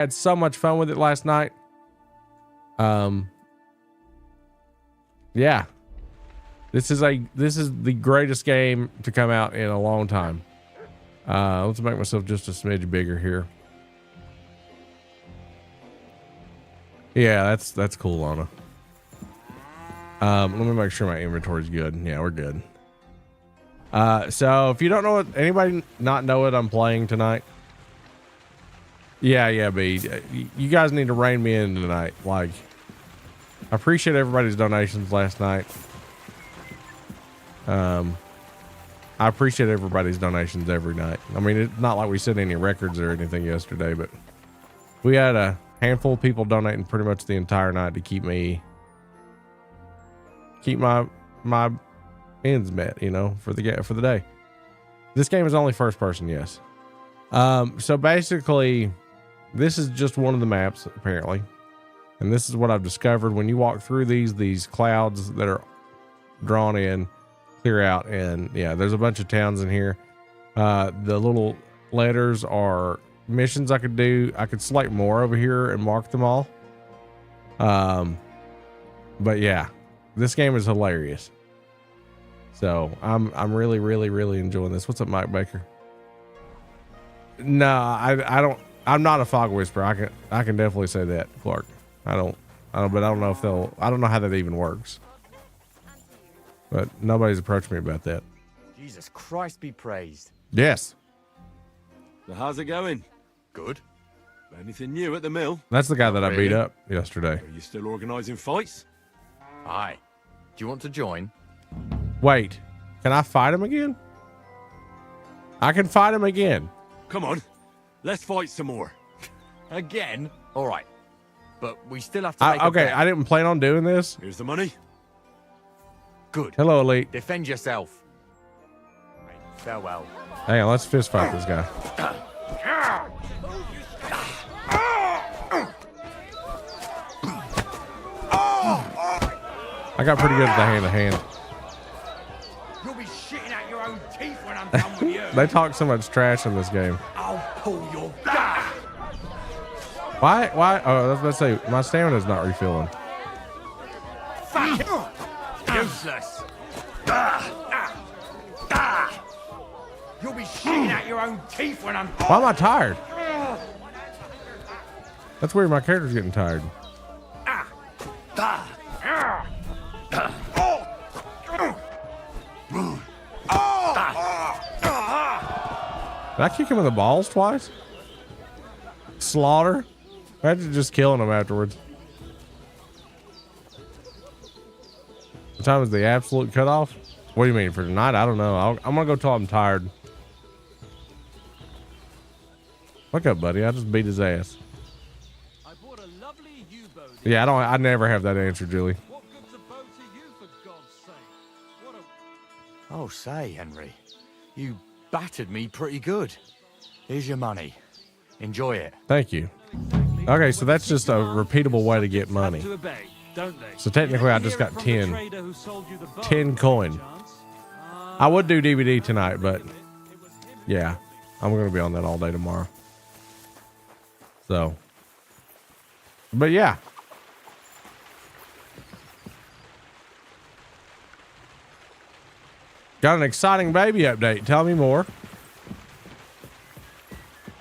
Had so much fun with it last night. Yeah. This is the greatest game to come out in a long time. Let's make myself just a smidge bigger here. Yeah, that's cool, Lana. Let me make sure my inventory's good. Yeah, we're good. So if you don't know anybody not know what I'm playing tonight? Yeah, B. You guys need to rein me in tonight. Like, I appreciate everybody's donations last night. I appreciate everybody's donations every night. I mean, it's not like we set any records or anything yesterday, but we had a handful of people donating pretty much the entire night to keep my ends met, you know, for the day. This game is only first person, yes. So basically, this is just one of the maps apparently, and this is what I've discovered. When you walk through these clouds that are drawn in, clear out, and yeah, there's a bunch of towns in here. The little letters are missions I could do. I could select more over here and mark them all. But yeah, this game is hilarious. So I'm really enjoying this. What's up, Mike Baker? No, I don't. I'm not a fog whisperer. I can definitely say that, Clark. I don't. But I don't know if they'll. I don't know how that even works. But nobody's approached me about that. Jesus Christ be praised. Yes. So how's it going? Good. Anything new at the mill? That's the guy that I beat up yesterday. Are you still organising fights? Aye. Do you want to join? Wait, can I fight him again? I can fight him again. Come on, let's fight some more. Again? All right. But we still have to make okay, a bet. I didn't plan on doing this. Here's the money. Good. Hello, Elite. Defend yourself. Right, farewell. Hang on, let's fist fight this guy. I got pretty good at the hand-to-hand. You'll be shitting out your own teeth when I'm done with you. They talk so much trash in this game. I'll pull your gun. Why? Oh, I was about to say, my stamina's not refilling. Fuck it. Useless. You'll be shitting out your own teeth when I'm... Why am I tired? That's weird, my character's getting tired. Did I kick him in the balls twice? Slaughter? Imagine just killing him afterwards. What time is the absolute cutoff? What do you mean, for tonight? I don't know. I'm gonna go till I'm tired. Wake up, buddy. I just beat his ass. I bought a lovely U-boat. Yeah, I never have that answer, Julie. What good's a boat to you, for God's sake? What a... Oh, say, Henry. You battered me pretty good. Here's your money. Enjoy it. Thank you. Okay, so that's just a repeatable way to get money. To obey, don't they? So technically I just got 10 coin. I would do DVD tonight, but yeah, I'm going to be on that all day tomorrow. So, but yeah. Got an exciting baby update. Tell me more.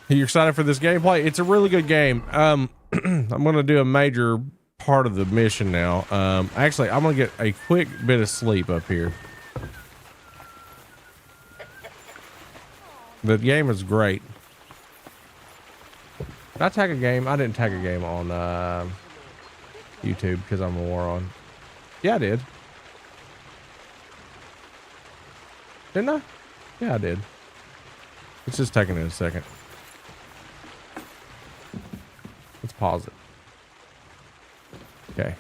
Are you excited for this gameplay? It's a really good game. I'm going to do a major part of the mission now. Actually, I'm going to get a quick bit of sleep up here. The game is great. Did I tag a game? I didn't tag a game on YouTube because I'm a moron. Yeah, I did. Didn't I? Yeah, I did. It's just taking it a second. Let's pause it. Okay.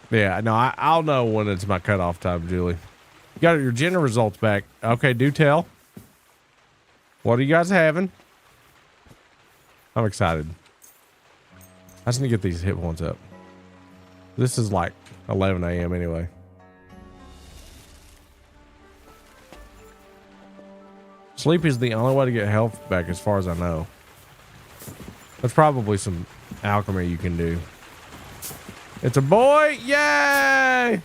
Yeah, no, I'll know when it's my cutoff time, Julie. You got your Jenna results back. Okay, do tell. What are you guys having? I'm excited. I just need to get these hit points up. This is like 11 a.m. anyway. Sleep is the only way to get health back, as far as I know. There's probably some alchemy you can do. It's a boy! Yay!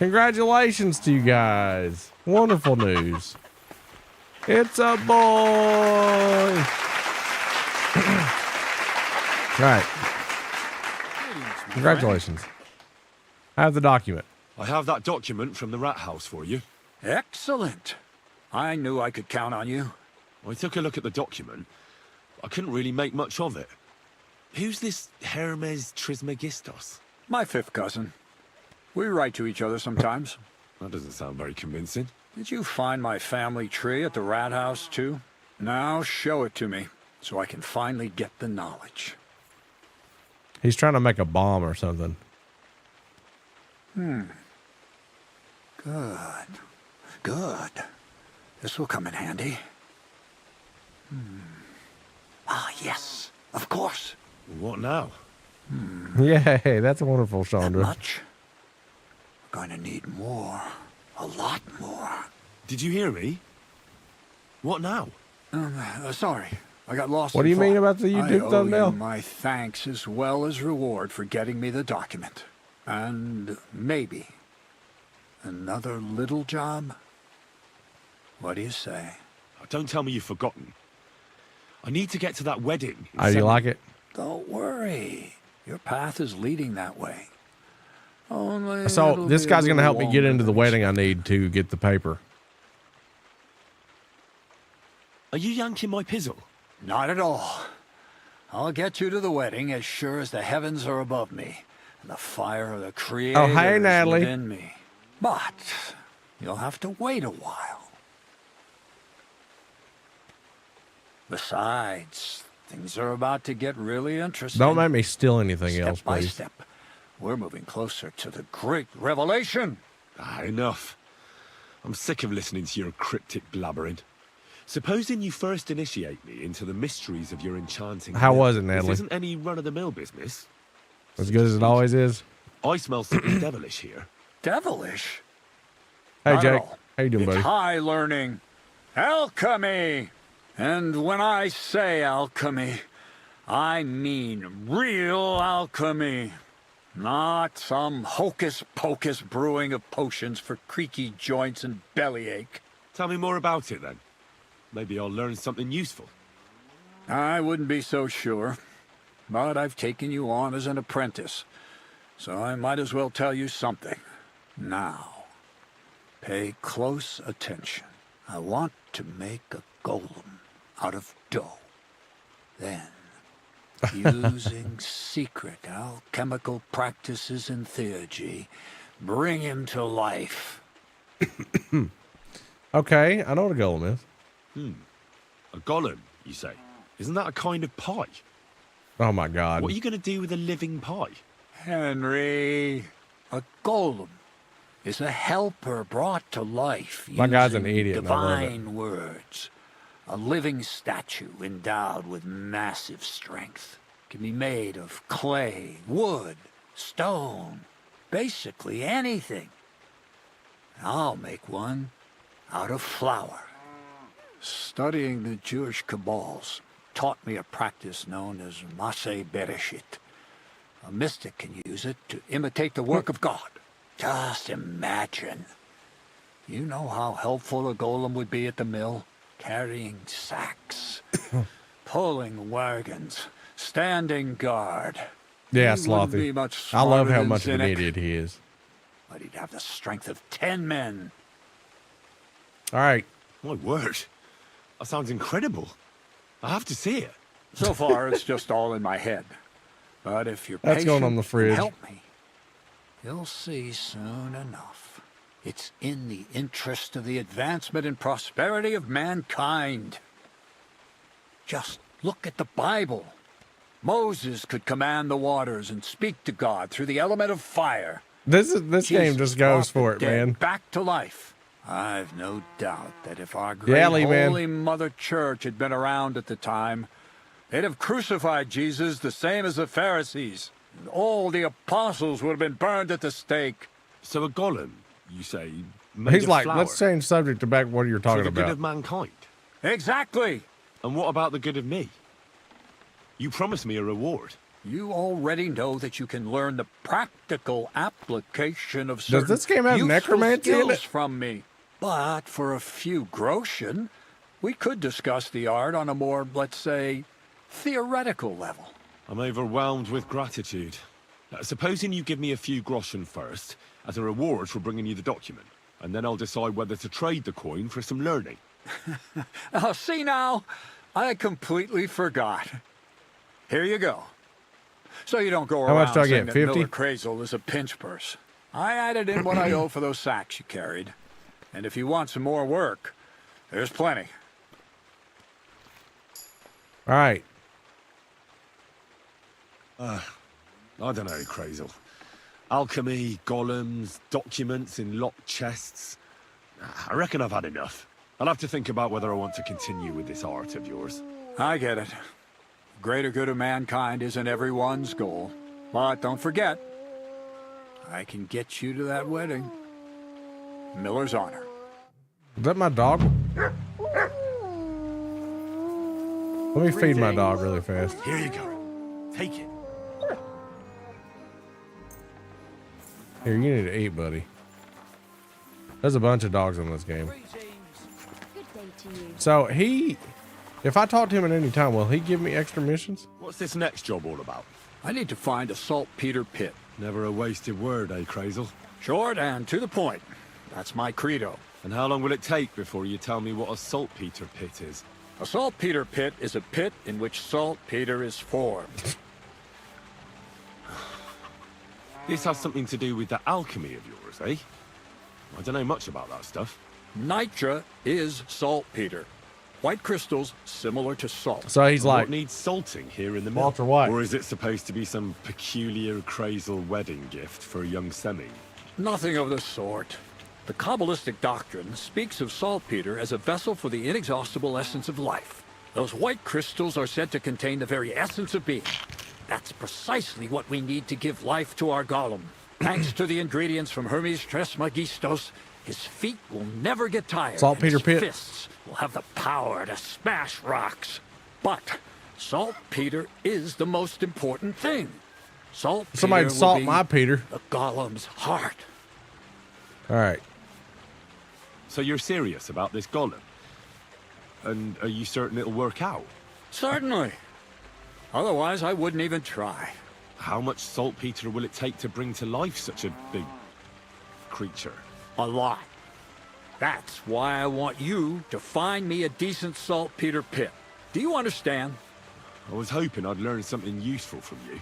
Congratulations to you guys. Wonderful news. It's a boy! All right. Congratulations. I have the document. I have that document from the rat house for you. Excellent. I knew I could count on you. I took a look at the document. I couldn't really make much of it. Who's this Hermes Trismegistos? My fifth cousin. We write to each other sometimes. That doesn't sound very convincing. Did you find my family tree at the rat house, too? Now show it to me, so I can finally get the knowledge. He's trying to make a bomb or something. Good. Good. This will come in handy. Ah, yes. Of course. What now? Yay, that's wonderful, That Chandra. much? We're going to need more. A lot more. Did you hear me? What now? Sorry. I got lost. What do in you mean thought. about the YouTube I owe thumbnail? you my thanks as well as reward for getting me the document. And maybe another little job? What do you say? Don't tell me you've forgotten. I need to get to that wedding. in How do you 7 like it? Don't worry. Your path is leading that way. Only So it'll this be a guy's going to little help me get longer into the than wedding I need to get the paper. Are you yanking my pizzle? Not at all. I'll get you to the wedding as sure as the heavens are above me and the fire of the Creator Oh, hey, is Natalie. within me. But you'll have to wait a while. Besides, things are about to get really interesting. Don't make me steal anything Step else, by please. step, we're moving closer to the great revelation. Enough. I'm sick of listening to your cryptic blabbering. Supposing you first initiate me into the mysteries of your enchanting How mill. was it, Natalie? This isn't any run-of-the-mill business. As good as it always is. I smell something devilish here. Devilish? Hey, Not at Jake. all. How you doing, It's buddy? high learning. Alchemy! And when I say alchemy, I mean real alchemy. Not some hocus-pocus brewing of potions for creaky joints and bellyache. Tell me more about it, then. Maybe I'll learn something useful. I wouldn't be so sure. But I've taken you on as an apprentice, so I might as well tell you something. Now, pay close attention. I want to make a golem out of dough. Then, using secret alchemical practices and theurgy, bring him to life. Okay, I know what a golem is. A golem, you say? Isn't that a kind of pie? Oh my God. What are you going to do with a living pie? Henry, a golem is a helper brought to life My guy's an using idiot, and I love it. divine words. A living statue endowed with massive strength. Can be made of clay, wood, stone, basically anything. I'll make one out of flour. Studying the Jewish Kabbals taught me a practice known as Maseh Bereshit. A mystic can use it to imitate the work of God. Just imagine. You know how helpful a golem would be at the mill? Carrying sacks, pulling wagons, standing guard. Yeah, He wouldn't be Slothy. much I love smarter how than much of an Zinnik, idiot he is. but he'd have the strength of 10 men. All right. My word. That sounds incredible. I have to see it. So far, it's just all in my head. But if you're That's patient going on the and fridge. help me, you'll see soon enough. It's in the interest of the advancement and prosperity of mankind. Just look at the Bible. Moses could command the waters and speak to God through the element of fire. This game Jesus just goes brought for the it, dead man. back to life. I've no doubt that if our great Yeah, Lee, man. Holy Mother Church had been around at the time, they'd have crucified Jesus the same as the Pharisees. And all the apostles would have been burned at the stake. So a golem, you say, made He's of like, flour let's change subject to back what you're for talking the good about. of mankind. Exactly. And what about the good of me? You promised me a reward. You already know that you can learn the practical application of certain this game have useful necromancy in skills it? from me. But for a few groschen, we could discuss the art on a more, let's say, theoretical level. I'm overwhelmed with gratitude. Supposing you give me a few groschen first, as a reward for bringing you the document, and then I'll decide whether to trade the coin for some learning. Oh, see now, I completely forgot. Here you go. So you don't go How around much do I saying get, that 50? Miller Crazel is a pinch purse. I added in what I owe for those sacks you carried. And if you want some more work, there's plenty. All right. I don't know, Crazel. Alchemy, golems, documents in locked chests. I reckon I've had enough. I'll have to think about whether I want to continue with this art of yours. I get it. Greater good of mankind isn't everyone's goal. But don't forget, I can get you to that wedding. Miller's honor. Is that my dog? Let me feed my dog really fast. Here you go. Take it. Here, you need to eat, buddy. There's a bunch of dogs in this game. Good day to you. So if I talk to him at any time, will he give me extra missions? What's this next job all about? I need to find a saltpeter pit. Never a wasted word, eh, Crazel? Short and to the point. That's my credo. And how long will it take before you tell me what a saltpeter pit is? A saltpeter pit is a pit in which saltpeter is formed. This has something to do with the alchemy of yours, eh? I don't know much about that stuff. Nitra is saltpeter. White crystals similar to salt. So he's like, What needs salting here in the mill? Walter White. Or is it supposed to be some peculiar Crazel wedding gift for a young semi? Nothing of the sort. The Kabbalistic doctrine speaks of saltpeter as a vessel for the inexhaustible essence of life. Those white crystals are said to contain the very essence of being. That's precisely what we need to give life to our golem. Thanks to the ingredients from Hermes Trismegistos, his feet will never get tired. Saltpeter and his pit. fists will have the power to smash rocks. But saltpeter is the most important thing. Saltpeter somebody will salt be my Peter. the golem's heart. All right. So you're serious about this golem? And are you certain it'll work out? Certainly. Otherwise, I wouldn't even try. How much saltpeter will it take to bring to life such a big creature? A lot. That's why I want you to find me a decent saltpeter pit. Do you understand? I was hoping I'd learn something useful from you.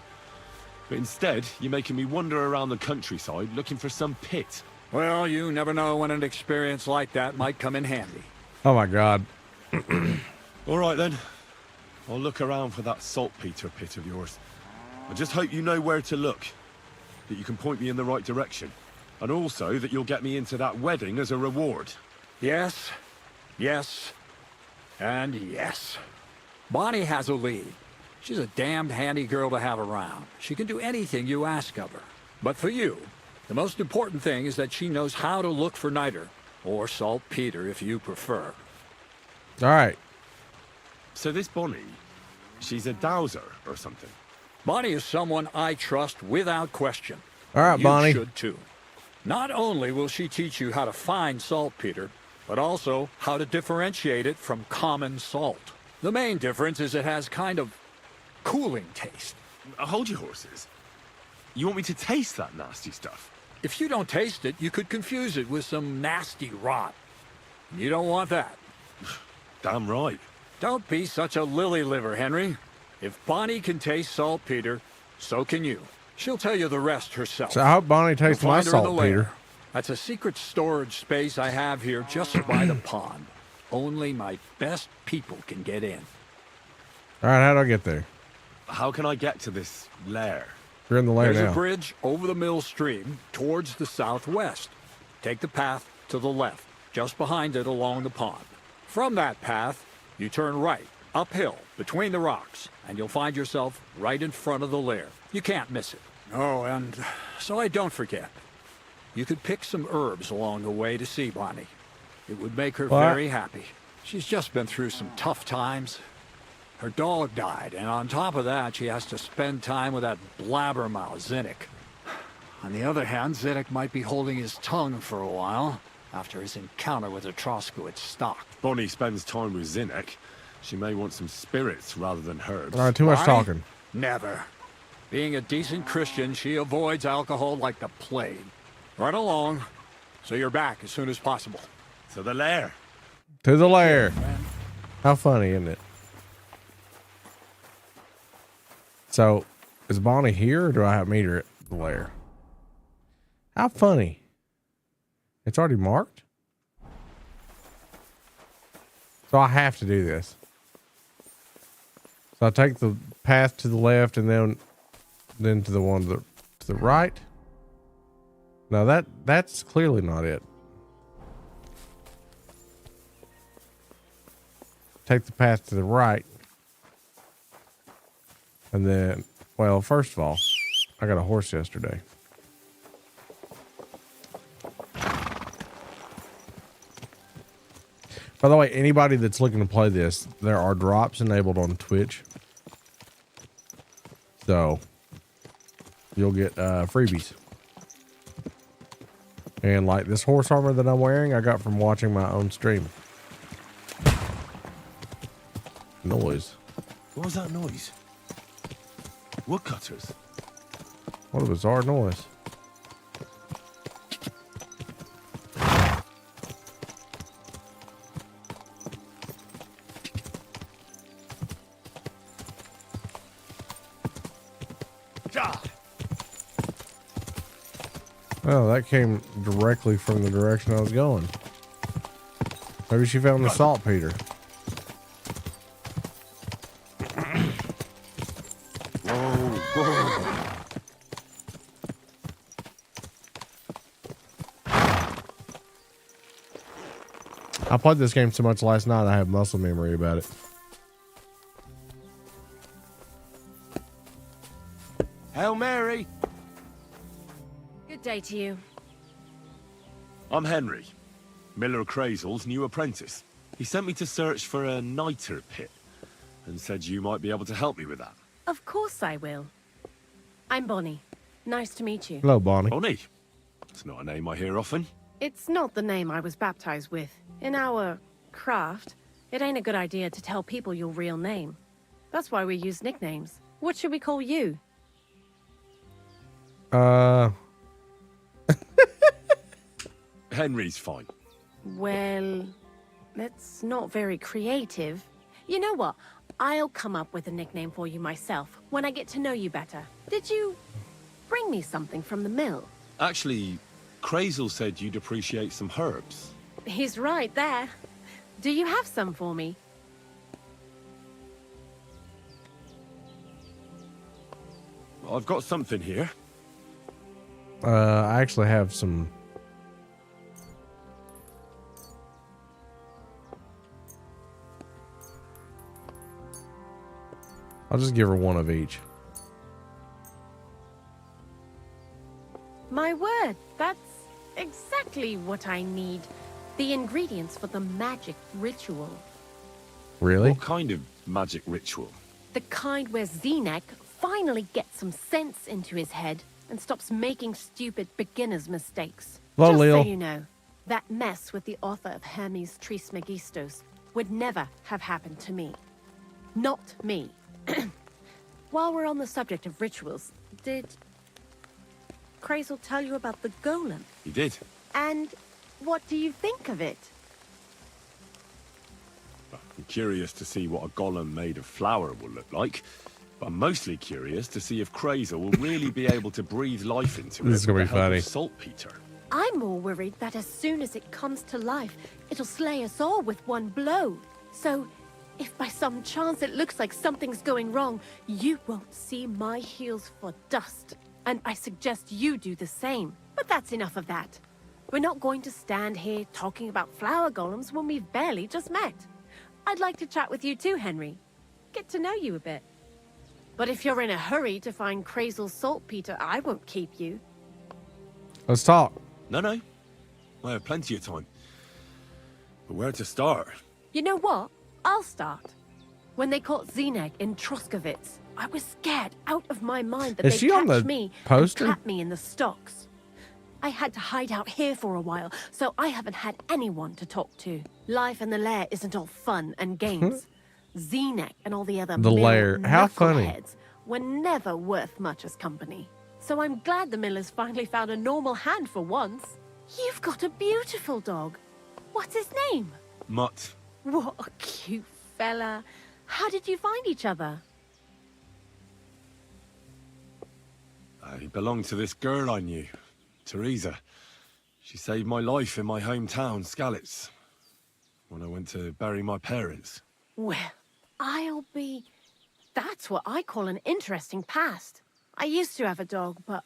But instead, you're making me wander around the countryside looking for some pit. Well, you never know when an experience like that might come in handy. Oh my God. All right then. I'll look around for that saltpeter pit of yours. I just hope you know where to look. That you can point me in the right direction. And also that you'll get me into that wedding as a reward. Yes, yes, and yes. Bonnie has a lead. She's a damned handy girl to have around. She can do anything you ask of her. But for you, the most important thing is that she knows how to look for niter, or saltpeter if you prefer. All right. So this Bonnie, she's a dowser or something. Bonnie is someone I trust without question. All right, You Bonnie. should too. Not only will she teach you how to find saltpeter, but also how to differentiate it from common salt. The main difference is it has kind of cooling taste. Hold your horses. You want me to taste that nasty stuff? If you don't taste it, you could confuse it with some nasty rot. You don't want that. Damn right. Don't be such a lily liver, Henry. If Bonnie can taste saltpeter, so can you. She'll tell you the rest herself. So I hope Bonnie You'll tastes my find her in the lair. saltpeter. That's a secret storage space I have here just by the pond. Only my best people can get in. All right, how do I get there? How can I get to this lair? You're in the lair There's now. a bridge over the mill stream towards the southwest. Take the path to the left, just behind it along the pond. From that path, you turn right, uphill, between the rocks, and you'll find yourself right in front of the lair. You can't miss it. Oh, and so I don't forget. You could pick some herbs along the way to see Bonnie. It would make her What? very happy. She's just been through some tough times. Her dog died, and on top of that, she has to spend time with that blabbermouth, Zinnik. On the other hand, Zinnik might be holding his tongue for a while after his encounter with the Troskowitz stock. Bonnie spends time with Zinnek. She may want some spirits rather than herbs. All right, too much Why? talking. Never. Being a decent Christian, she avoids alcohol like the plague. Right along, so you're back as soon as possible. To the lair. To the lair. How funny, isn't it? So, is Bonnie here, or do I have to meet her at the lair? How funny. It's already marked? So I have to do this. So I take the path to the left and then to the one to the right. No, that's clearly not it. Take the path to the right. And then, well, first of all, I got a horse yesterday. By the way, anybody that's looking to play this, there are drops enabled on Twitch. So you'll get freebies. And like this horse armor that I'm wearing, I got from watching my own stream. Noise. What was that noise? Woodcutters. What a bizarre noise. Oh, that came directly from the direction I was going. Maybe she found the saltpeter. I played this game so much last night, I have muscle memory about it. Hail Mary. Good day to you. I'm Henry, Miller Crazel's new apprentice. He sent me to search for a niter pit and said you might be able to help me with that. Of course I will. I'm Bonnie. Nice to meet you. Hello, Bonnie. Bonnie. It's not a name I hear often. It's not the name I was baptized with. In our craft, it ain't a good idea to tell people your real name. That's why we use nicknames. What should we call you? Henry's fine. Well, that's not very creative. You know what? I'll come up with a nickname for you myself when I get to know you better. Did you bring me something from the mill? Actually, Crazel said you'd appreciate some herbs. He's right there. Do you have some for me? I've got something here. I actually have some. I'll just give her one of each. My word, that's exactly what I need. The ingredients for the magic ritual. Really? What kind of magic ritual? The kind where Zinnek finally gets some sense into his head and stops making stupid beginner's mistakes. Hello, Just Leo. so you know, that mess with the author of Hermes Trismegistos would never have happened to me. Not me. While we're on the subject of rituals, did Crazel tell you about the golem? He did. And what do you think of it? I'm curious to see what a golem made of flour will look like. But I'm mostly curious to see if Crazel will really be able to breathe life into it. This is gonna with be the help funny. of saltpeter. I'm more worried that as soon as it comes to life, it'll slay us all with one blow. So, if by some chance it looks like something's going wrong, you won't see my heels for dust. And I suggest you do the same. But that's enough of that. We're not going to stand here talking about flower golems when we've barely just met. I'd like to chat with you too, Henry. Get to know you a bit. But if you're in a hurry to find Crazel's saltpeter, I won't keep you. Let's talk. No. I have plenty of time. But where to start? You know what? I'll start. When they caught Zeneg in Troskovitz, I was scared out of my mind that Is they'd she on catch the me poster? and trap me in the stocks. I had to hide out here for a while, so I haven't had anyone to talk to. Life in the lair isn't all fun and games. Zeneg and all the other The mill lair. How funny. knuckleheads were never worth much as company. So I'm glad the Millers finally found a normal hand for once. You've got a beautiful dog. What's his name? Mutt. What a cute fella. How did you find each other? He belonged to this girl I knew, Teresa. She saved my life in my hometown, Skalitz, when I went to bury my parents. Well, that's what I call an interesting past. I used to have a dog, but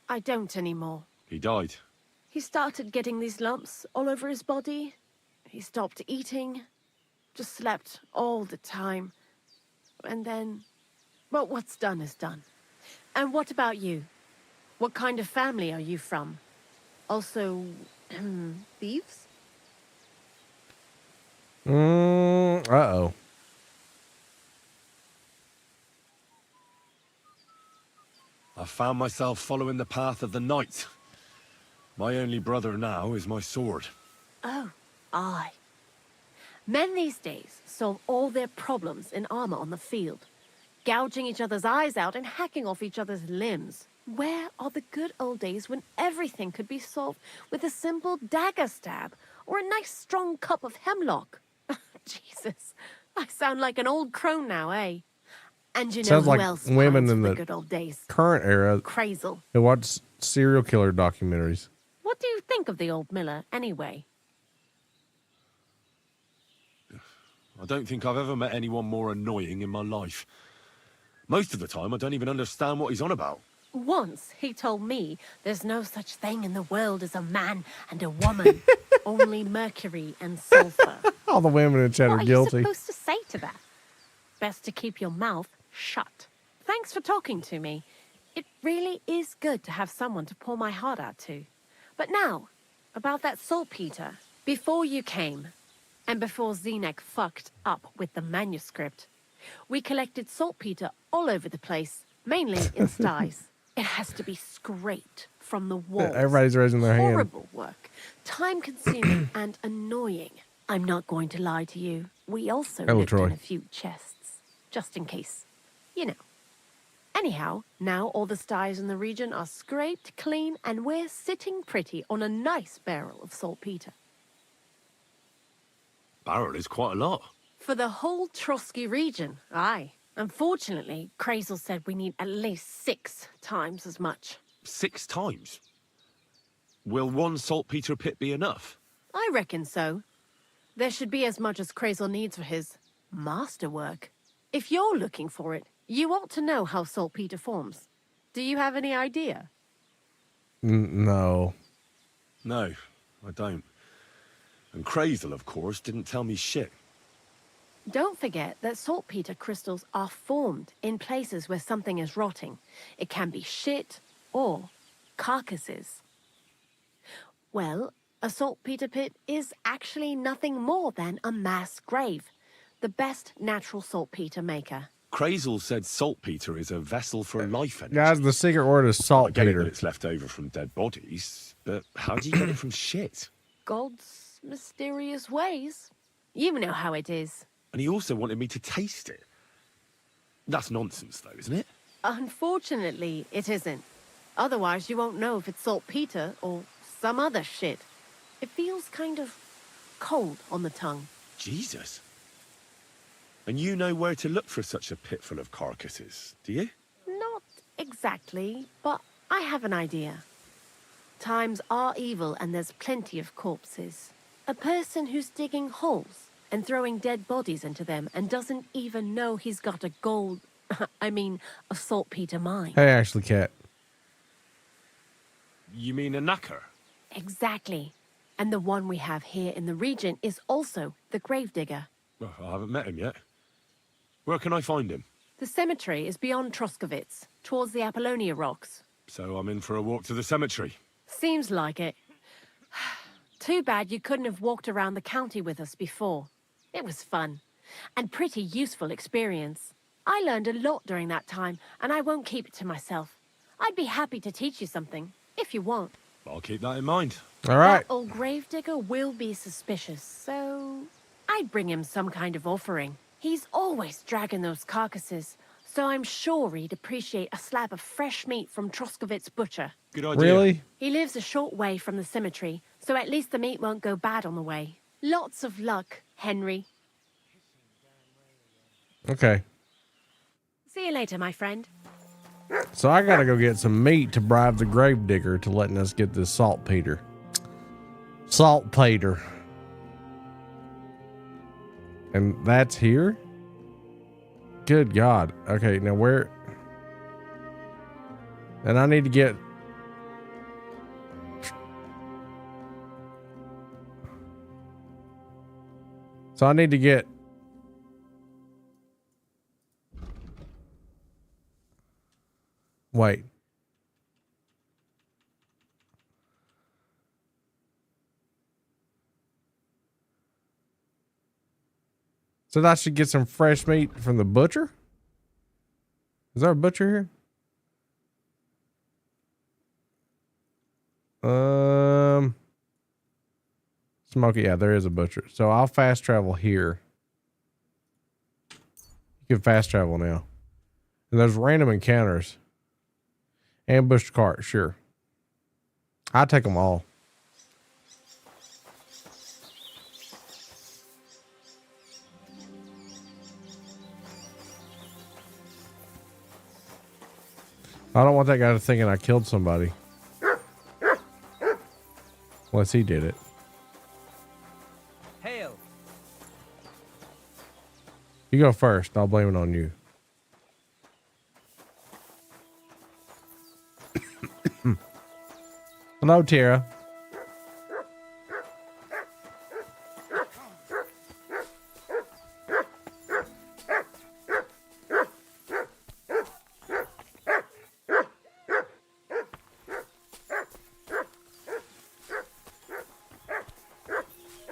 I don't anymore. He died. He started getting these lumps all over his body. He stopped eating, just slept all the time. And then, well, what's done is done. And what about you? What kind of family are you from? Also, thieves? Uh-oh. I found myself following the path of the night. My only brother now is my sword. Oh, aye. Men these days solve all their problems in armor on the field, gouging each other's eyes out and hacking off each other's limbs. Where are the good old days when everything could be solved with a simple dagger stab or a nice strong cup of hemlock? Jesus, I sound like an old crone now, eh? And you know Sounds who like else women pines in for the good old days? current era Crazel. who watch serial killer documentaries. What do you think of the old miller, anyway? I don't think I've ever met anyone more annoying in my life. Most of the time, I don't even understand what he's on about. Once he told me there's no such thing in the world as a man and a woman, only mercury and sulfur. All the women in chat are What are you guilty. supposed to say to that? Best to keep your mouth shut. Thanks for talking to me. It really is good to have someone to pour my heart out to. But now, about that saltpeter. Before you came, and before Zeneg fucked up with the manuscript, we collected saltpeter all over the place, mainly in sties. It has to be scraped from the walls. Everybody's raising their hand. Horrible work, time-consuming and annoying. I'm not going to lie to you. We also Hello, looked Troy. in a few chests, just in case. You know. Anyhow, now all the sties in the region are scraped clean and we're sitting pretty on a nice barrel of saltpeter. Barrel is quite a lot. For the whole Trotsky region, aye. Unfortunately, Crazel said we need at least 6 times as much. 6 times? Will one saltpeter pit be enough? I reckon so. There should be as much as Crazel needs for his masterwork. If you're looking for it, you ought to know how saltpeter forms. Do you have any idea? No. No, I don't. And Crazel, of course, didn't tell me shit. Don't forget that saltpeter crystals are formed in places where something is rotting. It can be shit or carcasses. Well, a saltpeter pit is actually nothing more than a mass grave. The best natural saltpeter maker. Crazel said saltpeter is a vessel for life energy. Guys, the secret word is I get it that saltpeter. it's left over from dead bodies, but how do you get it from shit? God's mysterious ways. You know how it is. And he also wanted me to taste it. That's nonsense, though, isn't it? Unfortunately, it isn't. Otherwise, you won't know if it's saltpeter or some other shit. It feels kind of cold on the tongue. Jesus. And you know where to look for such a pit full of carcasses, do you? Not exactly, but I have an idea. Times are evil and there's plenty of corpses. A person who's digging holes and throwing dead bodies into them and doesn't even know he's got a a saltpeter mine. Hey, Ashley Cat. You mean a knacker? Exactly. And the one we have here in the region is also the gravedigger. Well, I haven't met him yet. Where can I find him? The cemetery is beyond Troskovitz, towards the Apollonia rocks. So I'm in for a walk to the cemetery. Seems like it. Too bad you couldn't have walked around the county with us before. It was fun. And pretty useful experience. I learned a lot during that time, and I won't keep it to myself. I'd be happy to teach you something, if you want. I'll keep that in mind. All right. That old gravedigger will be suspicious, so I'd bring him some kind of offering. He's always dragging those carcasses, so I'm sure he'd appreciate a slab of fresh meat from Troskovitz Butcher. Good idea. Really? He lives a short way from the cemetery, so at least the meat won't go bad on the way. Lots of luck, Henry. Okay. See you later, my friend. So I gotta go get some meat to bribe the gravedigger to letting us get this saltpeter. Saltpeter. And that's here? Good God. Okay, now where? And I need to get... So I need to get... Wait. So I should get some fresh meat from the butcher? Is there a butcher here? Smoky, yeah, there is a butcher. So I'll fast travel here. You can fast travel now. And there's random encounters. Ambushed cart, sure. I'll take them all. I don't want that guy thinking I killed somebody. Unless he did it. Hail. You go first. I'll blame it on you. Hello, Tara.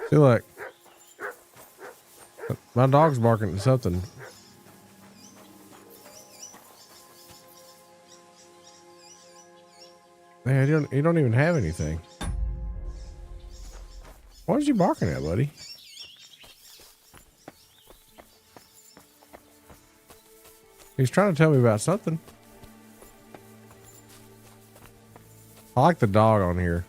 See, look. My dog's barking at something. Man, you don't even have anything. What is you barking at, buddy? He's trying to tell me about something. I like the dog on here.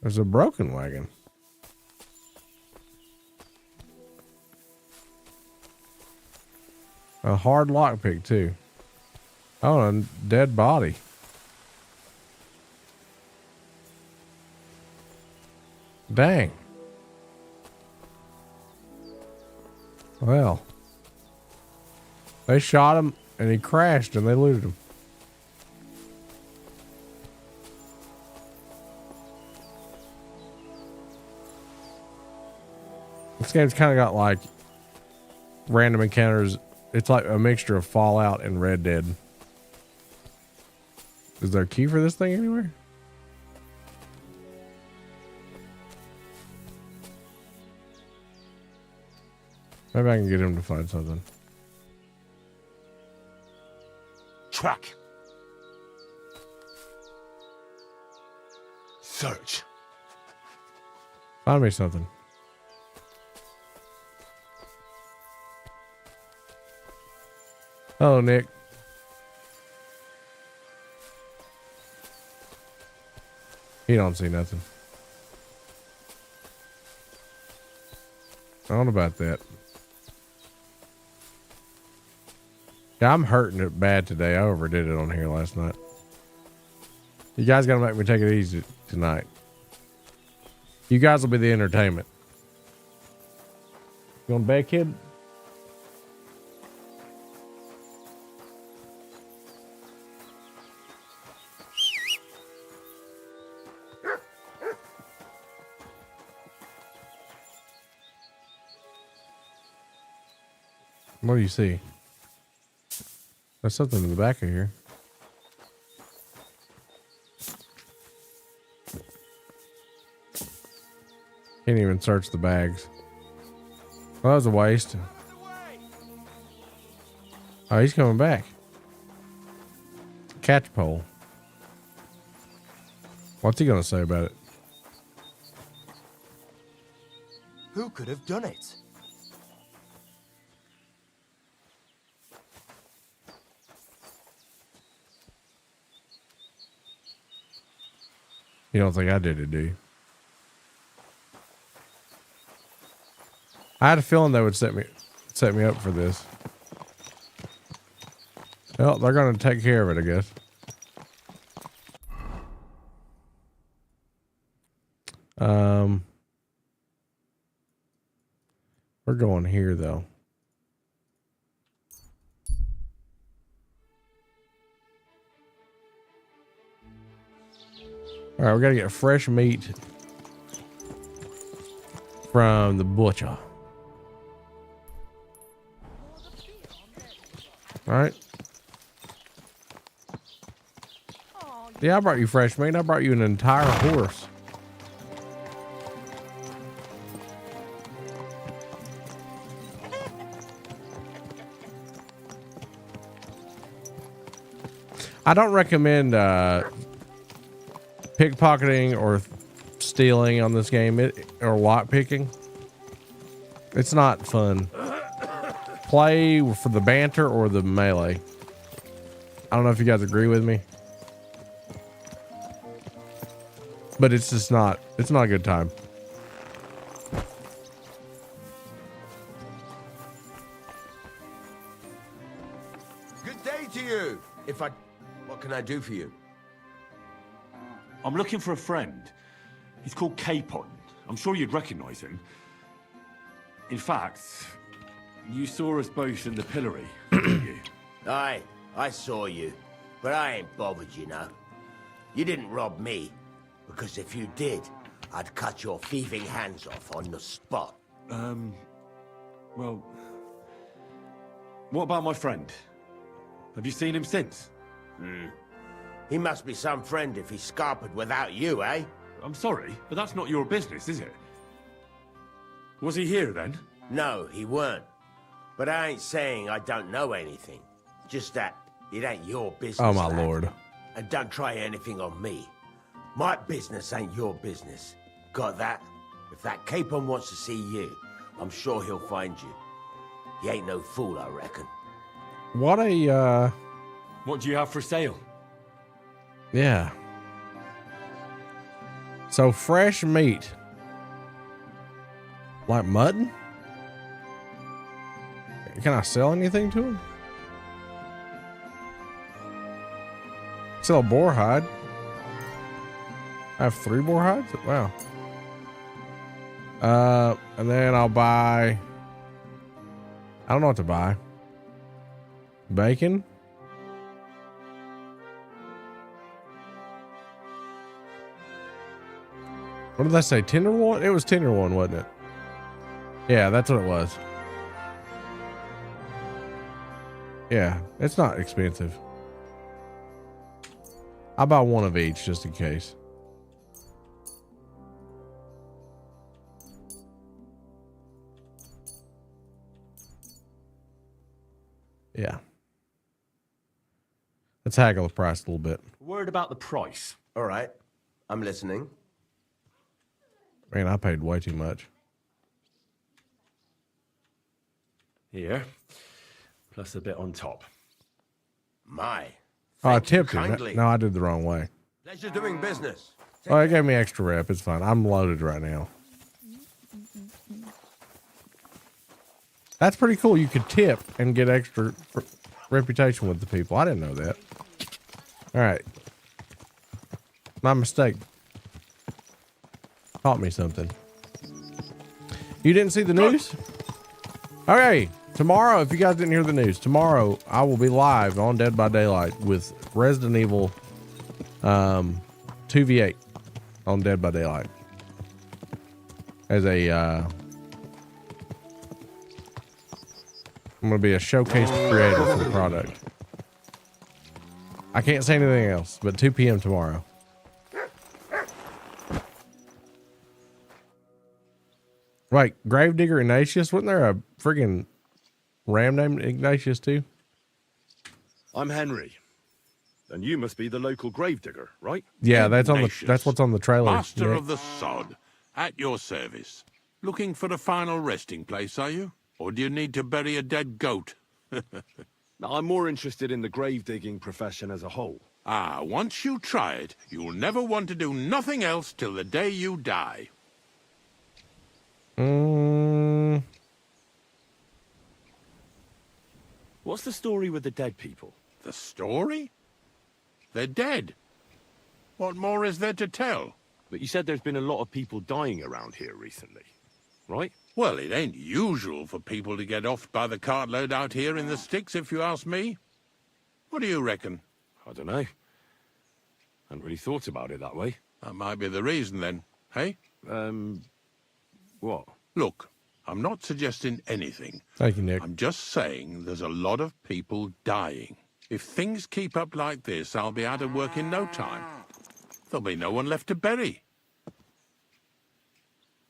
There's a broken wagon. A hard lockpick too. Oh, and dead body. Dang. Well, they shot him and he crashed and they looted him. This game's kind of got like random encounters. It's like a mixture of Fallout and Red Dead. Is there a key for this thing anywhere? Maybe I can get him to find something. Track. Search. Find me something. Oh, Nick. He don't see nothing. I don't know about that. Yeah, I'm hurting it bad today. I overdid it on here last night. You guys gotta make me take it easy tonight. You guys will be the entertainment. You on bed, kid? What do you see? There's something in the back of here. Can't even search the bags. Well, that was a waste. Oh, he's coming back. Catch pole. What's he gonna say about it? Who could have done it? You don't think I did it, do you? I had a feeling they would set me up for this. Well, they're gonna take care of it, I guess. We're going here though. All right, we gotta get fresh meat from the butcher. All right. Yeah, I brought you fresh meat. I brought you an entire horse. I don't recommend pickpocketing or stealing on this game, or lock picking. It's not fun. Play for the banter or the melee. I don't know if you guys agree with me, but it's just not. It's not a good time. Good day to you. What can I do for you? I'm looking for a friend. He's called Capon. I'm sure you'd recognize him. In fact, you saw us both in the pillory, didn't you? Aye, I saw you, but I ain't bothered, you know. You didn't rob me, because if you did, I'd cut your thieving hands off on the spot. Well, what about my friend? Have you seen him since? He must be some friend if he's scarpered without you, eh? I'm sorry, but that's not your business, is it? Was he here then? No, he weren't. But I ain't saying I don't know anything. Just that it ain't your business. Oh my lad. lord. And don't try anything on me. My business ain't your business. Got that? If that Capon wants to see you, I'm sure he'll find you. He ain't no fool, I reckon. What a What do you have for sale? yeah. So fresh meat. Like mutton? Can I sell anything to him? Sell boar hide. I have 3 boar hides? Wow. And then I'll buy, I don't know what to buy. Bacon? What did I say? Tenderloin? It was tenderloin, wasn't it? Yeah, that's what it was. Yeah, it's not expensive. I'll buy 1 of each just in case. Yeah. Let's haggle the price a little bit. Word about the price. All right, I'm listening. Man, I paid way too much. Here. Plus a bit on top. My. Oh, I Thank you tipped him. kindly. No, I did the wrong way. Pleasure doing business. Oh, it gave me extra rep. It's fine. I'm loaded right now. That's pretty cool. You could tip and get extra reputation with the people. I didn't know that. All right. My mistake. Taught me something. You didn't see the news? Okay. Tomorrow, if you guys didn't hear the news, tomorrow I will be live on Dead by Daylight with Resident Evil 2v8 on Dead by Daylight. As a, I'm going to be a showcase creator for the product. I can't say anything else, but 2 p.m. tomorrow. Wait, Gravedigger Ignatius? Wasn't there a friggin' ram named Ignatius too? I'm Henry. And you must be the local gravedigger, right? Yeah, that's Ignatius, what's on the trailer. Master Yeah. of the sod, at your service. Looking for a final resting place, are you? Or do you need to bury a dead goat? Now, I'm more interested in the grave digging profession as a whole. Ah, once you try it, you'll never want to do nothing else till the day you die. What's the story with the dead people? The story? They're dead. What more is there to tell? But you said there's been a lot of people dying around here recently, right? Well, it ain't usual for people to get offed by the cartload out here in the sticks, if you ask me. What do you reckon? I don't know. Hadn't really thought about it that way. That might be the reason, then. Hey? What? Look, I'm not suggesting anything. Thank you, Nick. I'm just saying there's a lot of people dying. If things keep up like this, I'll be out of work in no time. There'll be no one left to bury.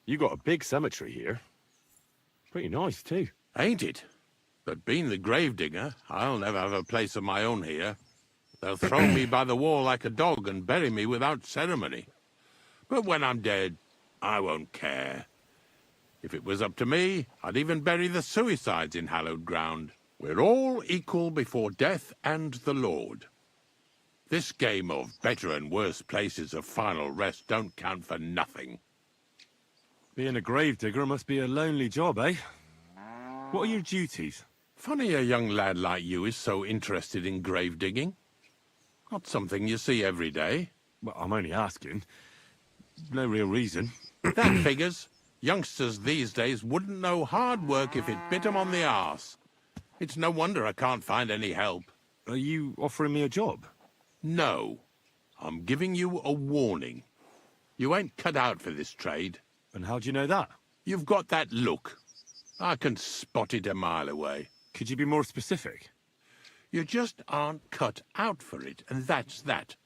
You got a big cemetery here. Pretty nice, too. Ain't it? But being the gravedigger, I'll never have a place of my own here. They'll throw me by the wall like a dog and bury me without ceremony. But when I'm dead, I won't care. If it was up to me, I'd even bury the suicides in hallowed ground. We're all equal before death and the Lord. This game of better and worse places of final rest don't count for nothing. Being a gravedigger must be a lonely job, eh? What are your duties? Funny a young lad like you is so interested in grave digging. Not something you see every day. Well, I'm only asking. No real reason. That figures. Youngsters these days wouldn't know hard work if it bit 'em on the arse. It's no wonder I can't find any help. Are you offering me a job? No. I'm giving you a warning. You ain't cut out for this trade. And how do you know that? You've got that look. I can spot it a mile away. Could you be more specific? You just aren't cut out for it, and that's that.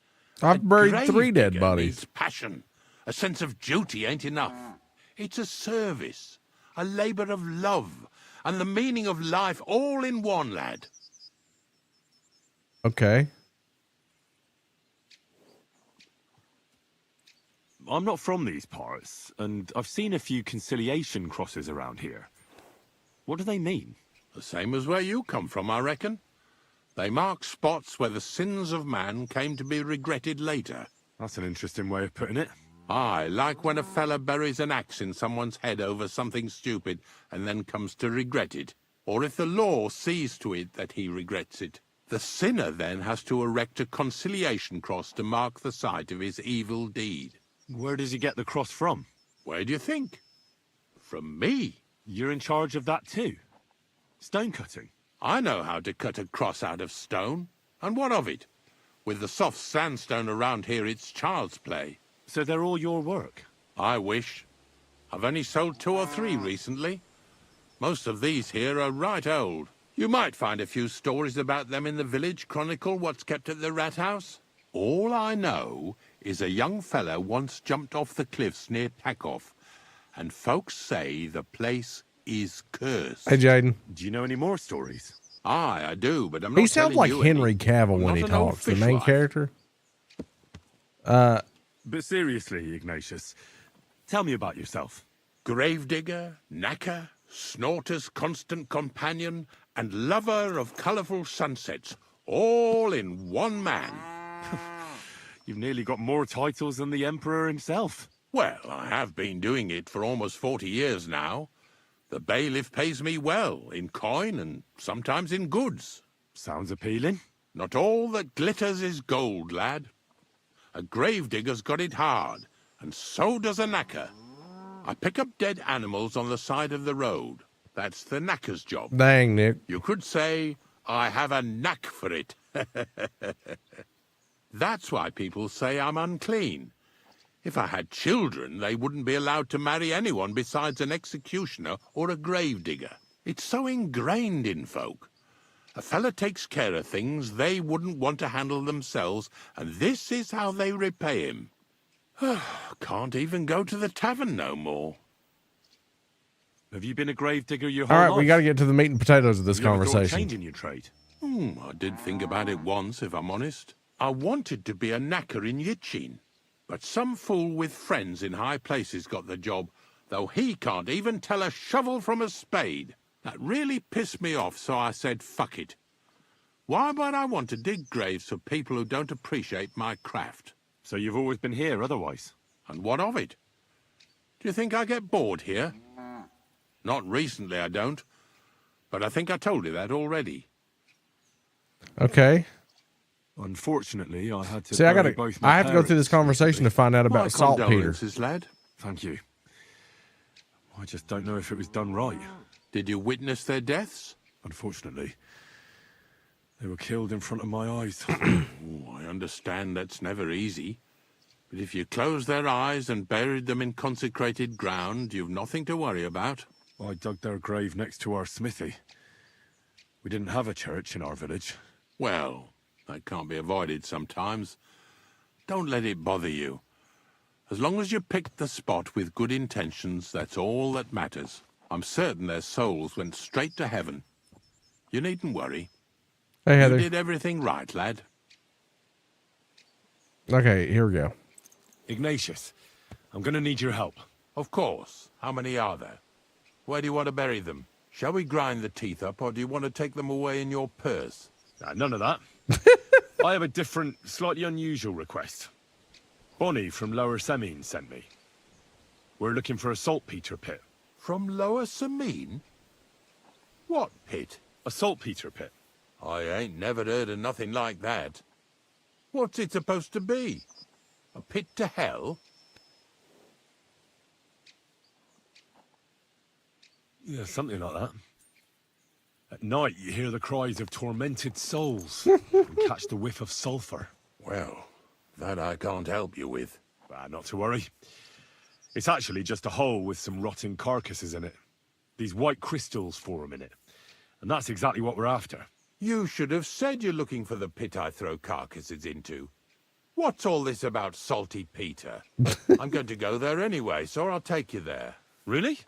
I've buried grave 3 dead digger bodies. needs passion. A sense of duty ain't enough. It's a service, a labor of love, and the meaning of life all in one, lad. Okay. I'm not from these parts, and I've seen a few conciliation crosses around here. What do they mean? The same as where you come from, I reckon. They mark spots where the sins of man came to be regretted later. That's an interesting way of putting it. Aye, like when a fella buries an axe in someone's head over something stupid and then comes to regret it. Or if the law sees to it that he regrets it. The sinner then has to erect a conciliation cross to mark the site of his evil deed. Where does he get the cross from? Where do you think? From me. You're in charge of that too? Stone cutting? I know how to cut a cross out of stone. And what of it? With the soft sandstone around here, it's child's play. So they're all your work? I wish. I've only sold 2 or 3 recently. Most of these here are right old. You might find a few stories about them in the village chronicle what's kept at the rat house. All I know is a young fella once jumped off the cliffs near Takoff, and folks say the place is cursed. Hey, Jaden. Do you know any more stories? Aye, I do, but I'm not He sounds telling like you Henry any. Cavill I'm when not he an old talks, the main fishwife. character. But seriously, Ignatius, tell me about yourself. Gravedigger, knacker, snorter's constant companion, and lover of colourful sunsets, all in one man. You've nearly got more titles than the Emperor himself. Well, I have been doing it for almost 40 years now. The bailiff pays me well, in coin and sometimes in goods. Sounds appealing. Not all that glitters is gold, lad. A gravedigger's got it hard, and so does a knacker. I pick up dead animals on the side of the road. That's the knacker's job. Dang, Nick. You could say I have a knack for it. That's why people say I'm unclean. If I had children, they wouldn't be allowed to marry anyone besides an executioner or a gravedigger. It's so ingrained in folk. A fella takes care of things they wouldn't want to handle themselves, and this is how they repay him. Can't even go to the tavern no more. Have you been a gravedigger your whole All right, life? we got to get to the meat and potatoes of this You ever thought of conversation. changing your trade? I did think about it once, if I'm honest. I wanted to be a knacker in Yitchin, but some fool with friends in high places got the job, though he can't even tell a shovel from a spade. That really pissed me off, so I said, fuck it. Why would I want to dig graves for people who don't appreciate my craft? So you've always been here otherwise? And what of it? Do you think I get bored here? Not recently, I don't. But I think I told you that already. Okay. Unfortunately, I had to See, I bury both my I have to go through this parents conversation to find out My about saltpeter. condolences, lad. Thank you. I just don't know if it was done right. Did you witness their deaths? Unfortunately. They were killed in front of my eyes. Oh, I understand that's never easy. But if you closed their eyes and buried them in consecrated ground, you've nothing to worry about. I dug their grave next to our smithy. We didn't have a church in our village. Well, that can't be avoided sometimes. Don't let it bother you. As long as you picked the spot with good intentions, that's all that matters. I'm certain their souls went straight to heaven. You needn't worry. Hey, Heather. You did everything right, lad. Okay, here we go. Ignatius, I'm gonna need your help. Of course. How many are there? Where do you want to bury them? Shall we grind the teeth up, or do you want to take them away in your purse? None of that. I have a different, slightly unusual request. Bonnie from Lower Semine sent me. We're looking for a saltpeter pit. From Lower Semine? What pit? A saltpeter pit. I ain't never heard of nothing like that. What's it supposed to be? A pit to hell? Yeah, something like that. At night, you hear the cries of tormented souls and catch the whiff of sulphur. Well, that I can't help you with. Not to worry. It's actually just a hole with some rotting carcasses in it. These white crystals form in it. And that's exactly what we're after. You should have said you're looking for the pit I throw carcasses into. What's all this about Salty Peter? I'm going to go there anyway, so I'll take you there. Really?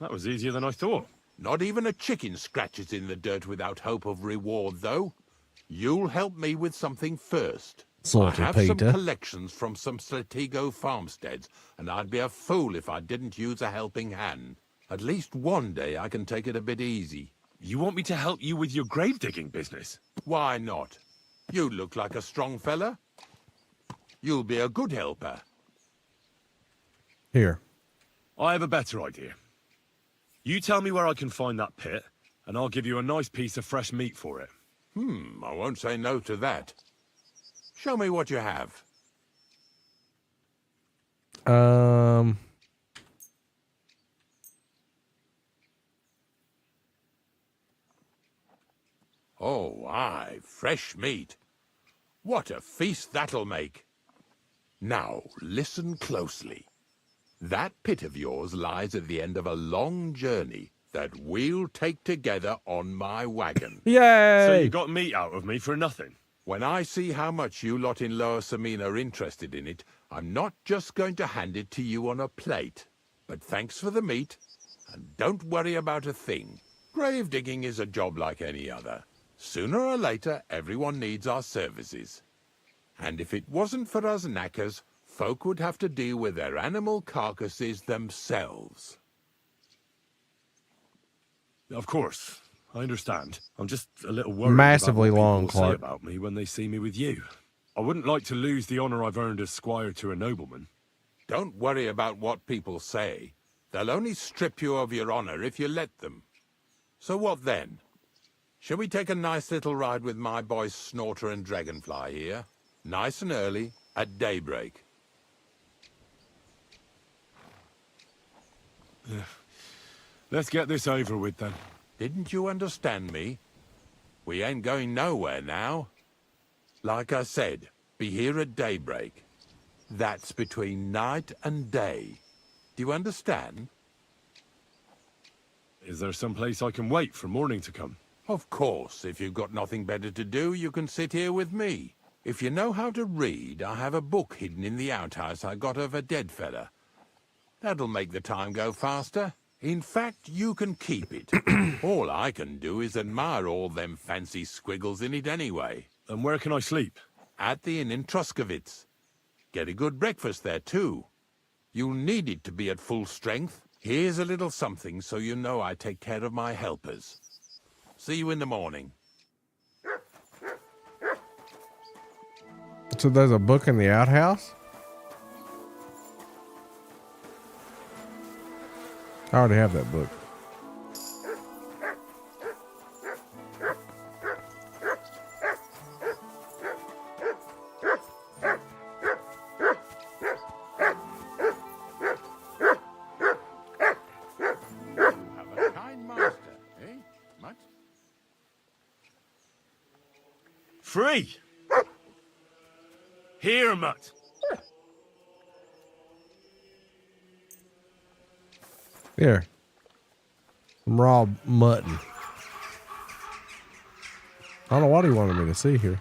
That was easier than I thought. Not even a chicken scratches in the dirt without hope of reward, though. You'll help me with something first. Salty I have Peter. some collections from some Slatigo farmsteads, and I'd be a fool if I didn't use a helping hand. At least one day I can take it a bit easy. You want me to help you with your grave digging business? Why not? You look like a strong fella. You'll be a good helper. Here. I have a better idea. You tell me where I can find that pit, and I'll give you a nice piece of fresh meat for it. I won't say no to that. Show me what you have. Oh, aye, fresh meat. What a feast that'll make. Now, listen closely. That pit of yours lies at the end of a long journey that we'll take together on my wagon. Yay! So you got meat out of me for nothing? When I see how much you lot in Lower Semine are interested in it, I'm not just going to hand it to you on a plate. But thanks for the meat, and don't worry about a thing. Grave digging is a job like any other. Sooner or later, everyone needs our services. And if it wasn't for us knackers, folk would have to deal with their animal carcasses themselves. Of course, I understand. I'm just a little worried Massively about what long, people say Clark. about me when they see me with you. I wouldn't like to lose the honor I've earned as squire to a nobleman. Don't worry about what people say. They'll only strip you of your honor if you let them. So what then? Shall we take a nice little ride with my boys Snorter and Dragonfly here? Nice and early, at daybreak. Let's get this over with then. Didn't you understand me? We ain't going nowhere now. Like I said, be here at daybreak. That's between night and day. Do you understand? Is there some place I can wait for morning to come? Of course, if you've got nothing better to do, you can sit here with me. If you know how to read, I have a book hidden in the outhouse I got of a dead fella. That'll make the time go faster. In fact, you can keep it. All I can do is admire all them fancy squiggles in it anyway. And where can I sleep? At the inn in Truskowitz. Get a good breakfast there, too. You'll need it to be at full strength. Here's a little something so you know I take care of my helpers. See you in the morning. So there's a book in the outhouse? I already have that book. Have a kind master, eh? Much? Free! Here, Mutt. Here. Some raw mutton. I don't know what he wanted me to see here.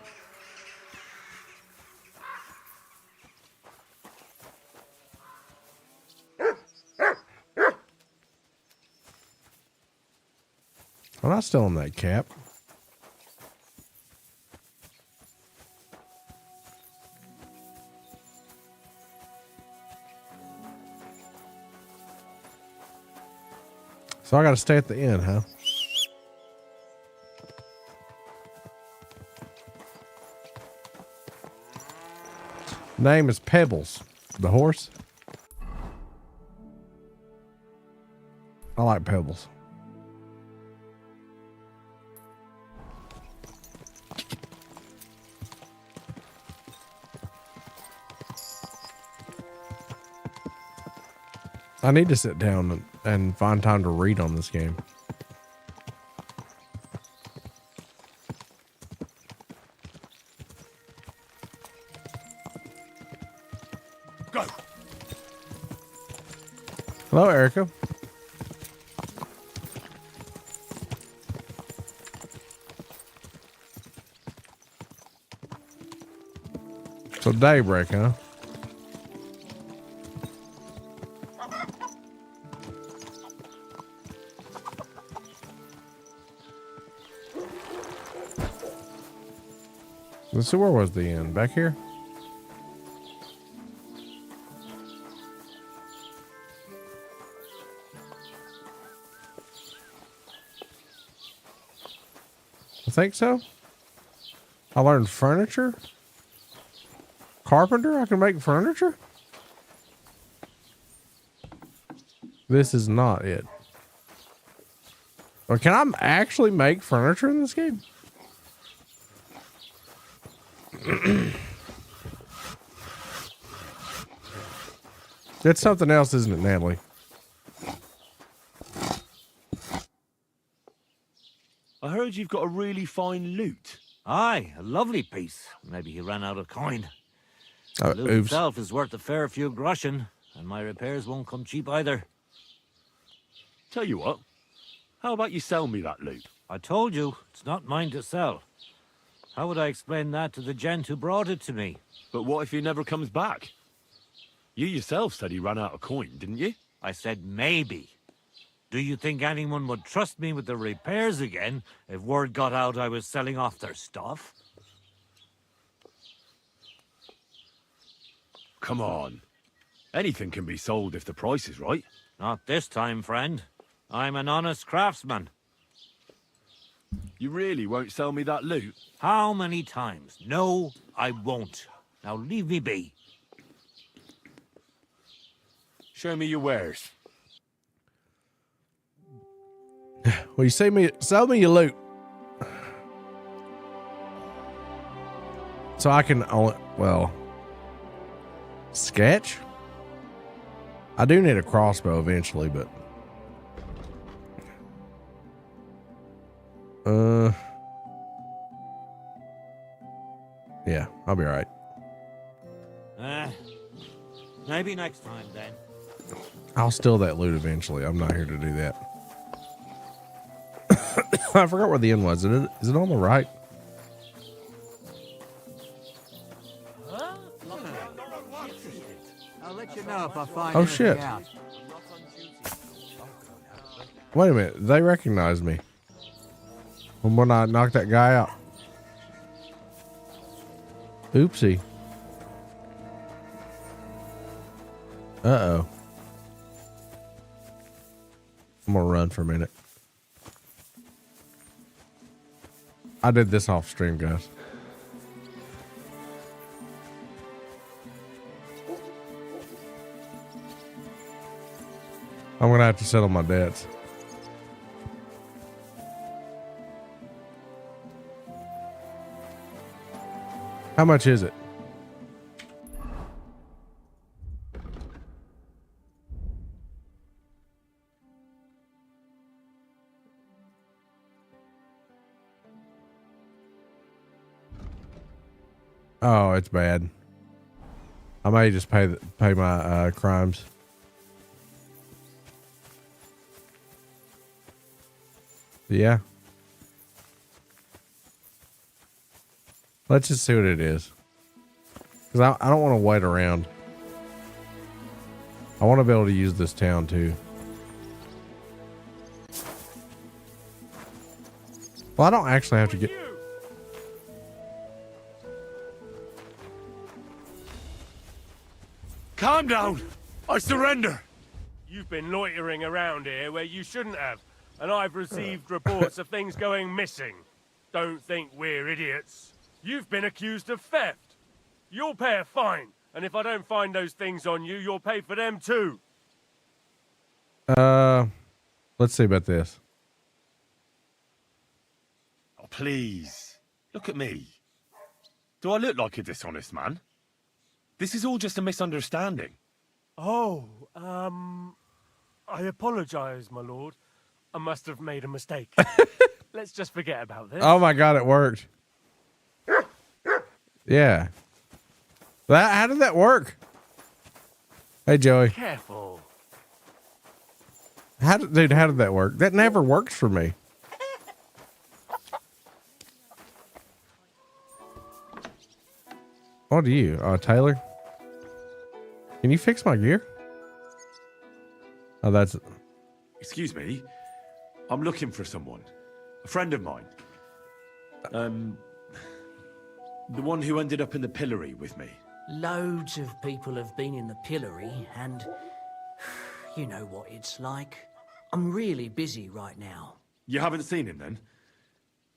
I'm not stealing that cap. So I got to stay at the inn, huh? Name is Pebbles. The horse. I like Pebbles. I need to sit down and find time to read on this game. Go. Hello, Erica. So daybreak, huh? Let's see, where was the inn? Back here? I think so. I learned furniture. Carpenter? I can make furniture? This is not it. Or can I actually make furniture in this game? That's something else, isn't it, Natalie? I heard you've got a really fine loot. Aye, a lovely piece. Maybe he ran out of coin. The loot Oops. itself is worth a fair few groschen, and my repairs won't come cheap either. Tell you what, how about you sell me that loot? I told you, it's not mine to sell. How would I explain that to the gent who brought it to me? But what if he never comes back? You yourself said he ran out of coin, didn't you? I said maybe. Do you think anyone would trust me with the repairs again if word got out I was selling off their stuff? Come on. Anything can be sold if the price is right. Not this time, friend. I'm an honest craftsman. You really won't sell me that loot? How many times? No, I won't. Now leave me be. Show me your wares. Well, you sell me your loot. So I can only, well, sketch? I do need a crossbow eventually, but yeah, I'll be all right. Maybe next time then. I'll steal that loot eventually. I'm not here to do that. I forgot where the inn was. Is it on the right? I'll let you know if I find Oh, anything shit. out. Wait a minute. They recognized me when I knocked that guy out. Oopsie. Uh-oh. I'm gonna run for a minute. I did this off stream, guys. I'm gonna have to settle my debts. How much is it? Oh, it's bad. I may just pay my crimes. Yeah. Let's just see what it is. Because I don't want to wait around. I want to be able to use this town too. Well, I don't actually have to get... Calm down. I surrender. You've been loitering around here where you shouldn't have, and I've received reports of things going missing. Don't think we're idiots. You've been accused of theft. You'll pay a fine, and if I don't find those things on you, you'll pay for them too. Let's see about this. Oh, please. Look at me. Do I look like a dishonest man? This is all just a misunderstanding. Oh, I apologize, my lord. I must have made a mistake. Let's just forget about this. Oh my God, it worked. Yeah. How did that work? Hey, Joey. Careful. How did that work? That never works for me. What do you, Taylor? Can you fix my gear? Oh, that's... Excuse me. I'm looking for someone. A friend of mine. The one who ended up in the pillory with me. Loads of people have been in the pillory, and you know what it's like. I'm really busy right now. You haven't seen him then?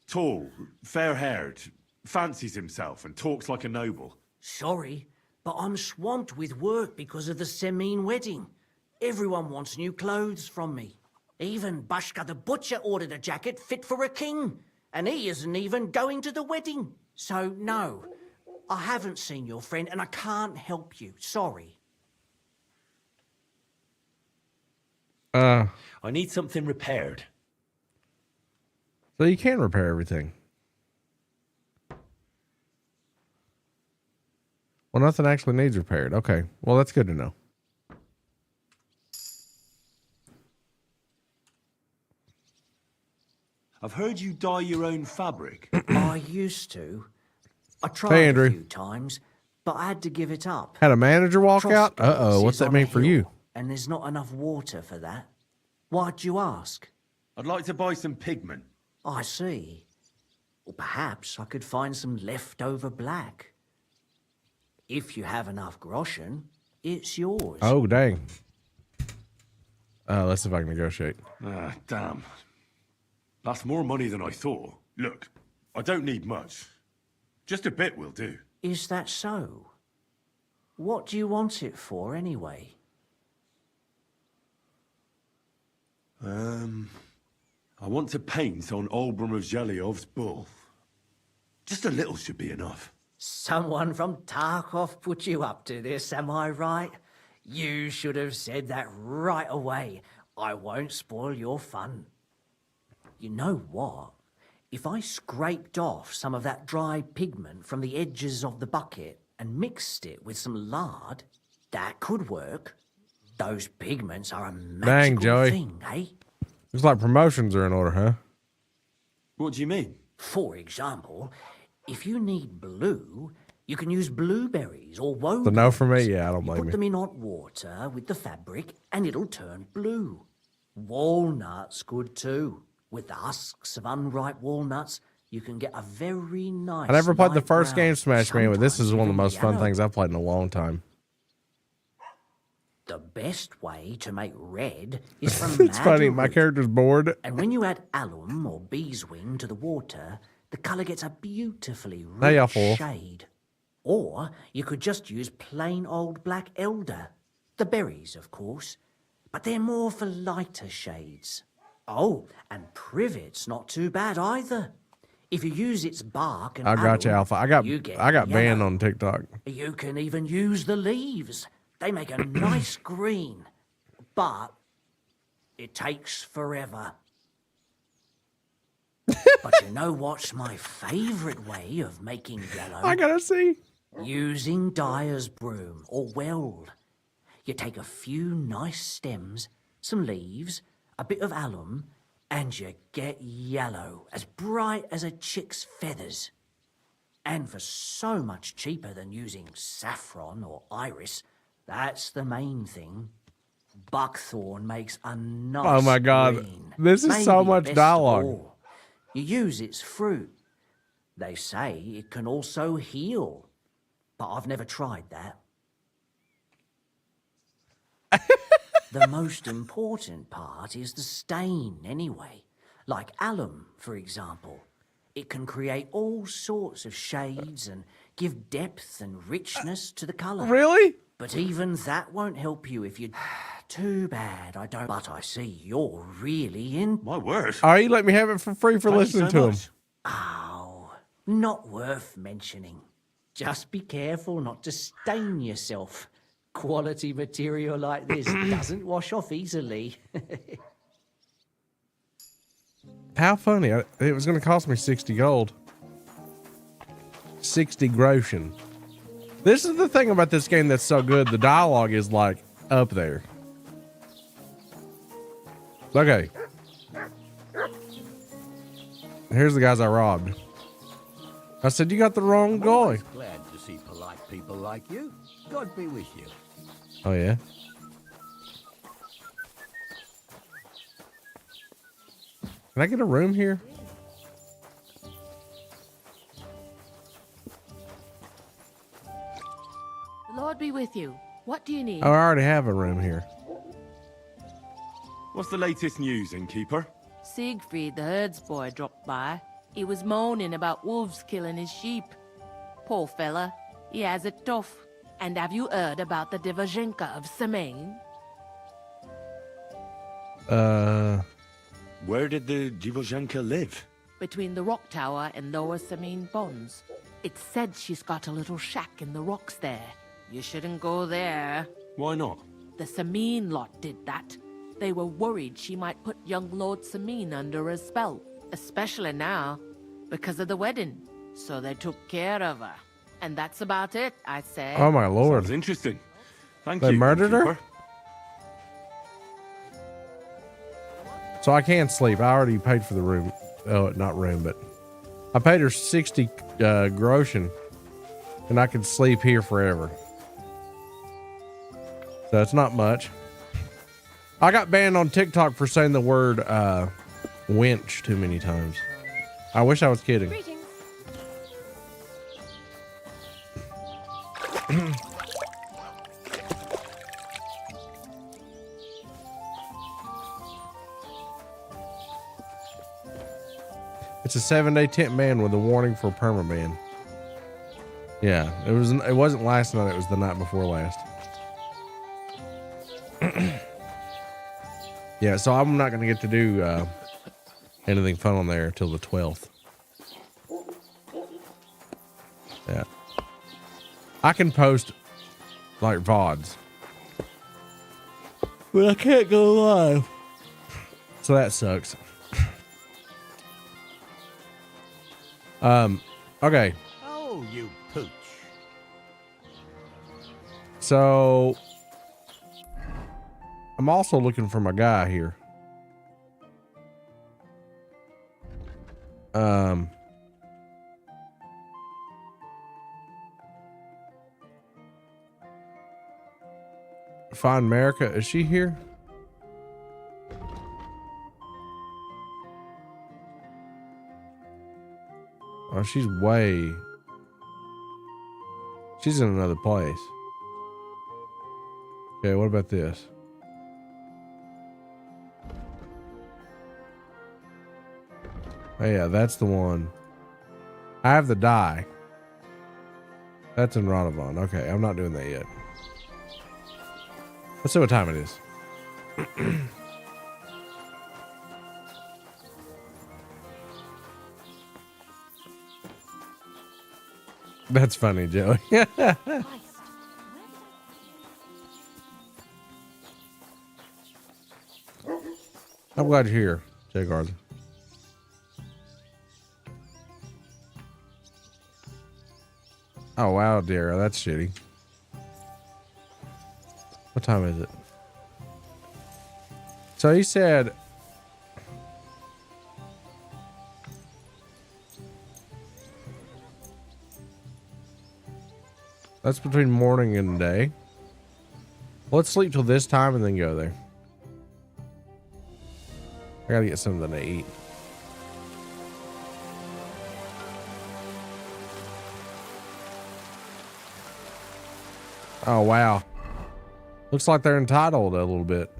Tall, fair-haired, fancies himself and talks like a noble. Sorry, but I'm swamped with work because of the Semine wedding. Everyone wants new clothes from me. Even Bashka the butcher ordered a jacket fit for a king, and he isn't even going to the wedding. So no, I haven't seen your friend and I can't help you. Sorry. I need something repaired. So you can repair everything. Well, nothing actually needs repaired. Okay. Well, that's good to know. I've heard you dye your own fabric. I used to. I tried Hey, Andrew. a few times, but I had to give it up. Had a manager walk out? Trust Uh-oh. What's is that on mean a for hill, you? And there's not enough water for that. Why'd you ask? I'd like to buy some pigment. I see. Or perhaps I could find some leftover black. If you have enough groschen, it's yours. Oh, dang. Let's see if I can negotiate. Ah, damn. That's more money than I thought. Look, I don't need much. Just a bit will do. Is that so? What do you want it for, anyway? I want to paint on Olbram of Zhelyov's bull. Just a little should be enough. Someone from Tarkov put you up to this, am I right? You should have said that right away. I won't spoil your fun. You know what? If I scraped off some of that dry pigment from the edges of the bucket and mixed it with some lard, that could work. Those pigments are a magical Joey. thing, eh? Looks like promotions are in order, huh? What do you mean? For example, if you need blue, you can use blueberries or woad. So no for me? Yeah, I don't blame Put you. them in hot water with the fabric and it'll turn blue. Walnuts good too. With the husks of unripe walnuts, you can get a very nice. I never played the light first brown, game Smash Man, but this is one of the sometimes most fun even things yellow. I've played in a long time. The best way to make red is from It's funny, my madder character's bored. And when you add alum or beeswing to the water, the colour gets a beautifully Hey, y'all rich fool. shade. Or you could just use plain old black elder. The berries, of course. But they're more for lighter shades. Oh, and privet's not too bad either. If you use its bark and I got you, alum, Alpha. I got you get banned yellow. on TikTok. You can even use the leaves. They make a nice green. But it takes forever. But you know what's my favourite way of making yellow? I gotta see. Using dyer's broom or weld. You take a few nice stems, some leaves, a bit of alum, and you get yellow, as bright as a chick's feathers. And for so much cheaper than using saffron or iris, that's the main thing. Buckthorn makes a nice Oh my God. green. This is so Maybe much best of dialogue. all, you use its fruit. They say it can also heal, but I've never tried that. The most important part is the stain, anyway. Like alum, for example. It can create all sorts of shades and give depth and richness to the colour. Really? But even that won't help you if you... Too bad I don't... But I see you're really in... My word. All right, you let me have it for free for Thank you listening so to him. much. Oh, not worth mentioning. Just be careful not to stain yourself. Quality material like this doesn't wash off easily. How funny. It was going to cost me 60 gold. 60 groschen. This is the thing about this game that's so good. The dialogue is like up there. Okay. Here's the guys I robbed. I said, you got the wrong guy. Always glad to see polite people like you. God be with you. Oh, yeah? Can I get a room here? The Lord be with you. What do you need? Oh, I already have a room here. What's the latest news, innkeeper? Siegfried, the herds boy, dropped by. He was moaning about wolves killing his sheep. Poor fella. He has it tough. And have you heard about the Divazhenka of Semaine? Where did the Divozhenka live? Between the rock tower and Lower Semaine ponds. It's said she's got a little shack in the rocks there. You shouldn't go there. Why not? The Semaine lot did that. They were worried she might put young Lord Semaine under a spell. Especially now, because of the wedding. So they took care of her. And that's about it, I say. Oh, my Lord. Sounds interesting. Thank They you. murdered her? innkeeper. So I can sleep. I already paid for the room. Oh, not room, but I paid her 60 groschen, and I can sleep here forever. So it's not much. I got banned on TikTok for saying the word winch too many times. I wish I was kidding. Greetings. It's a 7-day tent ban with a warning for permaban. Yeah, it wasn't last night, it was the night before last. Yeah, so I'm not gonna get to do anything fun on there until the 12th. Yeah. I can post like VODs. But I can't go live. So that sucks. Okay. Oh, you pooch. So I'm also looking for my guy here. Find America. Is she here? Oh, she's in another place. Okay, what about this? Oh yeah, that's the one. I have the die. That's in Ronavon. Okay, I'm not doing that yet. Let's see what time it is. That's funny, Joey. I'm glad you're here, Jay Garza. Oh, wow, dear. That's shitty. What time is it? So he said... That's between morning and day. Let's sleep till this time and then go there. I gotta get something to eat. Oh, wow. Looks like they're entitled a little bit.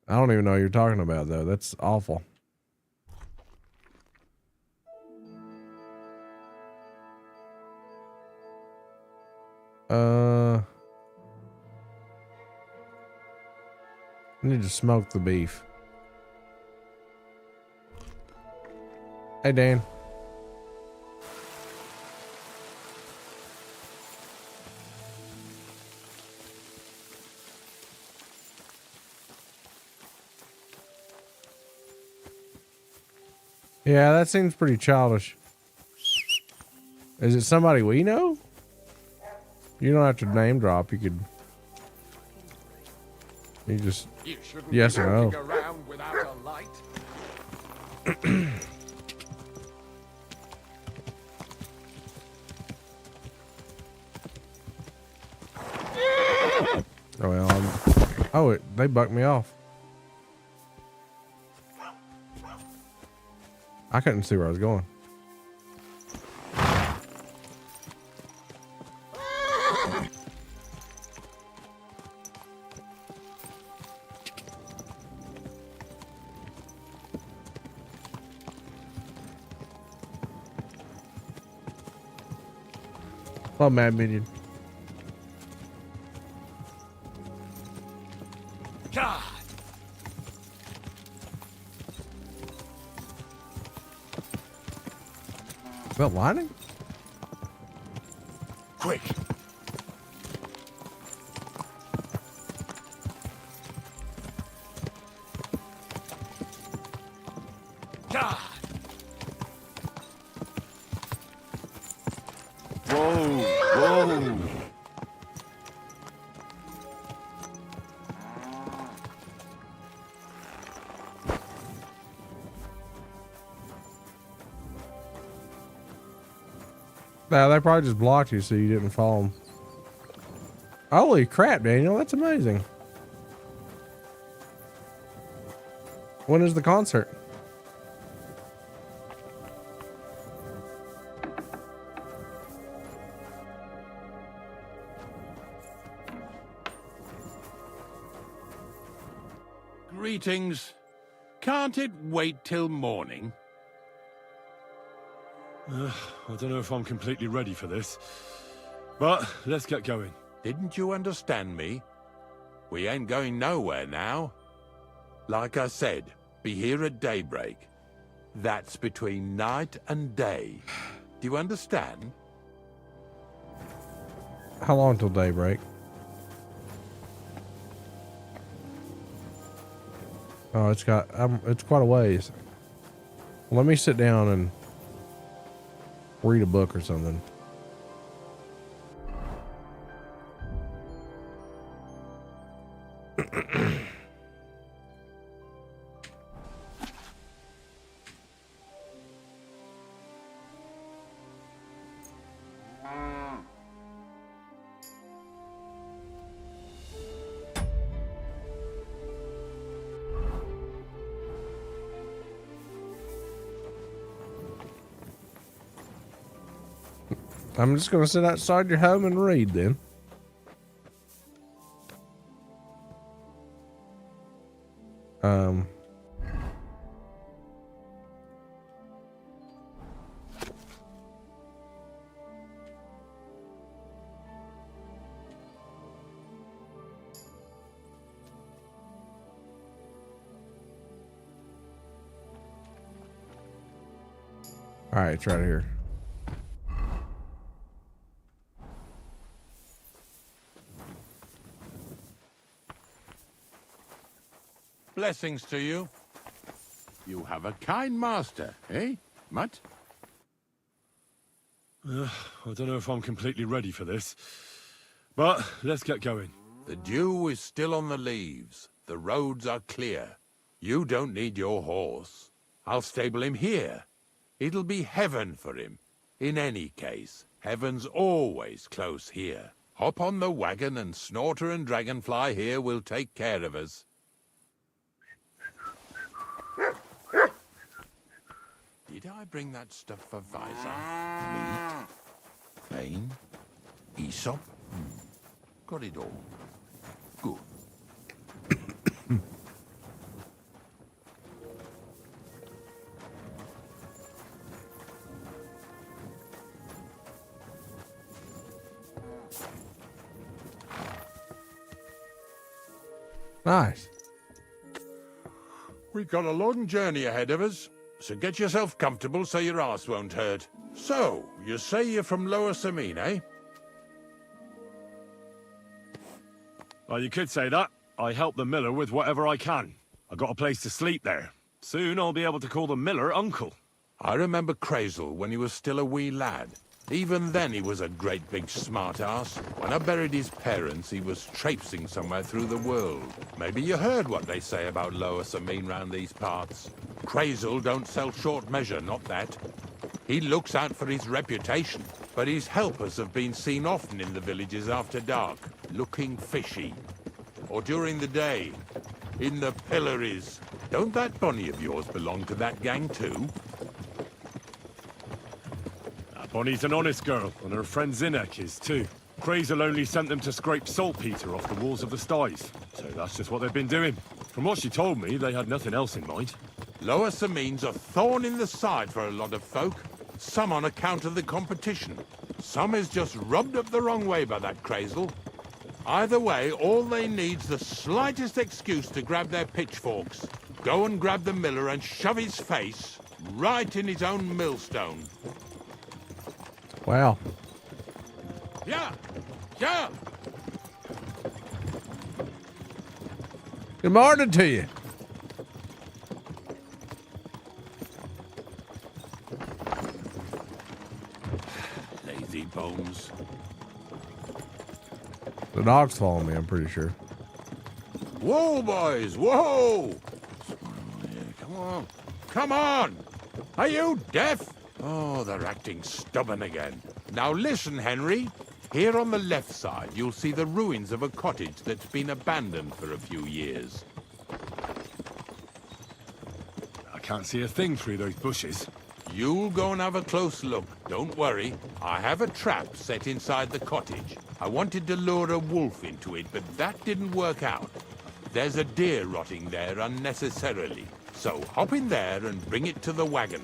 I don't even know what you're talking about, though. That's awful. I need to smoke the beef. Hey, Dan. Yeah, that seems pretty childish. Is it somebody we know? You don't have to name drop. You could. You just. Yes or no. Around without a light. Oh well. They bucked me off. I couldn't see where I was going. Oh, Mad Minion. God. Is that lightning? Quick. God. Whoa, whoa. Nah, they probably just blocked you so you didn't follow them. Holy crap, Daniel. That's amazing. When is the concert? Greetings. Can't it wait till morning? I don't know if I'm completely ready for this, but let's get going. Didn't you understand me? We ain't going nowhere now. Like I said, be here at daybreak. That's between night and day. Do you understand? How long till daybreak? Oh, it's quite a ways. Let me sit down and read a book or something. I'm just going to sit outside your home and read then. All right, it's right here. Blessings to you. You have a kind master, eh, Mutt? I don't know if I'm completely ready for this. But let's get going. The dew is still on the leaves. The roads are clear. You don't need your horse. I'll stable him here. It'll be heaven for him. In any case, heaven's always close here. Hop on the wagon and Snorter and Dragonfly here will take care of us. Did I bring that stuff for Visor? Meat? Pain? Aesop? Got it all. Good. Nice. We've got a long journey ahead of us, so get yourself comfortable so your arse won't hurt. So, you say you're from Lower Samine, eh? Well, you could say that. I help the miller with whatever I can. I got a place to sleep there. Soon I'll be able to call the miller uncle. I remember Crazel when he was still a wee lad. Even then he was a great big smart-ass. When I buried his parents, he was traipsing somewhere through the world. Maybe you heard what they say about Lower Samine round these parts. Crazel don't sell short measure, not that. He looks out for his reputation, but his helpers have been seen often in the villages after dark, looking fishy. Or during the day, in the pillories. Don't that Bonnie of yours belong to that gang too? Bonnie's an honest girl, and her friend Zinnek is too. Crazel only sent them to scrape saltpeter off the walls of the sties, so that's just what they've been doing. From what she told me, they had nothing else in mind. Lower Samine's a thorn in the side for a lot of folk. Some on account of the competition. Some is just rubbed up the wrong way by that Crazel. Either way, all they need's the slightest excuse to grab their pitchforks. Go and grab the miller and shove his face right in his own millstone. Wow. Yeah! Yeah! Good morning to you. Lazy bones. The dog's following me, I'm pretty sure. Whoa, boys! Whoa! Come on. Come on! Are you deaf? Oh, they're acting stubborn again. Now listen, Henry. Here on the left side, you'll see the ruins of a cottage that's been abandoned for a few years. I can't see a thing through those bushes. You'll go and have a close look. Don't worry. I have a trap set inside the cottage. I wanted to lure a wolf into it, but that didn't work out. There's a deer rotting there unnecessarily. So hop in there and bring it to the wagon.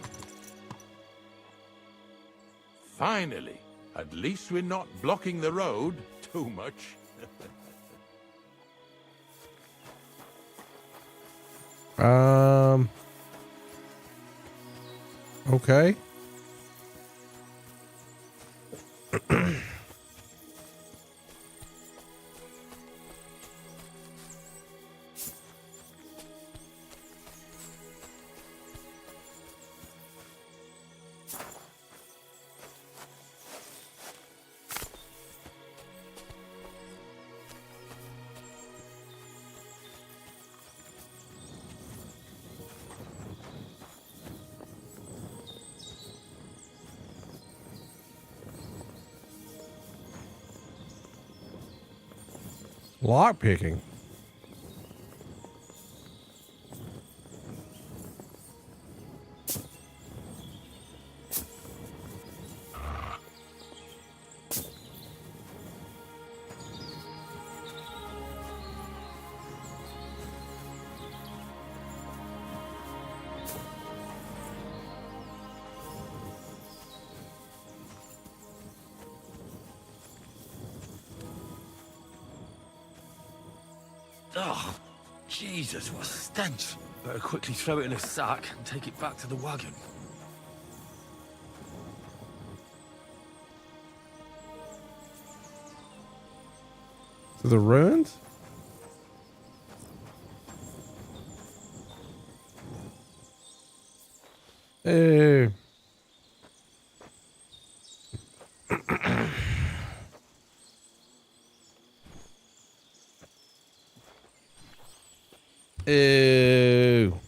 Finally, at least we're not blocking the road too much. Okay. Lock picking. Oh, Jesus, what a stench. Better quickly throw it in a sack and take it back to the wagon. To the ruins? Hey. Ew.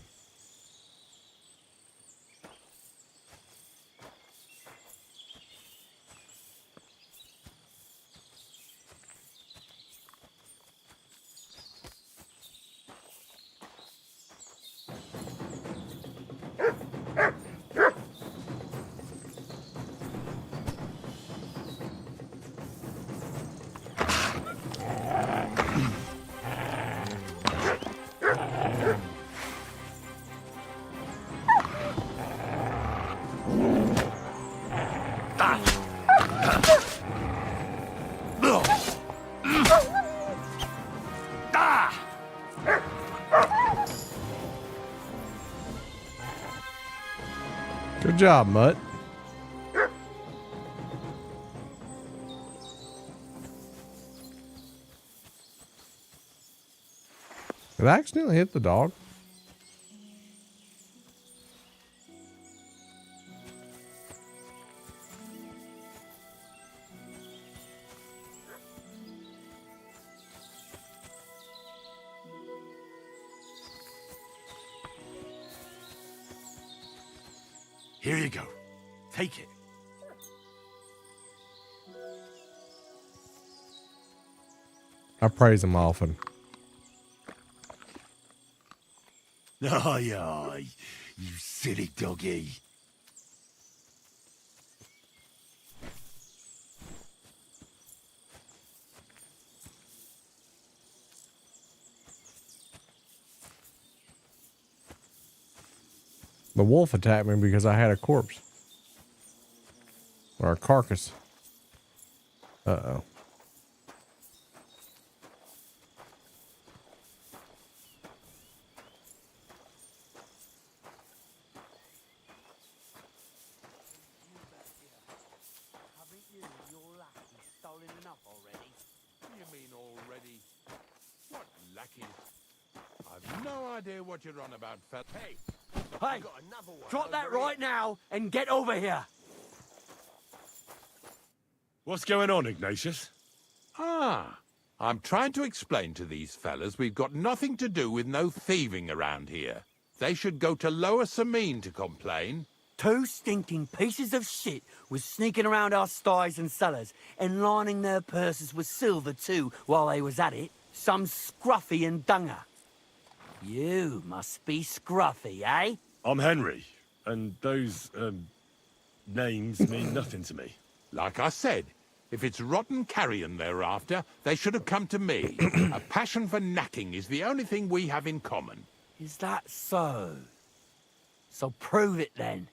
Good job, Mutt. Did I accidentally hit the dog? Here you go. Take it. I praise him often. Aye, aye, you silly doggy. The wolf attacked me because I had a corpse. Or a carcass. Uh-oh. Haven't you and your lackey stolen enough already? You mean already? What lackeys? I've no idea what you're on about, fella. Hey! Hey! Drop that right now and get over here! What's going on, Ignatius? Ah, I'm trying to explain to these fellas we've got nothing to do with no thieving around here. They should go to Lower Samine to complain. 2 stinking pieces of shit was sneaking around our sties and cellars and lining their purses with silver too while they was at it. Some scruffy and dunger. You must be scruffy, eh? I'm Henry, and those, names mean nothing to me. Like I said, if it's rotten carrion they're after, they should have come to me. A passion for knacking is the only thing we have in common. Is that so? So prove it then.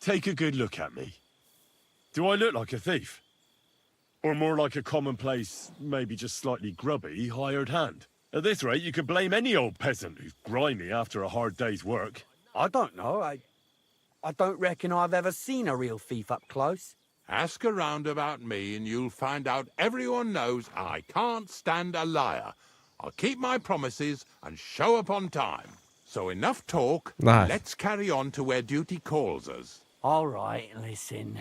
Take a good look at me. Do I look like a thief? Or more like a commonplace, maybe just slightly grubby, hired hand? At this rate, you could blame any old peasant who's grimy after a hard day's work. I don't know. I don't reckon I've ever seen a real thief up close. Ask around about me and you'll find out everyone knows I can't stand a liar. I'll keep my promises and show up on time. So enough talk. Nice. Let's carry on to where duty calls us. All right, listen.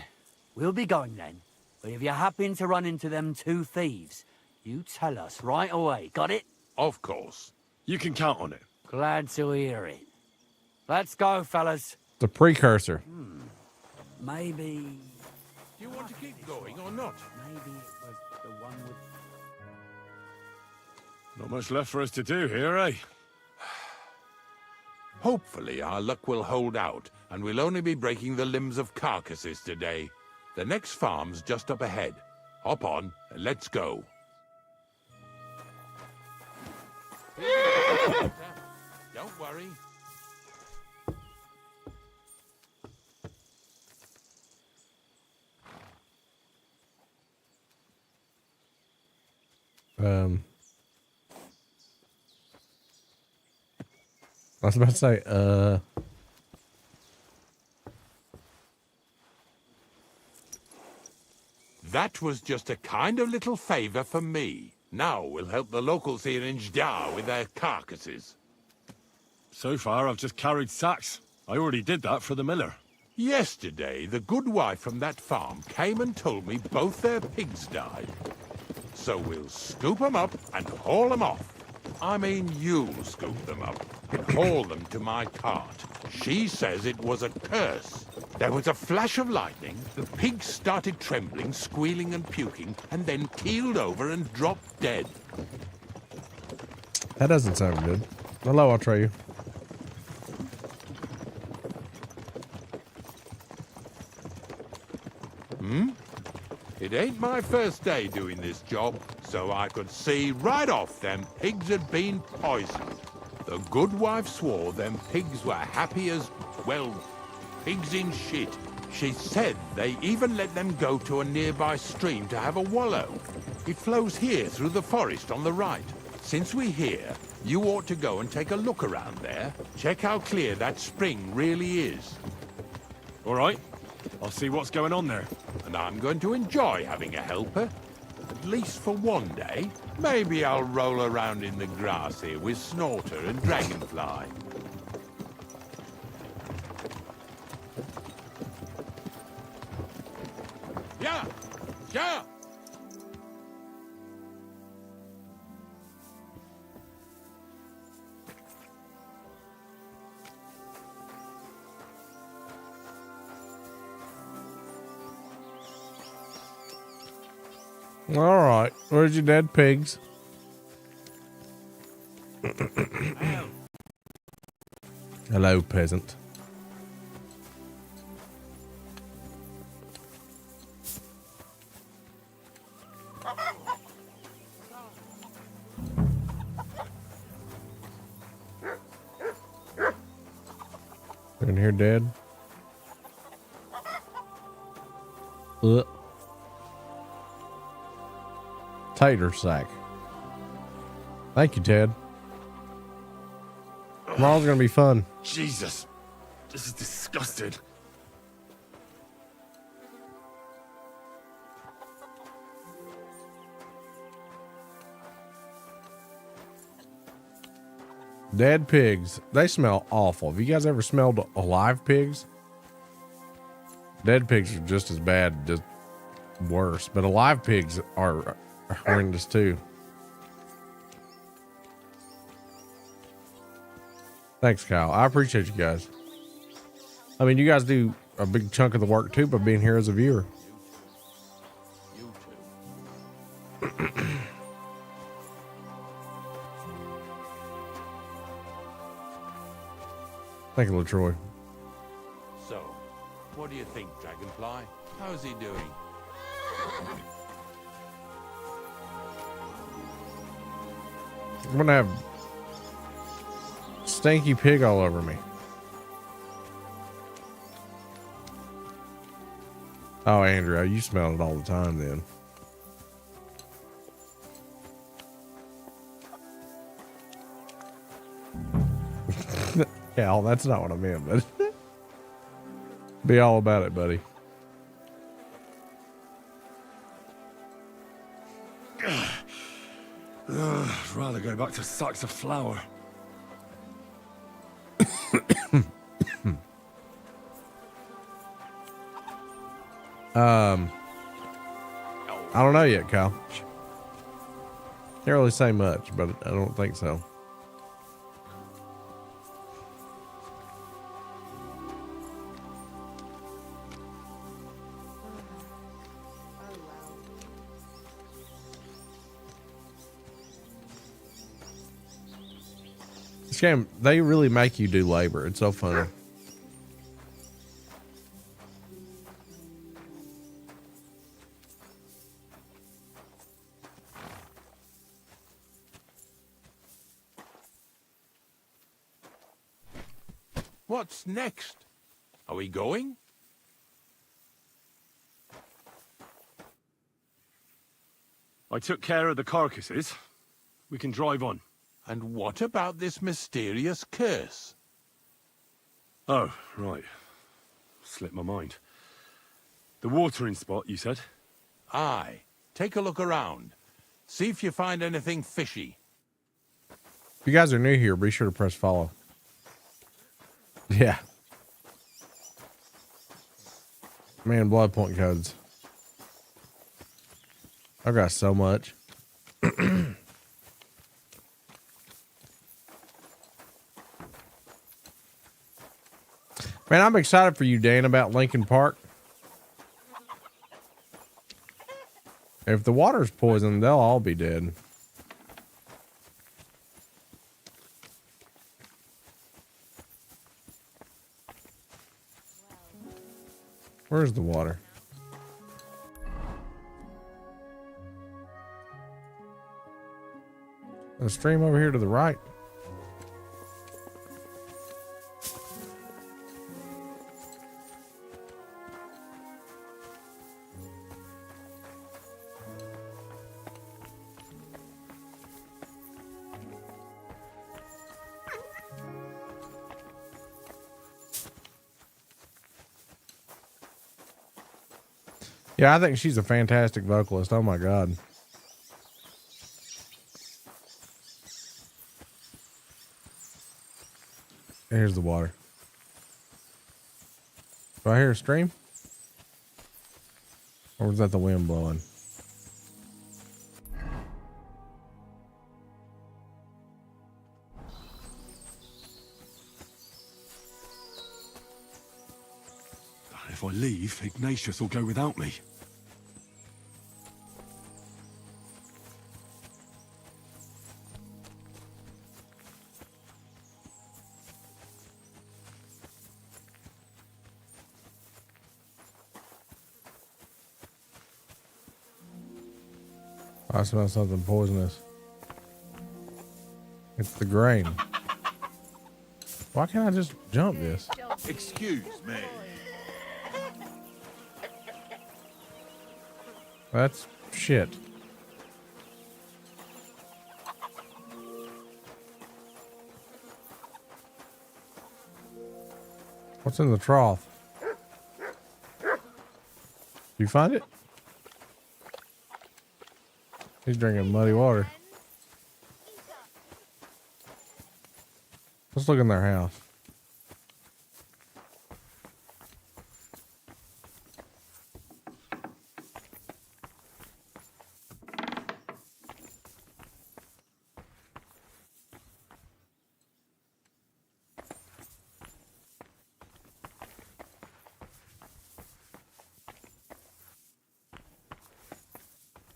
We'll be going then. But if you happen to run into them 2 thieves, you tell us right away. Got it? Of course. You can count on it. Glad to hear it. Let's go, fellas. The precursor. Maybe... Do you want to keep going or not? Maybe it was the one with... Not much left for us to do here, eh? Hopefully our luck will hold out, and we'll only be breaking the limbs of carcasses today. The next farm's just up ahead. Hop on, and let's go. Don't worry. I was about to say, That was just a kind of little favor for me. Now we'll help the locals here in Jdar with their carcasses. So far, I've just carried sacks. I already did that for the miller. Yesterday, the good wife from that farm came and told me both their pigs died. So we'll scoop them up and haul them off. I mean, you'll scoop them up and haul them to my cart. She says it was a curse. There was a flash of lightning, the pigs started trembling, squealing and puking, and then keeled over and dropped dead. that doesn't sound good. Hello, I'll try you. It ain't my first day doing this job, so I could see right off them pigs had been poisoned. The good wife swore them pigs were happy as, well, pigs in shit. She said they even let them go to a nearby stream to have a wallow. It flows here through the forest on the right. Since we're here, you ought to go and take a look around there. Check how clear that spring really is. All right. I'll see what's going on there. And I'm going to enjoy having a helper. At least for one day. Maybe I'll roll around in the grass here with Snorter and Dragonfly. Yeah! Yeah! All right. Where's your dead pigs? Hello, peasant. In here dead. Ugh. Tater sack. Thank you, Ted. Tomorrow's gonna be fun. Jesus. This is disgusting. Dead pigs. They smell awful. Have you guys ever smelled alive pigs? Dead pigs are just as bad, just worse. But alive pigs are horrendous too. Thanks, Kyle. I appreciate you guys. I mean, you guys do a big chunk of the work too by being here as a viewer. Thank you, LaTroy. So, what do you think, Dragonfly? How's he doing? I'm gonna have stinky pig all over me. Oh, Andrea, you smell it all the time then. Cal, that's not what I meant, but be all about it, buddy. I'd rather go back to sacks of flour. I don't know yet, Kyle. Can't really say much, but I don't think so. This game, they really make you do labor. It's so funny. What's next? Are we going? I took care of the carcasses. We can drive on. And what about this mysterious curse? Oh, right. Slipped my mind. The watering spot, you said? Aye. Take a look around. See if you find anything fishy. If you guys are new here, be sure to press follow. Yeah. Man, blood point codes. I've got so much. Man, I'm excited for you, Dan, about Lincoln Park. If the water's poisoned, they'll all be dead. Where's the water? A stream over here to the right. Yeah, I think she's a fantastic vocalist. Oh my God. Here's the water. Do I hear a stream? Or was that the wind blowing? If I leave, Ignatius will go without me. I smell something poisonous. It's the grain. Why can't I just jump this? Excuse me. That's shit. What's in the trough? You find it? He's drinking muddy water. Let's look in their house.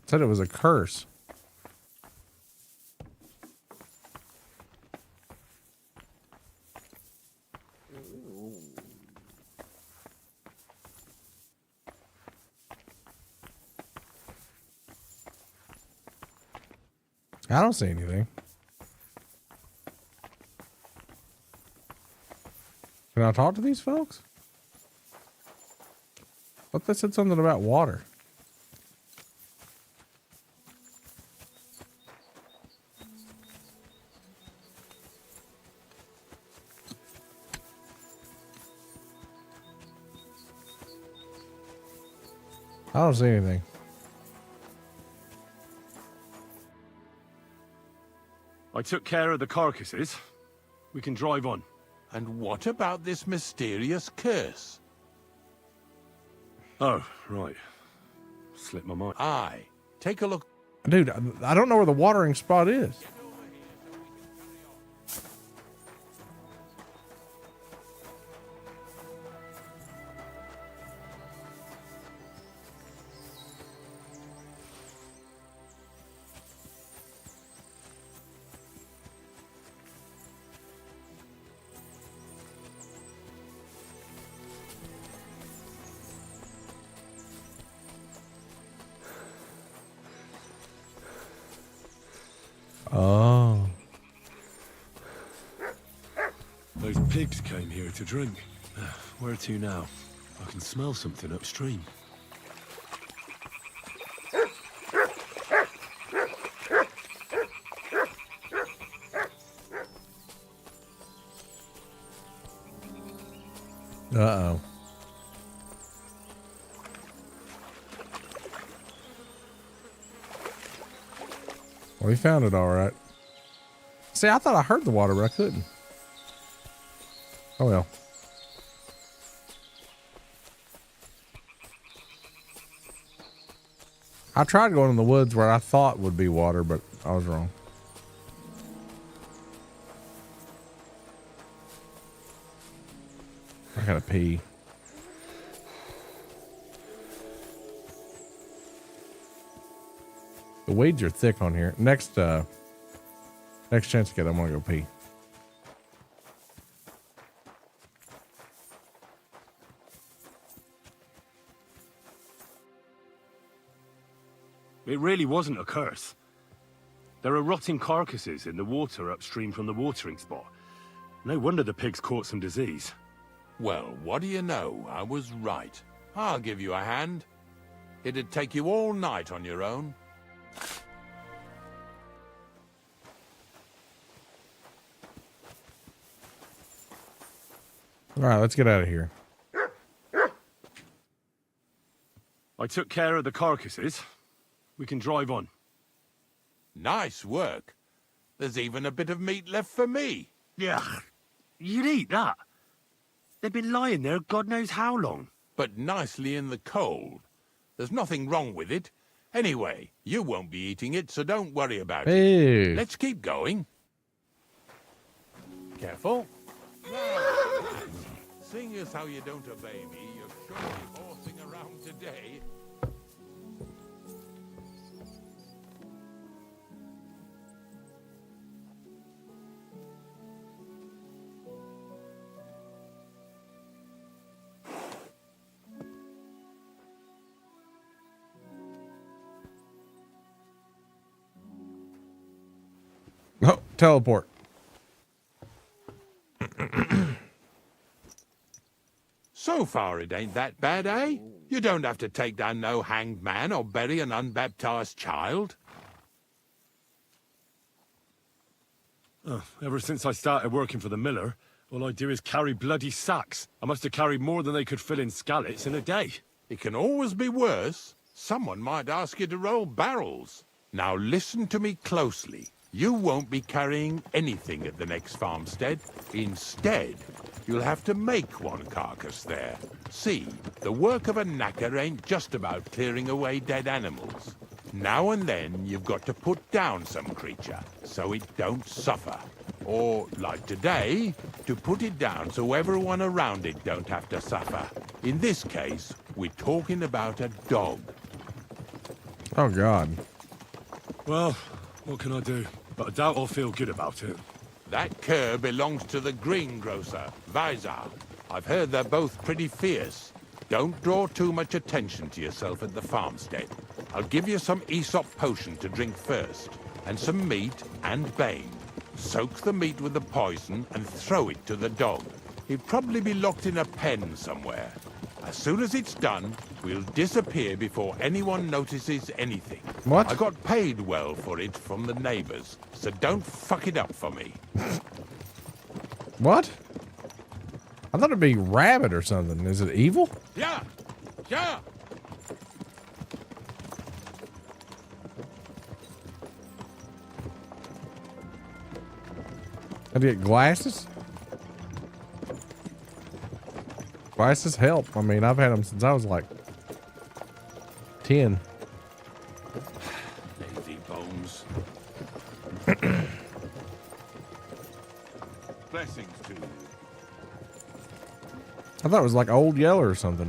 Said it was a curse. I don't see anything. Can I talk to these folks? I thought they said something about water. I don't see anything. I took care of the carcasses. We can drive on. And what about this mysterious curse? Oh, right. Slipped my mind. Aye. Take a look. Dude, I don't know where the watering spot is. Oh. Those pigs came here to drink. Where to now? I can smell something upstream. Uh-oh. Well, he found it all right. See, I thought I heard the water, but I couldn't. Oh, well. I tried going in the woods where I thought would be water, but I was wrong. I gotta pee. The weeds are thick on here. Next chance to get, I'm gonna go pee. It really wasn't a curse. There are rotting carcasses in the water upstream from the watering spot. No wonder the pigs caught some disease. Well, what do you know? I was right. I'll give you a hand. It'd take you all night on your own. All right, let's get out of here. I took care of the carcasses. We can drive on. Nice work. There's even a bit of meat left for me. Yeah, you'd eat that. They've been lying there God knows how long. But nicely in the cold. There's nothing wrong with it. Anyway, you won't be eating it, so don't worry about it. Let's keep going. Careful. Seeing as how you don't obey me, you're surely horsing around today. Oh, teleport. So far, it ain't that bad, eh? You don't have to take down no hanged man or bury an unbaptized child. Ever since I started working for the miller, all I do is carry bloody sacks. I must have carried more than they could fill in skallets in a day. It can always be worse. Someone might ask you to roll barrels. Now listen to me closely. You won't be carrying anything at the next farmstead. Instead, you'll have to make one carcass there. See, the work of a knacker ain't just about clearing away dead animals. Now and then, you've got to put down some creature, so it don't suffer. Or, like today, to put it down so everyone around it don't have to suffer. In this case, we're talking about a dog. Oh, God. Well, what can I do? But I doubt I'll feel good about it. That cur belongs to the greengrocer, Vizar. I've heard they're both pretty fierce. Don't draw too much attention to yourself at the farmstead. I'll give you some Aesop potion to drink first, and some meat and bane. Soak the meat with the poison and throw it to the dog. He'll probably be locked in a pen somewhere. As soon as it's done, we'll disappear before anyone notices anything. What? I got paid well for it from the neighbors, so don't fuck it up for me. What? I thought it'd be rabbit or something. Is it evil? Yeah! Yeah! Had to get glasses? Glasses help. I mean, I've had them since I was like 10. Lazy bones. Blessings to you. I thought it was like Old Yeller or something.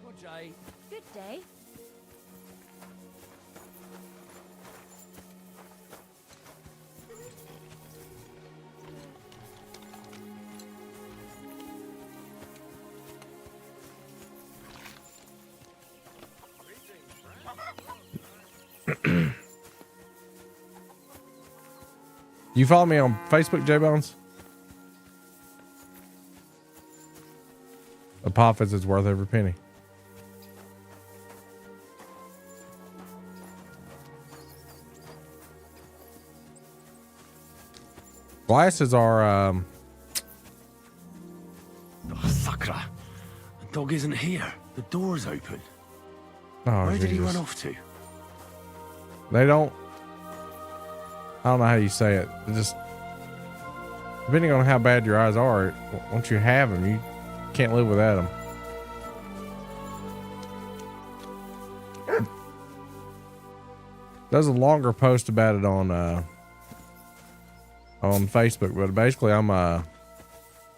Good day. Good day. You follow me on Facebook, J-Bones? A profit is worth every penny. Glasses are, Oh, Sakra. The dog isn't here. The door's open. oh, Where did he Jesus. run off to? They don't, I don't know how you say it. It just, depending on how bad your eyes are, once you have them, you can't live without them. There's a longer post about it on Facebook, but basically I'm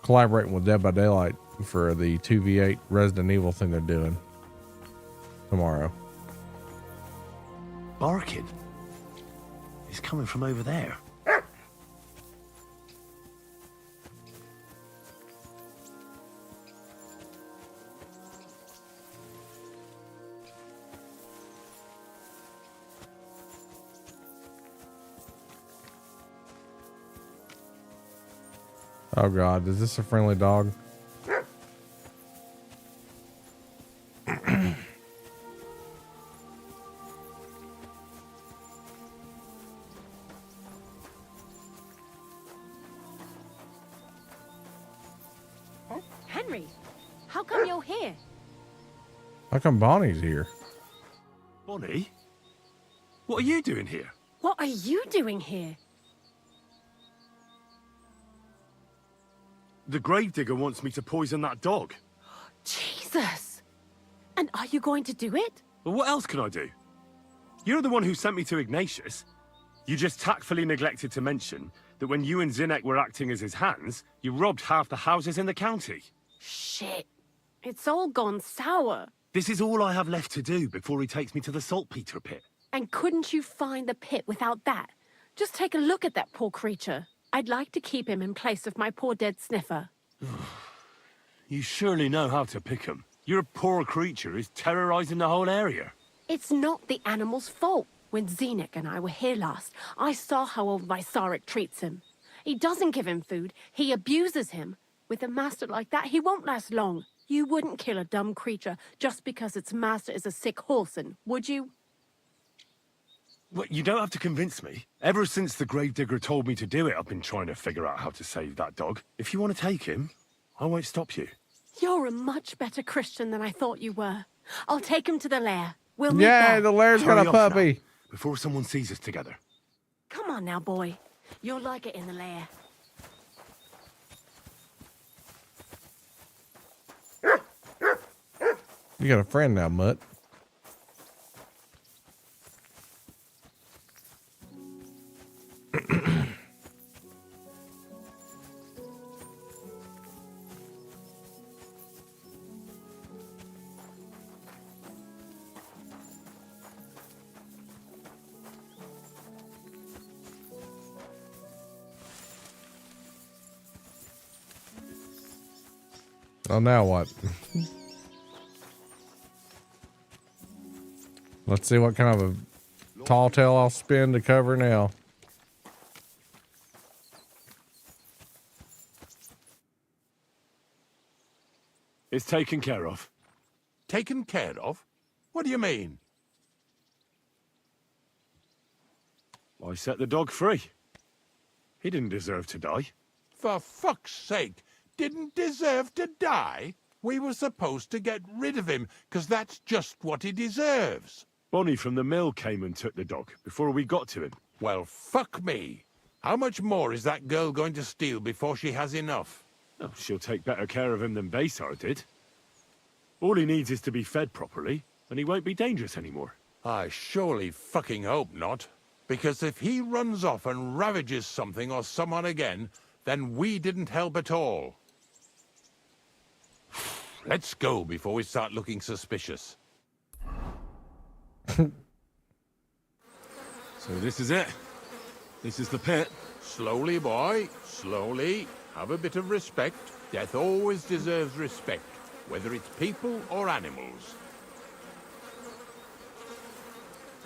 collaborating with Dead by Daylight for the 2v8 Resident Evil thing they're doing tomorrow. Barking. He's coming from over there. Oh God, is this a friendly dog? Henry, how come you're here? How come Bonnie's here? Bonnie? What are you doing here? What are you doing here? The gravedigger wants me to poison that dog. Jesus! And are you going to do it? Well, what else can I do? You're the one who sent me to Ignatius. You just tactfully neglected to mention that when you and Zinnek were acting as his hands, you robbed half the houses in the county. Shit. It's all gone sour. This is all I have left to do before he takes me to the saltpeter pit. And couldn't you find the pit without that? Just take a look at that poor creature. I'd like to keep him in place of my poor dead sniffer. You surely know how to pick 'em. Your poor creature is terrorizing the whole area. It's not the animal's fault. When Zinnek and I were here last, I saw how old Vysarik treats him. He doesn't give him food, he abuses him. With a master like that, he won't last long. You wouldn't kill a dumb creature just because its master is a sick horseman, would you? Well, you don't have to convince me. Ever since the gravedigger told me to do it, I've been trying to figure out how to save that dog. If you want to take him, I won't stop you. You're a much better Christian than I thought you were. I'll take him to the lair. We'll meet Yeah, there. the lair's got Hurry a off now, puppy. before someone sees us together. Come on now, boy. You'll like it in the lair. You got a friend now, Mutt. Oh, now what? Let's see what kind of a tall tale I'll spin to cover now. It's taken care of. Taken care of? What do you mean? I set the dog free. He didn't deserve to die. For fuck's sake, didn't deserve to die? We were supposed to get rid of him, 'cause that's just what he deserves. Bonnie from the mill came and took the dog before we got to him. Well, fuck me. How much more is that girl going to steal before she has enough? Oh, she'll take better care of him than Baysar did. All he needs is to be fed properly, and he won't be dangerous anymore. I surely fucking hope not. Because if he runs off and ravages something or someone again, then we didn't help at all. Let's go before we start looking suspicious. So this is it. This is the pit. Slowly, boy. Slowly. Have a bit of respect. Death always deserves respect, whether it's people or animals.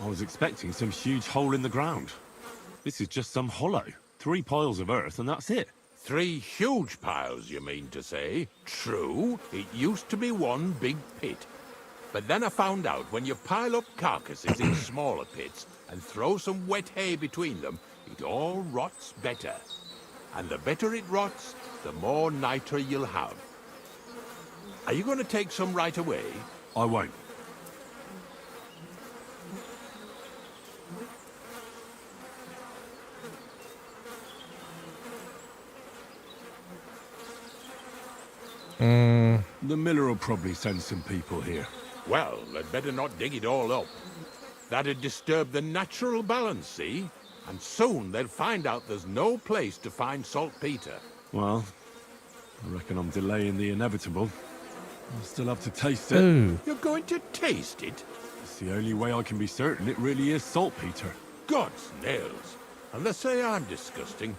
I was expecting some huge hole in the ground. This is just some hollow. 3 piles of earth and that's it. 3 huge piles, you mean to say? True, it used to be one big pit. But then I found out when you pile up carcasses in smaller pits and throw some wet hay between them, it all rots better. And the better it rots, the more nitre you'll have. Are you going to take some right away? I won't. The miller will probably send some people here. Well, they'd better not dig it all up. That'd disturb the natural balance, see? And soon they'll find out there's no place to find saltpeter. Well, I reckon I'm delaying the inevitable. I'll still have to taste it. Ooh. You're going to taste it? It's the only way I can be certain it really is saltpeter. God's nails. And they say I'm disgusting.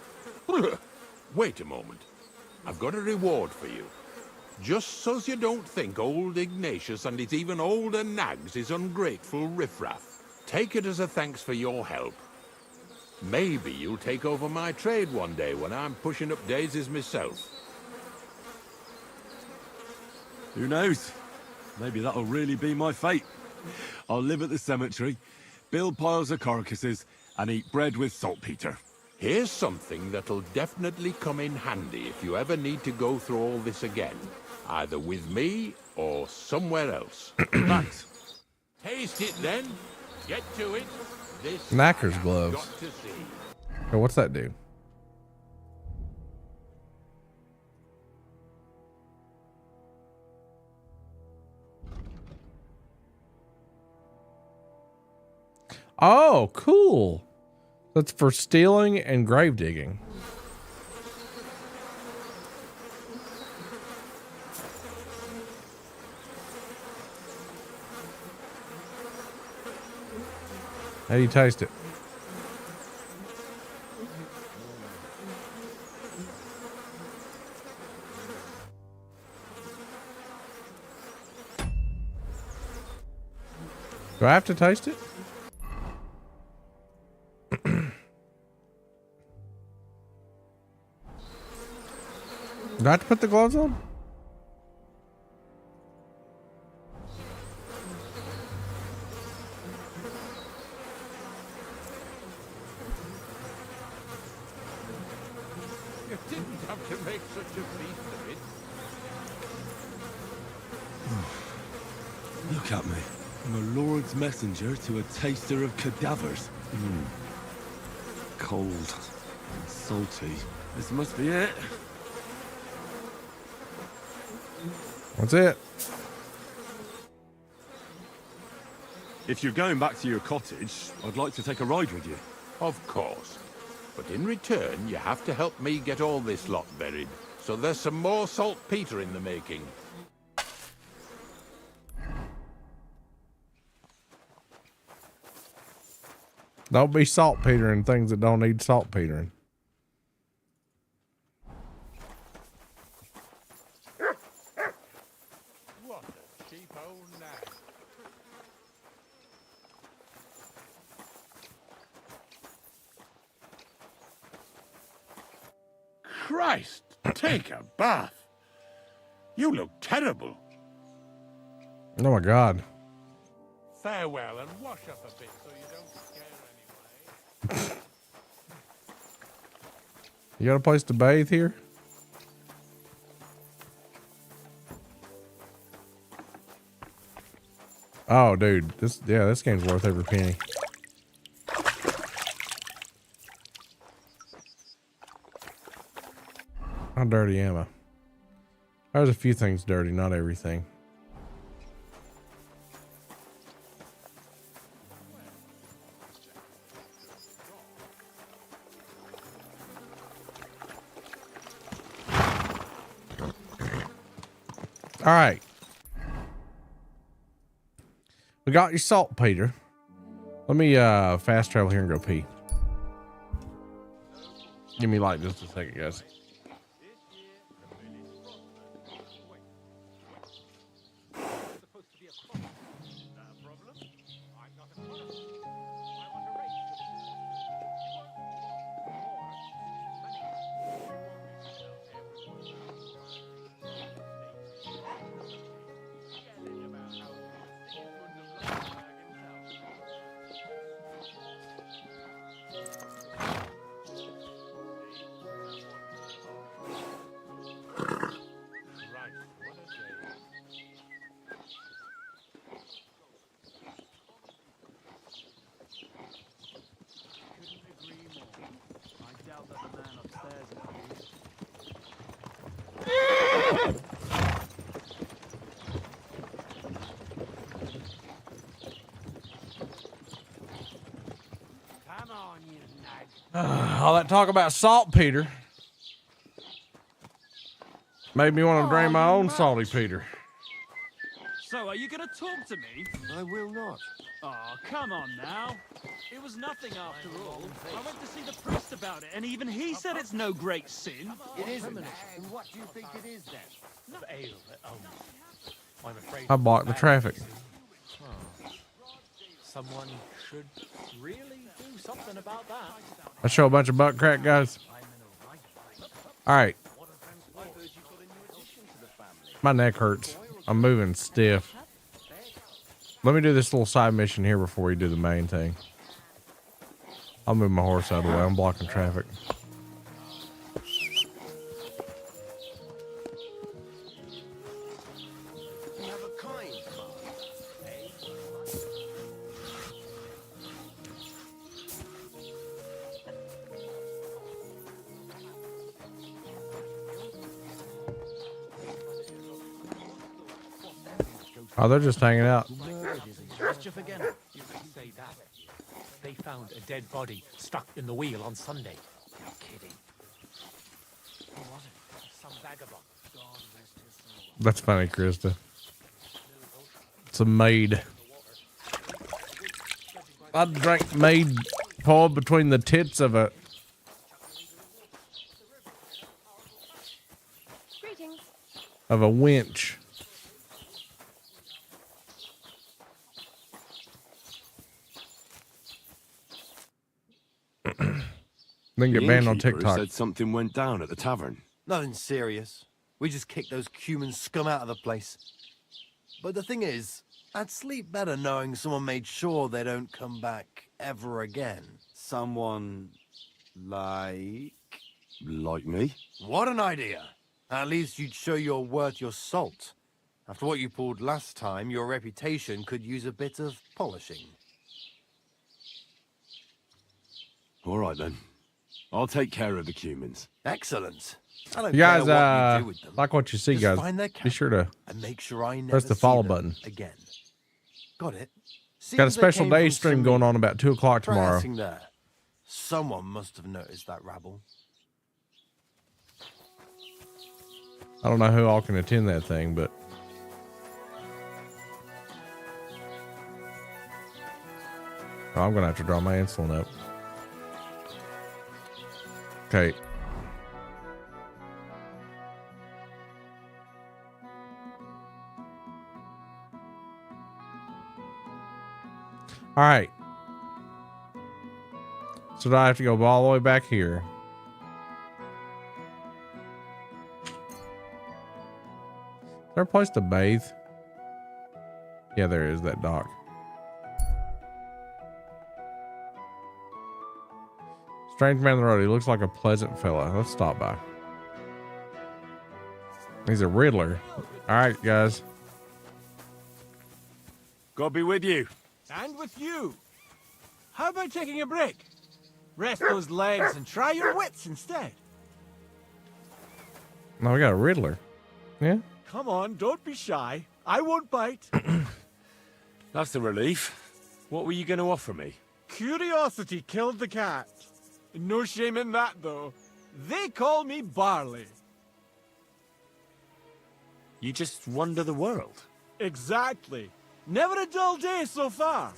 Wait a moment. I've got a reward for you. Just so's you don't think old Ignatius and his even older nags is ungrateful riffraff. Take it as a thanks for your help. Maybe you'll take over my trade one day when I'm pushing up daisies myself. Who knows? Maybe that'll really be my fate. I'll live at the cemetery, build piles of carcasses, and eat bread with saltpeter. Here's something that'll definitely come in handy if you ever need to go through all this again. Either with me or somewhere else. Thanks. Taste it then. Get to it. This Knacker's gloves. got to see. Oh, what's that do? Oh, cool. That's for stealing and grave digging. How do you taste it? Do I have to taste it? Do I have to put the gloves on? You didn't have to make such a beast of it. Look at me. I'm a lord's messenger to a taster of cadavers. Cold and salty. This must be it. That's it. If you're going back to your cottage, I'd like to take a ride with you. Of course. But in return, you have to help me get all this lot buried. So there's some more saltpeter in the making. Don't be saltpetering things that don't need saltpetering. What a cheap old nag. Christ, take a bath. You look terrible. Oh my God. Farewell and wash up a bit so you don't scare anyway. You got a place to bathe here? Oh, dude, this game's worth every penny. How dirty am I? There's a few things dirty, not everything. All right. We got your saltpeter. Let me fast travel here and go pee. Give me like just a second, guys. All that talk about saltpeter made me want to drain my own salty peter. So, are you going to talk to me? I will not. Oh, come on now. It was nothing after all. I went to see the priest about it, and even he said it's no great sin. It isn't. And what do you think it is then? Ale at home. I'm afraid. I blocked the traffic. Someone should really do something about that. I show a bunch of butt crack guys. All right. My neck hurts. I'm moving stiff. Let me do this little side mission here before we do the main thing. I'll move my horse out of the way. I'm blocking traffic. Oh, they're just hanging out. Mischief again. You could say that. They found a dead body stuck in the wheel on Sunday. You're kidding. Who was it? Some vagabond. God rest his soul. That's funny, Krista. It's a maid. I drank maid paw between the tits of a... Greetings. of a winch. Then get The banned on innkeeper TikTok. said something went down at the tavern. Nothing serious. We just kicked those human scum out of the place. But the thing is, I'd sleep better knowing someone made sure they don't come back ever again. Someone like me? What an idea. At least you'd show you're worth your salt. After what you pulled last time, your reputation could use a bit of polishing. All right then. I'll take care of the humans. Excellent. I don't You guys, care what you do with them. like what you see, Just guys. find their Be sure to and make sure I never press the see follow them button. again. Got it. Got a Seems they special came day from stream some going on about 2 o'clock tomorrow. Pressing there. Someone must have noticed that rabble. I don't know who all can attend that thing, but oh, I'm gonna have to draw my insulin up. Okay. All right. So do I have to go all the way back here? Is there a place to bathe? Yeah, there is, that dock. Strange man on the road. He looks like a pleasant fella. Let's stop by. He's a Riddler. All right, guys. God be with you. And with you. How about taking a break? Rest those legs and try your wits instead. No, we got a Riddler. Yeah. Come on, don't be shy. I won't bite. That's a relief. What were you going to offer me? Curiosity killed the cat. No shame in that, though. They call me Barley. You just wander the world. Exactly. Never a dull day so far.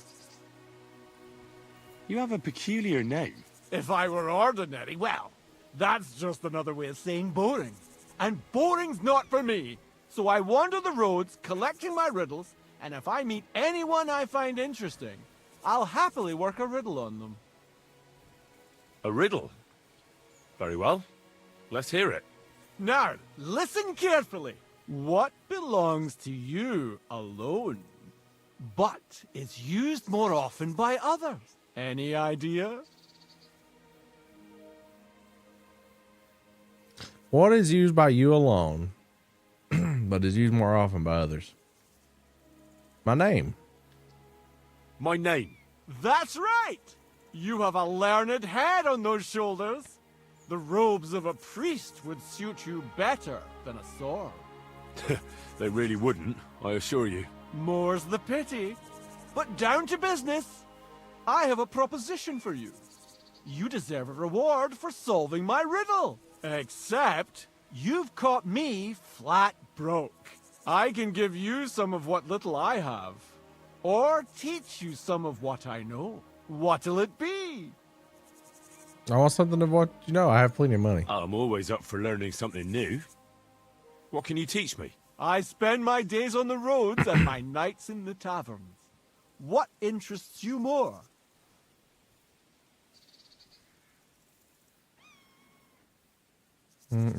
You have a peculiar name. If I were ordinary, well, that's just another way of saying boring. And boring's not for me. So I wander the roads, collecting my riddles, and if I meet anyone I find interesting, I'll happily work a riddle on them. A riddle? Very well. Let's hear it. Now, listen carefully. What belongs to you alone, but is used more often by others? Any idea? What is used by you alone, but is used more often by others? My name. My name. That's right! You have a learned head on those shoulders. The robes of a priest would suit you better than a sword. They really wouldn't, I assure you. More's the pity. But down to business. I have a proposition for you. you deserve a reward for solving my riddle. Except, you've caught me flat broke. I can give you some of what little I have. Or teach you some of what I know. What'll it be? I want something of what you know. I have plenty of money. I'm always up for learning something new. What can you teach me? I spend my days on the roads and my nights in the taverns. What interests you more?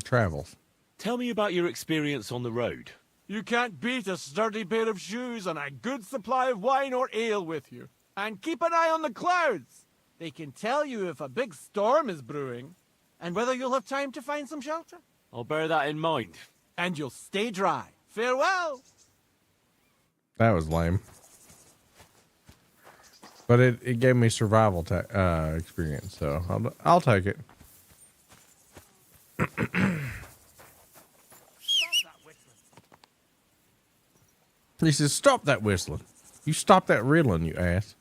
Travels. Tell me about your experience on the road. You can't beat a sturdy pair of shoes and a good supply of wine or ale with you. And keep an eye on the clouds. They can tell you if a big storm is brewing and whether you'll have time to find some shelter. I'll bear that in mind. And you'll stay dry. Farewell. That was lame. But it gave me survival experience, so I'll take it. He says, "Stop that whistling. You stop that riddling, you ass."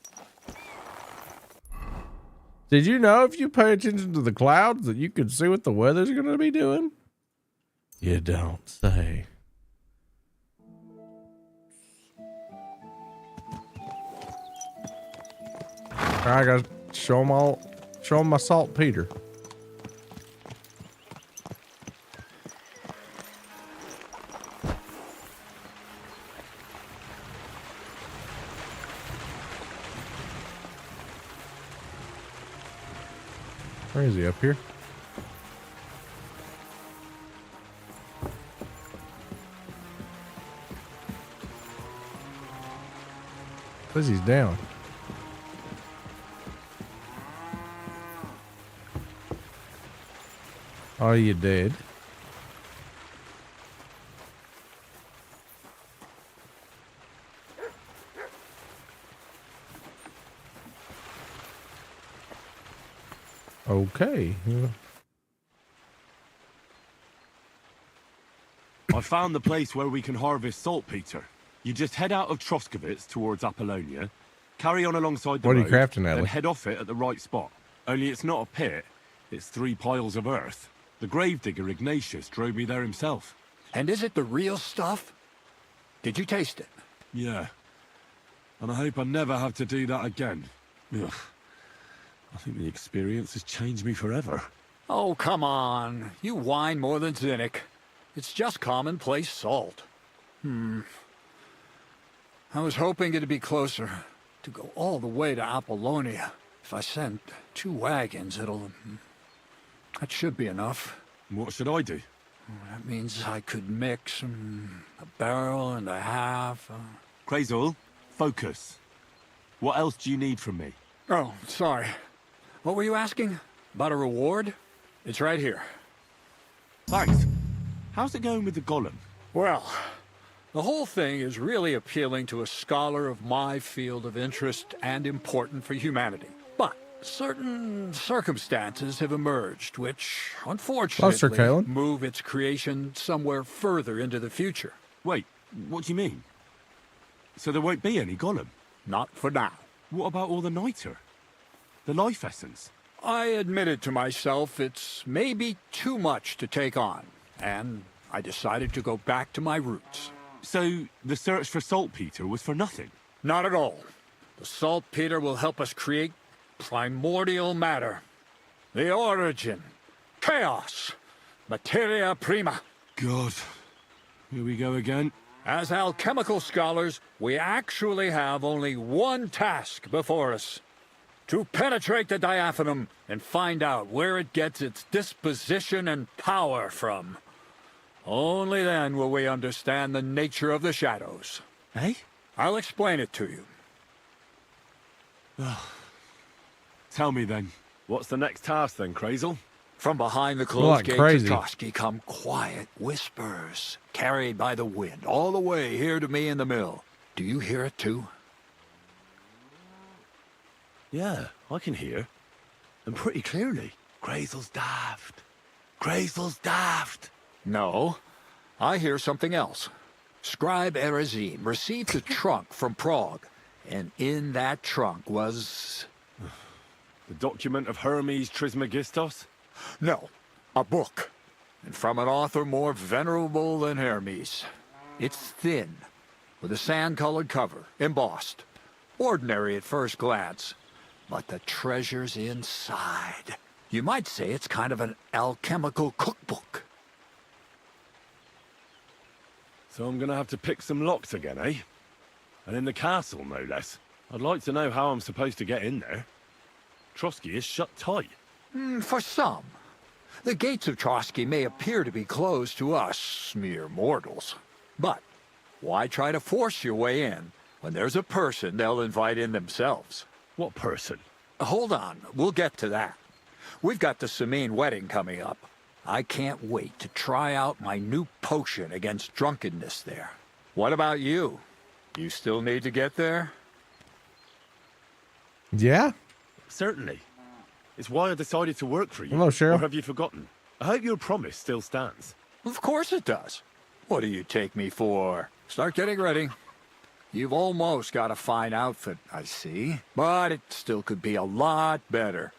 Did you know if you pay attention to the clouds that you can see what the weather's going to be doing? You don't say. I gotta show them my saltpeter. Where is he? Up here? Says he's down. Oh, you did? Okay. Yeah. I found the place where we can harvest saltpeter. You just head out of Troskovitz towards Apollonia, carry on alongside the What are you road, crafting, then Ellie? head off it at the right spot. Only it's not a pit, it's 3 piles of earth. The gravedigger Ignatius drove me there himself. And is it the real stuff? Did you taste it? Yeah. And I hope I never have to do that again. Ugh. I think the experience has changed me forever. Oh, come on. You whine more than Zinnik. It's just commonplace salt. I was hoping it'd be closer. To go all the way to Apollonia. If I send 2 wagons, that should be enough. What should I do? That means I could mix a barrel and a half. Crazul, focus. What else do you need from me? Oh, sorry. What were you asking? About a reward? It's right here. Thanks. How's it going with the golem? Well, the whole thing is really appealing to a scholar of my field of interest and important for humanity. But certain circumstances have emerged which, unfortunately, move its creation somewhere further into the future. Wait, what do you mean? So there won't be any golem? Not for now. What about all the niter? The life essence? I admitted to myself it's maybe too much to take on, and I decided to go back to my roots. So the search for saltpeter was for nothing? Not at all. The saltpeter will help us create primordial matter. The origin. Chaos. Materia prima. God. Here we go again. As alchemical scholars, we actually have only one task before us. To penetrate the diaphanum and find out where it gets its disposition and power from. Only then will we understand the nature of the shadows. Eh? I'll explain it to you. Tell me then, what's the next task then, Crazul? From behind the closed gates of Toski come quiet whispers, carried by the wind, all the way here to me in the mill. Do you hear it too? Yeah, I can hear. And pretty clearly. Crazul's daft. Crazul's daft. No, I hear something else. Scribe Erezine received a trunk from Prague, and in that trunk was... The document of Hermes Trismegistos? No, a book. And from an author more venerable than Hermes. It's thin, with a sand-colored cover, embossed. Ordinary at first glance. But the treasure's inside. You might say it's kind of an alchemical cookbook. So I'm gonna have to pick some locks again, eh? And in the castle, no less. I'd like to know how I'm supposed to get in there. Trotsky is shut tight. For some. The gates of Trotsky may appear to be closed to us, mere mortals. But why try to force your way in when there's a person they'll invite in themselves? What person? Hold on, we'll get to that. We've got the Samine wedding coming up. I can't wait to try out my new potion against drunkenness there. What about you? You still need to get there? Yeah. Certainly. It's why I decided to work for you. Hello, Cheryl. Or have you forgotten? I hope your promise still stands. Of course it does. What do you take me for? Start getting ready. You've almost got a fine outfit, I see. But it still could be a lot better.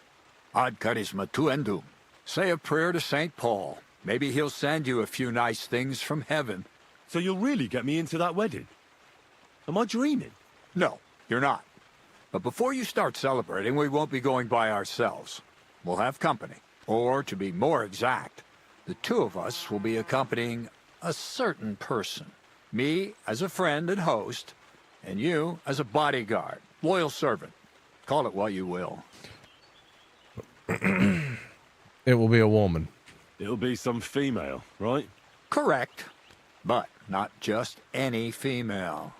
Ad charisma tuendum. Say a prayer to St. Paul. Maybe he'll send you a few nice things from heaven. So you'll really get me into that wedding? Am I dreaming? No, you're not. But before you start celebrating, we won't be going by ourselves. We'll have company. Or, to be more exact, the two of us will be accompanying a certain person. Me as a friend and host, and you as a bodyguard, loyal servant. Call it what you will. It will be a woman. It'll be some female, right? Correct. But not just any female.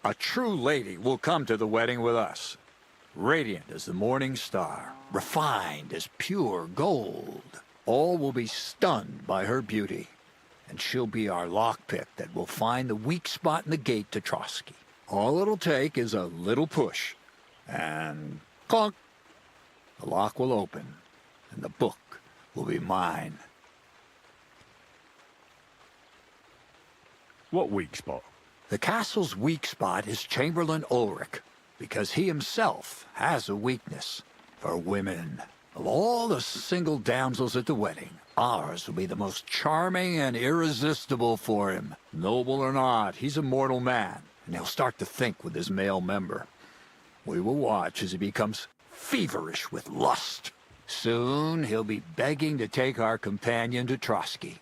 A true lady will come to the wedding with us. Radiant as the morning star, refined as pure gold. All will be stunned by her beauty. And she'll be our lockpick that will find the weak spot in the gate to Trotsky. All it'll take is a little push. And clunk. The lock will open. And the book will be mine. What weak spot? The castle's weak spot is Chamberlain Ulrich, because he himself has a weakness for women. Of all the single damsels at the wedding, ours will be the most charming and irresistible for him. Noble or not, he's a mortal man, and he'll start to think with his male member. We will watch as he becomes feverish with lust. Soon he'll be begging to take our companion to Trotsky.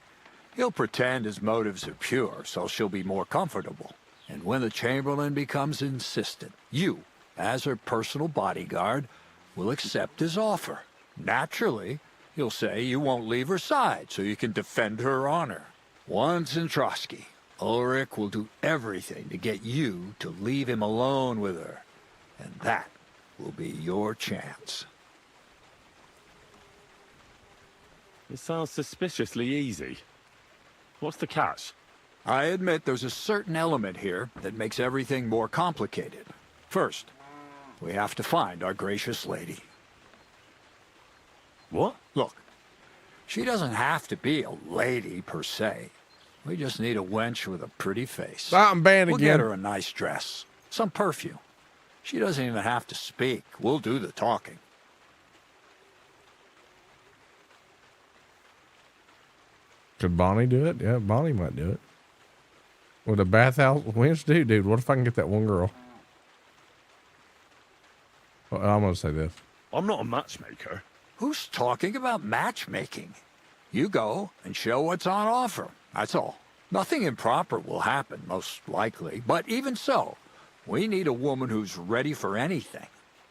He'll pretend his motives are pure, so she'll be more comfortable. And when the Chamberlain becomes insistent, you, as her personal bodyguard, will accept his offer. Naturally, you'll say you won't leave her side so you can defend her honor. Once in Trotsky, Ulrich will do everything to get you to leave him alone with her. And that will be your chance. It sounds suspiciously easy. What's the catch? I admit there's a certain element here that makes everything more complicated. First, we have to find our gracious lady. What? Look, she doesn't have to be a lady per se. We just need a wench with a pretty face. I'm banned We'll again. get her a nice dress, some perfume. She doesn't even have to speak. We'll do the talking. Could Bonnie do it? Yeah, Bonnie might do it. Would a bathhouse wench do? Dude, what if I can get that one girl? Well, I'm going to say this. I'm not a matchmaker. Who's talking about matchmaking? You go and show what's on offer. That's all. Nothing improper will happen, most likely. But even so, we need a woman who's ready for anything.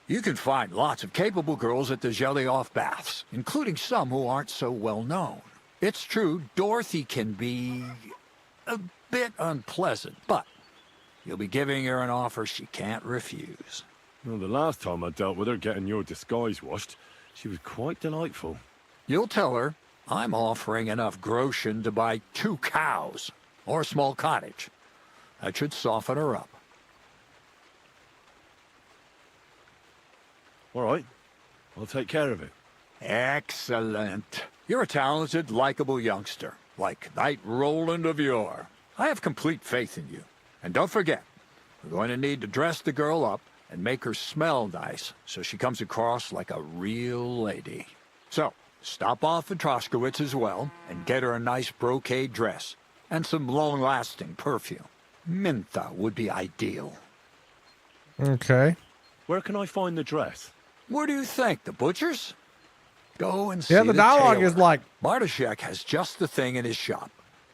You can find lots of capable girls at the Gelioff baths, including some who aren't so well known. It's true, Dorothy can be a bit unpleasant, but you'll be giving her an offer she can't refuse. Well, the last time I dealt with her getting your disguise washed, she was quite delightful. You'll tell her I'm offering enough groschen to buy 2 cows or a small cottage. That should soften her up. All right, I'll take care of it. Excellent. You're a talented, likable youngster, like Knight Roland of yore. I have complete faith in you. And don't forget, we're going to need to dress the girl up and make her smell nice so she comes across like a real lady. So, stop off at Troskowitz as well and get her a nice brocade dress and some long-lasting perfume. Mintha would be ideal. Okay. Where can I find the dress? Where do you think? The butcher's? Go and see Yeah, the dialogue tailor. is like... Bartoszek has just the thing in his shop.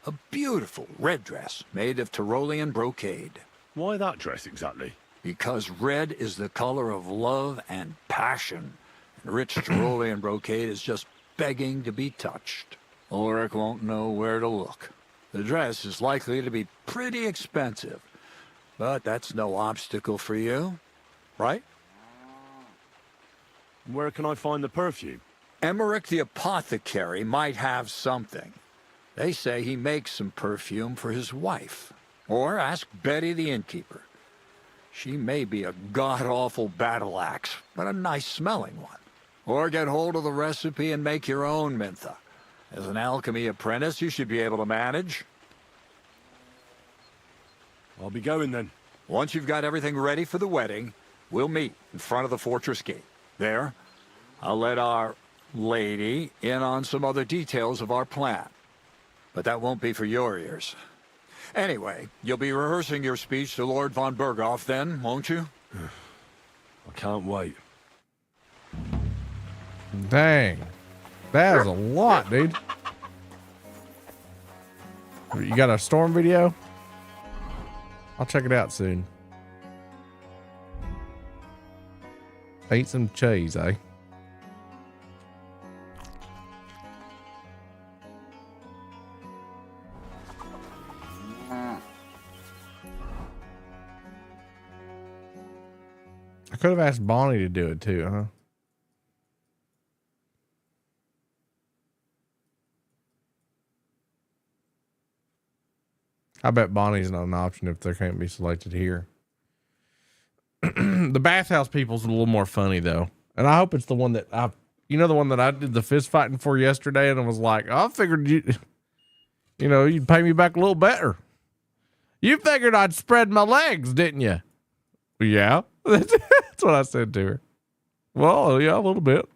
A beautiful red dress made of Tyrolean brocade. Why that dress exactly? Because red is the color of love and passion. And rich Tyrolean brocade is just begging to be touched. Ulrich won't know where to look. The dress is likely to be pretty expensive. But that's no obstacle for you, right? Where can I find the perfume? Emmerich the apothecary might have something. They say he makes some perfume for his wife. Or ask Betty the innkeeper. She may be a god-awful battle axe, but a nice-smelling one. Or get hold of the recipe and make your own Mintha. As an alchemy apprentice, you should be able to manage. I'll be going then. Once you've got everything ready for the wedding, we'll meet in front of the fortress gate. There, I'll let our lady in on some other details of our plan. But that won't be for your ears. Anyway, you'll be rehearsing your speech to Lord von Berghoff then, won't you? I can't wait. Dang. That is a lot, dude. You got a storm video? I'll check it out soon. Ate some cheese, eh? I could have asked Bonnie to do it too, huh? I bet Bonnie's not an option if they can't be selected here. The bathhouse people's a little more funny though. And I hope it's the one that the one that I did the fist fighting for yesterday and I was like, I figured you'd pay me back a little better. You figured I'd spread my legs, didn't you? Yeah. That's what I said to her. Well, yeah, a little bit.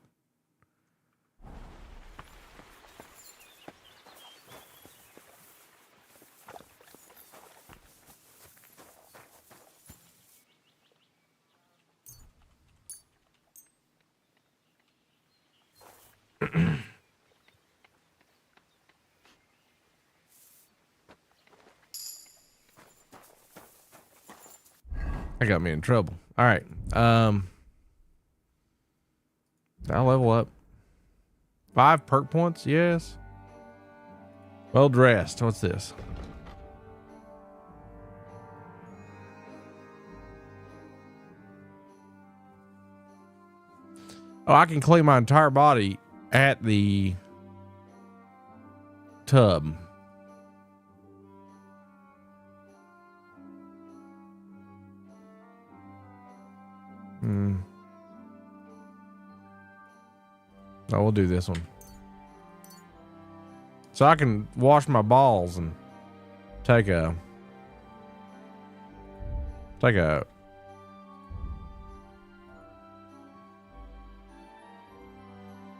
That got me in trouble. All right. I'll level up. 5 perk points. Yes. Well dressed. What's this? Oh, I can clean my entire body at the tub. I will do this one. So I can wash my balls and take a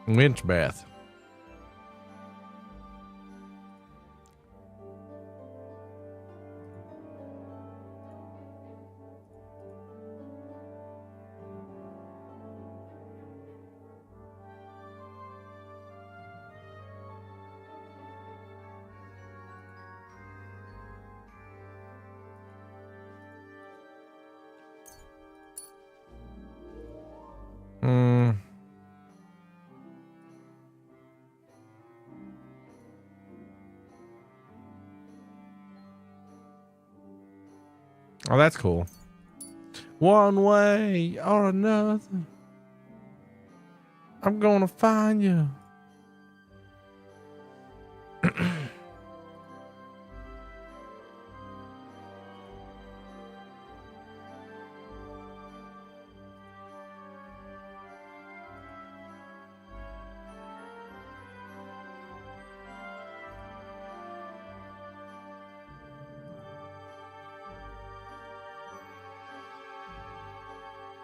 winch bath. Oh, that's cool. One way or another, I'm gonna find you.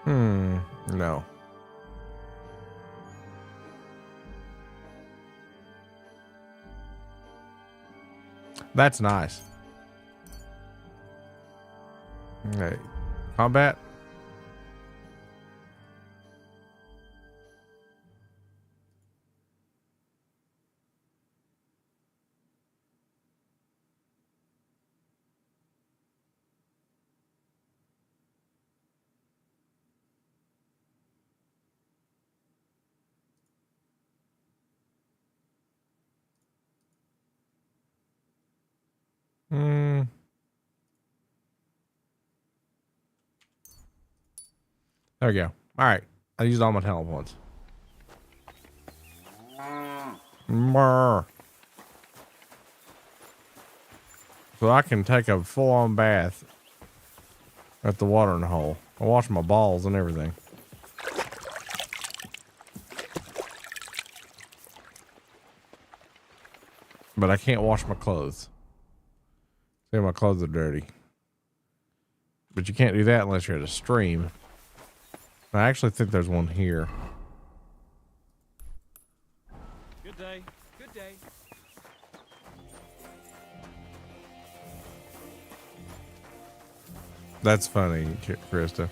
No. That's nice. Okay. Combat. There we go. All right. I used all my talent points. So I can take a full-on bath at the watering hole. I wash my balls and everything. But I can't wash my clothes. See, my clothes are dirty. But you can't do that unless you're at a stream. I actually think there's one here. Good day. Good day. That's funny, Krista.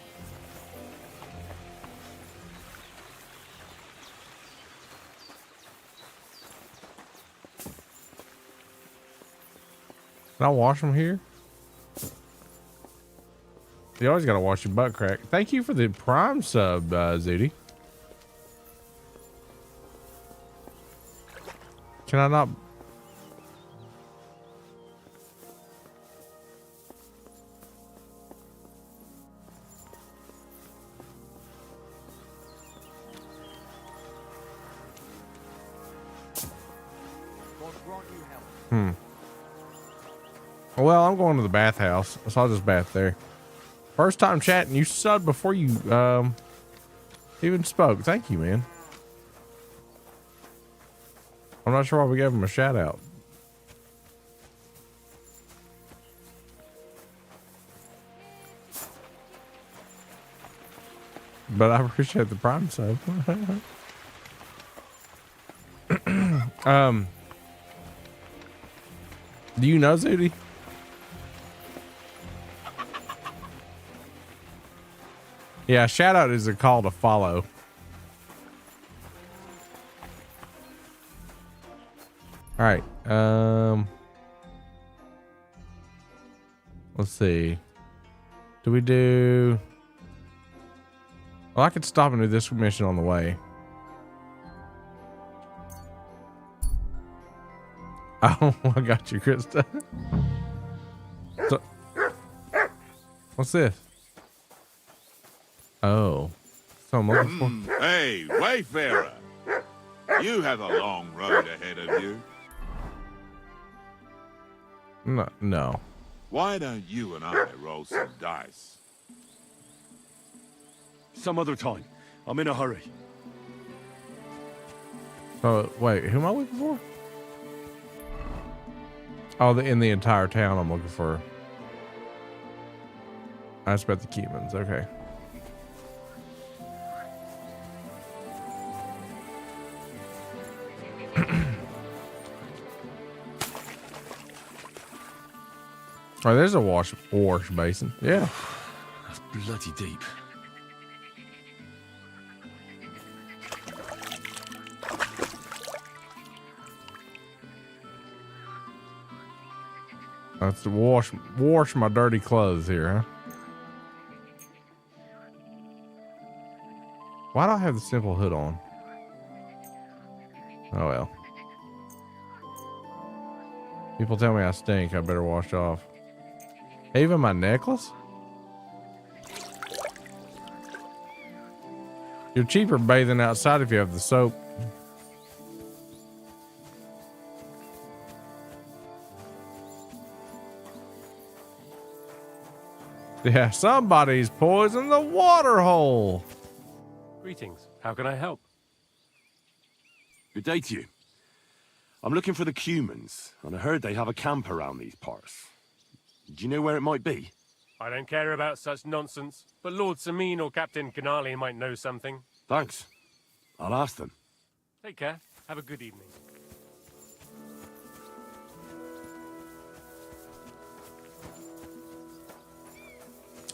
Can I wash them here? You always gotta wash your butt crack. Thank you for the Prime sub, Zooty. Can I not? Well, I'm going to the bathhouse, so I'll just bath there. First time chatting, you subbed before you even spoke. Thank you, man. I'm not sure why we gave him a shout out. But I appreciate the Prime sub. Do you know Zooty? Yeah, shout out is a call to follow. All right. Let's see. Do we do? Well, I could stop and do this mission on the way. Oh, I got you, Krista. So, what's this? Oh, so I'm looking for. Hey, Wayfarer. You have a long road ahead of you. No. Why don't you and I roll some dice? Some other time. I'm in a hurry. So wait, who am I looking for? Oh, in the entire town, I'm looking for. I expect the Keemans. Okay. Oh, there's a wash basin. Yeah. That's bloody deep. That's to wash my dirty clothes here, huh? Why do I have the simple hood on? Oh well. People tell me I stink. I better wash off. Even my necklace? You're cheaper bathing outside if you have the soap. Yeah, somebody's poisoned the water hole. Greetings. How can I help? Good day to you. I'm looking for the Cumans, and I heard they have a camp around these parts. Do you know where it might be? I don't care about such nonsense, but Lord Sameen or Captain Canali might know something. Thanks. I'll ask them. Take care. Have a good evening.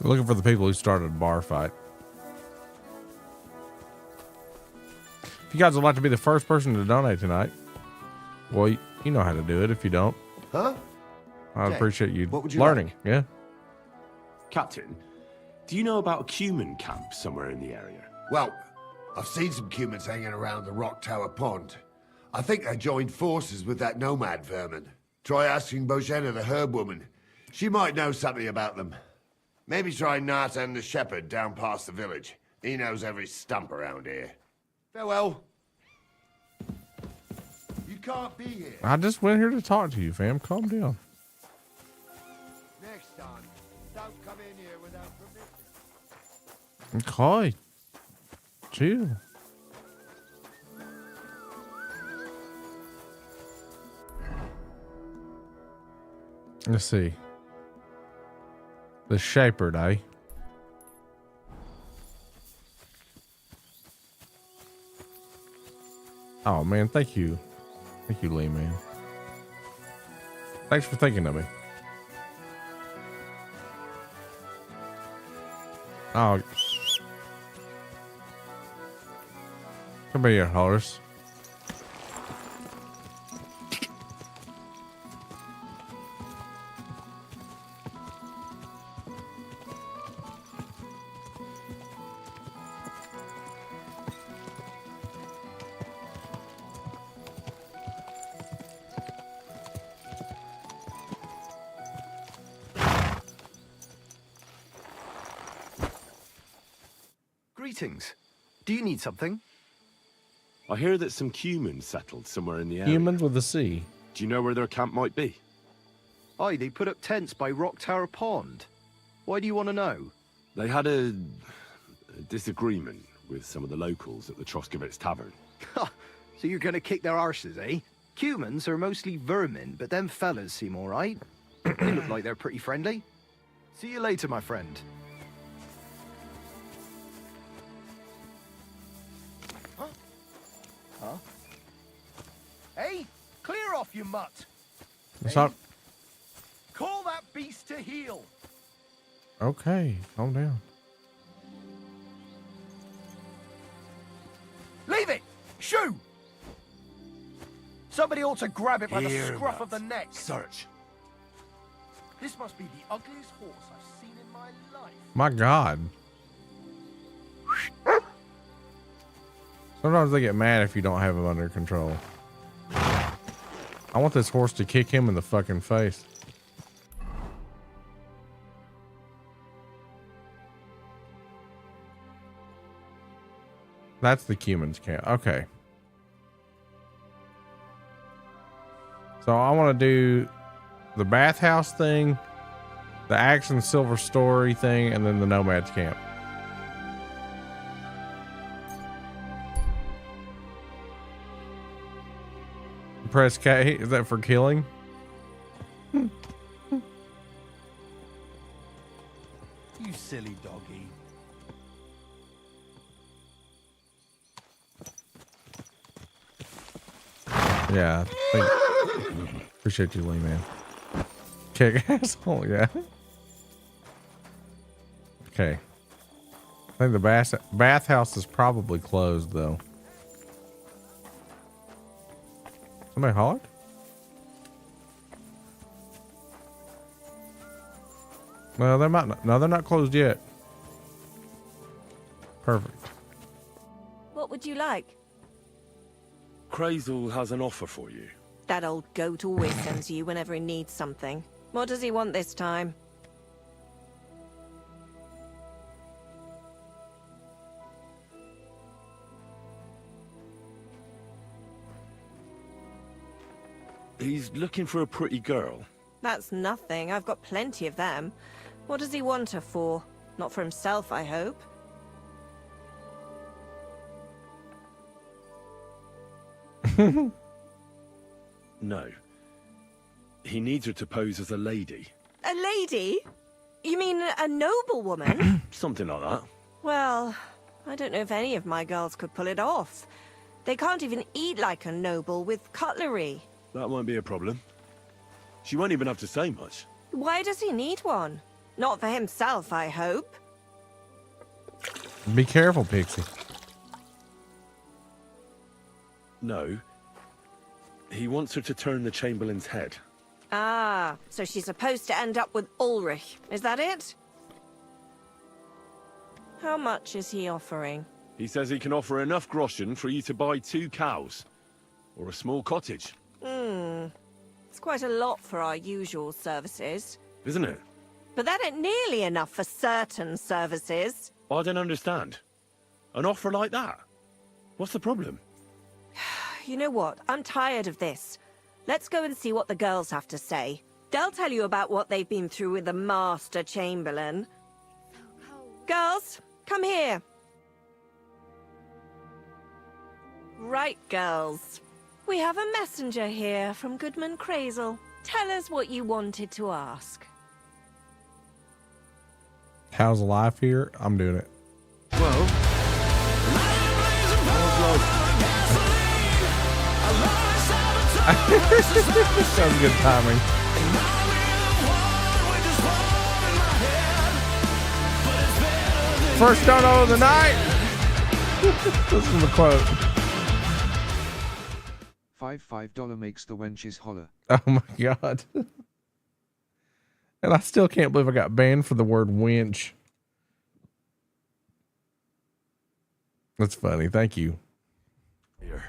We're looking for the people who started a bar fight. If you guys would like to be the first person to donate tonight, well, you know how to do it. If you don't, Huh? I'd Jay, appreciate you, what would you learning. like? Yeah. Captain, do you know about a cumin camp somewhere in the area? Well, I've seen some cumans hanging around the Rock Tower Pond. I think they joined forces with that nomad vermin. Try asking Bojena, the herb woman. She might know something about them. Maybe try Nartan the shepherd down past the village. He knows every stump around here. Farewell. You can't be here. I just went here to talk to you, fam. Calm down. Next time, don't come in here without permission. Okay. Chill. Let's see. The shepherd, eh? Oh man, thank you. Thank you, Lee, man. Thanks for thinking of me. Oh. Come here, horse. Greetings. Do you need something? I hear that some humans settled somewhere in the area. Humans with a C. Do you know where their camp might be? Aye, they put up tents by Rock Tower Pond. Why do you want to know? They had a disagreement with some of the locals at the Troskovitz Tavern. Ha! So you're gonna kick their arses, eh? Humans are mostly vermin, but them fellas seem alright. They look like they're pretty friendly. See you later, my friend. Huh? Hey, clear off, you mutt! What's up? Call that beast to heel! Okay, calm down. Leave it! Shoo! Somebody ought to grab it by the Here, scruff of Matt. the neck. Search. This must be the ugliest horse I've seen in my life. My God. Sometimes they get mad if you don't have them under control. I want this horse to kick him in the fucking face. That's the Cuman's camp. Okay. So I want to do the bathhouse thing, the Action Silver Story thing, and then the Nomad's camp. Press K. Is that for killing? You silly doggy. Yeah. Appreciate you, Lee, man. Kick asshole, yeah. Okay. I think the bathhouse is probably closed, though. Somebody hollered? Well, they might not. No, they're not closed yet. Perfect. What would you like? Crazel has an offer for you. That old goat always sends you whenever he needs something. What does he want this time? He's looking for a pretty girl. That's nothing. I've got plenty of them. What does he want her for? Not for himself, I hope. No. He needs her to pose as a lady. A lady? You mean a noblewoman? Something like that. Well, I don't know if any of my girls could pull it off. They can't even eat like a noble with cutlery. That won't be a problem. She won't even have to say much. Why does he need one? Not for himself, I hope. Be careful, Pixie. No. He wants her to turn the Chamberlain's head. Ah, so she's supposed to end up with Ulrich. Is that it? How much is he offering? He says he can offer enough groschen for you to buy 2 cows. Or a small cottage. It's quite a lot for our usual services. Isn't it? But that ain't nearly enough for certain services. I don't understand. An offer like that? What's the problem? You know what? I'm tired of this. Let's go and see what the girls have to say. They'll tell you about what they've been through with the Master Chamberlain. Girls, come here. Right, girls. We have a messenger here from Goodman Crazel. Tell us what you wanted to ask. How's life here? I'm doing it. Well, That was good timing. First dono of the night. This is the quote. $5 makes the wenches holler. Oh my god. And I still can't believe I got banned for the word winch. That's funny. Thank you. Here.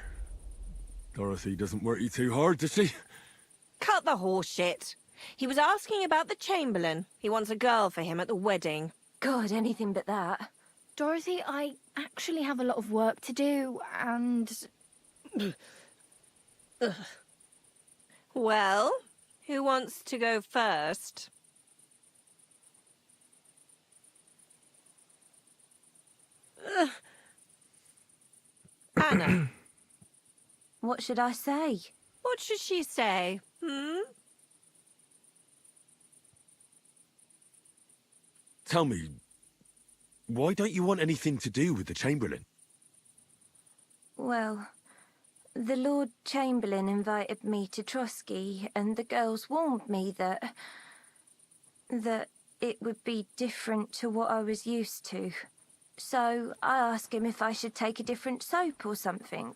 Dorothy doesn't work you too hard, does she? Cut the horse shit. He was asking about the Chamberlain. He wants a girl for him at the wedding. God, anything but that. Dorothy, I actually have a lot of work to do, and... Well, who wants to go first? Anna. What should I say? What should she say? Tell me, why don't you want anything to do with the Chamberlain? Well, the Lord Chamberlain invited me to Trotsky, and the girls warned me that it would be different to what I was used to. So I asked him if I should take a different soap or something.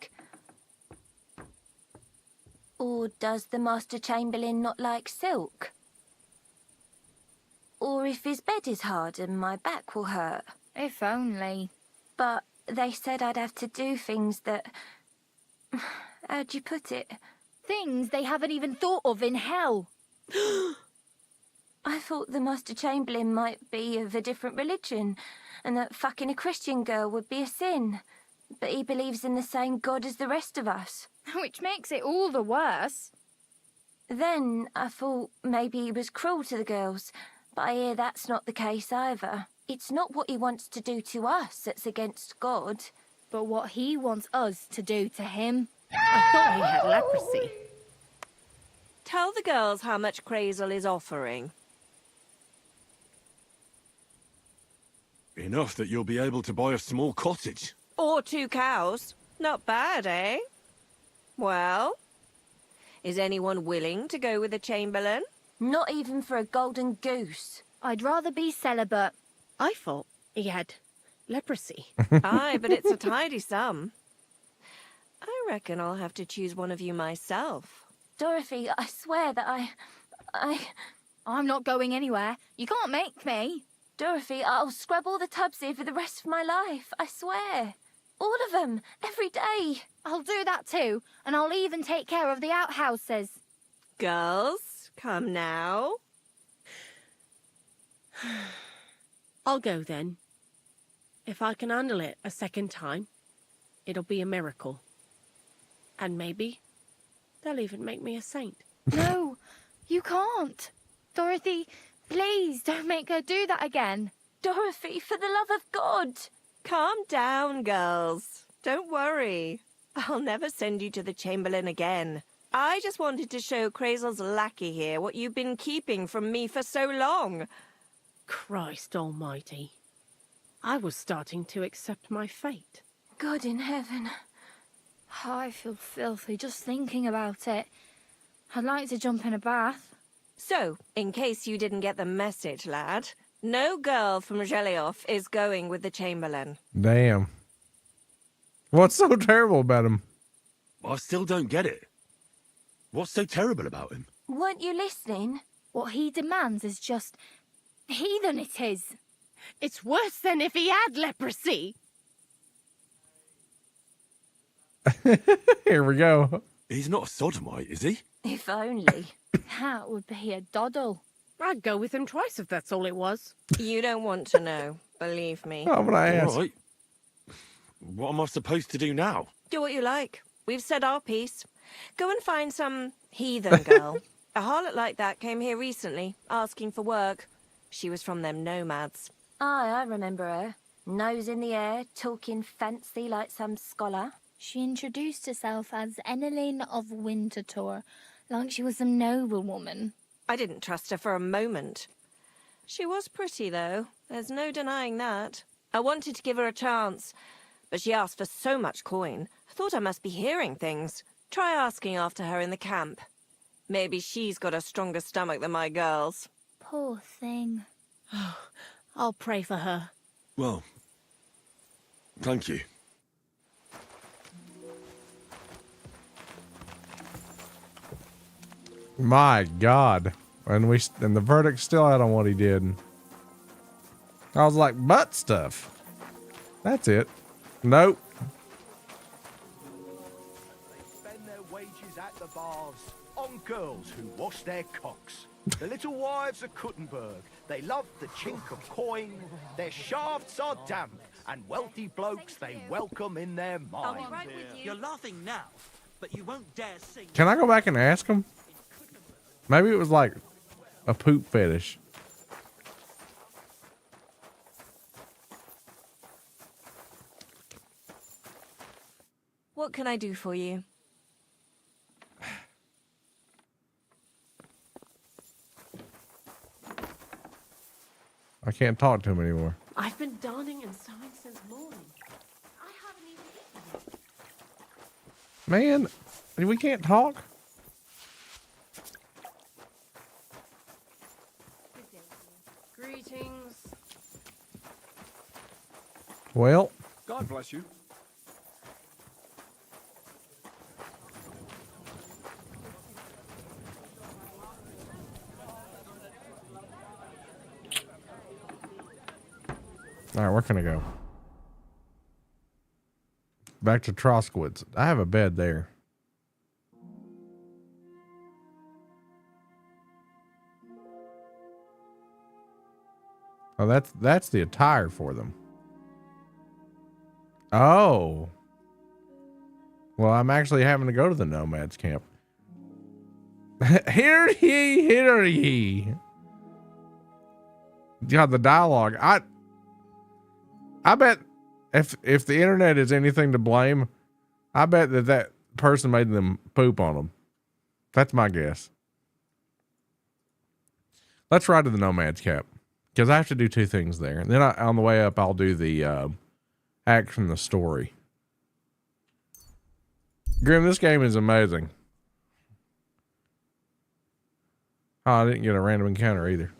Or does the Master Chamberlain not like silk? Or if his bed is hard and my back will hurt. If only. But they said I'd have to do things that... How'd you put it? Things they haven't even thought of in hell. I thought the Master Chamberlain might be of a different religion, and that fucking a Christian girl would be a sin. But he believes in the same God as the rest of us. Which makes it all the worse. Then I thought maybe he was cruel to the girls, but I hear that's not the case either. It's not what he wants to do to us that's against God. But what he wants us to do to him. I thought he had leprosy. Tell the girls how much Crazel is offering. Enough that you'll be able to buy a small cottage. Or 2 cows. Not bad, eh? Well, is anyone willing to go with the Chamberlain? Not even for a golden goose. I'd rather be celibate. I thought he had leprosy. Aye, but it's a tidy sum. I reckon I'll have to choose one of you myself. Dorothy, I swear that I'm not going anywhere. You can't make me. Dorothy, I'll scrub all the tubs here for the rest of my life. I swear. All of them. Every day. I'll do that too. And I'll even take care of the outhouses. Girls, come now. I'll go then. If I can handle it a second time, it'll be a miracle. And maybe they'll even make me a saint. No, you can't. Dorothy, please don't make her do that again. Dorothy, for the love of God. Calm down, girls. Don't worry. I'll never send you to the Chamberlain again. I just wanted to show Crazel's lackey here what you've been keeping from me for so long. Christ almighty. I was starting to accept my fate. God in heaven. I feel filthy just thinking about it. I'd like to jump in a bath. So, in case you didn't get the message, lad, no girl from Zhelioff is going with the Chamberlain. Damn. What's so terrible about him? I still don't get it. What's so terrible about him? Weren't you listening? What he demands is just heathen it is. It's worse than if he had leprosy. Here we go. He's not a sodomite, is he? If only. That would be a doddle. I'd go with him twice if that's all it was. You don't want to know, believe me. Oh, but I asked. All right. What am I supposed to do now? Do what you like. We've said our piece. Go and find some heathen girl. A harlot like that came here recently, asking for work. She was from them nomads. Aye, I remember her. Nose in the air, talking fancy like some scholar. She introduced herself as Enneline of Winterthur, like she was a noblewoman. I didn't trust her for a moment. She was pretty, though. There's no denying that. I wanted to give her a chance, but she asked for so much coin. I thought I must be hearing things. Try asking after her in the camp. Maybe she's got a stronger stomach than my girls. Poor thing. I'll pray for her. Well, thank you. My God. And the verdict's still out on what he did. I was like, butt stuff. That's it. Nope. They spend their wages at the baths on girls who wash their cocks. The little wives of Kuttenberg, they love the chink of coin. Their shafts are damp, and wealthy blokes they welcome in their mind. You're laughing now, but you won't dare sing. Can I go back and ask him? Maybe it was like a poop fetish. What can I do for you? I can't talk to him anymore. I've been darning and sewing since morning. I haven't even eaten. Man, we can't talk. Greetings. Well. God bless you. All right, where can I go? Back to Troskwood's. I have a bed there. Oh, that's the attire for them. Oh. Well, I'm actually having to go to the nomads camp. Hear ye, hear ye. God, the dialogue. I bet if the internet is anything to blame, I bet that person made them poop on them. That's my guess. Let's ride to the nomads camp. Because I have to do two things there. And then on the way up, I'll do the act from the story. Grim, this game is amazing. Oh, I didn't get a random encounter either.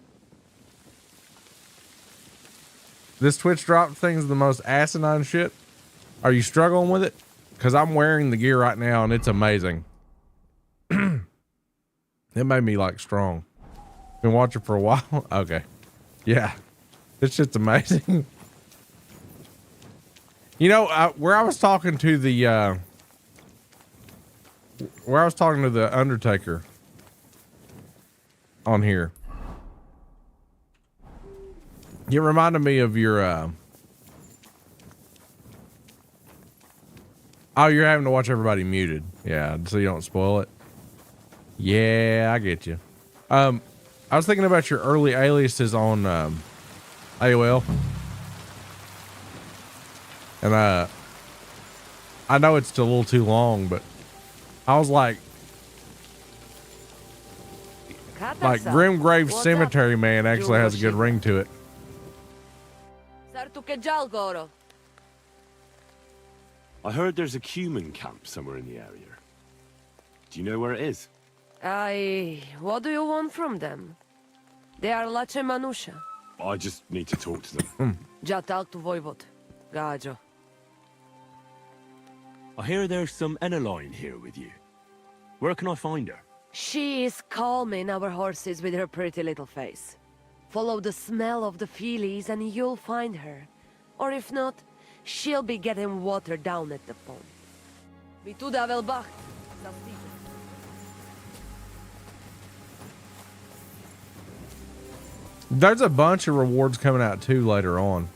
This Twitch drop thing's the most asinine shit. Are you struggling with it? Because I'm wearing the gear right now and it's amazing. It made me like strong. Been watching for a while. Okay. Yeah, this shit's amazing. You know, where I was talking to the Undertaker on here, it reminded me of your oh, you're having to watch everybody muted. Yeah, so you don't spoil it. Yeah, I get you. I was thinking about your early aliases on AOL. And I know it's a little too long, but I was like Grimgrave Cemetery Man actually has a good ring to it. I heard there's a cumin camp somewhere in the area. Do you know where it is? Aye, what do you want from them? They are lache manusha. I just need to talk to them. Ja talk to Voivod. Gajo. I hear there's some Eneline here with you. Where can I find her? She is calming our horses with her pretty little face. Follow the smell of the feelies and you'll find her. Or if not, she'll be getting water down at the pond. Bituda velbach. There's a bunch of rewards coming out too later on.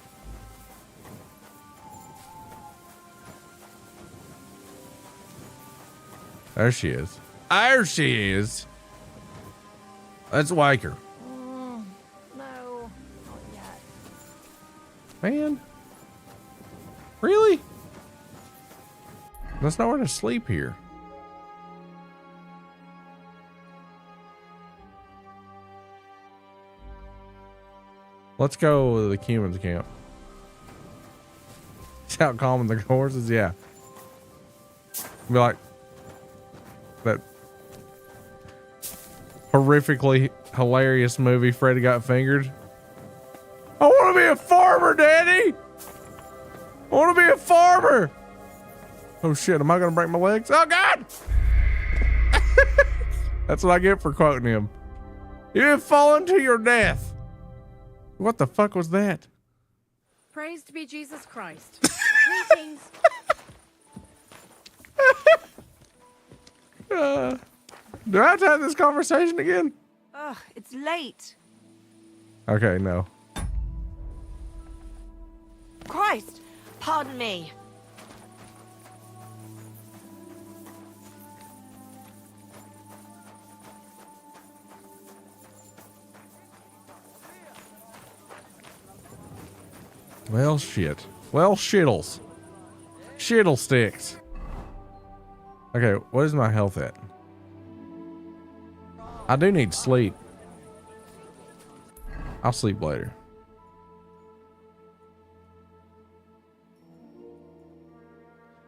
There she is. There she is. Let's wake her. No, not yet. Man. Really? There's nowhere to sleep here. Let's go to the Cuman's camp. See how calming the horses? Yeah. Be like that horrifically hilarious movie, Freddy Got Fingered. I want to be a farmer, Daddy. I want to be a farmer. Oh shit, am I going to break my legs? Oh God. That's what I get for quoting him. You have fallen to your death. What the fuck was that? Praised be Jesus Christ. Greetings. Do I have to have this conversation again? Ugh, it's late. Okay, no. Christ, pardon me. Well, shit. Well, shittles. Shittle sticks. Okay, what is my health at? I do need sleep. I'll sleep later.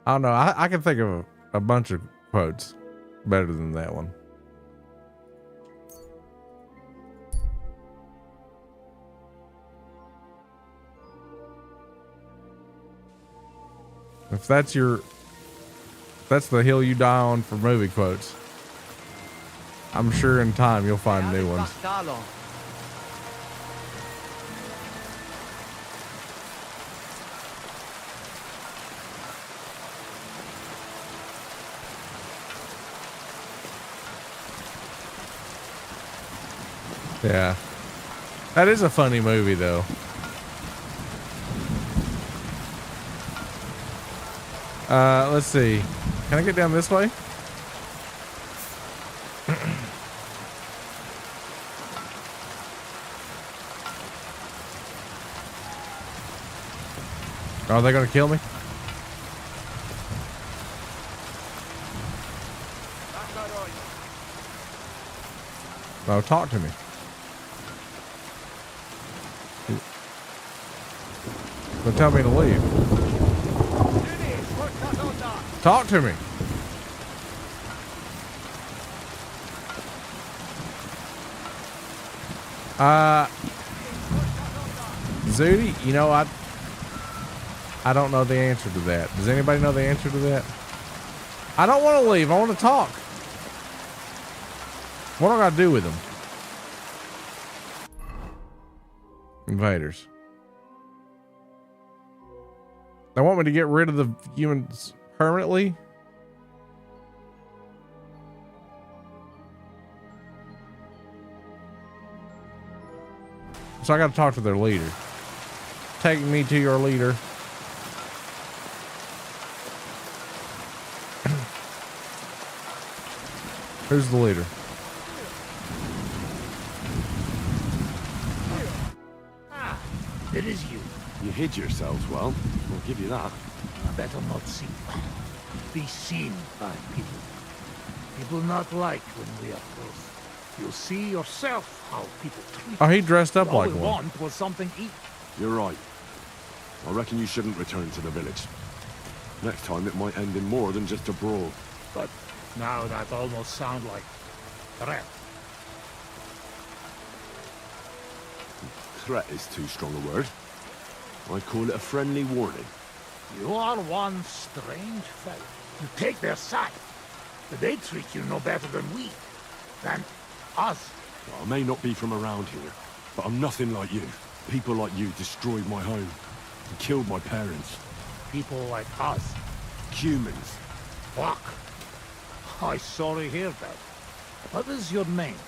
I don't know. I can think of a bunch of quotes better than that one. If that's the hill you die on for movie quotes, I'm sure in time you'll find new ones. Yeah. That is a funny movie though. Let's see. Can I get down this way? Are they gonna kill me? Oh, talk to me. Don't tell me to leave. Talk to me. Zooty, you know, I don't know the answer to that. Does anybody know the answer to that? I don't want to leave. I want to talk. What do I gotta do with them? Invaders. They want me to get rid of the humans permanently? So I gotta talk to their leader. Take me to your leader. Who's the leader? It is you. You hid yourselves well. I'll give you that. Better not see. Be seen by people. People not like when we are close. You'll see yourself how people treat Oh, he dressed up all like we one. want was something to eat. You're right. I reckon you shouldn't return to the village. Next time it might end in more than just a brawl. But now that almost sounds like threat. Threat is too strong a word. I'd call it a friendly warning. You are one strange fellow. You take their side, but they treat you no better than us. I may not be from around here, but I'm nothing like you. People like you destroyed my home and killed my parents. People like us. Humans. Fuck. I sorry hear that. What is your name?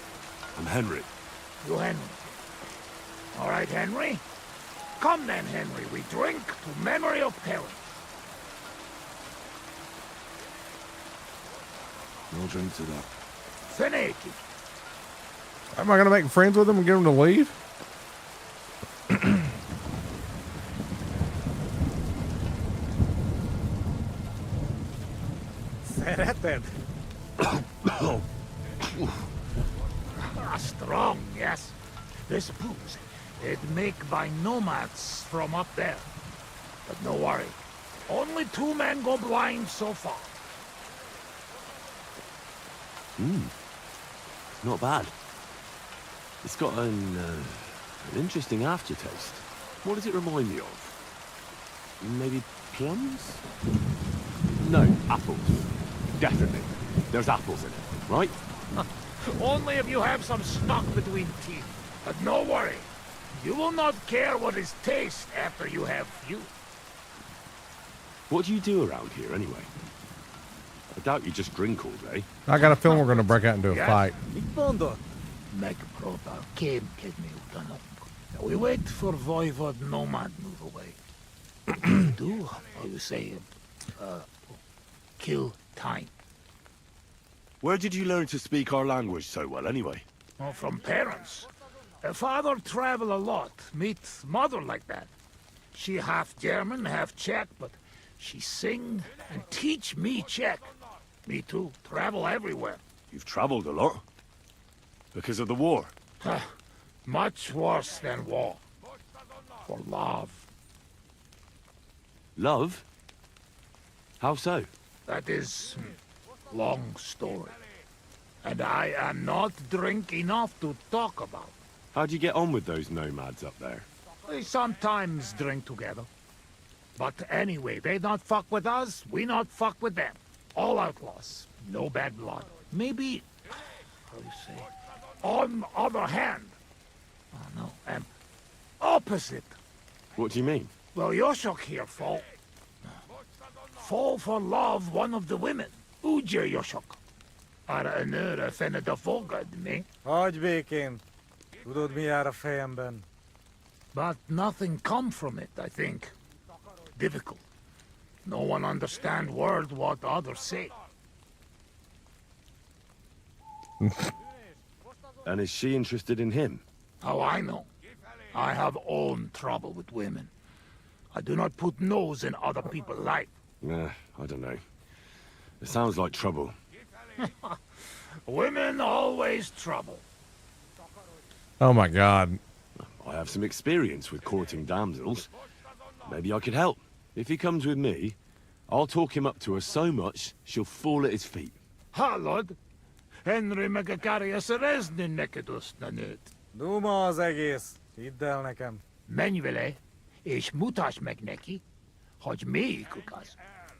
I'm Henry. You Henry. All right, Henry. Come then, Henry. We drink to memory of parents. No drink to that. Finiki. Am I gonna make friends with them and get them to leave? Szereted? Strong, yes. This booze, it make by nomads from up there. But no worry. Only 2 men go blind so far. Not bad. It's got an interesting aftertaste. What does it remind me of? Maybe plums? No, apples. Definitely. There's apples in it, right? Only if you have some stuck between teeth. But no worry. You will not care what is taste after you have few. What do you do around here, anyway? I doubt you just drink all day. I got a feeling we're gonna break out into a fight. We wait for Voivod Nomad move away. Do, how you say, kill time. Where did you learn to speak our language so well, anyway? Oh, from parents. Father travel a lot, meet mother like that. She half German, half Czech, but she sing and teach me Czech. Me too, travel everywhere. You've traveled a lot. Because of the war. Much worse than war. For love. Love? How so? That is long story. And I am not drink enough to talk about. How'd you get on with those nomads up there? We sometimes drink together. But anyway, they not fuck with us, we not fuck with them. All outlaws, no bad blood. Maybe, how you say, on other hand, oh no, opposite. What do you mean? Well, Yoshok here fall for love one of the women. Uja Yoshok. Arra nőre fened a fogad, mi? Hagyj békén. Tudod, mi jár a fejemben? But nothing come from it, I think. Difficult. No one understand word what others say. And is she interested in him? How I know? I have own trouble with women. I do not put nose in other people's life. Nah, I don't know. It sounds like trouble. Women always trouble. Oh my god. I have some experience with courting damsels. Maybe I could help. If he comes with me, I'll talk him up to her so much, she'll fall at his feet. Hallod? Henry meg akarja szerezni neked azt a nőt. Duma az egész. Hidd el nekem. Menj vele, és mutasd meg neki, hogy melyikük az.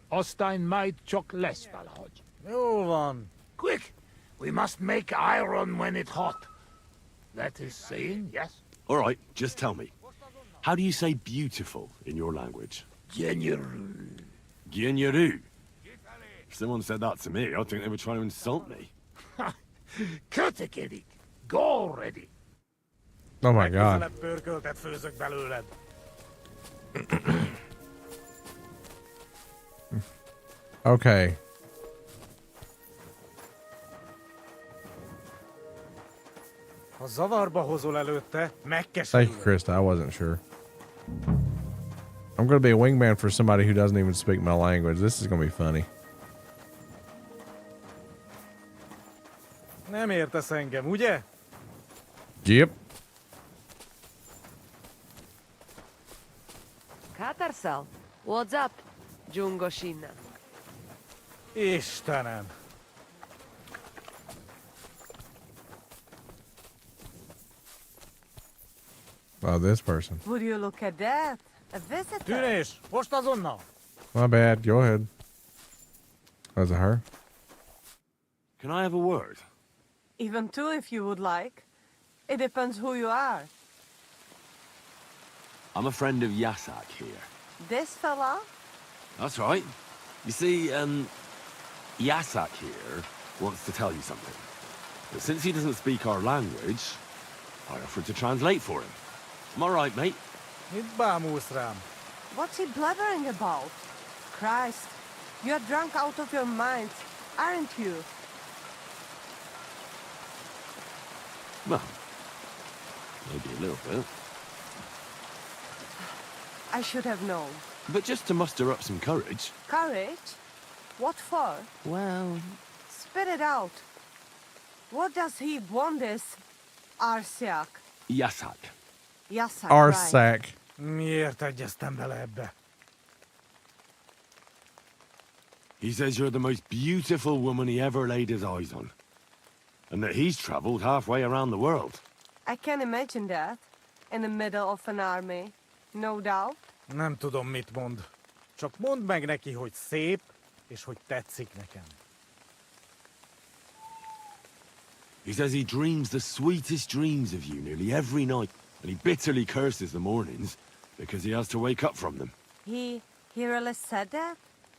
Aztán majd csak lesz valahogy. Jól van. Quick! We must make iron when it's hot. That is saying, yes? All right, just tell me. How do you say beautiful in your language? Genyeru. Genyeru. If someone said that to me, I'd think they were trying to insult me. Kötekedik. Go already. Oh my god. Pörköltet főzök belőled. Okay. Ha zavarba hozol előtte, megkeserülöd. Thank you, Krista. I wasn't sure. I'm going to be a wingman for somebody who doesn't even speak my language. This is going to be funny. Nem értesz engem, ugye? Yep. Kata herself. What's up, Jungoshina? Istenem. Oh, this person. Would you look at that? A visitor. Tűnés, most azonnal. My bad. Go ahead. Was it her? Can I have a word? Even two if you would like. It depends who you are. I'm a friend of Yasak here. This fella? That's right. You see, Yasak here wants to tell you something. But since he doesn't speak our language, I offered to translate for him. Am I right, mate? Mit bámulsz rám? What's he blabbering about? Christ, you're drunk out of your mind, aren't you? Well, maybe a little bit. I should have known. But just to muster up some courage. Courage? What for? Well... Spit it out. What does he want this Arsiak? Yasak. Yasak, Arsak. Miért egyeztem bele ebbe? He says you're the most beautiful woman he ever laid his eyes on. And that he's traveled halfway around the world. I can imagine that. In the middle of an army. No doubt. Nem tudom, mit mond. Csak mondd meg neki, hogy szép, és hogy tetszik nekem. He says he dreams the sweetest dreams of you nearly every night. And he bitterly curses the mornings because he has to wake up from them. He really said that?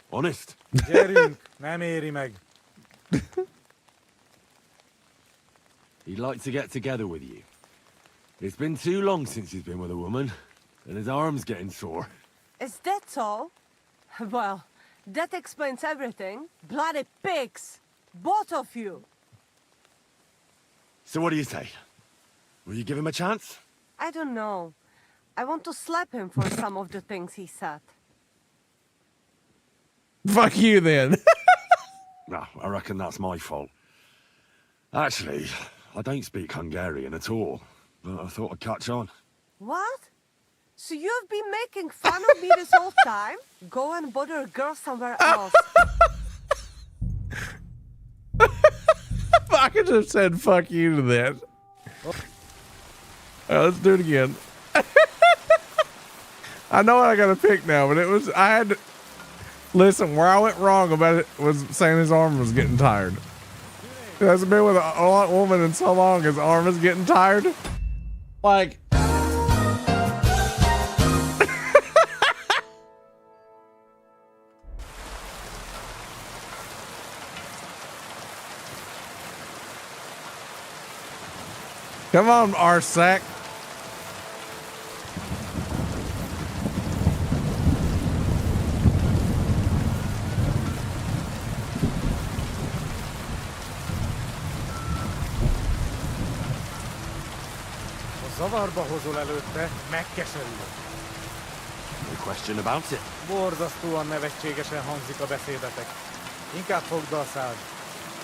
Honest. Gyerünk, nem éri meg. He'd like to get together with you. It's been too long since he's been with a woman, and his arm's getting sore. Is that all? Well, that explains everything. Bloody pigs! Both of you! So what do you say? Will you give him a chance? I don't know. I want to slap him for some of the things he said. Fuck you then. No, I reckon that's my fault. Actually, I don't speak Hungarian at all, but I thought I'd catch on. What? So you've been making fun of me this whole time? Go and bother a girl somewhere else. I could have said fuck you to that. Alright, let's do it again. I know what I gotta pick now, but I had to listen. Where I went wrong about it was saying his arm was getting tired. He hasn't been with a woman in so long. His arm is getting tired. Like. Come on, Arsak. Ha zavarba hozol előtte, megkeserülök. No question about it. Borzasztóan nevetségesen hangzik a beszédetek. Inkább fogd a szád.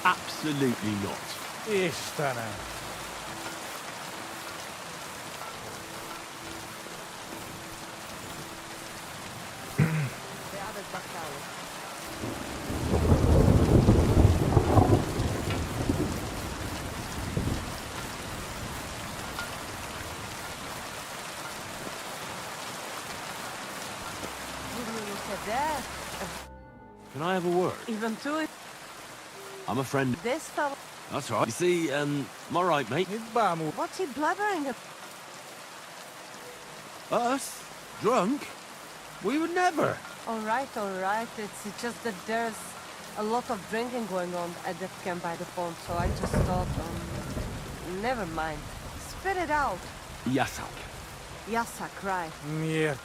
Absolutely not. Istenem! Can I have a word? Even two. I'm a friend. This fella. That's right. You see, am I right, mate? What's he blabbering about? Us? Drunk? We would never. All right. It's just that there's a lot of drinking going on at that camp by the pond, so I just thought, never mind. Spit it out. Yasak. Yasak, right. Miért?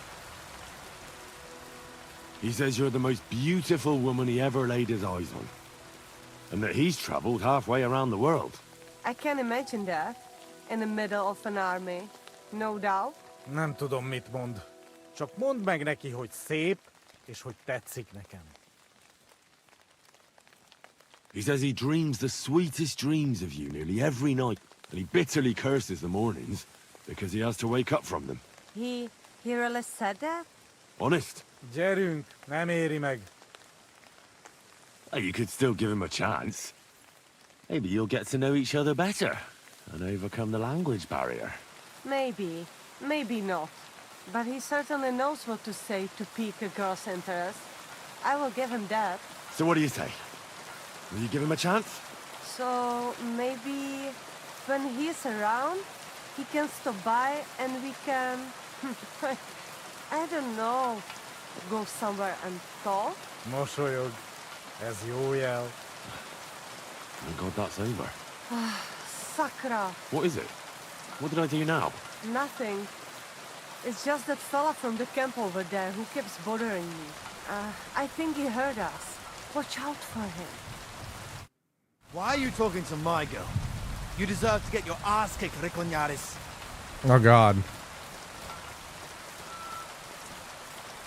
He says you're the most beautiful woman he ever laid his eyes on. And that he's traveled halfway around the world. I can imagine that. In the middle of an army. No doubt. Nem tudom, mit mond. Csak mondd meg neki, hogy szép, és hogy tetszik nekem. He says he dreams the sweetest dreams of you nearly every night. And he bitterly curses the mornings because he has to wake up from them. He really said that? Honest? Gyerünk, nem éri meg. Hey, you could still give him a chance. Maybe you'll get to know each other better and overcome the language barrier. Maybe. Maybe not. But he certainly knows what to say to pique a girl's interest. I will give him that. So what do you say? Will you give him a chance? So maybe when he's around, he can stop by and we can... I don't know. Go somewhere and talk? Mosolyog. Ez jó jel. Thank God that's over. Sakra. What is it? What did I do now? Nothing. It's just that fella from the camp over there who keeps bothering me. I think he heard us. Watch out for him. Why are you talking to my girl? You deserve to get your ass kicked, Riconyaris. Oh, God.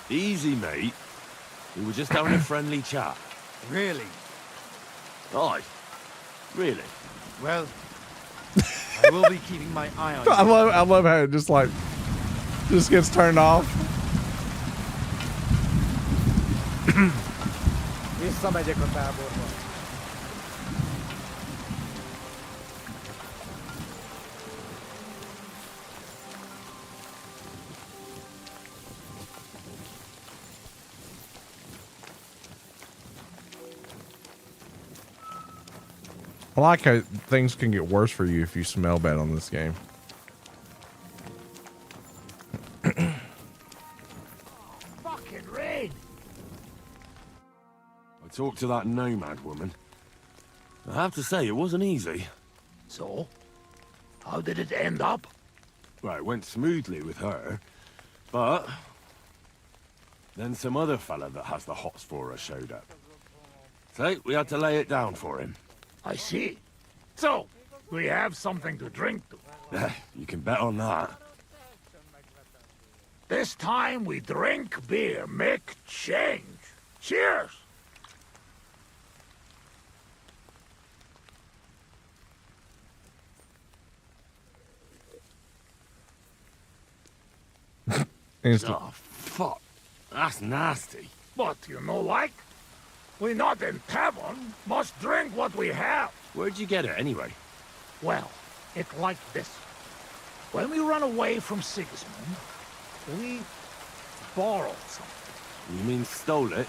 Easy, mate. We were just having a friendly chat. Really? Aye. Really? Well, I will be keeping my eye on you. I love how it just gets turned off. Visszamegyek a táborba. I like how things can get worse for you if you smell bad on this game. Fucking rain! I talked to that nomad woman. I have to say, it wasn't easy. So? How did it end up? Well, it went smoothly with her, but... then some other fella that has the hots for her showed up. So, we had to lay it down for him. I see. So, we have something to drink to. You can bet on that. This time we drink beer, make change. Cheers! Oh, fuck. That's nasty. But you know like? We not in tavern, must drink what we have. Where'd you get it, anyway? Well, it's like this. When we run away from Sigismund, we borrowed something. You mean stole it?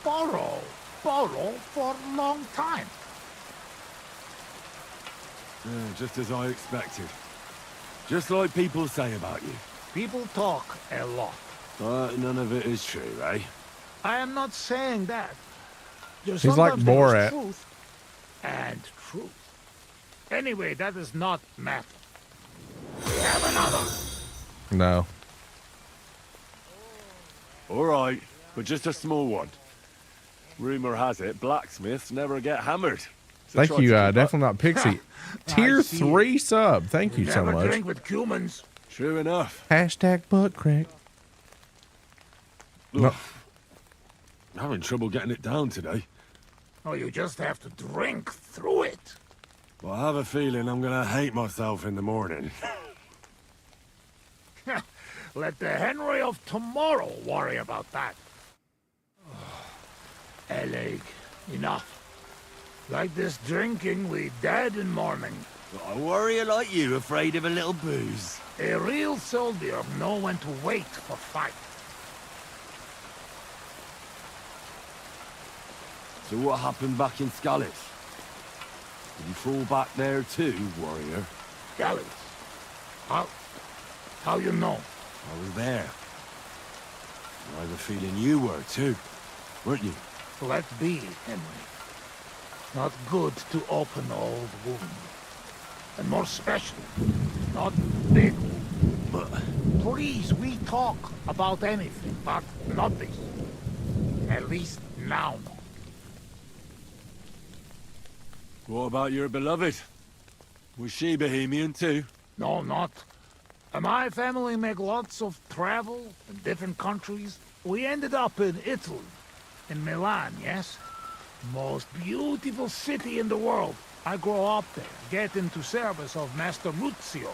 Borrow for a long time. Yeah, just as I expected. Just like people say about you. People talk a lot. But none of it is true, eh? I am not saying that. He's like Borat. Truth and truth. Anyway, that is not matter. We have another. No. All right, but just a small one. Rumor has it, blacksmiths never get hammered. So Thank try you, to keep definitely not Pixie. Tier see. 3 sub. Thank you so Never much. drink with humans. True enough. Hashtag butt crack. No. I'm having trouble getting it down today. Oh, you just have to drink through it. Well, I have a feeling I'm gonna hate myself in the morning. Let the Henry of tomorrow worry about that. Eleg, enough. Like this drinking, we dead in morning. A warrior like you afraid of a little booze. A real soldier know when to wait for fight. So what happened back in Scallis? Did you fall back there too, warrior? Scallis? How you know? I was there. I have a feeling you were too, weren't you? Let be, Henry. Not good to open old wound. And more special, not big wound. But please, we talk about anything, but not this. At least now. What about your beloved? Was she Bohemian too? No, not. My family make lots of travel in different countries. We ended up in Italy. In Milan, yes? Most beautiful city in the world. I grow up there, get into service of Master Muzio.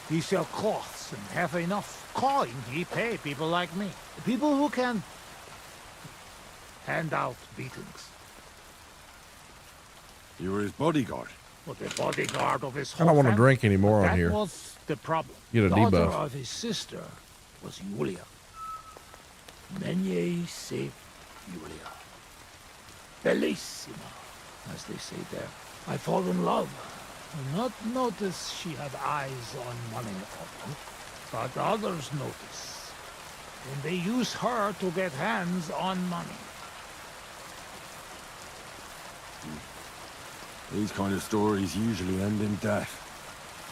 He sell cloths and have enough coin. He pay people like me. People who can hand out beatings. You were his bodyguard. But the bodyguard of his I whole don't want to family. drink anymore on That here. was the problem. Get a Daughter debuff. of his sister was Julia. Many say Julia. Bellissima, as they say there. I fall in love. I not notice she had eyes on money, but others notice. And they use her to get hands on money. These kind of stories usually end in death.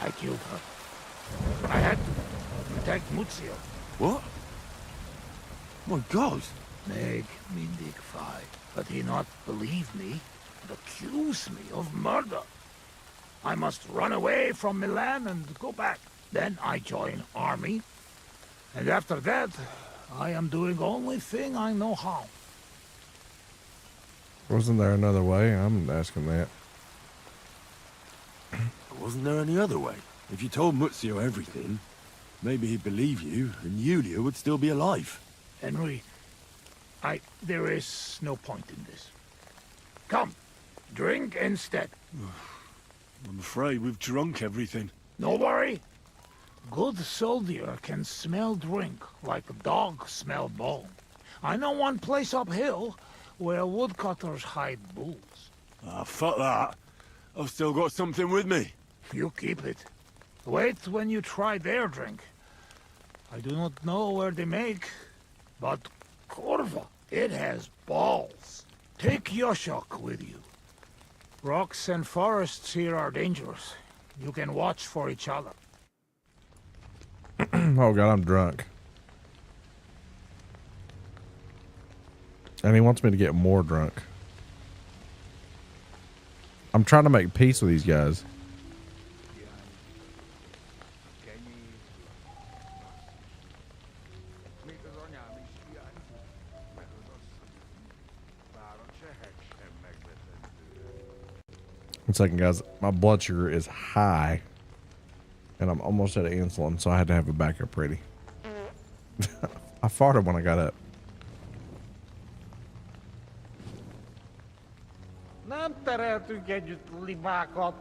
I killed her. I had to protect Muzio. What? My God! Meg me dig fight, but he not believe me and accuse me of murder. I must run away from Milan and go back. Then I join army, and after that, I am doing only thing I know how. Wasn't there another way? I'm asking that. Wasn't there any other way? If you told Muzio everything, maybe he'd believe you, and Julia would still be alive. Henry, there is no point in this. Come, drink instead. I'm afraid we've drunk everything. No worry. Good soldier can smell drink like a dog smell bone. I know one place uphill where woodcutters hide bulls. Ah, fuck that. I've still got something with me. You keep it. Wait when you try their drink. I do not know where they make, but Corva, it has balls. Take Yoshok with you. Rocks and forests here are dangerous. You can watch for each other. Oh God, I'm drunk. And he wants me to get more drunk. I'm trying to make peace with these guys. One second, guys. My blood sugar is high. And I'm almost out of insulin, so I had to have a backup ready. I farted when I got up. Nem tereltünk együtt libákat.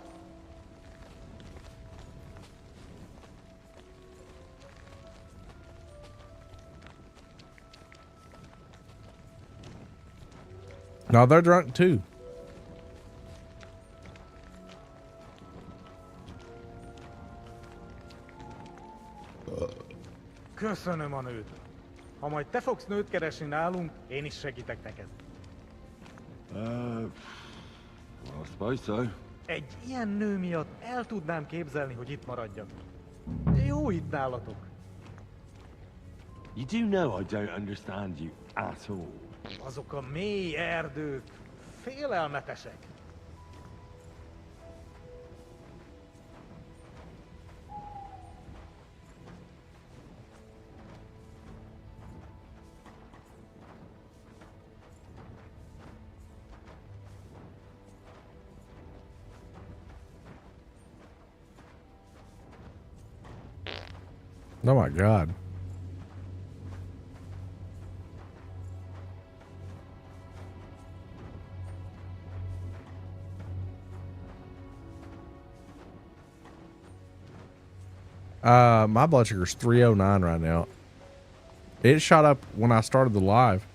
No, they're drunk too. Köszönöm a nőt. Ha majd te fogsz nőt keresni nálunk, én is segítek neked. Well, I suppose so. Egy ilyen nő miatt el tudnám képzelni, hogy itt maradjak. Jó itt nálatok. You do know I don't understand you at all. Azok a mély erdők félelmetesek. Oh my God. My blood sugar is 309 right now. It shot up when I started the live.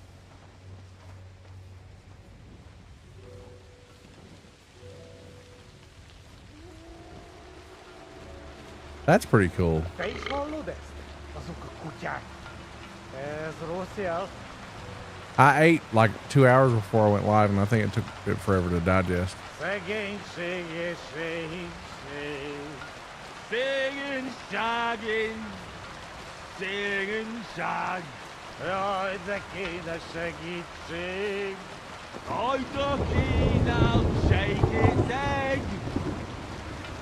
That's pretty cool. Te is hallod ezt? Azok a kutyák. Ez rossz jel. I ate like 2 hours before I went live, and I think it took it forever to digest. Szegénység és szegénység. Szegényság. Jaj, de kéne segítség. Ajta kínál segítség.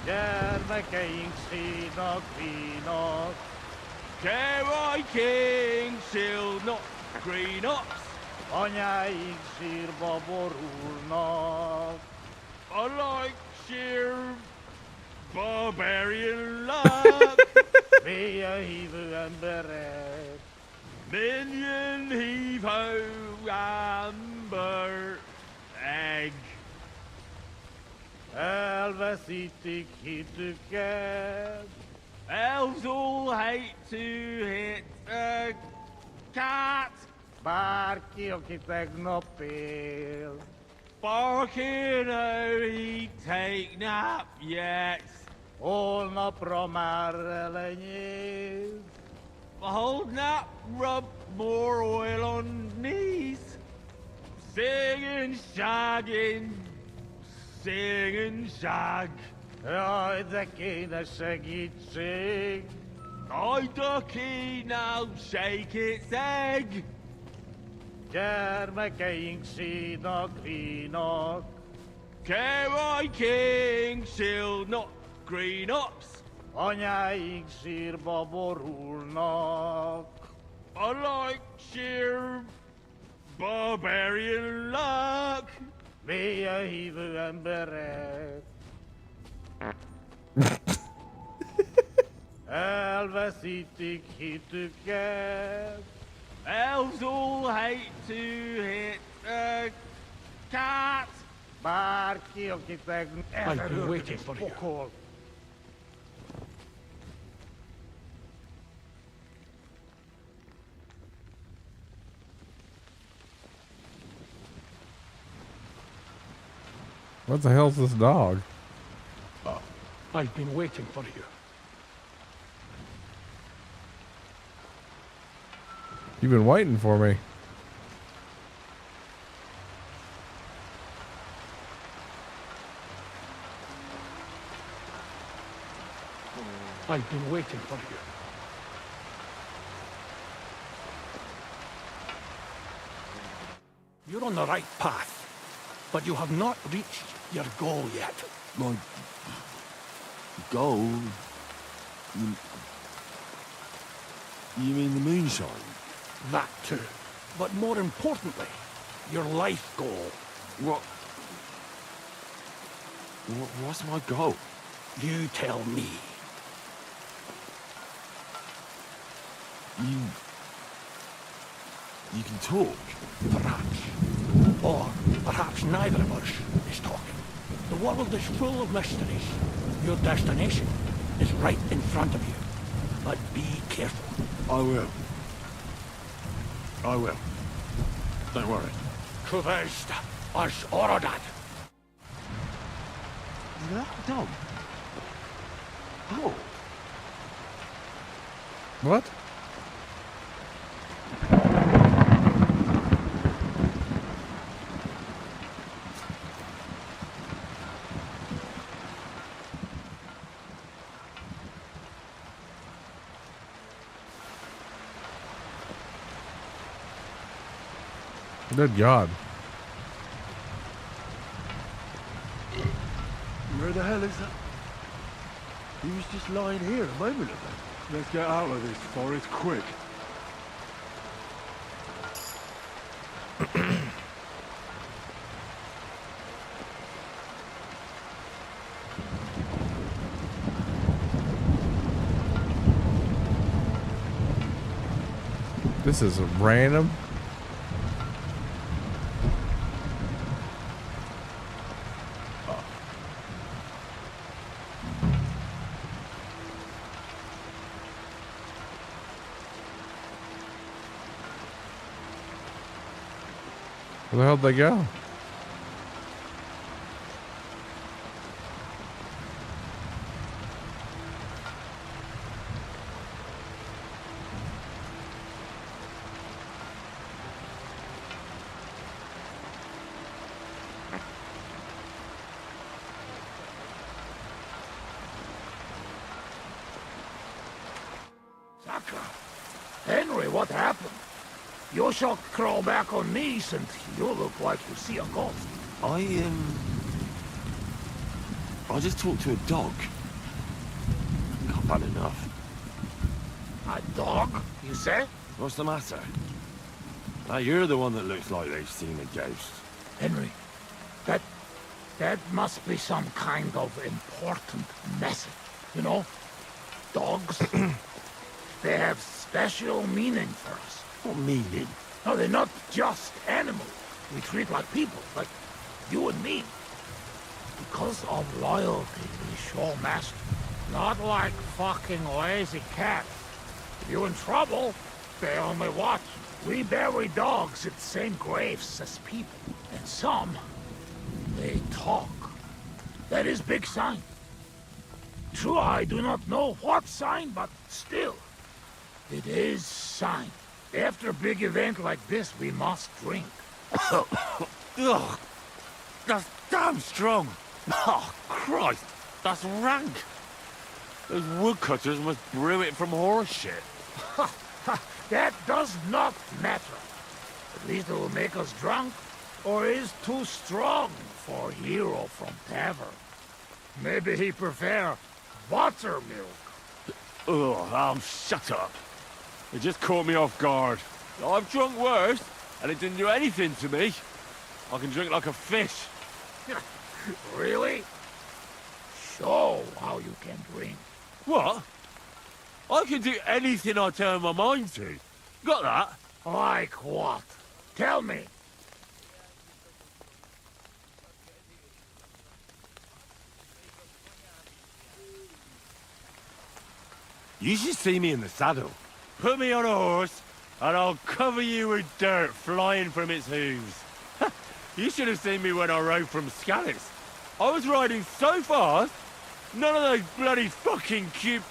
Gyermekeink színak, vínak. Kerálykénk szélnak, grínak. Anyáink sírba borulnak. I like sheer barbarian love. Via Hivu and Beret. Minion heave ho amber egg. Elvesitik hitukeb. Elves all hate to hit a cat. Barki okitegnopil. Barking oh he take nap yet. All no promarelenis. Hold nap, rub more oil on knees. Singing, shagging, singing shag. Oi, the king a shaggy. I ducky now shake its egg. Kerme king she no greenok. Care my king, she'll not green ups. Onya iksir baborulnak. I like sheer barbarian luck. Via Hivu and Beret. Elvesitik hitukeb. Elves all hate to hit a cat. Barki okiteg. I've been waiting for you. All. What the hell's this dog? I've been waiting for you. You've been waiting for me. I've been waiting for you. You're on the right path, but you have not reached your goal yet. My goal? You mean the moonshine? That too. But more importantly, your life goal. What's my goal? You tell me. You can talk? Perhaps. Or perhaps neither of us is talking. The world is full of mysteries. Your destination is right in front of you. But be careful. I will. I will. Don't worry. Kuvest as Orodat. Is that a dog? Oh. What? Good God. Where the hell is that? He was just lying here a moment ago. Let's get out of this forest quick. This is random. Where the hell did they go? Sakra. Henry, what happened? You shall crawl back on knees and you look like you see a ghost. I just talked to a dog. Not bad enough. A dog, you say? What's the matter? Now, you're the one that looks like they've seen a ghost. Henry, that must be some kind of important message, you know? Dogs, they have special meaning for us. What meaning? No, they're not just animals. We treat like people, like you and me. Because of loyalty, we show master. Not like fucking lazy cats. If you're in trouble, they only watch. We bury dogs at the same graves as people. And some, they talk. That is big sign. True, I do not know what sign, but still, it is sign. After a big event like this, we must drink. Ugh, that's damn strong. Oh, Christ, that's rank. Those woodcutters must brew it from horse shit. That does not matter. At least it will make us drunk, or is too strong for hero from tavern. Maybe he prefer buttermilk. Ugh, shut up. It just caught me off guard. I've drunk worse, and it didn't do anything to me. I can drink like a fish. Really? Show how you can drink. What? I can do anything I turn my mind to. Got that? Like what? Tell me. You should see me in the saddle. Put me on a horse, and I'll cover you with dirt flying from its hooves. You should have seen me when I rode from Scallis. I was riding so fast, none of those bloody fucking cute...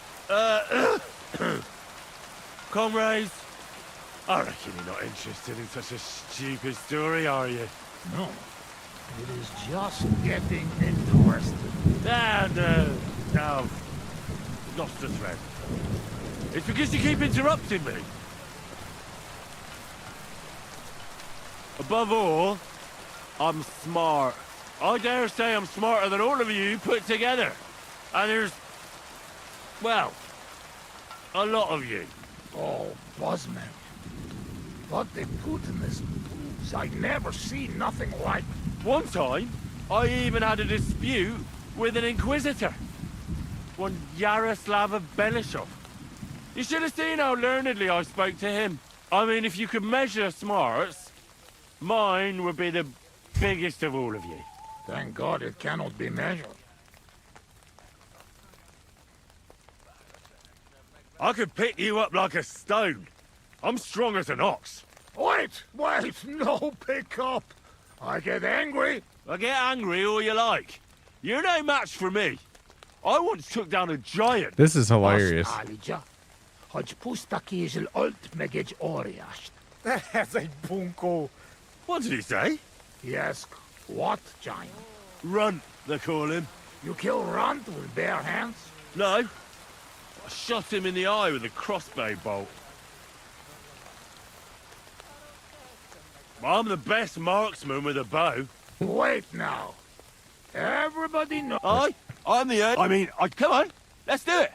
comrades. I reckon you're not interested in such a stupid story, are you? No. It is just getting interested. No. Lost the thread. It's because you keep interrupting me. Above all, I'm smart. I dare say I'm smarter than all of you put together. And there's... well, a lot of you. Oh, Buzzman. What they put in this booze, I never seen nothing like it. One time, I even had a dispute with an Inquisitor. One Yaroslav of Belishov. You should have seen how learnedly I spoke to him. I mean, if you could measure smarts, mine would be the biggest of all of you. Thank God it cannot be measured. I could pick you up like a stone. I'm strong as an ox. Wait, no pick up. I get angry. I get angry all you like. You're no match for me. I once took down a giant. This is hilarious. What did he say? Yes, what giant? Runt, they call him. You kill Runt with bare hands? No. I shot him in the eye with a crossbow bolt. I'm the best marksman with a bow. Wait now. Everybody knows. I'm the head. Come on, let's do it.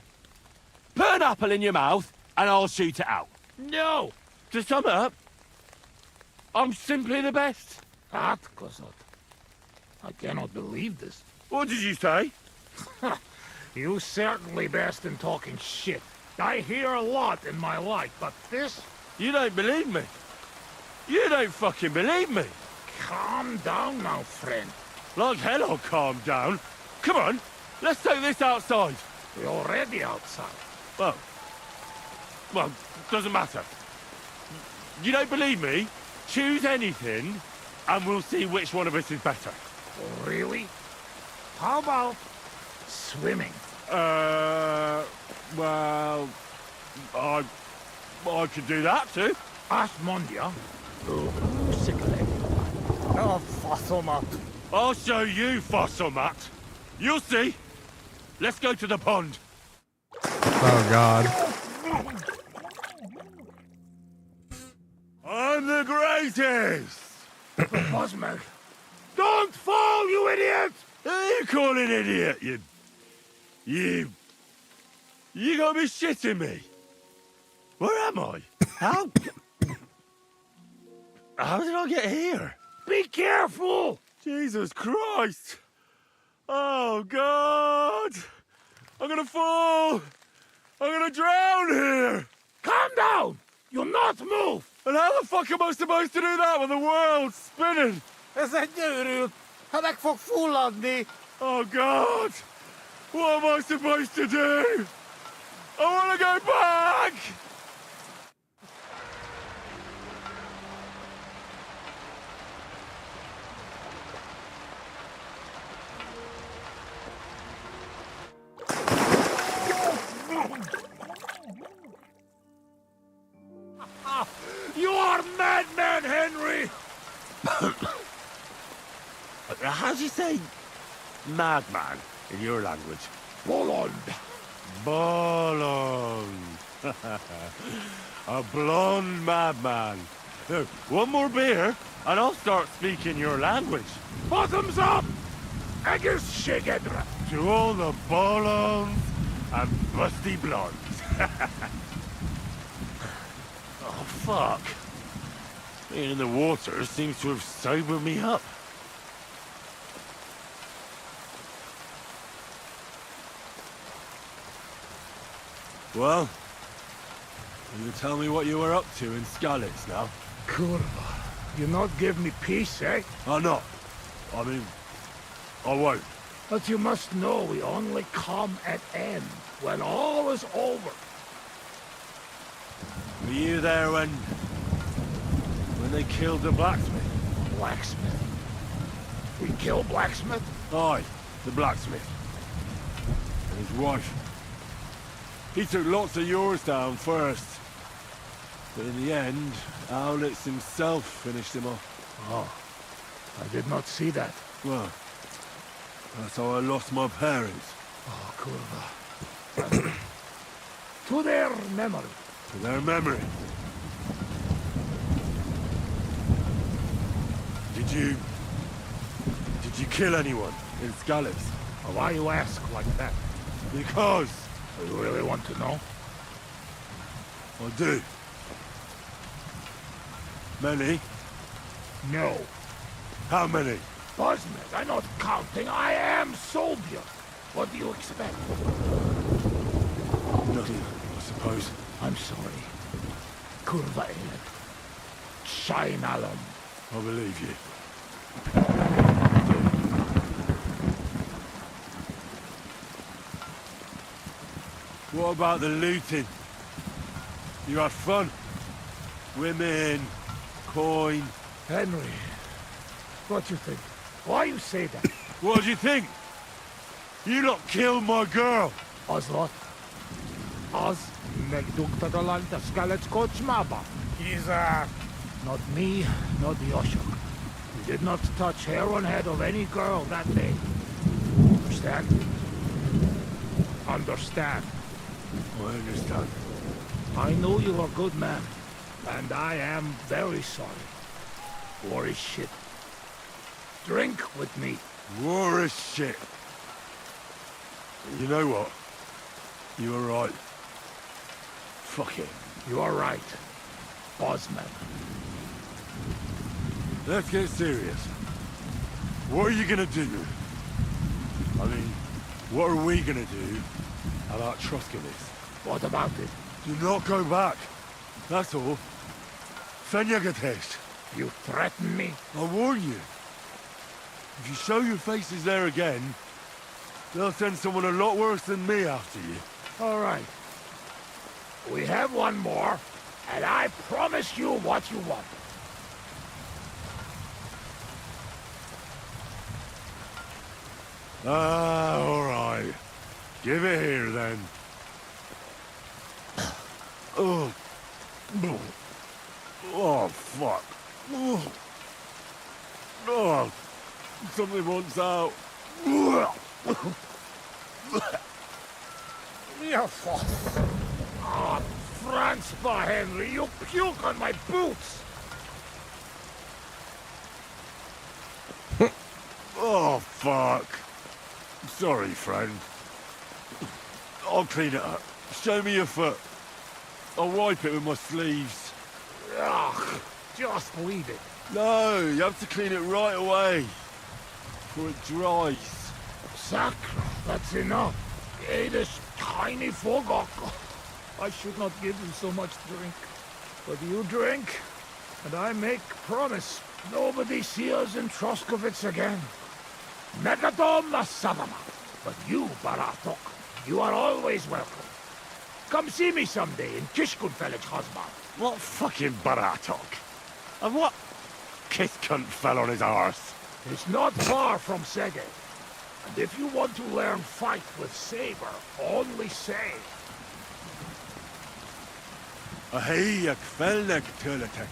Put an apple in your mouth, and I'll shoot it out. No. To sum up, I'm simply the best. That, Kosot. I cannot believe this. What did you say? You certainly best in talking shit. I hear a lot in my life, but this... You don't believe me. You don't fucking believe me. Calm down now, friend. Like hell I'll calm down. Come on, let's take this outside. We're already outside. Well, doesn't matter. You don't believe me? Choose anything, and we'll see which one of us is better. Really? How about swimming? Well, I could do that too. Asmondia. Oh, Fossilmat. I'll show you, Fossilmat. You'll see. Let's go to the pond. Oh, God. I'm the greatest! Buzzman. Don't fall, you idiot! Who are you calling idiot, You gotta be shitting me. Where am I? How did I get here? Be careful! Jesus Christ! Oh, God! I'm gonna fall! I'm gonna drown here! Calm down! You'll not move! And how the fuck am I supposed to do that when the world's spinning? Oh God! What am I supposed to do? I wanna go back! You are madman, Henry! How do you say madman in your language? Bolond. Bolond. A blonde madman. Look, one more beer, and I'll start speaking your language. Bottoms up! Eggers Shigedra. To all the bolons and busty blondes. Oh, fuck. Being in the water seems to have sobered me up. Well, you tell me what you were up to in Skalitz now? Kurva, you not give me peace, eh? I'm not. I mean, I won't. But you must know we only come at end, when all is over. Were you there when they killed the blacksmith? Blacksmith? We killed Blacksmith? Aye, the blacksmith. And his wife. He took lots of yours down first. But in the end, Owlitz himself finished him off. Oh, I did not see that. Well, that's how I lost my parents. Oh, Kurva. To their memory. To their memory. Did you kill anyone in Skalitz? Why you ask like that? Because. You really want to know? I do. Many? No. How many? Buzzmet, I'm not counting. I am soldier. What do you expect? Nothing, I suppose. I'm sorry. Kurva Eled. Shine Alam. I believe you. What about the looting? You had fun? Women, coin. Henry, what you think? Why you say that? What do you think? You lot killed my girl. Oz what? Oz megdugta dalanta Skalitz koczmaba. He's not me, not Yoshuk. We did not touch hair on head of any girl that day. Understand? Understand. I understand. I know you are a good man, and I am very sorry. War is shit. Drink with me. War is shit. You know what? You were right. Fuck it. You are right. Bosman. Let's get serious. What are you gonna do? I mean, what are we gonna do about Troskiness? What about it? Do not go back. That's all. Fenyagatest. You threaten me? I warn you. If you show your faces there again, they'll send someone a lot worse than me after you. All right. We have one more, and I promise you what you want. All right. Give it here, then. Oh. Oh, fuck. Oh. Something wants out. Yeah, fuck. Ah, Franz Henry, you puke on my boots. Oh, fuck. Sorry, friend. I'll clean it up. Show me your foot. I'll wipe it with my sleeves. Ugh, just leave it. No, you have to clean it right away. Before it dries. Sacre, that's enough. Ate this tiny fogok. I should not give you so much drink. But you drink, and I make promise nobody see us in Troskovitz again. Megadom na Savama. But you, Baratok, you are always welcome. Come see me someday in Kishkunfelich, Hosman. What fucking Baratok? And what kiss cunt fell on his arse? It's not far from Sege. And if you want to learn fight with saber, only say. Ahiyak felnek teletek.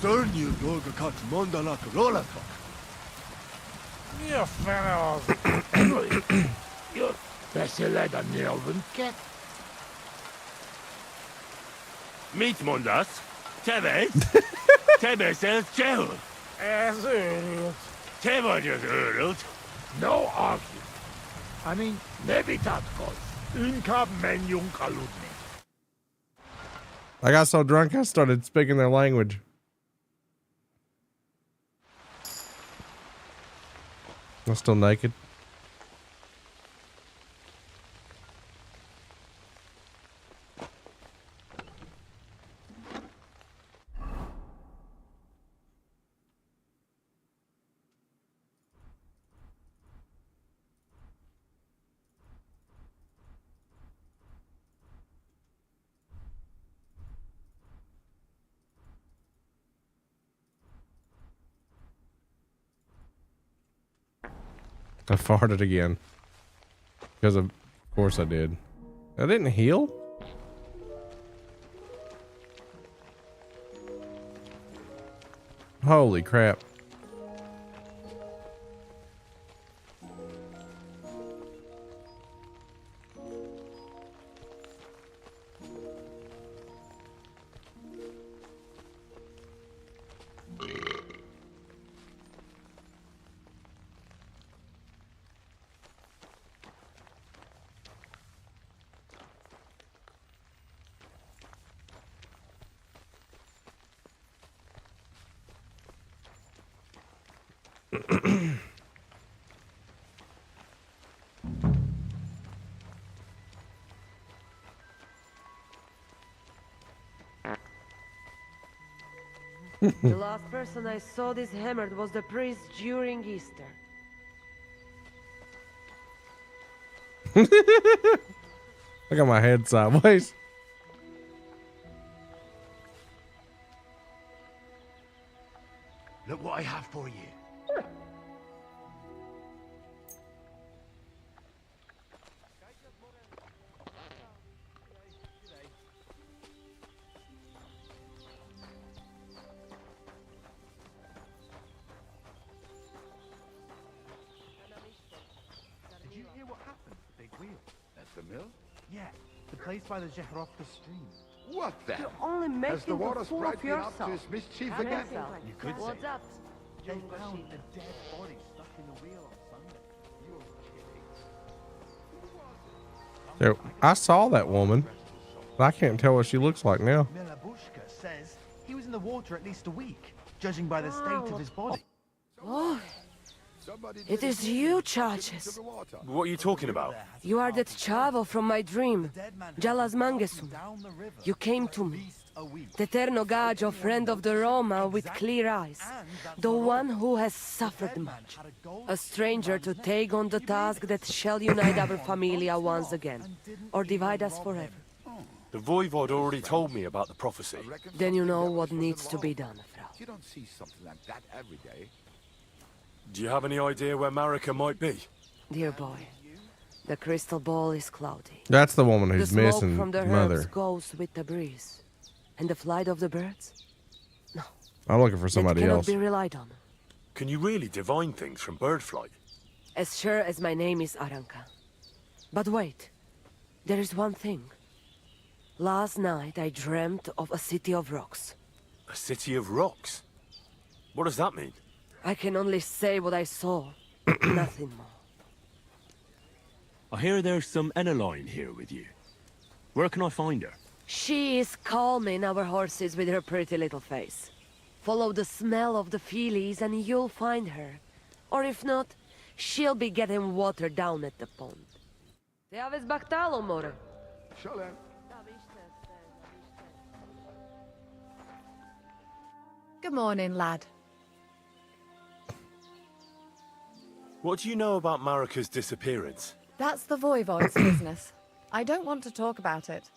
Cern you dorgakat mondalak rolatok. You fellows. Anyway, you're better led than Nelvenket. Meet Mundas. Tebe. Tebe says Jell. As earlier. Tebe just hurdled. No argument. I mean, maybe that goes. Unkab menjung kaludni. I got so drunk I started speaking their language. I'm still naked. I farted again. Because of course I did. I didn't heal? Holy crap. The last person I saw this hammered was the priest during Easter. I got my head sideways. Look what I have for you. Did you hear what happened to the big wheel? At the mill? Yeah, the place by the Zhehrovka stream. What then? You're only making Has the water a fool sprite of been up to yourself. his mischief Have again? yourself. You could What's say. up? They found a dead body stuck in the wheel on Sunday. You're kidding. So, I saw that woman, but I can't tell what she looks like now. Milabushka says he was in the water at least a week, judging by the state of his body. Oh, it is you, Charges. What are you talking about? You are that Chavo from my dream, Jalas Mangesu. You came to me, the Ternogaj, friend of the Roma with clear eyes, the one who has suffered much, a stranger to take on the task that shall unite our familia once again, or divide us forever. The Voivod already told me about the prophecy. Then you know what needs to be done, Frau. You don't see something like that every day. Do you have any idea where Marika might be? Dear boy, the crystal ball is cloudy. That's the woman The who's smoke missing from the mother. herbs goes with the breeze. And the flight of the birds? No. I'm looking for somebody It cannot else. be relied on. Can you really divine things from bird flight? As sure as my name is Aranka. But wait. There is one thing. Last night I dreamt of a city of rocks. A city of rocks? What does that mean? I can only say what I saw. Nothing more. I hear there's some Eneline here with you. Where can I find her? She is calming our horses with her pretty little face. Follow the smell of the feelies and you'll find her. Or if not, she'll be getting water down at the pond. Te aveți bactalul, more. Shalom. Good morning, lad. What do you know about Marika's disappearance? That's the Voivode's business. I don't want to talk about it.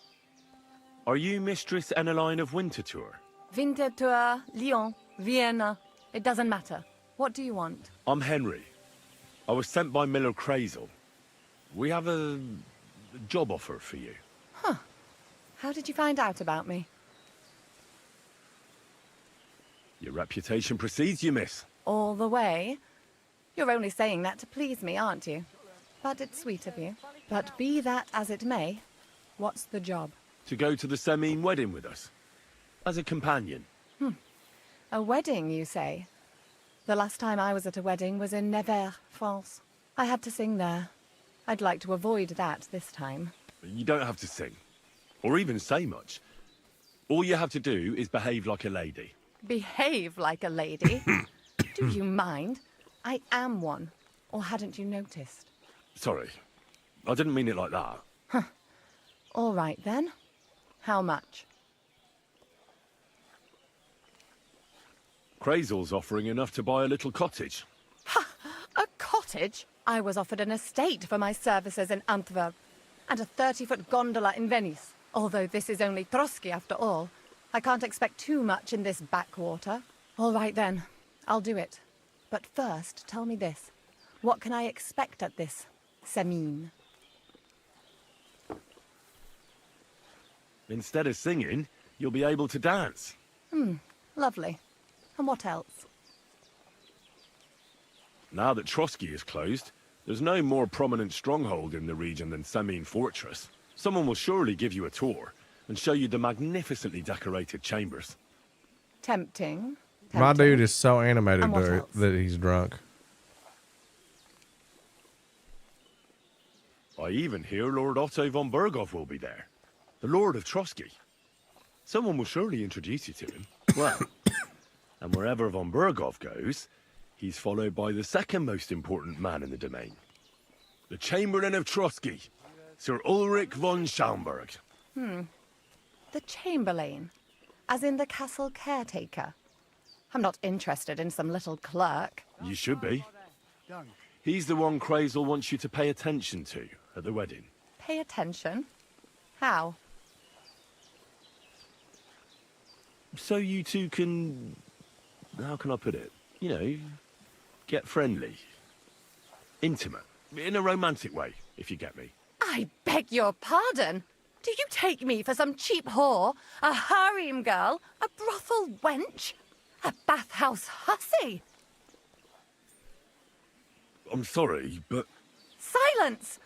Are you Mistress Eneline of Winterthur? Winterthur, Lyon, Vienna. It doesn't matter. What do you want? I'm Henry. I was sent by Miller Crazel. We have a job offer for you. Huh. How did you find out about me? Your reputation precedes you, miss. All the way? You're only saying that to please me, aren't you? But it's sweet of you. But be that as it may, what's the job? To go to the Semine wedding with us. As a companion. A wedding, you say? The last time I was at a wedding was in Nevers, France. I had to sing there. I'd like to avoid that this time. You don't have to sing. Or even say much. All you have to do is behave like a lady. Behave like a lady? Do you mind? I am one. Or hadn't you noticed? Sorry. I didn't mean it like that. Huh. All right, then. How much? Crazel's offering enough to buy a little cottage. Ha! A cottage? I was offered an estate for my services in Antwerp. And a 30-foot gondola in Venice. Although this is only Trotsky after all. I can't expect too much in this backwater. All right, then. I'll do it. But first, tell me this. What can I expect at this Semine? Instead of singing, you'll be able to dance. Lovely. And what else? Now that Trotsky is closed, there's no more prominent stronghold in the region than Semine Fortress. Someone will surely give you a tour and show you the magnificently decorated chambers. Tempting. My dude is so animated And what else? that he's drunk. I even hear Lord Otto von Berghoff will be there. The Lord of Trotsky. Someone will surely introduce you to him. Well, and wherever von Berghoff goes, he's followed by the second most important man in the domain. The Chamberlain of Trotsky, Sir Ulrich von Schaumburg. The Chamberlain. As in the castle caretaker. I'm not interested in some little clerk. You should be. He's the one Crazel wants you to pay attention to at the wedding. Pay attention? How? So you two can... How can I put it? You know, get friendly. Intimate. In a romantic way, if you get me. I beg your pardon. Do you take me for some cheap whore? A harem girl? A brothel wench? A bathhouse hussy? I'm sorry, but... Silence!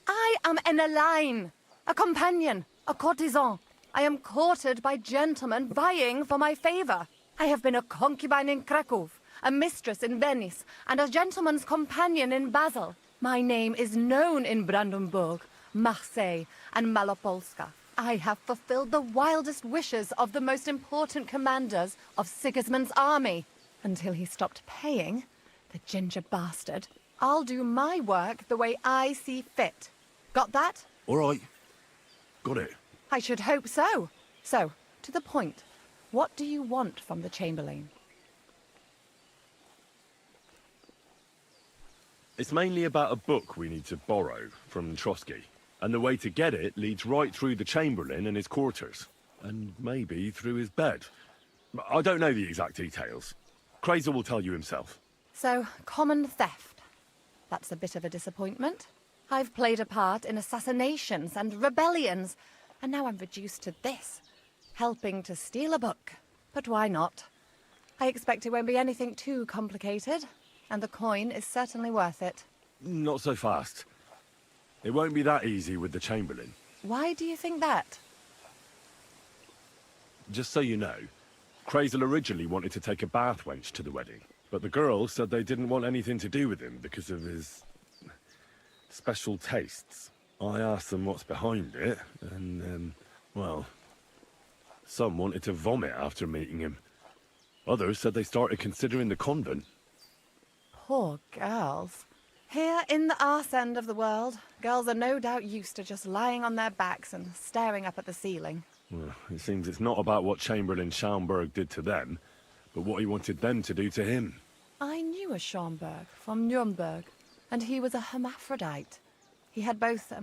I am Eneline, a companion, a courtesan. I am courted by gentlemen vying for my favor. I have been a concubine in Krakow, a mistress in Venice, and a gentleman's companion in Basel. My name is known in Brandenburg, Marseille, and Malopolska. I have fulfilled the wildest wishes of the most important commanders of Sigismund's army. Until he stopped paying, the ginger bastard, I'll do my work the way I see fit. Got that? All right. Got it. I should hope so. So, to the point. What do you want from the Chamberlain? It's mainly about a book we need to borrow from Trotsky. And the way to get it leads right through the Chamberlain and his quarters. And maybe through his bed. I don't know the exact details. Crazel will tell you himself. So, common theft. That's a bit of a disappointment. I've played a part in assassinations and rebellions, and now I'm reduced to this. Helping to steal a book. But why not? I expect it won't be anything too complicated, and the coin is certainly worth it. Not so fast. It won't be that easy with the Chamberlain. Why do you think that? Just so you know, Crazel originally wanted to take a bath wench to the wedding, but the girls said they didn't want anything to do with him because of his special tastes. I asked them what's behind it, and, well, some wanted to vomit after meeting him. Others said they started considering the convent. Poor girls. Here in the arse end of the world, girls are no doubt used to just lying on their backs and staring up at the ceiling. Well, it seems it's not about what Chamberlain Schaumburg did to them, but what he wanted them to do to him. I knew a Schomburg from Nuremberg, and he was a hermaphrodite. He had both,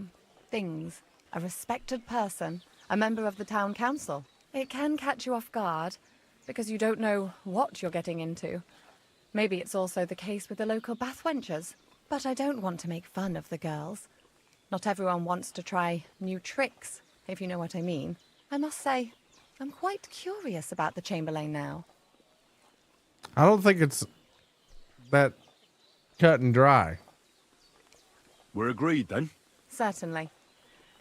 things. A respected person, a member of the town council. It can catch you off guard, because you don't know what you're getting into. Maybe it's also the case with the local bathwenchers. But I don't want to make fun of the girls. Not everyone wants to try new tricks, if you know what I mean. I must say, I'm quite curious about the Chamberlain now. I don't think it's that cut and dry. We're agreed then? Certainly.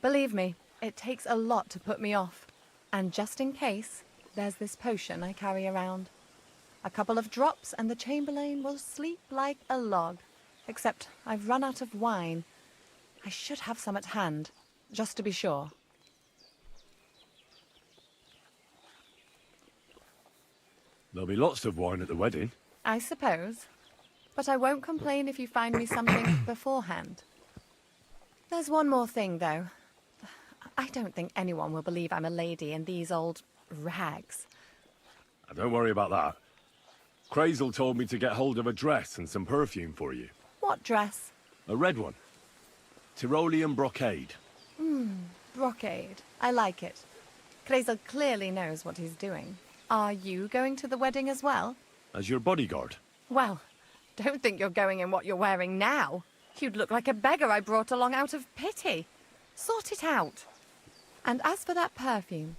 Believe me, it takes a lot to put me off. And just in case, there's this potion I carry around. A couple of drops and the Chamberlain will sleep like a log. Except I've run out of wine. I should have some at hand, just to be sure. There'll be lots of wine at the wedding. I suppose. But I won't complain if you find me something beforehand. There's one more thing, though. I don't think anyone will believe I'm a lady in these old rags. Don't worry about that. Crazel told me to get hold of a dress and some perfume for you. What dress? A red one. Tyrolean brocade. Brocade. I like it. Crazel clearly knows what he's doing. Are you going to the wedding as well? As your bodyguard. Well, don't think you're going in what you're wearing now. You'd look like a beggar I brought along out of pity. Sort it out. And as for that perfume,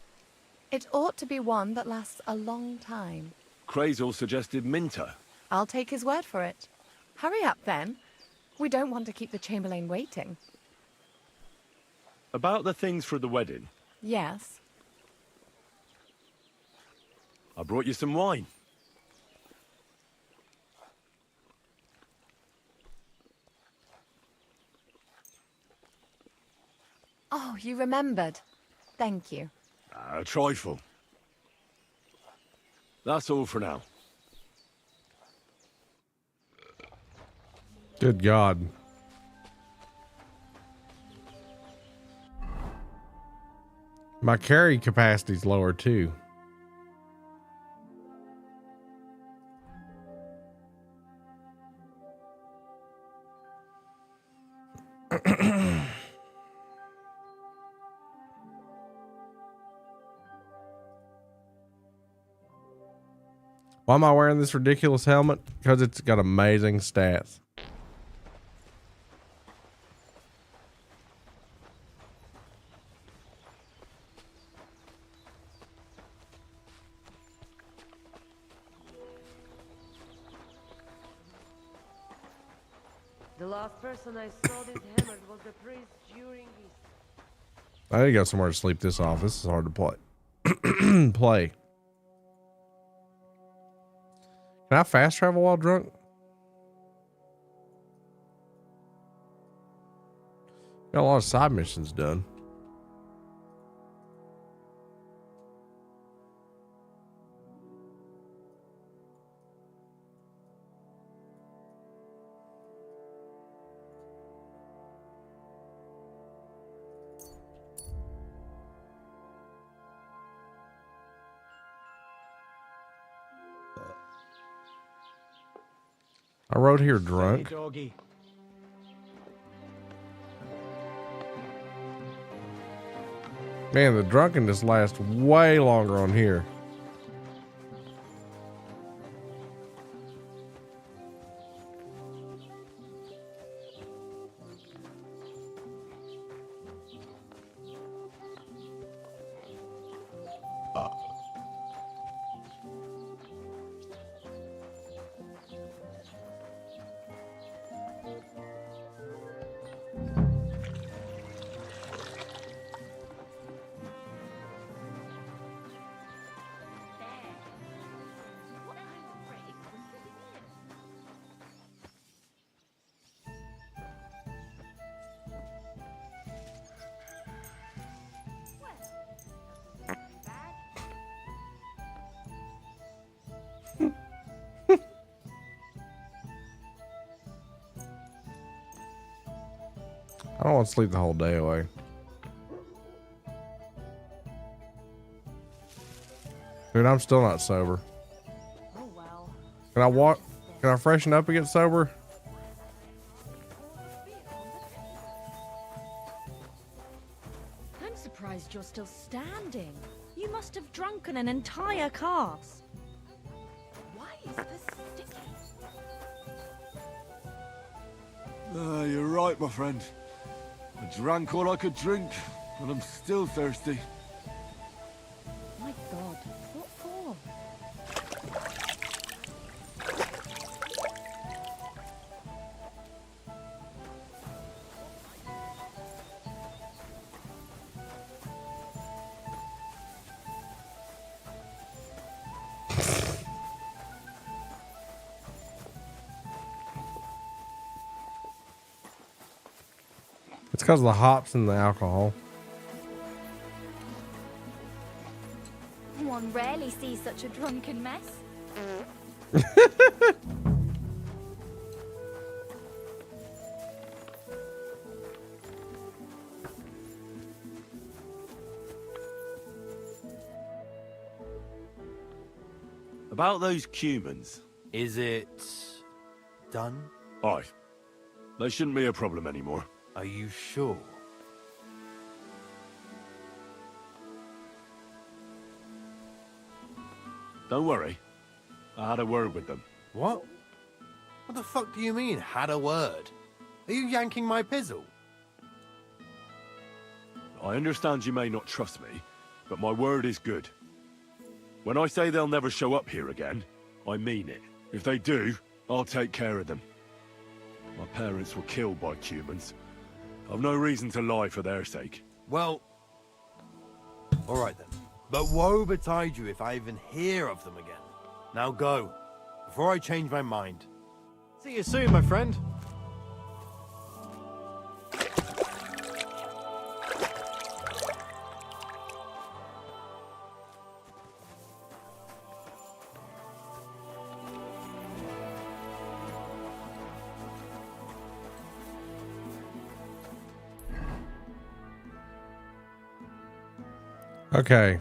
it ought to be one that lasts a long time. Crazel suggested Minter. I'll take his word for it. Hurry up, then. We don't want to keep the Chamberlain waiting. About the things for the wedding. Yes. I brought you some wine. Oh, you remembered. Thank you. A trifle. That's all for now. Good God. My carry capacity's lower too. Why am I wearing this ridiculous helmet? Because it's got amazing stats. The last person I saw this hammered was the priest during his... I need to go somewhere to sleep this off. This is hard to play. Play. Can I fast travel while drunk? Got a lot of side missions done. I rode here drunk. Hey, doggy. Man, the drunkenness lasts way longer on here. I don't want to sleep the whole day away. Dude, I'm still not sober. Oh, Can I walk? Can I freshen up and get sober? I'm surprised you're still standing. You must have drunken an entire cask. Why is this sticky? You're right, my friend. I drank all I could drink, and I'm still thirsty. My God, what for? It's because of the hops and the alcohol. One rarely sees such a drunken mess. About those Cumans, is it done? Aye. They shouldn't be a problem anymore. Are you sure? Don't worry. I had a word with them. What? What the fuck do you mean, had a word? Are you yanking my pizzle? I understand you may not trust me, but my word is good. When I say they'll never show up here again, I mean it. If they do, I'll take care of them. My parents were killed by Cumans. I've no reason to lie for their sake. Well, all right then. But woe betide you if I even hear of them again. Now go, before I change my mind. See you soon, my friend. Okay.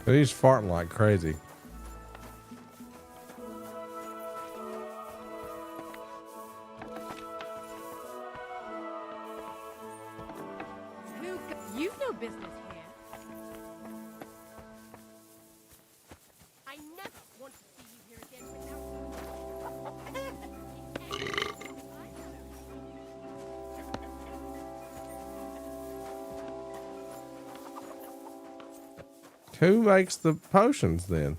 He's farting like crazy. You've no business here. I never want to see you here again Who makes the potions then?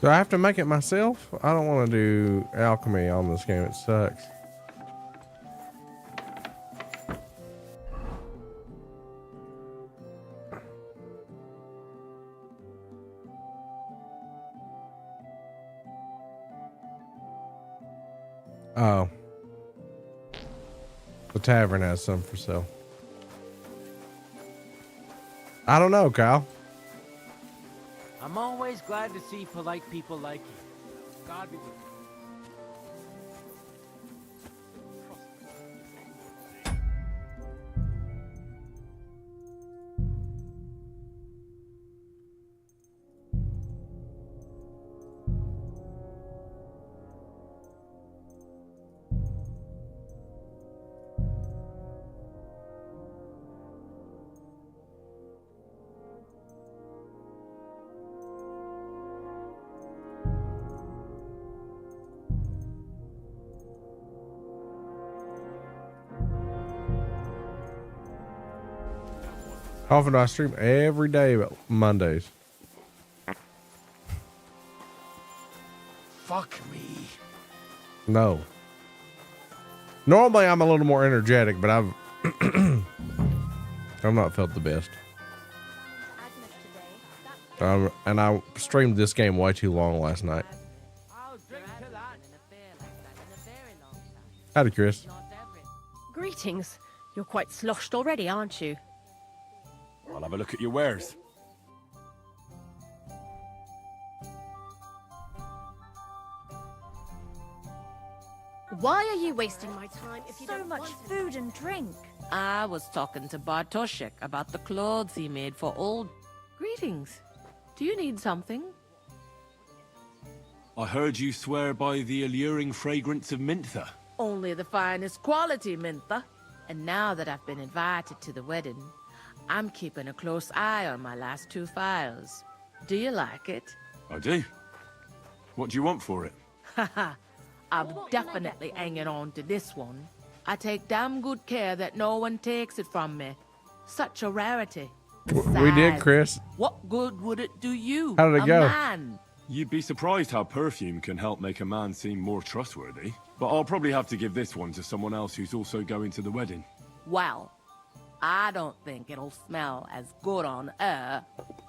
Do I have to make it myself? I don't want to do alchemy on this game. It sucks. Oh. The tavern has some for sale. I don't know, Kyle. I'm always glad to see polite people like you. God be with you. How often do I stream? Every day, but Mondays. Fuck me. No. Normally I'm a little more energetic, but I've not felt the best. And I streamed this game way too long last night. Howdy, Chris. Greetings. You're quite sloshed already, aren't you? I'll have a look at your wares. Why are you wasting my time if you So don't much want it? food and drink. I was talking to Bartoszek about the clothes he made for old... Greetings. Do you need something? I heard you swear by the alluring fragrance of Mintha. Only the finest quality, Mintha. And now that I've been invited to the wedding, I'm keeping a close eye on my last 2 files. Do you like it? I do. What do you want for it? Haha. I'm definitely hanging on to this one. I take damn good care that no one takes it from me. Such a rarity. We did, Chris. What good would it do you? How did it a go? Man? You'd be surprised how perfume can help make a man seem more trustworthy. But I'll probably have to give this one to someone else who's also going to the wedding. Well, I don't think it'll smell as good on her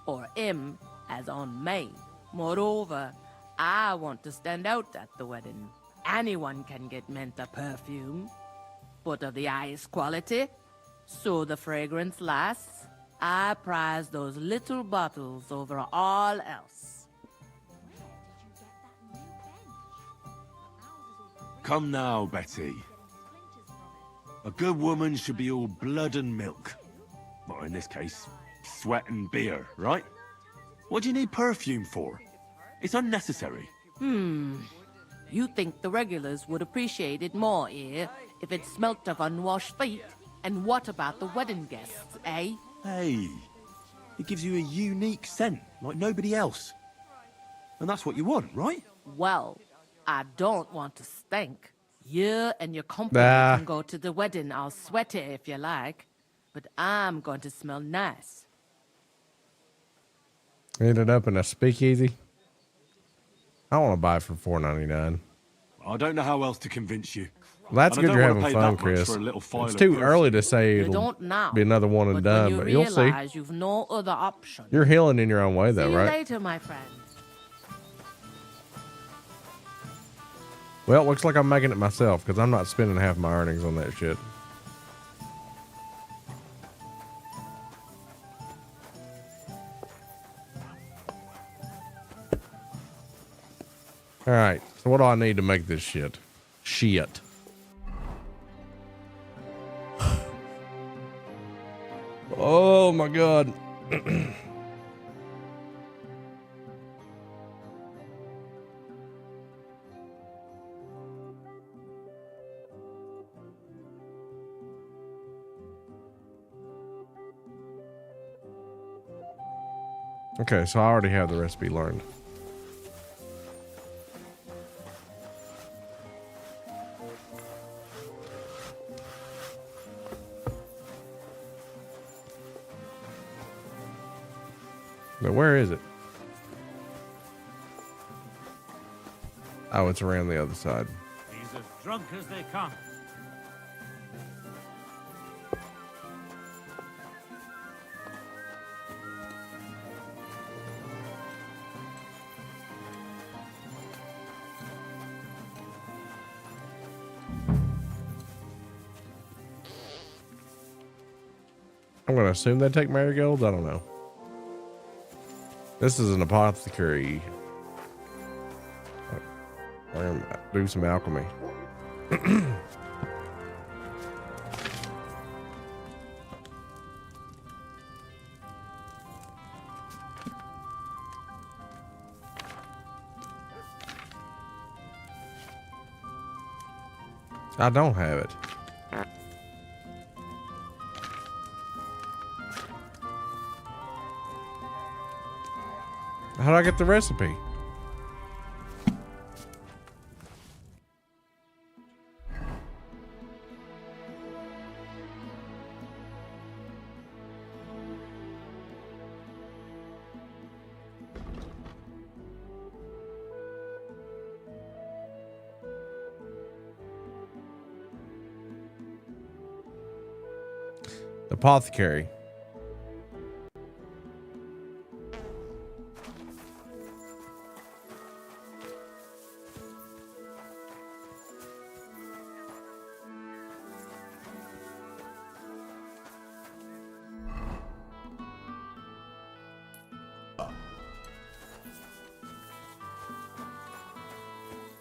or him as on me. Moreover, I want to stand out at the wedding. Anyone can get Mintha perfume, but of the highest quality, so the fragrance lasts. I prize those little bottles over all else. Come now, Betty. A good woman should be all blood and milk. Or in this case, sweat and beer, right? What do you need perfume for? It's unnecessary. You think the regulars would appreciate it more here if it smelt of unwashed feet? And what about the wedding guests, eh? Hey, it gives you a unique scent, like nobody else. And that's what you want, right? Well, I don't want to stink. You and your company Nah. can go to the wedding all sweaty if you like, but I'm going to smell nice. Ended up in a speakeasy. I want to buy it for $4.99. I don't know how else to convince you. Well, that's And I good don't you're wanna having pay fun, that much Chris. for a little file It's of too perfume. early to say You it'll don't now. be another one and But done, when you but you'll see. realize you've no other option. You're healing in your own way, See though, you right? later, my friend. Well, looks like I'm making it myself because I'm not spending half my earnings on that shit. All right. So what do I need to make this shit? Shit. Oh my God. Okay, so I already have the recipe learned. But where is it? Oh, it's around the other side. He's as drunk as they come. I'm going to assume they take marigolds. I don't know. This is an apothecary. We're going to do some alchemy. I don't have it. How do I get the recipe? Apothecary.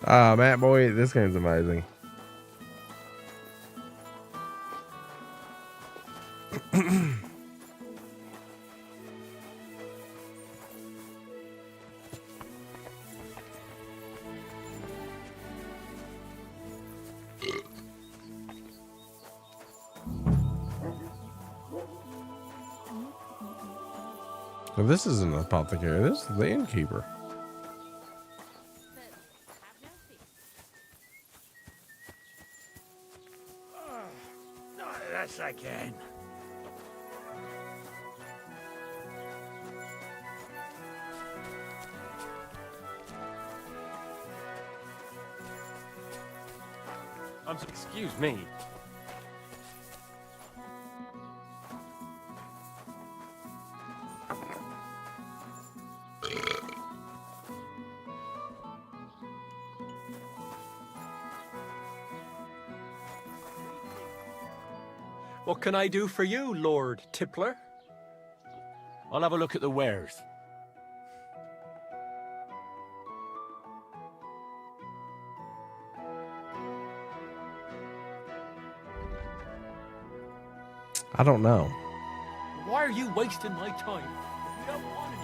Matt boy, this game's amazing. So this isn't an apothecary. This is the innkeeper. Yes, I can. Excuse me. What can I do for you, Lord Tippler? I'll have a look at the wares. I don't know. Why are you wasting my time? You don't want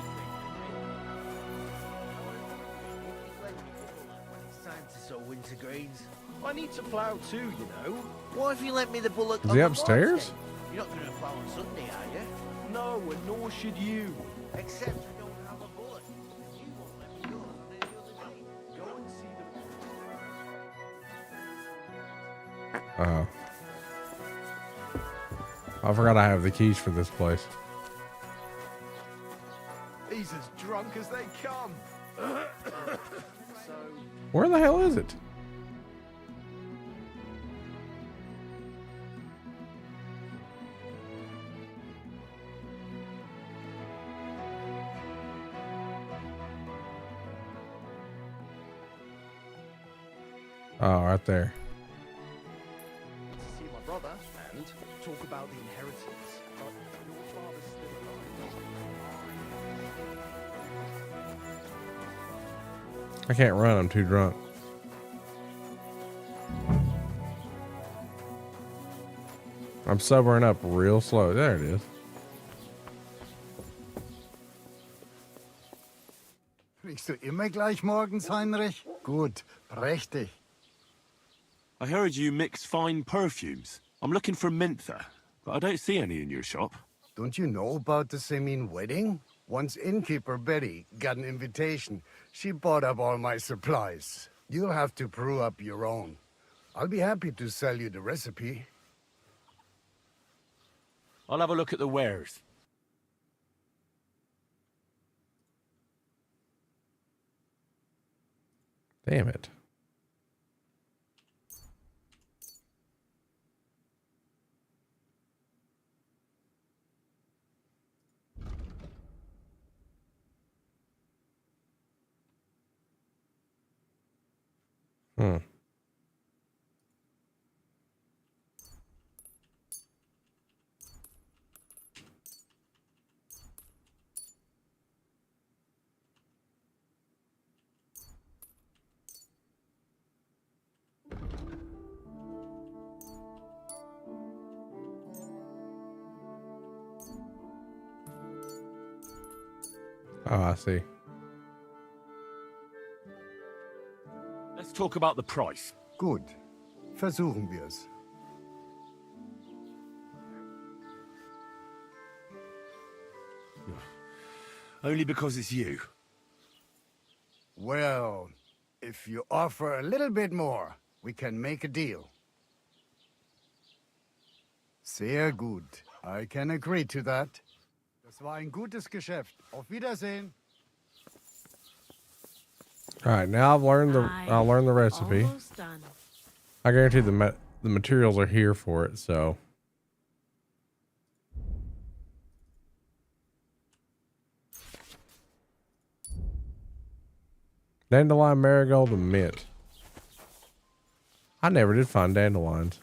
It's time to sow wintergreens. I need to plough too, you know. Why have you lent me the bullock? Is on he the upstairs? Friday? You're not going to plough on Sunday, are you? No, and nor should you. Except I don't have a bullock. And you won't let me go up there the other day. Go and see the... Oh. I forgot I have the keys for this place. He's as drunk as they come. So... Where the hell is it? Oh, right there. to see my brother and talk about the inheritance. But your father's still alive. I can't run. I'm too drunk. I'm sobering up real slow. There it is. Kriegst du immer gleich morgens, Heinrich? Gut, prächtig. I heard you mix fine perfumes. I'm looking for mentha, but I don't see any in your shop. Don't you know about the Semin wedding? Once innkeeper Betty got an invitation. She bought up all my supplies. You'll have to brew up your own. I'll be happy to sell you the recipe. I'll have a look at the wares. Damn it. Hmm. Oh, I see. Let's talk about the price. Gut. Versuchen wir's. Only because it's you. Well, if you offer a little bit more, we can make a deal. Sehr gut. I can agree to that. Das war ein gutes Geschäft. Auf Wiedersehen. All right, now I'll learn the recipe. Almost done. I guarantee the materials are here for it, so. Dandelion, marigold, and mint. I never did find dandelions.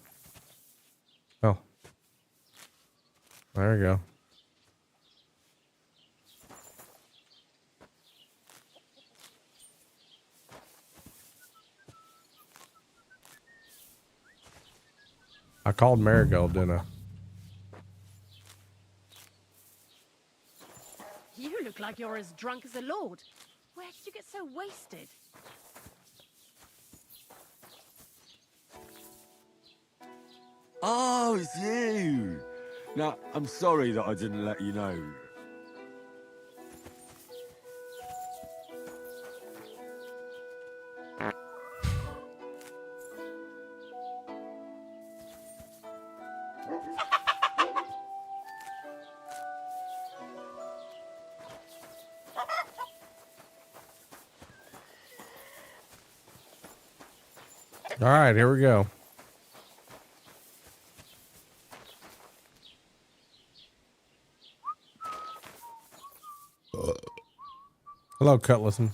Oh. There we go. I called Marigold, didn't I? You look like you're as drunk as a lord. Where did you get so wasted? Oh, it's you. Now, I'm sorry that I didn't let you know. All right, here we go. Hello, Cutlason.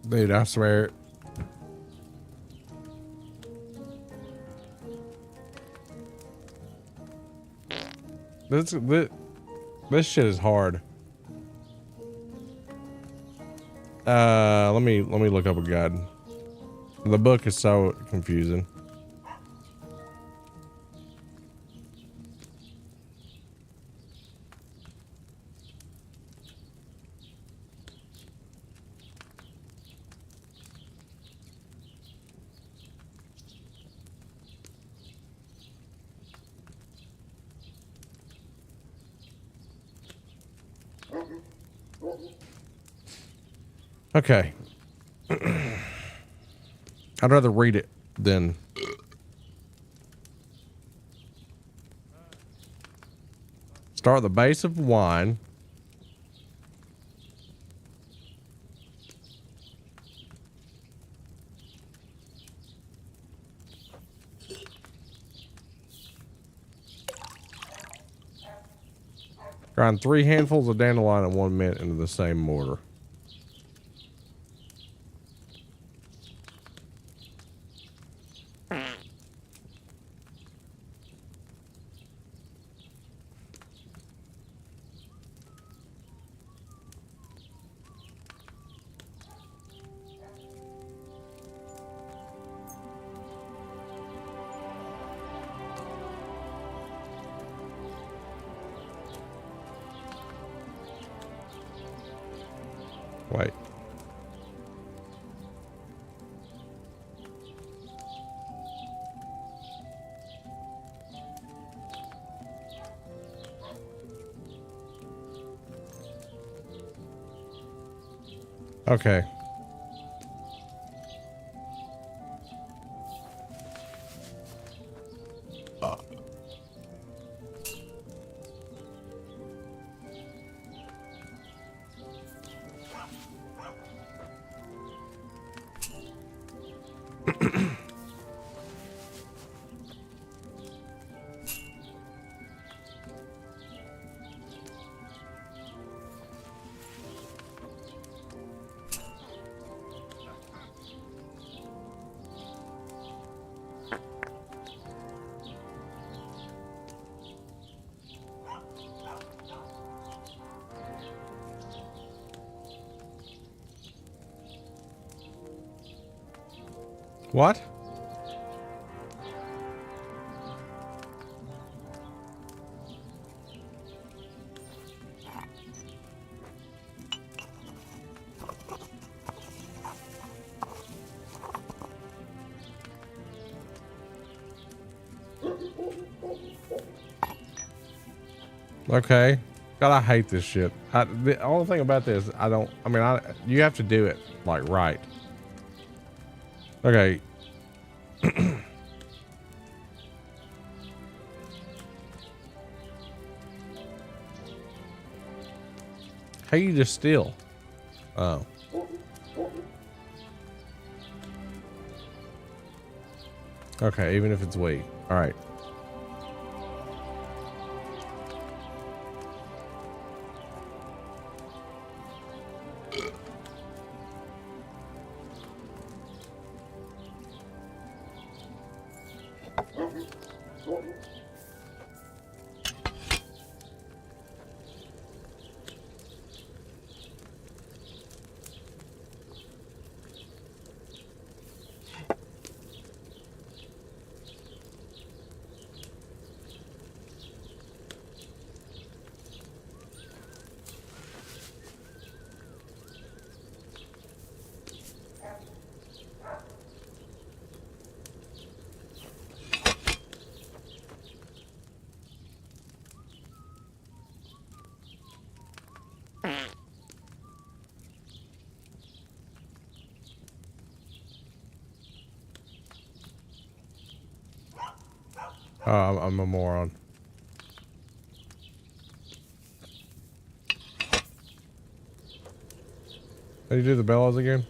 Dude, I swear. This shit is hard. Let me look up a guide. The book is so confusing. Okay. I'd rather read it than start at the base of wine. Grind 3 handfuls of dandelion and 1 mint into the same mortar. Wait. Okay. What? Okay. God, I hate this shit. The only thing about this, you have to do it like right. Okay. How you just steal? Oh. Okay, even if it's weak. All right. Oh, I'm a moron. How do you do the bellows again?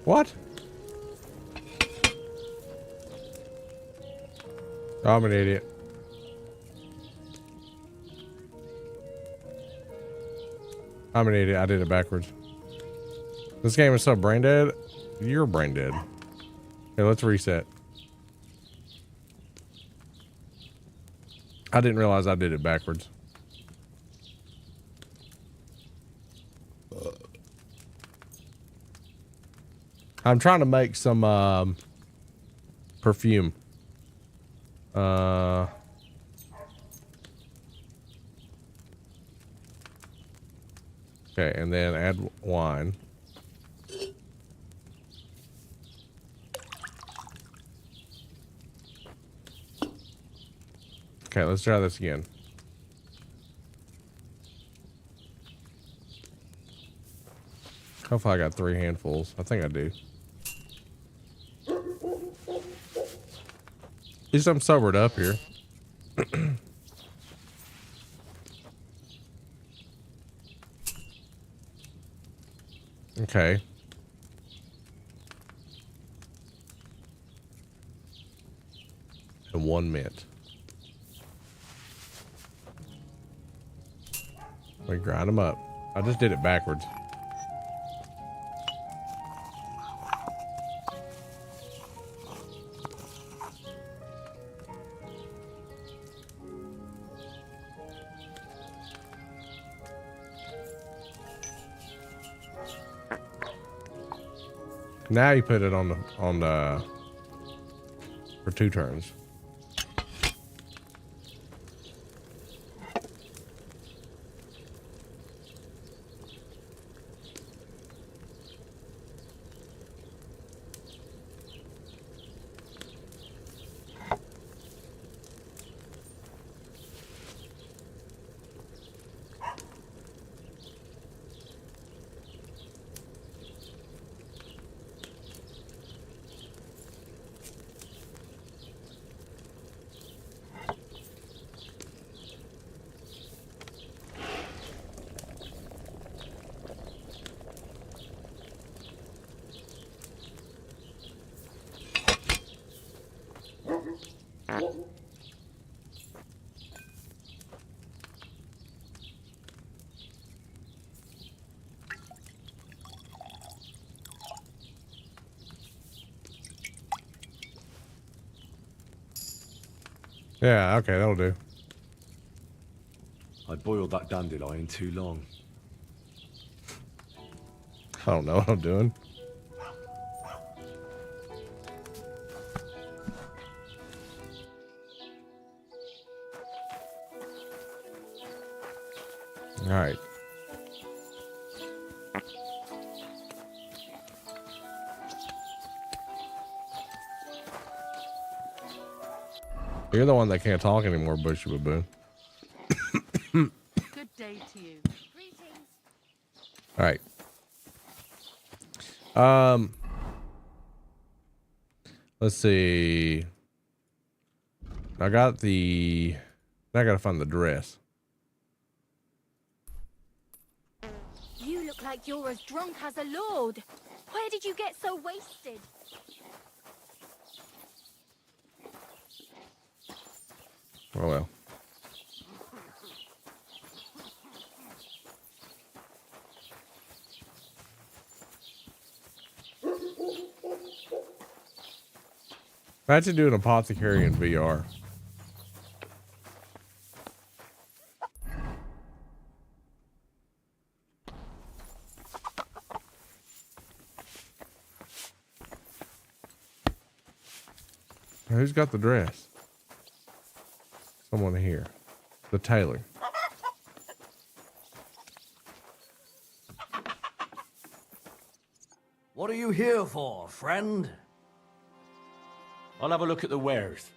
What? Oh, I'm an idiot. I'm an idiot. I did it backwards. This game is so brain dead. You're brain dead. Okay, let's reset. I didn't realize I did it backwards. I'm trying to make some perfume. Okay, and then add wine. Okay, let's try this again. Hopefully I got 3 handfuls. I think I do. At least I'm sobered up here. Okay. And 1 mint. We grind them up. I just did it backwards. Now you put it on the for 2 turns. Yeah, okay, that'll do. I boiled that dandelion too long. I don't know what I'm doing. All right. You're the one that can't talk anymore, Bushy Baboon. Good day to you. All right. Let's see. I got the. Now I gotta find the dress. You look like you're as drunk as a lord. Where did you get so wasted? Oh well. Imagine doing apothecary in VR. Who's got the dress? Someone here. The tailor. What are you here for, friend? I'll have a look at the wares.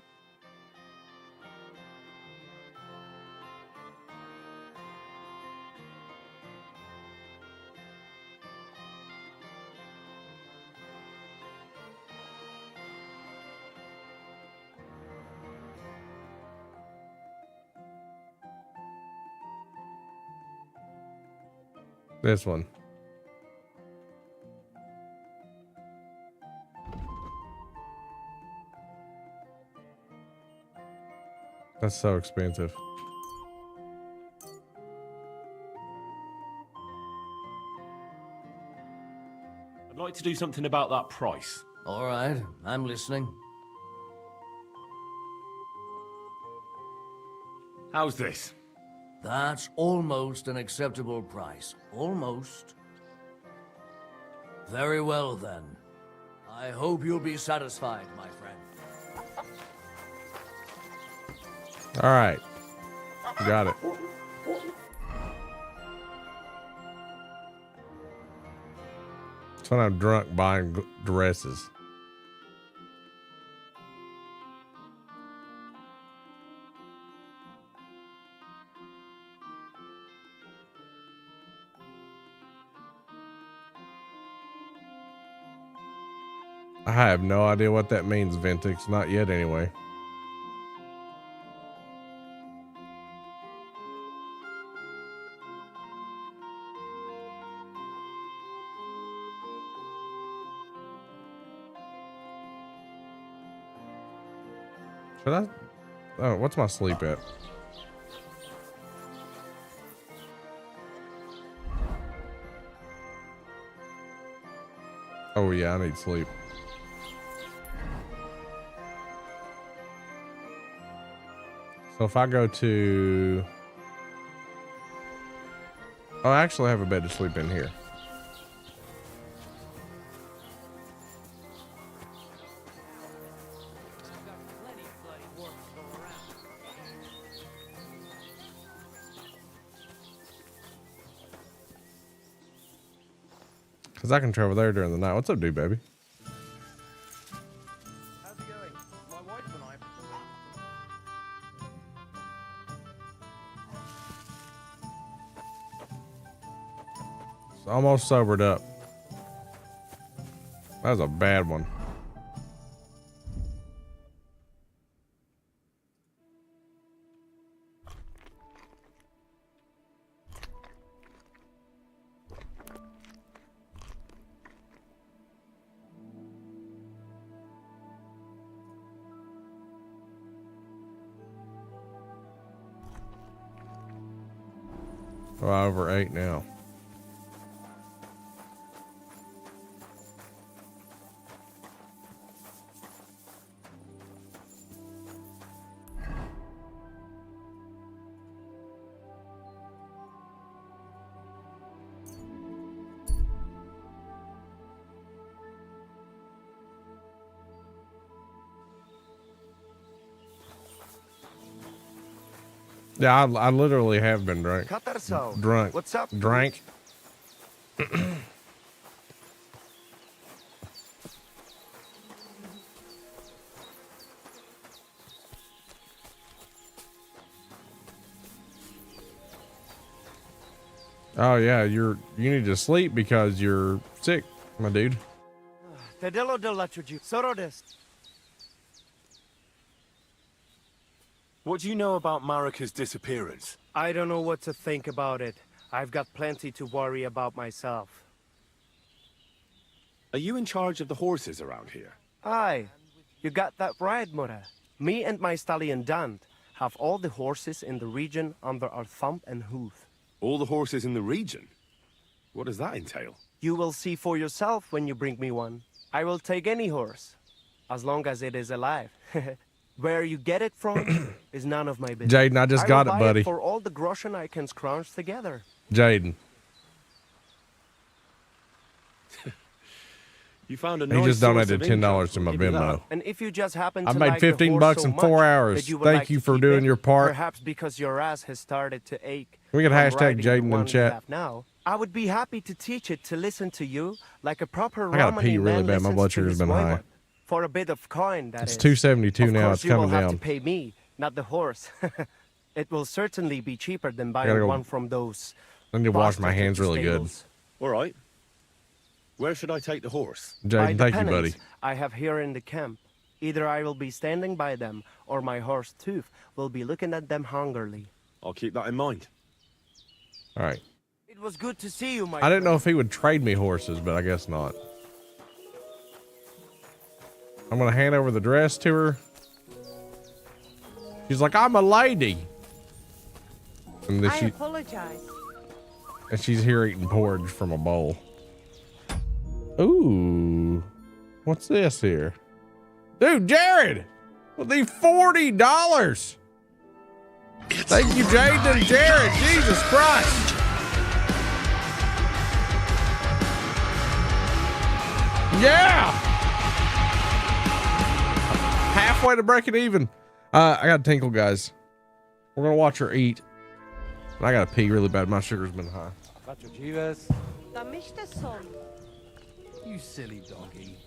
This one. That's so expensive. I'd like to do something about that price. All right, I'm listening. How's this? That's almost an acceptable price. Almost. Very well, then. I hope you'll be satisfied, my friend. All right. Got it. It's when I'm drunk buying dresses. I have no idea what that means, Ventix. Not yet, anyway. Should I? Oh, what's my sleep at? Oh yeah, I need sleep. So if I go to... Oh, I actually have a bed to sleep in here. Because I can travel there during the night. What's up, dude, baby? How's it going? My wife and I... It's almost sobered up. That was a bad one. Well, over 8 now. Yeah, I literally have been drunk. Drunk. What's up? Drank. Oh yeah, you need to sleep because you're sick, my dude. What do you know about Marika's disappearance? I don't know what to think about it. I've got plenty to worry about myself. Are you in charge of the horses around here? Aye, you got that right, Mura. Me and my stallion Dant have all the horses in the region under our thumb and hoof. All the horses in the region? What does that entail? You will see for yourself when you bring me one. I will take any horse, as long as it is alive. Where you get it from is none of my business. Jaden, I just got it, buy buddy. For all the groschen I can scrounge together. Jaden. You found a He nice just source donated of $10 income. to my I'll give you that. Venmo. And if you just happen to I made like the 15 horse bucks so in much 4 hours. that you would Thank like you to for keep doing it, your part. Perhaps because your ass has started to ache. We can from hashtag riding the Jaden in one we chat. have now. I would be happy to teach it to listen to you like a proper I gotta Romani pee really man bad. My listens blood to sugar's his been high. woman. For a bit of coin, that It's is. 272 Of now. course, It's you will coming have down. to pay me, not the horse. It will certainly be cheaper than buying Gotta go- one from those. I need to wash my bastards at hands the really good. stables. All right. Where should I take the horse? By Jaden, the thank you, buddy. pennants I have here in the camp. Either I will be standing by them, or my horse Tooth will be looking at them hungrily. I'll keep that in mind. All right. It was good to see you, my I didn't know if he would trade me horses, but I guess not. I'm gonna hand over the dress to her. She's like, I'm a lady. And then apologize. and she's here eating porridge from a bowl. Ooh. What's this here? Dude, Jared! With the $40. Thank you, Jaden and Jared. Jesus Christ. Yeah. Halfway to breaking even. I got to tinkle, guys. We're going to watch her eat. And I got to pee really bad. My sugar's been high. You silly doggy.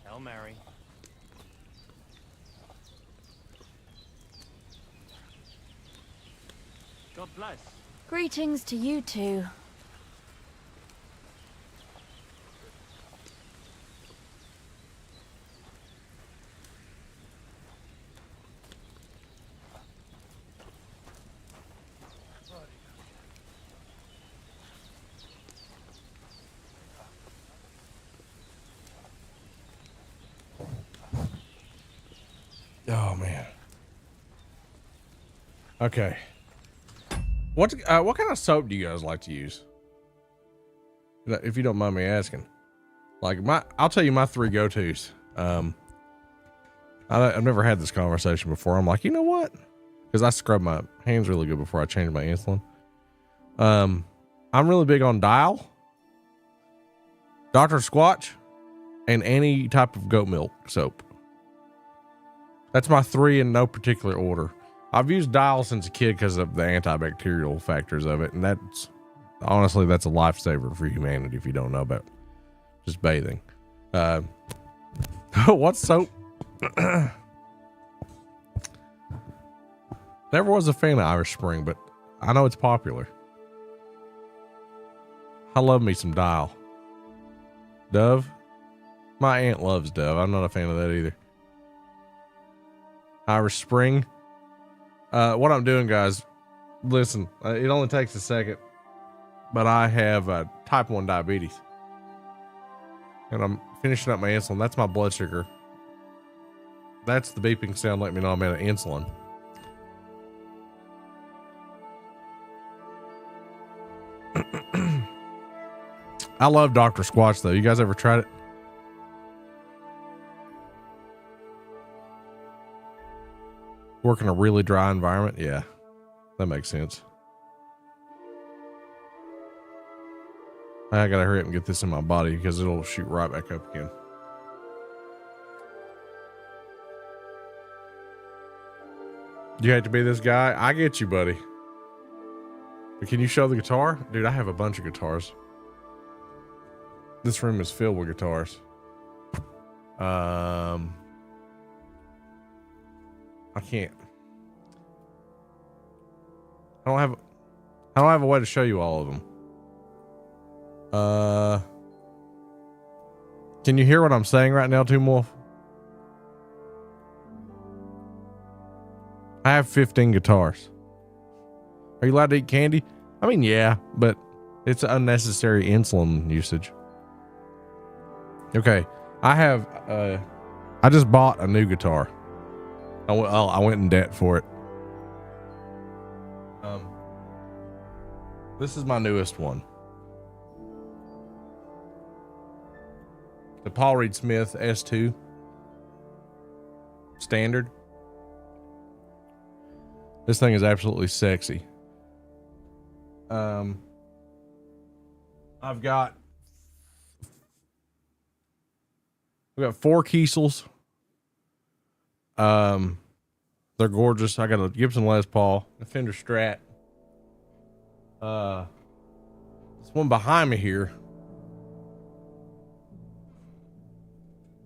Hail Mary. God bless. Greetings to you two. Oh man. Okay. What kind of soap do you guys like to use? If you don't mind me asking. Like I'll tell you my 3 go-tos. I've never had this conversation before. I'm like, you know what? Because I scrub my hands really good before I change my insulin. I'm really big on Dial, Dr. Squatch, and any type of goat milk soap. That's my 3 in no particular order. I've used Dial since a kid because of the antibacterial factors of it. And that's honestly, that's a lifesaver for humanity if you don't know about just bathing. What soap? Never was a fan of Irish Spring, but I know it's popular. I love me some Dial. Dove? My aunt loves Dove. I'm not a fan of that either. Irish Spring. What I'm doing, guys, listen, it only takes a second, but I have type 1 diabetes. And I'm finishing up my insulin. That's my blood sugar. That's the beeping sound letting me know I'm out of insulin. I love Dr. Squatch though. You guys ever tried it? Work in a really dry environment? Yeah, that makes sense. I gotta hurry up and get this in my body because it'll shoot right back up again. You hate to be this guy? I get you, buddy. But can you show the guitar? Dude, I have a bunch of guitars. This room is filled with guitars. I can't. I don't have a way to show you all of them. Can you hear what I'm saying right now, Toon Wolf? I have 15 guitars. Are you allowed to eat candy? I mean, yeah, but it's unnecessary insulin usage. Okay, I just bought a new guitar. I went in debt for it. This is my newest one. The Paul Reed Smith S2 standard. This thing is absolutely sexy. I've got 4 Kiesels. They're gorgeous. I got a Gibson Les Paul, a Fender Strat. This one behind me here.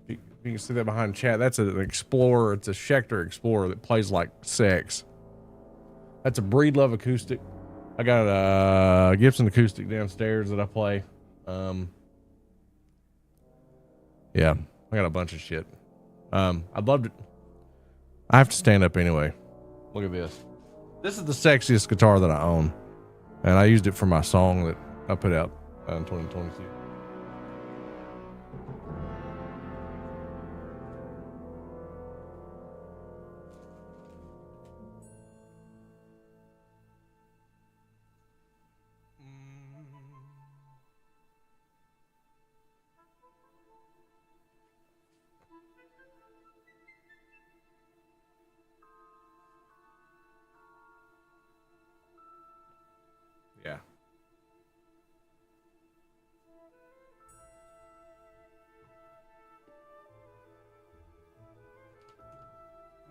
You can see that behind chat. That's an Explorer. It's a Schecter Explorer that plays like sex. That's a Breedlove acoustic. I got a Gibson acoustic downstairs that I play. Yeah, I got a bunch of shit. I'd love to. I have to stand up anyway. Look at this. This is the sexiest guitar that I own, and I used it for my song that I put out in 2022. Yeah.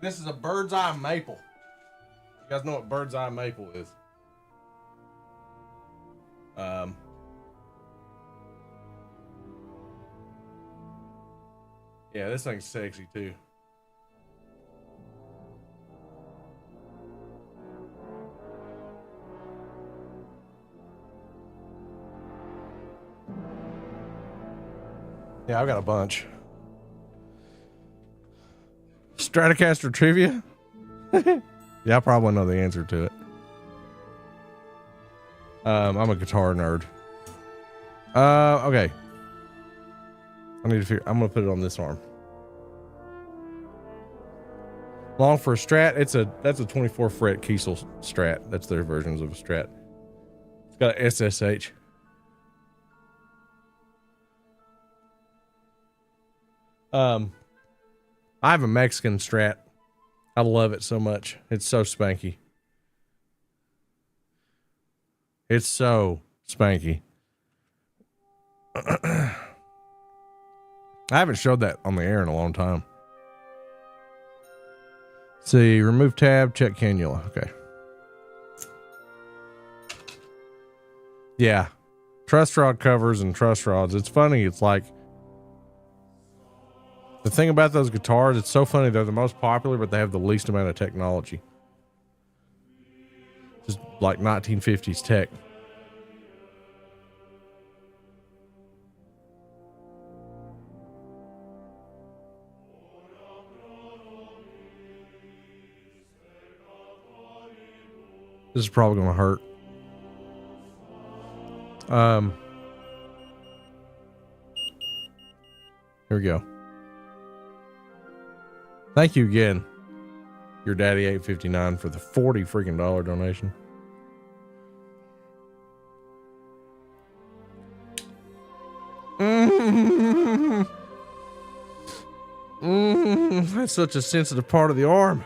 This is a bird's eye maple. You guys know what bird's eye maple is? Yeah, this thing's sexy too. Yeah, I've got a bunch. Stratocaster trivia? Yeah, I probably know the answer to it. I'm a guitar nerd. Okay. I need to figure. I'm gonna put it on this arm. Long for a Strat. That's a 24 fret Kiesel Strat. That's their versions of a Strat. It's got a SSH. I have a Mexican Strat. I love it so much. It's so spanky. It's so spanky. I haven't showed that on the air in a long time. Let's see, remove tab, check cannula. Okay. Yeah. Truss rod covers and truss rods. It's funny. It's like, the thing about those guitars, it's so funny. They're the most popular, but they have the least amount of technology. Just like 1950s tech. This is probably going to hurt. Here we go. Thank you again, your daddy 859 for the $40 freaking donation. That's such a sensitive part of the arm.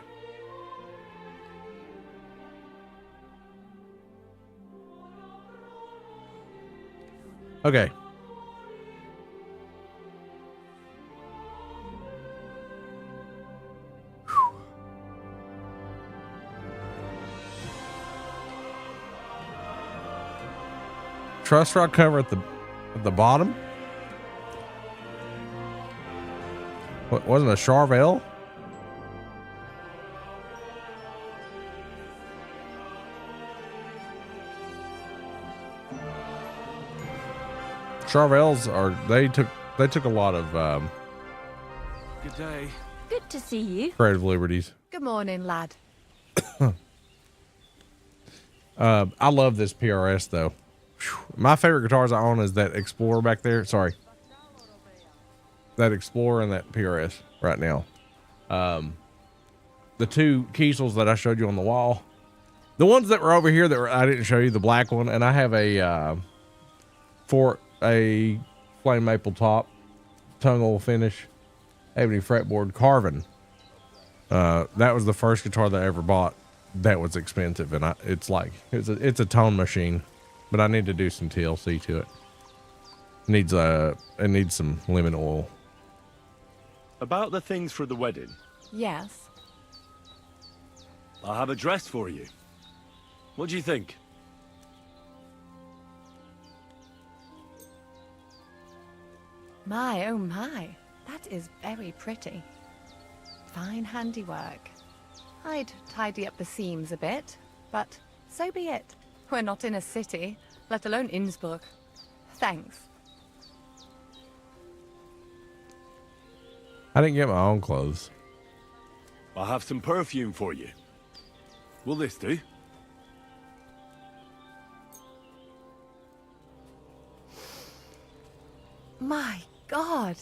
Okay. Truss rod cover at the bottom. What wasn't a Charvel? Charvels they took a lot of Good day. Good to see you. creative liberties. Good morning, lad. I love this PRS though. Whew. My favorite guitars I own is that Explorer back there. Sorry. That Explorer and that PRS right now. The two Kiesels that I showed you on the wall. The ones that were over here I didn't show you, the black one, and I have a flame maple top, tongue hole finish, ebony fretboard carving. That was the first guitar that I ever bought that was expensive, and it's a tone machine, but I need to do some TLC to it. It needs some lemon oil. About the things for the wedding, Yes. I have a dress for you. What do you think? My, oh my. That is very pretty. Fine handiwork. I'd tidy up the seams a bit, but so be it. We're not in a city, let alone Innsbruck. Thanks. I didn't get my own clothes. I have some perfume for you. Will this do? My God.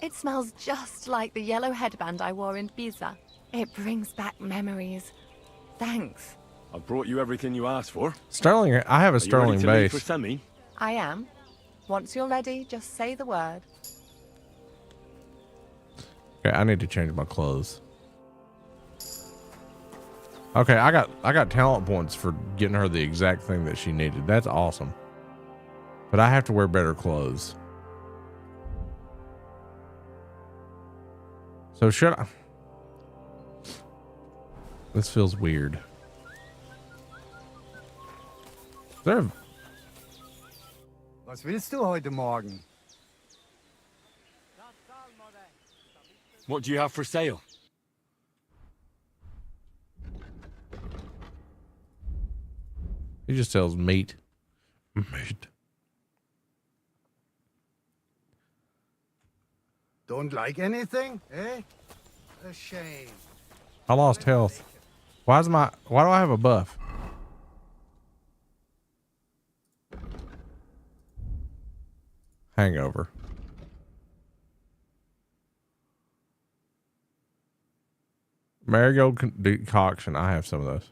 It smells just like the yellow headband I wore in Pisa. It brings back memories. Thanks. I brought you everything you asked for. Sterling, I have a Are you ready Sterling to leave bass. for semi? I am. Once you're ready, just say the word. Okay, I need to change my clothes. Okay, I got talent points for getting her the exact thing that she needed. That's awesome. But I have to wear better clothes. So should I? This feels weird. Was willst du heute Morgen? What do you have for sale? He just sells meat. Meat. Don't like anything, eh? A shame. I lost health. Why do I have a buff? Hangover. Marigold decoction. I have some of those.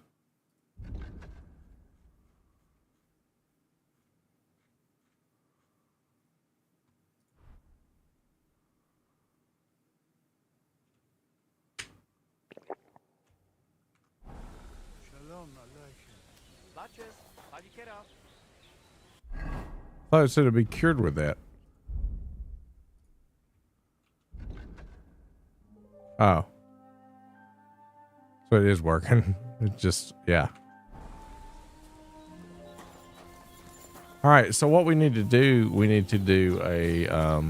I thought it said it'd be cured with that. Oh. So it is working. It's just, yeah. All right. So what we need to do a, I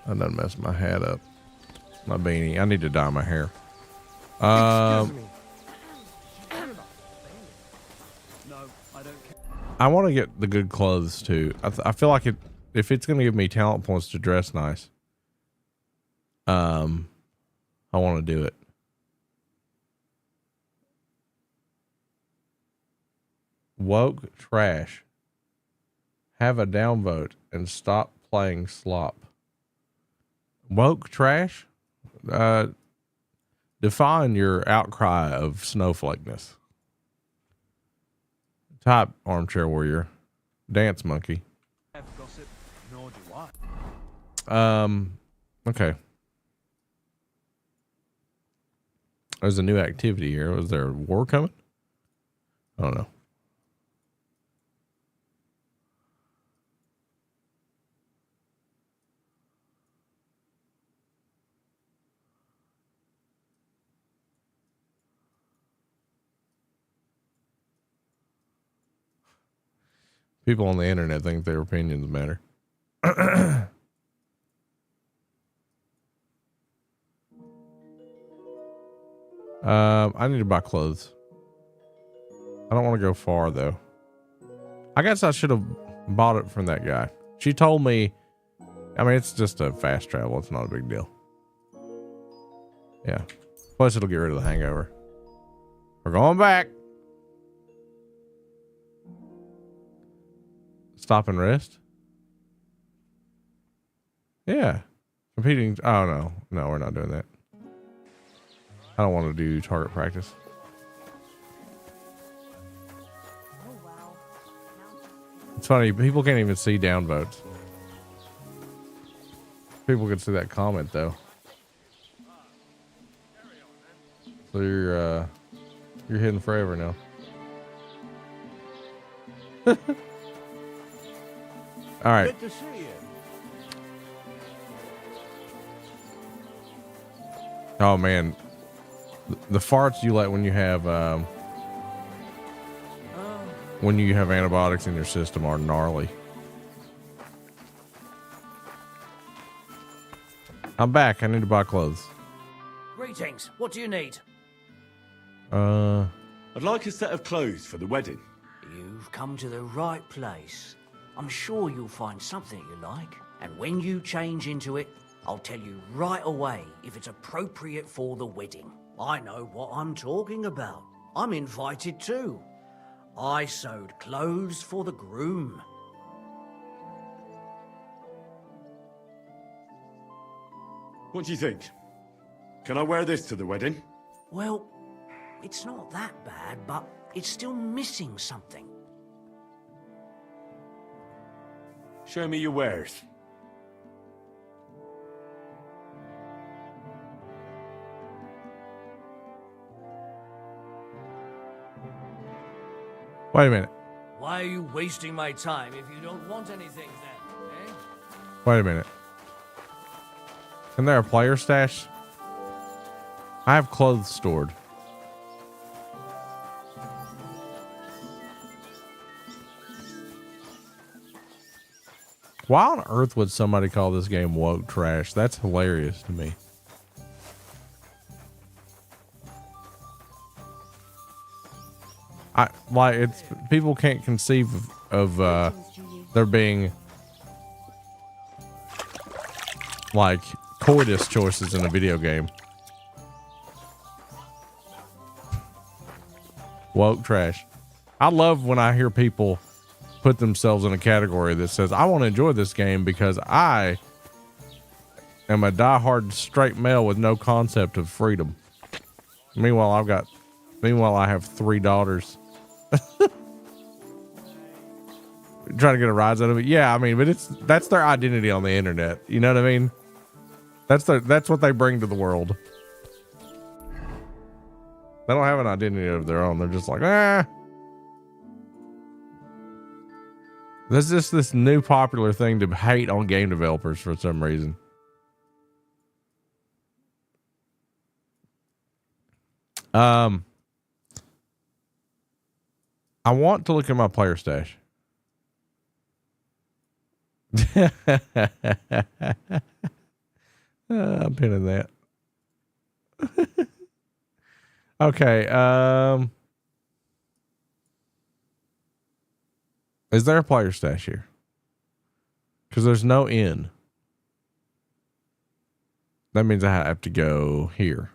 done messed my hat up. My beanie. I need to dye my hair. Excuse me. No, I don't care. I want to get the good clothes too. I feel like if it's going to give me talent points to dress nice, I want to do it. Woke trash. have a downvote and stop playing slop. Woke trash? Define your outcry of snowflakeness. Type armchair warrior. Dance monkey. Gossip, nor do I. Okay. There's a new activity here. Was there a war coming? I don't know. People on the internet think their opinions matter. I need to buy clothes. I don't want to go far though. I guess I should have bought it from that guy. She told me, I mean, it's just a fast travel. It's not a big deal. Yeah. Plus it'll get rid of the hangover. We're going back. Stop and rest. Yeah. Competing. Oh, no. No, we're not doing that. I don't want to do target practice. It's funny. People can't even see downvotes. People can see that comment, though. So you're hidden forever now. All right. Good to see you. Oh man, the farts you let when you have antibiotics in your system are gnarly. I'm back. I need to buy clothes. Greetings. What do you need? I'd like a set of clothes for the wedding. You've come to the right place. I'm sure you'll find something you like. And when you change into it, I'll tell you right away if it's appropriate for the wedding. I know what I'm talking about. I'm invited too. I sewed clothes for the groom. What do you think? Can I wear this to the wedding? Well, it's not that bad, but it's still missing something. Show me your wares. Wait a minute. Why are you wasting my time if you don't want anything then, eh? Wait a minute. Isn't there a player stash? I have clothes stored. Why on earth would somebody call this game woke trash? That's hilarious to me. It's people can't conceive of there being like coitus choices in a video game. Woke trash. I love when I hear people put themselves in a category that says, I want to enjoy this game because I am a diehard straight male with no concept of freedom. Meanwhile, I have 3 daughters. Trying to get a rise out of it. Yeah, I mean, but that's their identity on the internet. You know what I mean? That's what they bring to the world. They don't have an identity of their own. They're just like, There's just this new popular thing to hate on game developers for some reason. I want to look at my player stash. I'm pinning that. Okay. Is there a player stash here? Because there's no in. That means I have to go here.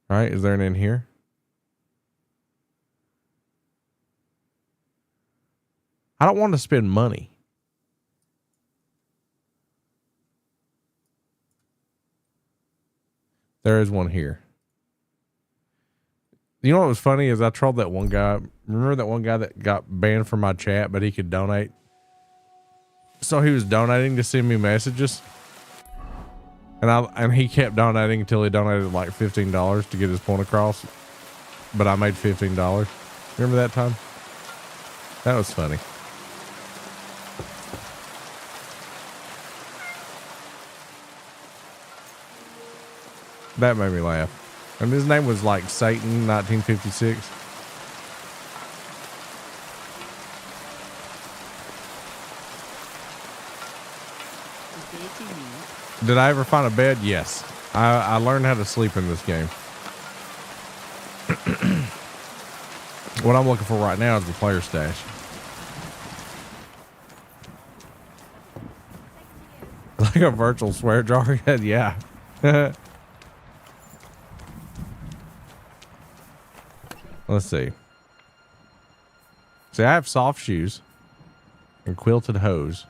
All right. Is there an in here? I don't want to spend money. There is one here. You know what was funny is I trolled that one guy. Remember that one guy that got banned from my chat, but he could donate? So he was donating to send me messages. And he kept donating until he donated like $15 to get his point across. But I made $15. Remember that time? That was funny. That made me laugh. And his name was like Satan 1956. Did I ever find a bed? Yes. I learned how to sleep in this game. What I'm looking for right now is the player stash. Like a virtual swear jar? Yeah. Let's see. See, I have soft shoes and quilted hose.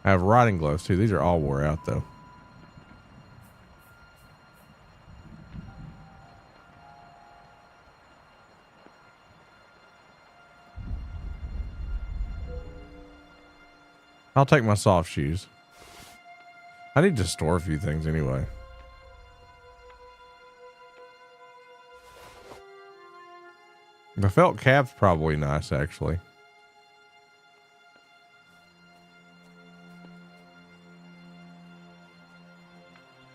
I have riding gloves too. These are all wore out though. I'll take my soft shoes. I need to store a few things anyway. The felt cap's probably nice, actually.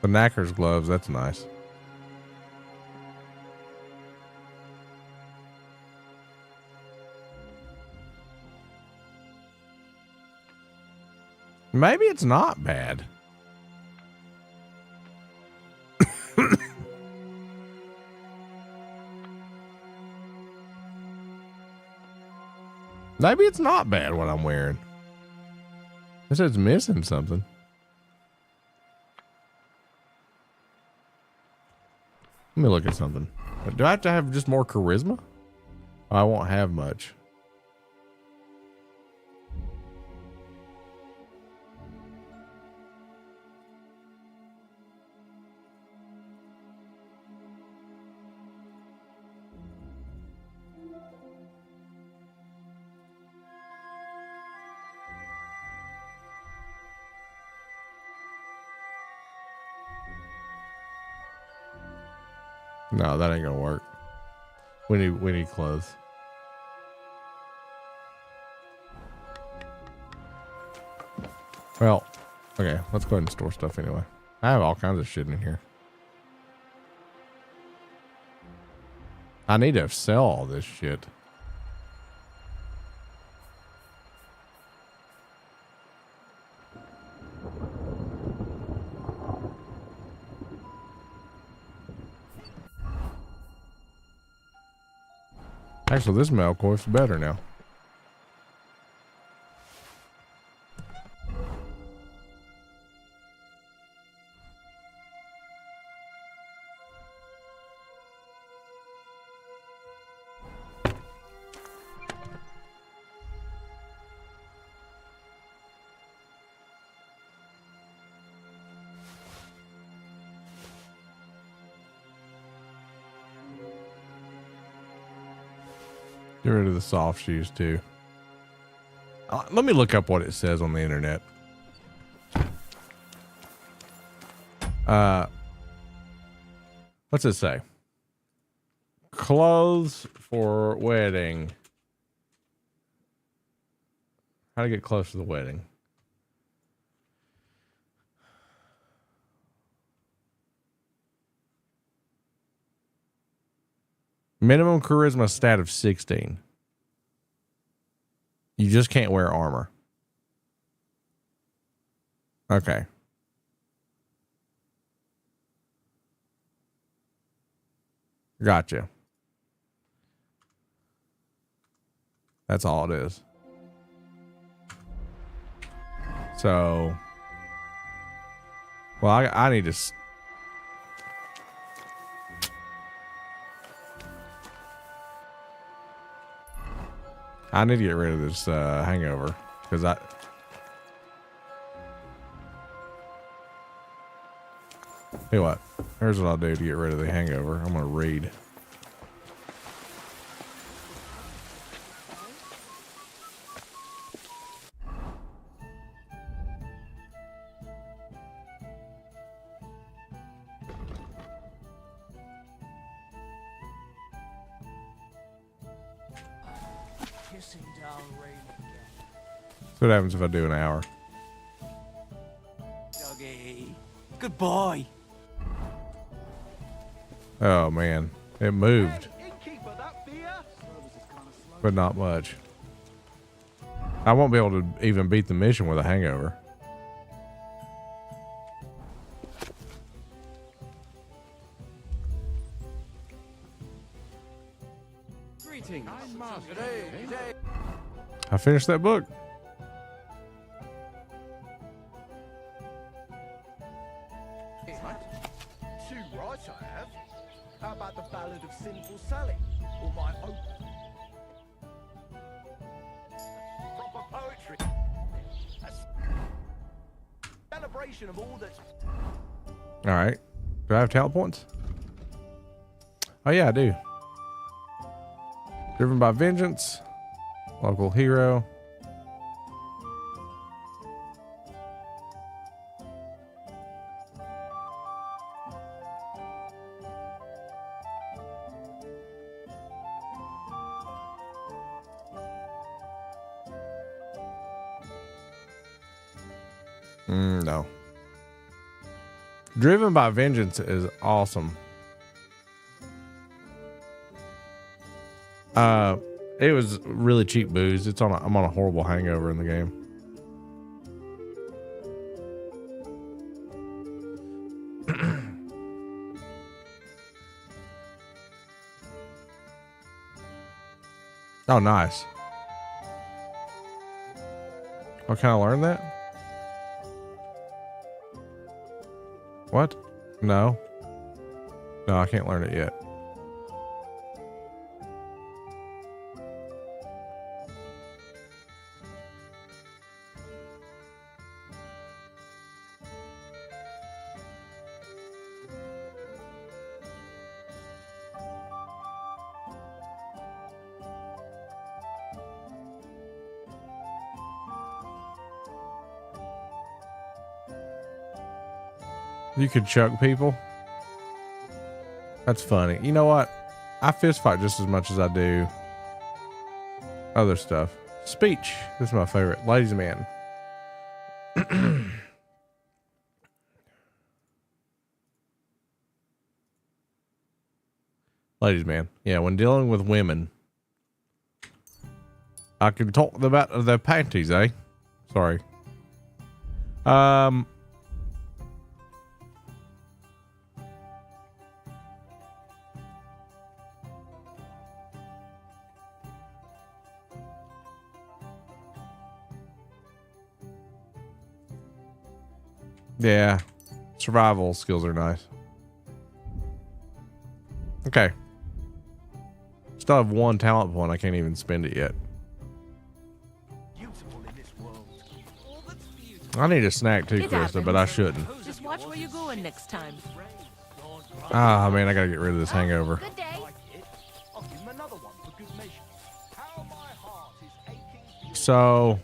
The knacker's gloves, that's nice. Maybe it's not bad. Maybe it's not bad what I'm wearing. It says it's missing something. Let me look at something. Do I have to have just more charisma? I won't have much. No, that ain't gonna work. We need clothes. Well, okay, let's go ahead and store stuff anyway. I have all kinds of shit in here. I need to sell all this shit. Actually, this Malcoif's better now. Get rid of the soft shoes too. Let me look up what it says on the internet. What's it say? Clothes for wedding. How to get close to the wedding. Minimum charisma stat of 16. You just can't wear armor. Okay. Gotcha. That's all it is. So, well, I need to. I need to get rid of this hangover because Hey, what? Here's what I'll do to get rid of the hangover. I'm gonna read. Kissing down rain again. So what happens if I do an hour? Doggy. Goodbye. Oh man, it moved, but not much. I won't be able to even beat the mission with a hangover. Greetings. I finished that book. Too right I have. How about the Ballad of Sinful Sally? Or my own proper poetry? A celebration of all that's... All right. Do I have talent points? Oh yeah, I do. Driven by vengeance, local hero. No. Driven by Vengeance is awesome. It was really cheap booze. I'm on a horrible hangover in the game. Oh, nice. Oh, can I learn that? What? No. No, I can't learn it yet. You could choke people. That's funny. You know what? I fist fight just as much as I do other stuff. Speech. This is my favorite. Ladies and man. Ladies, man. Yeah, when dealing with women, I can talk about their panties, eh? Sorry. Yeah, survival skills are nice. Okay. Still have one talent point. I can't even spend it yet. I need a snack too, It Krista, happens. but I shouldn't. Just watch where you're going next time. Ah, man, I gotta get rid of this hangover. Good day. I'll give him another one for good measure. How my heart is aching. So,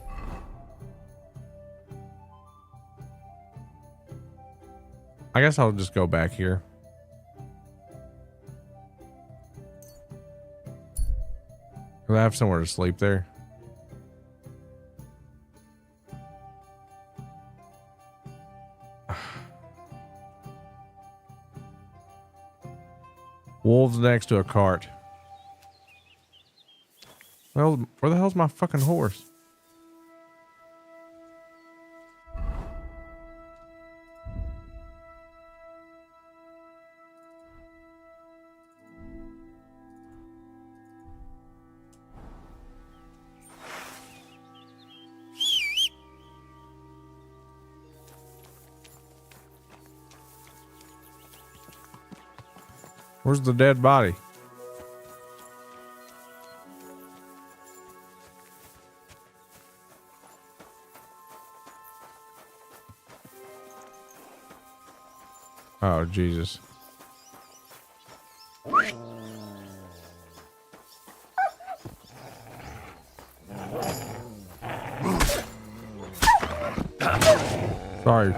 I guess I'll just go back here. Do I have somewhere to sleep there? Wolves next to a cart. Well, where the hell's my fucking horse? Where's the dead body? Oh, Jesus. Sorry.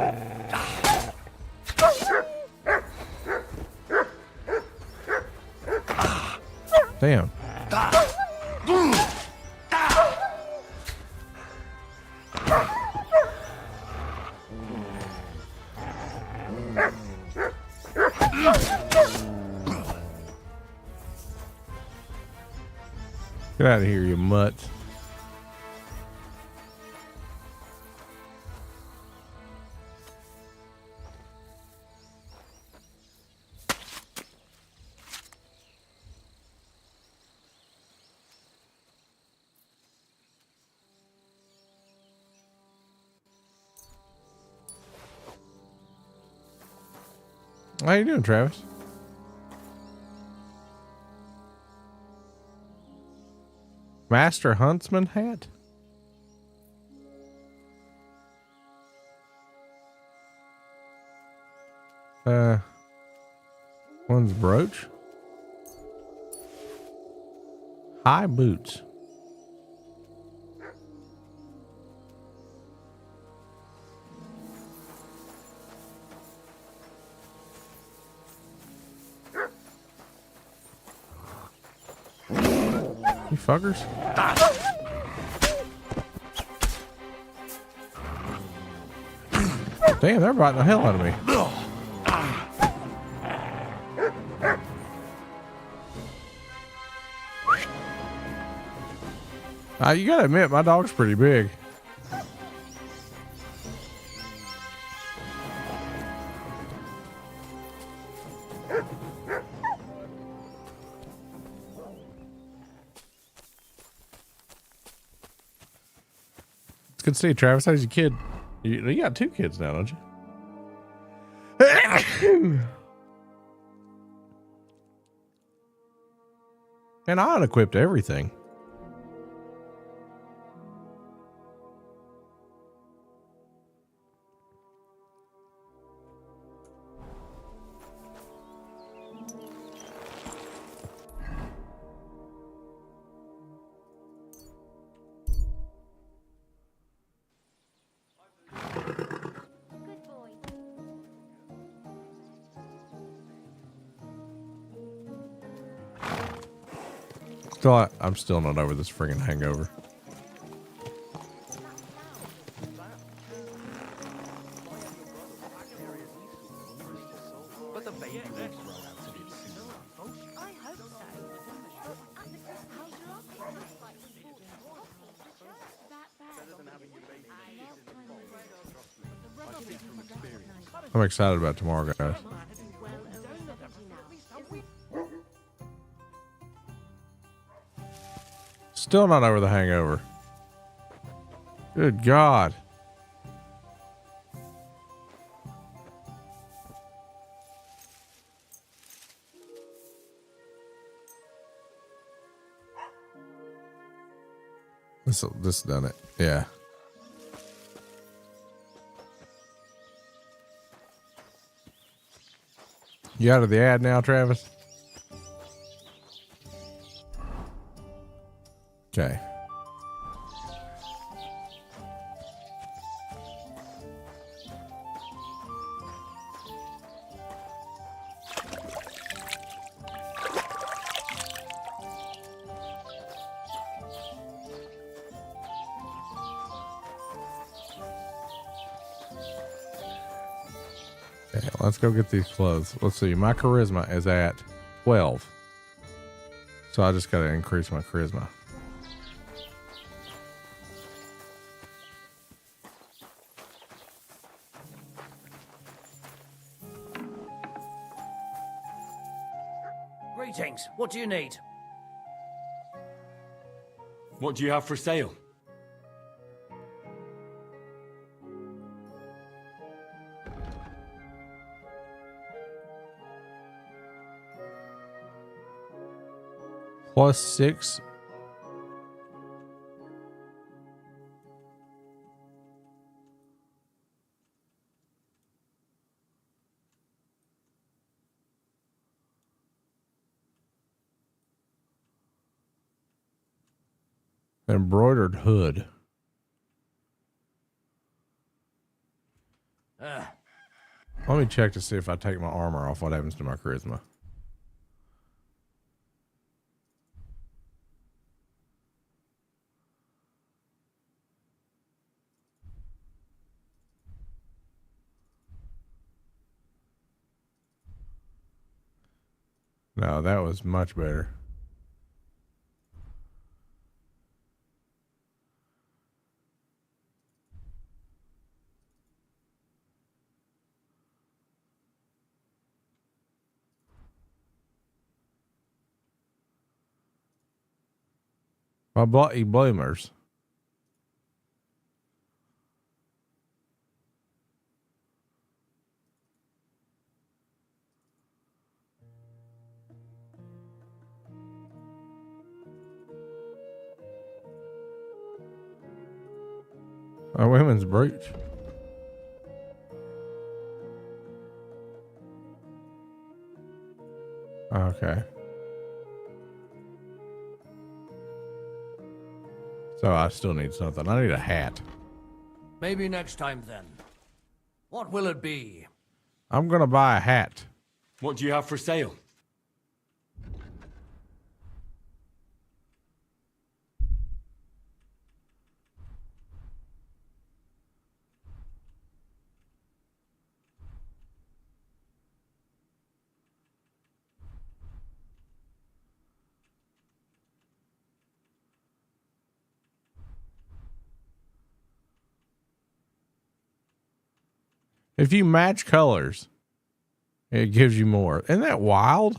Damn. Get out of here, you mutt. How you doing, Travis? Master Huntsman hat? One's brooch. High boots. You fuckers. Damn, they're biting the hell out of me. You gotta admit, my dog's pretty big. It's good to see you, Travis. How's your kid? You got 2 kids now, don't you? And I unequipped everything. I'm still not over this friggin' hangover. I'm excited about tomorrow, guys. Still not over the hangover. Good God. This done it. Yeah. You out of the ad now, Travis? Okay. Okay, let's go get these clothes. Let's see. My charisma is at 12. So I just got to increase my charisma. Greetings. What do you need? What do you have for sale? +6. Embroidered hood. Let me check to see if I take my armor off, what happens to my charisma. No, that was much better. My bloody bloomers. A women's brooch. Okay. So I still need something. I need a hat. Maybe next time then. What will it be? I'm gonna buy a hat. What do you have for sale? If you match colors, it gives you more. Isn't that wild?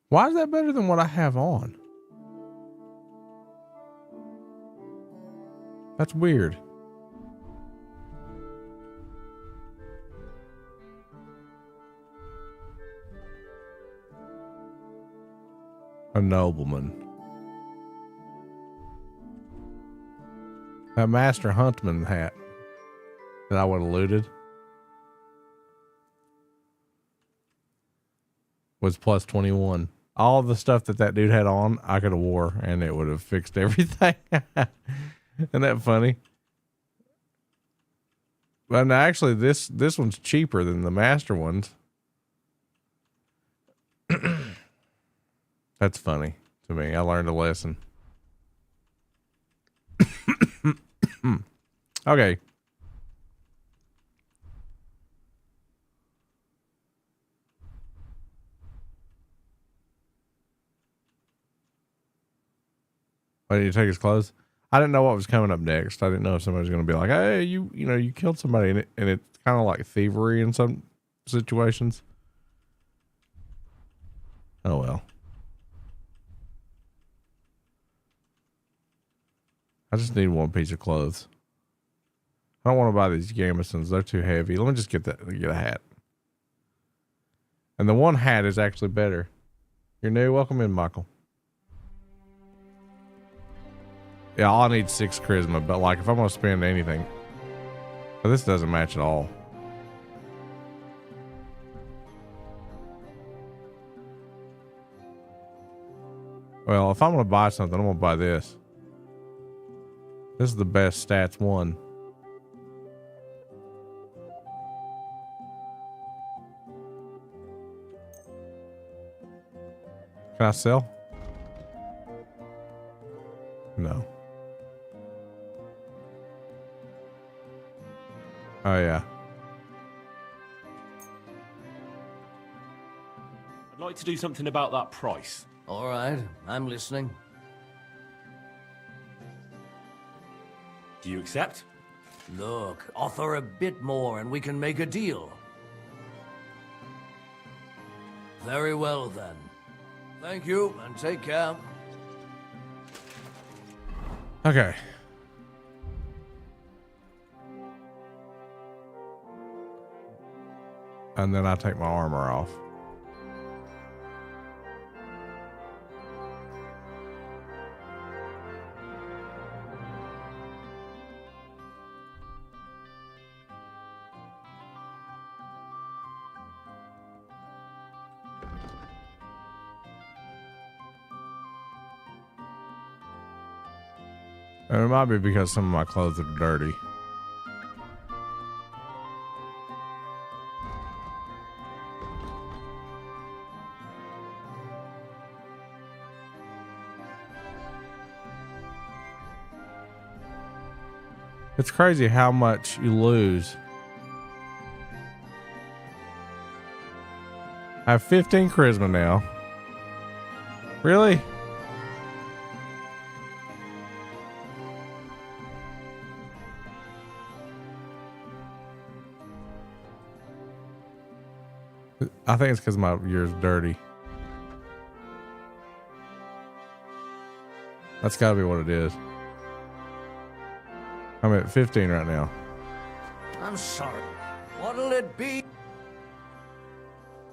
Why is that better than what I have on? That's weird. A nobleman. That Master Huntman hat that I would have looted was plus 21. All the stuff that dude had on, I could have wore and it would have fixed everything. Isn't that funny? But actually this one's cheaper than the Master ones. That's funny to me. I learned a lesson. Okay. Why did you take his clothes? I didn't know what was coming up next. I didn't know if somebody was going to be like, "Hey, you know, you killed somebody," and it's kind of like thievery in some situations. Oh well. I just need one piece of clothes. I don't want to buy these gambesons. They're too heavy. Let me just get a hat. And the one hat is actually better. You're new. Welcome in, Michael. Yeah, all I need 6 charisma, but like if I'm going to spend anything, but this doesn't match at all. Well, if I'm going to buy something, I'm going to buy this. This is the best stats one. Can I sell? No. Oh yeah. I'd like to do something about that price. All right, I'm listening. Do you accept? Look, offer a bit more and we can make a deal. Very well then. Thank you and take care. and then I take my armor off. And it might be because some of my clothes are dirty. It's crazy how much you lose. I have 15 charisma now. Really? I think it's because my ear's dirty. That's gotta be what it is. I'm at 15 right now. I'm sorry. What'll it be?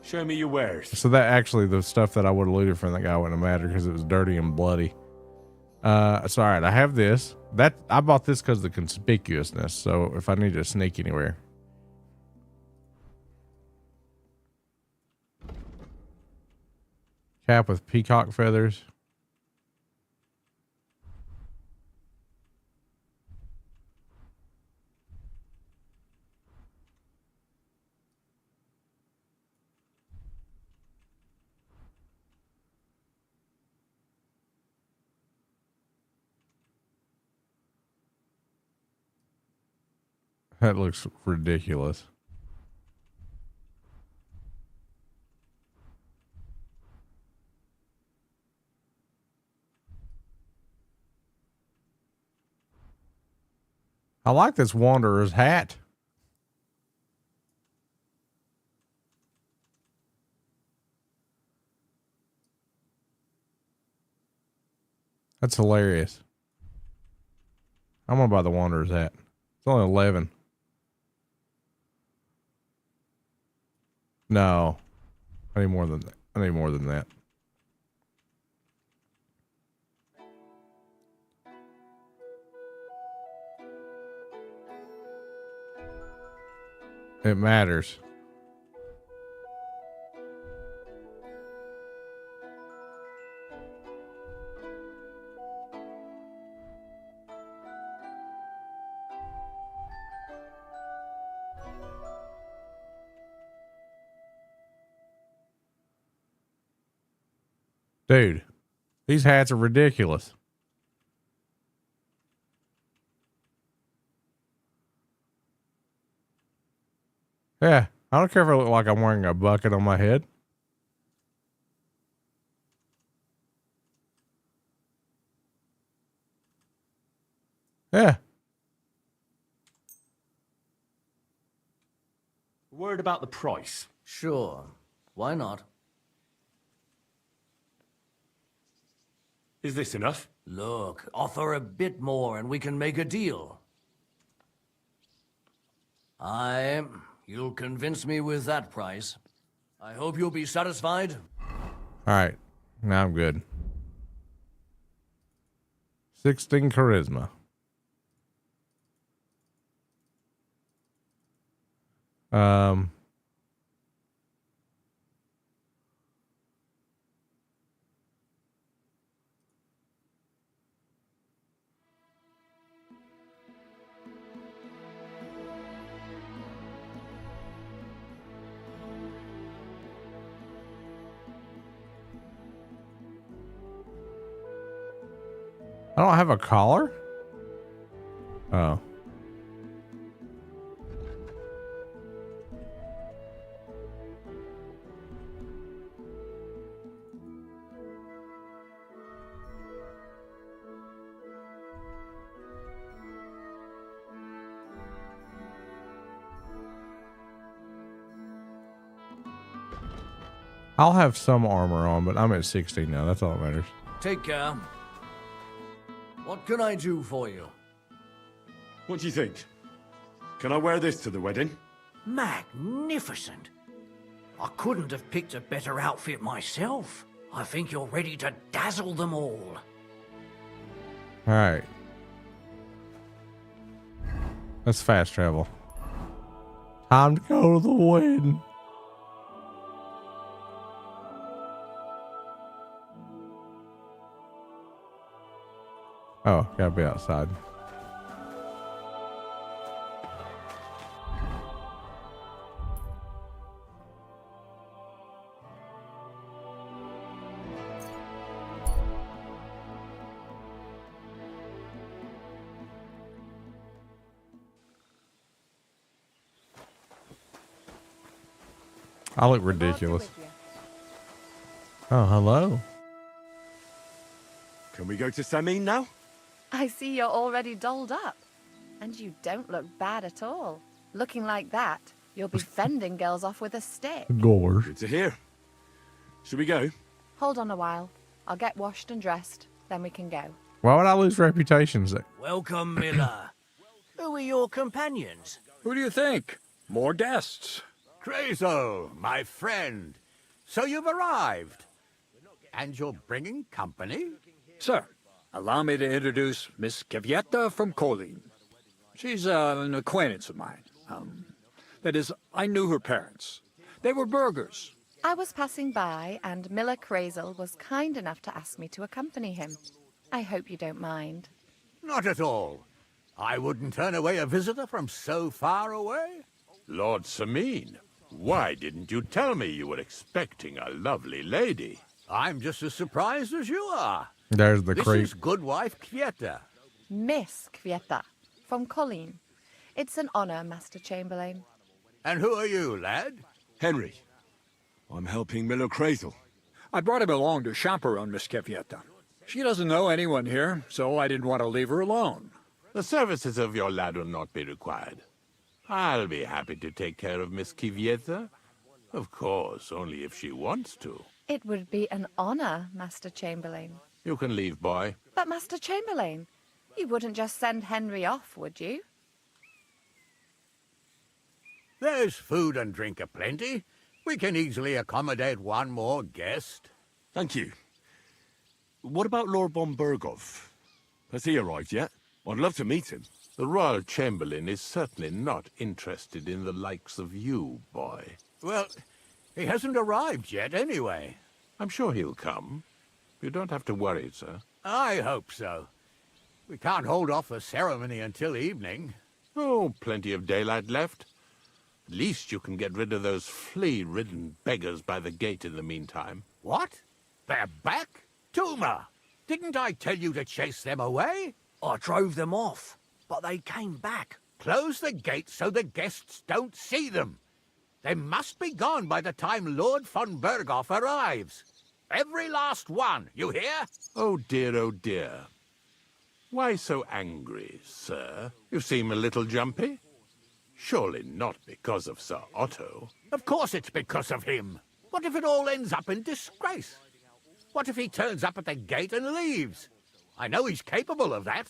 Show me your wares. So that actually, the stuff that I would have looted from that guy wouldn't have mattered because it was dirty and bloody. So all right, I have this. That I bought this because of the conspicuousness. So if I need to sneak anywhere. Cap with peacock feathers. That looks ridiculous. I like this wanderer's hat. That's hilarious. I'm gonna buy the wanderer's hat. It's only 11. No, I need more than that. I need more than that. It matters. Dude, these hats are ridiculous. Yeah, I don't care if I look like I'm wearing a bucket on my head. Yeah. Word about the price. Sure. Why not? Is this enough? Look, offer a bit more and we can make a deal. You'll convince me with that price. I hope you'll be satisfied. All right. Now I'm good. 16 charisma. I don't have a collar? Oh. I'll have some armor on, but I'm at 16 now. That's all that matters. Take care. What can I do for you? What do you think? Can I wear this to the wedding? Magnificent. I couldn't have picked a better outfit myself. I think you're ready to dazzle them all. All right. Let's fast travel. Time to go to the wedding. Oh, gotta be outside. I look ridiculous. Oh, hello. Can we go to Samin now? I see you're already dolled up. And you don't look bad at all. Looking like that, you'll be fending girls off with a stick. Gore. Good to hear. Should we go? Hold on a while. I'll get washed and dressed, then we can go. Why would I lose reputations? Welcome, Miller. Who are your companions? Who do you think? More guests. Crazo, my friend. So you've arrived. And you're bringing company? Sir, allow me to introduce Miss Kvyetta from Kolin. She's an acquaintance of mine. That is, I knew her parents. They were burghers. I was passing by, and Miller Crazel was kind enough to ask me to accompany him. I hope you don't mind. Not at all. I wouldn't turn away a visitor from so far away. Lord Samin, why didn't you tell me you were expecting a lovely lady? I'm just as surprised as you are. There's the creep. This is good wife Kvyetta. Miss Kvyetta, from Colleen. It's an honor, Master Chamberlain. And who are you, lad? Henry. I'm helping Miller Crazel. I brought him along to chaperone Miss Kvyetta. She doesn't know anyone here, so I didn't want to leave her alone. The services of your lad will not be required. I'll be happy to take care of Miss Kvyetta. Of course, only if she wants to. It would be an honor, Master Chamberlain. You can leave, boy. But, Master Chamberlain, you wouldn't just send Henry off, would you? There's food and drink aplenty. We can easily accommodate one more guest. Thank you. What about Lord von Berghoff? Has he arrived yet? I'd love to meet him. The Royal Chamberlain is certainly not interested in the likes of you, boy. Well, he hasn't arrived yet anyway. I'm sure he'll come. You don't have to worry, sir. I hope so. We can't hold off the ceremony until evening. Oh, plenty of daylight left. At least you can get rid of those flea-ridden beggars by the gate in the meantime. What? They're back? Tuma! Didn't I tell you to chase them away? I drove them off, but they came back. Close the gate so the guests don't see them. They must be gone by the time Lord von Berghoff arrives. Every last one, you hear? Oh dear, oh dear. Why so angry, sir? You seem a little jumpy. Surely not because of Sir Otto. Of course it's because of him. What if it all ends up in disgrace? What if he turns up at the gate and leaves? I know he's capable of that.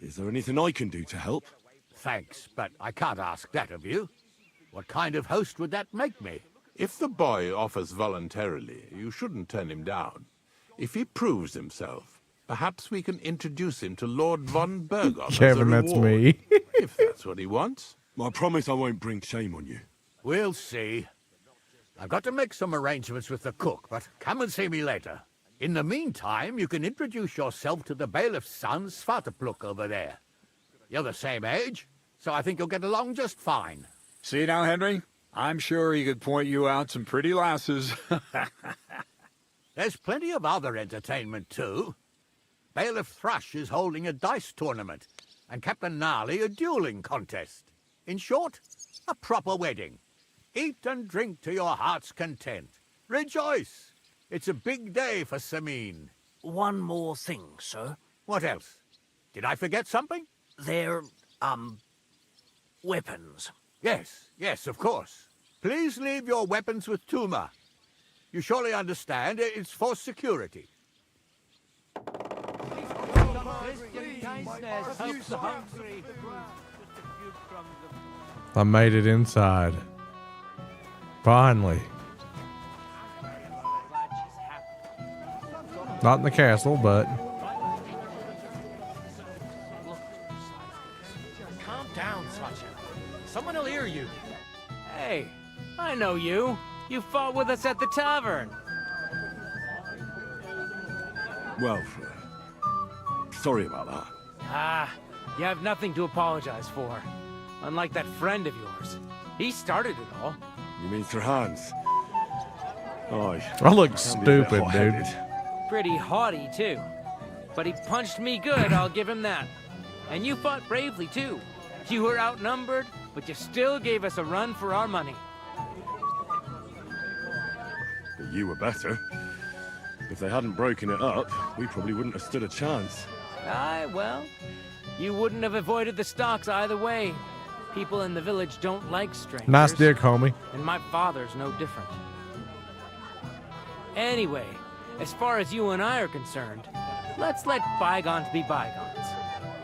Is there anything I can do to help? Thanks, but I can't ask that of you. What kind of host would that make me? If the boy offers voluntarily, you shouldn't turn him down. If he proves himself, perhaps we can introduce him to Lord von Berghoff Kevin, as a that's reward, me. if that's what he wants. I promise I won't bring shame on you. We'll see. I've got to make some arrangements with the cook, but come and see me later. In the meantime, you can introduce yourself to the bailiff's son, Svatopluk, over there. You're the same age, so I think you'll get along just fine. See now, Henry? I'm sure he could point you out some pretty lasses. There's plenty of other entertainment, too. Bailiff Thrush is holding a dice tournament, and Captain Gnarly a dueling contest. In short, a proper wedding. Eat and drink to your heart's content. Rejoice! It's a big day for Samin. One more thing, sir. What else? Did I forget something? They're, weapons. Yes, of course. Please leave your weapons with Tuma. You surely understand it's for security. I made it inside. Finally. Not in the castle, but Calm down, Sasha. Someone will hear you. Hey, I know you. You fought with us at the tavern. Well, sorry about that. Ah, you have nothing to apologize for. Unlike that friend of yours. He started it all. You mean Sir Hans? Oh, I look stupid, dude. Pretty haughty, too. But he punched me good, I'll give him that. And you fought bravely, too. You were outnumbered, but you still gave us a run for our money. But you were better. If they hadn't broken it up, we probably wouldn't have stood a chance. Aye, well, you wouldn't have avoided the stocks either way. People in the village don't like strangers. Nice dick, homie. And my father's no different. Anyway, as far as you and I are concerned, let's let bygones be bygones.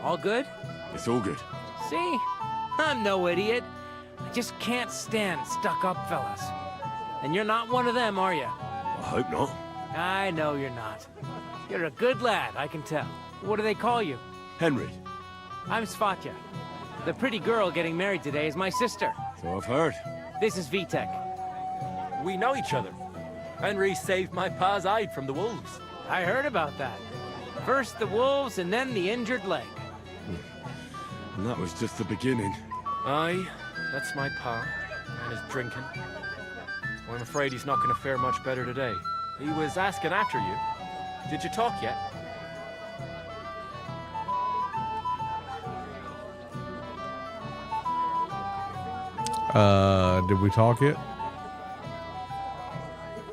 All good? It's all good. See? I'm no idiot. I just can't stand stuck-up fellas. And you're not one of them, are you? I hope not. I know you're not. You're a good lad, I can tell. What do they call you? Henry. I'm Svatya. The pretty girl getting married today is my sister. So I've heard. This is Vitek. We know each other. Henry saved my pa's hide from the wolves. I heard about that. First the wolves and then the injured leg. And that was just the beginning. Aye, that's my pa. And his drinking. Well, I'm afraid he's not going to fare much better today. He was asking after you. Did you talk yet? Did we talk yet?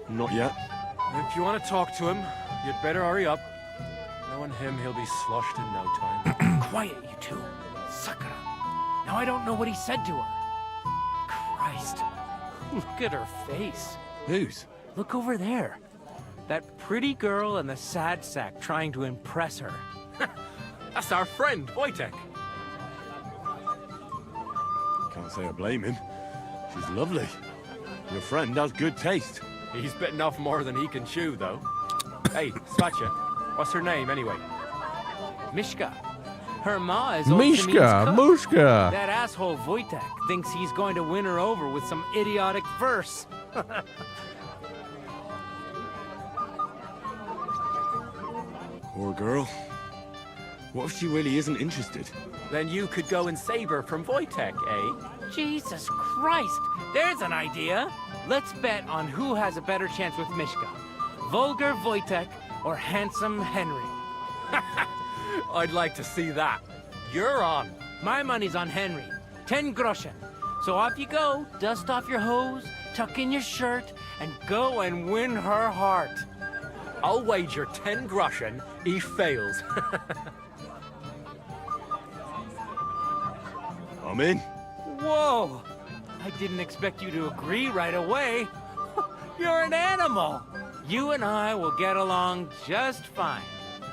Not yet. If you want to talk to him, you'd better hurry up. Knowing him, he'll be sloshed in no time. Quiet, you two. Sucker. Now I don't know what he said to her. Christ. Look at her face. Whose? Look over there. That pretty girl and the sad sack trying to impress her. That's our friend, Wojtek. Can't say I blame him. She's lovely. Your friend has good taste. He's bitten off more than he can chew, though. Hey, Svatya, what's her name, anyway? Mishka. Her ma is old Mishka, Samin's cook. Mushka. That asshole Wojtek thinks he's going to win her over with some idiotic verse. Poor girl. What if she really isn't interested? Then you could go and save her from Wojtek, eh? Jesus Christ! There's an idea! Let's bet on who has a better chance with Mishka. Vulgar Wojtek or handsome Henry. I'd like to see that. You're on. My money's on Henry. 10 groschen. So off you go, dust off your hose, tuck in your shirt, and go and win her heart. I'll wager 10 groschen he fails. I'm in. Whoa! I didn't expect you to agree right away. You're an animal. You and I will get along just fine.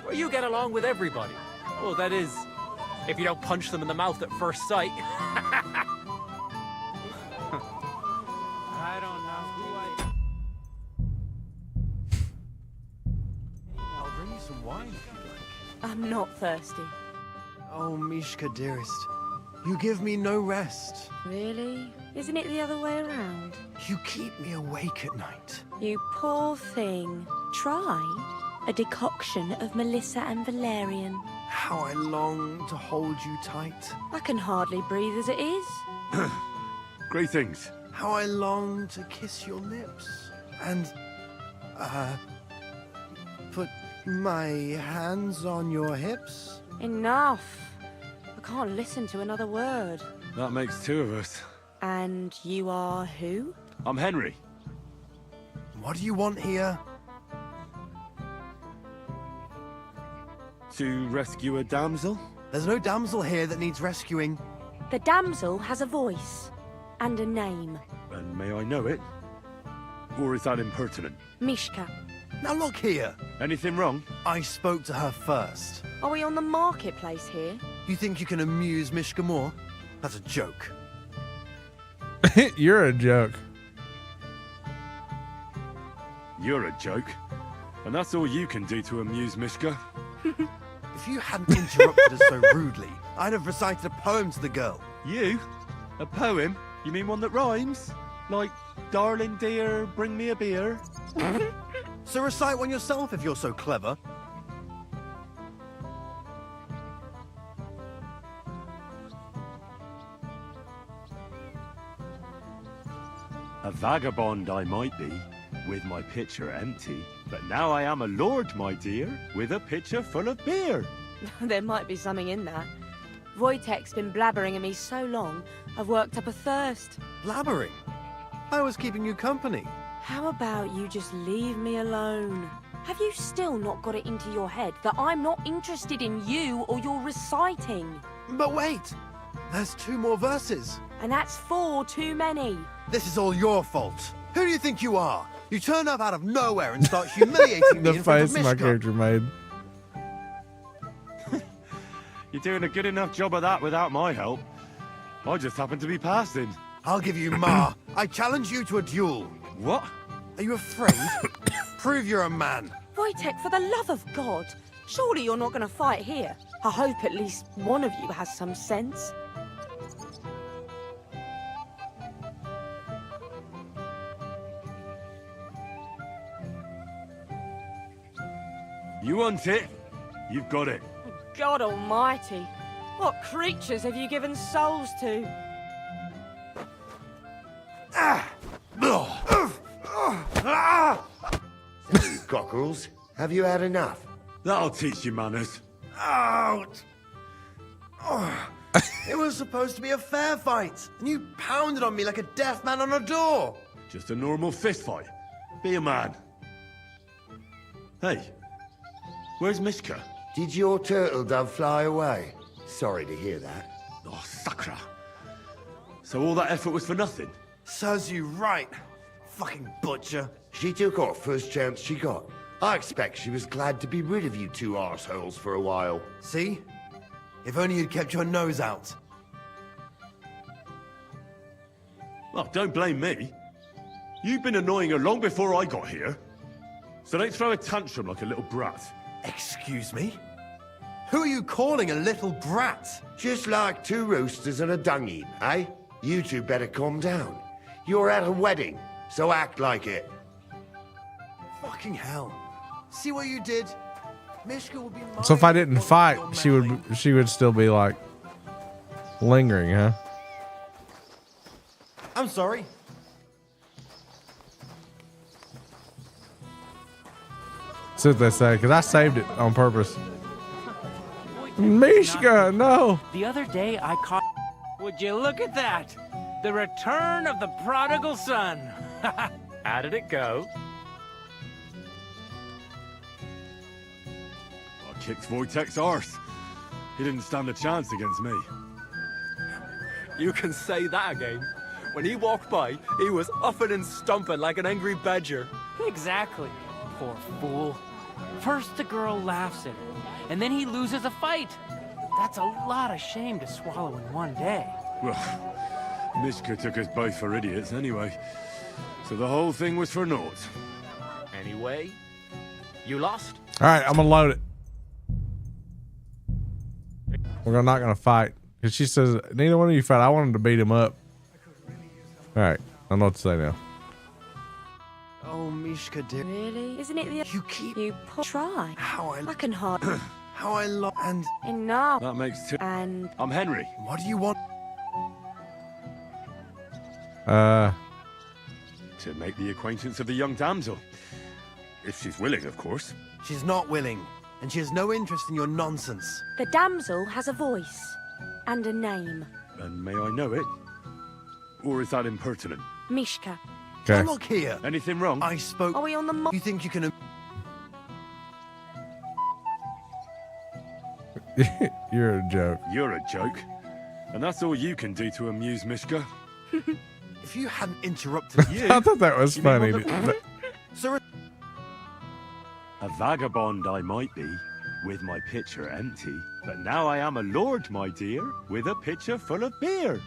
Well, you get along with everybody. Well, that is, if you don't punch them in the mouth at first sight. I don't know who I'll bring you some wine if you'd like. I'm not thirsty. Oh, Mishka, dearest. You give me no rest. Really? Isn't it the other way around? You keep me awake at night. You poor thing. Try a decoction of Melissa and Valerian. How I long to hold you tight. I can hardly breathe as it is. Great things. How I long to kiss your lips. And, put my hands on your hips. Enough. I can't listen to another word. That makes two of us. And you are who? I'm Henry. What do you want here? To rescue a damsel? There's no damsel here that needs rescuing. The damsel has a voice and a name. And may I know it? Or is that impertinent? Mishka. Now look here. Anything wrong? I spoke to her first. Are we on the marketplace here? You think you can amuse Mishka more? That's a joke. You're a joke. You're a joke. And that's all you can do to amuse Mishka. If you hadn't interrupted us so rudely, I'd have recited a poem to the girl. You? A poem? You mean one that rhymes? Like, darling dear, bring me a beer? So recite one yourself if you're so clever. A vagabond I might be, with my pitcher empty, but now I am a lord, my dear, with a pitcher full of beer. There might be something in that. Wojtek's been blabbering at me so long, I've worked up a thirst. Blabbering? I was keeping you company. How about you just leave me alone? Have you still not got it into your head that I'm not interested in you or your reciting? But wait! There's 2 more verses. And that's 4 too many. This is all your fault. Who do you think you are? You turn up out of nowhere and start humiliating me The in front of face my Mishka. character made. You're doing a good enough job of that without my help. I just happen to be passing. I'll give you Ma. I challenge you to a duel. What? Are you afraid? Prove you're a man. Wojtek, for the love of God, surely you're not going to fight here. I hope at least one of you has some sense. You want it? You've got it. God almighty, what creatures have you given souls to? Cockerels, have you had enough? That'll teach you manners. Out! It was supposed to be a fair fight, and you pounded on me like a deaf man on a door. Just a normal fist fight. Be a man. Hey, where's Mishka? Did your turtle dove fly away? Sorry to hear that. Oh, Sakra. So all that effort was for nothing? Serves you right, fucking butcher. She took off first chance she got. I expect she was glad to be rid of you 2 arseholes for a while. See? If only you'd kept your nose out. Well, don't blame me. You've been annoying her long before I got here. So don't throw a tantrum like a little brat. Excuse me? Who are you calling a little brat? Just like 2 roosters and a dung heap, eh? You 2 better calm down. You're at a wedding, so act like it. Fucking hell. See what you did? Mishka will be mine. So if I didn't fight, she would still be like lingering, huh? I'm sorry. That's what they say, because I saved it on purpose. Mishka, no. The other day I caught... Would you look at that? The return of the prodigal son. How did it go? I kicked Wojtek's arse. He didn't stand a chance against me. You can say that again. When he walked by, he was upping and stomping like an angry badger. Exactly. Poor fool. First the girl laughs at him, and then he loses a fight. That's a lot of shame to swallow in one day. Well, Mishka took us both for idiots anyway. So the whole thing was for naught. Anyway, you lost. All right, I'm gonna load it. We're not gonna fight because she says neither one of you fight. I wanted to beat him up. All right, I don't know what to say now. Oh, Mishka, dear. Really? Isn't it the... You try. How I... I can hardly... How I love... And... Enough. That makes 2. And... I'm Henry. What do you want? To make the acquaintance of the young damsel. If she's willing, of course. She's not willing, and she has no interest in your nonsense. The damsel has a voice. And a name. And may I know it? Or is that impertinent? Mishka. Okay. Look here. Anything wrong? I spoke... Are we on the... You think you can... You're a joke. You're a joke. And that's all you can do to amuse Mishka. If you hadn't interrupted you... I thought that was funny. Sir... A vagabond I might be, with my pitcher empty, but now I am a lord, my dear, with a pitcher full of beer.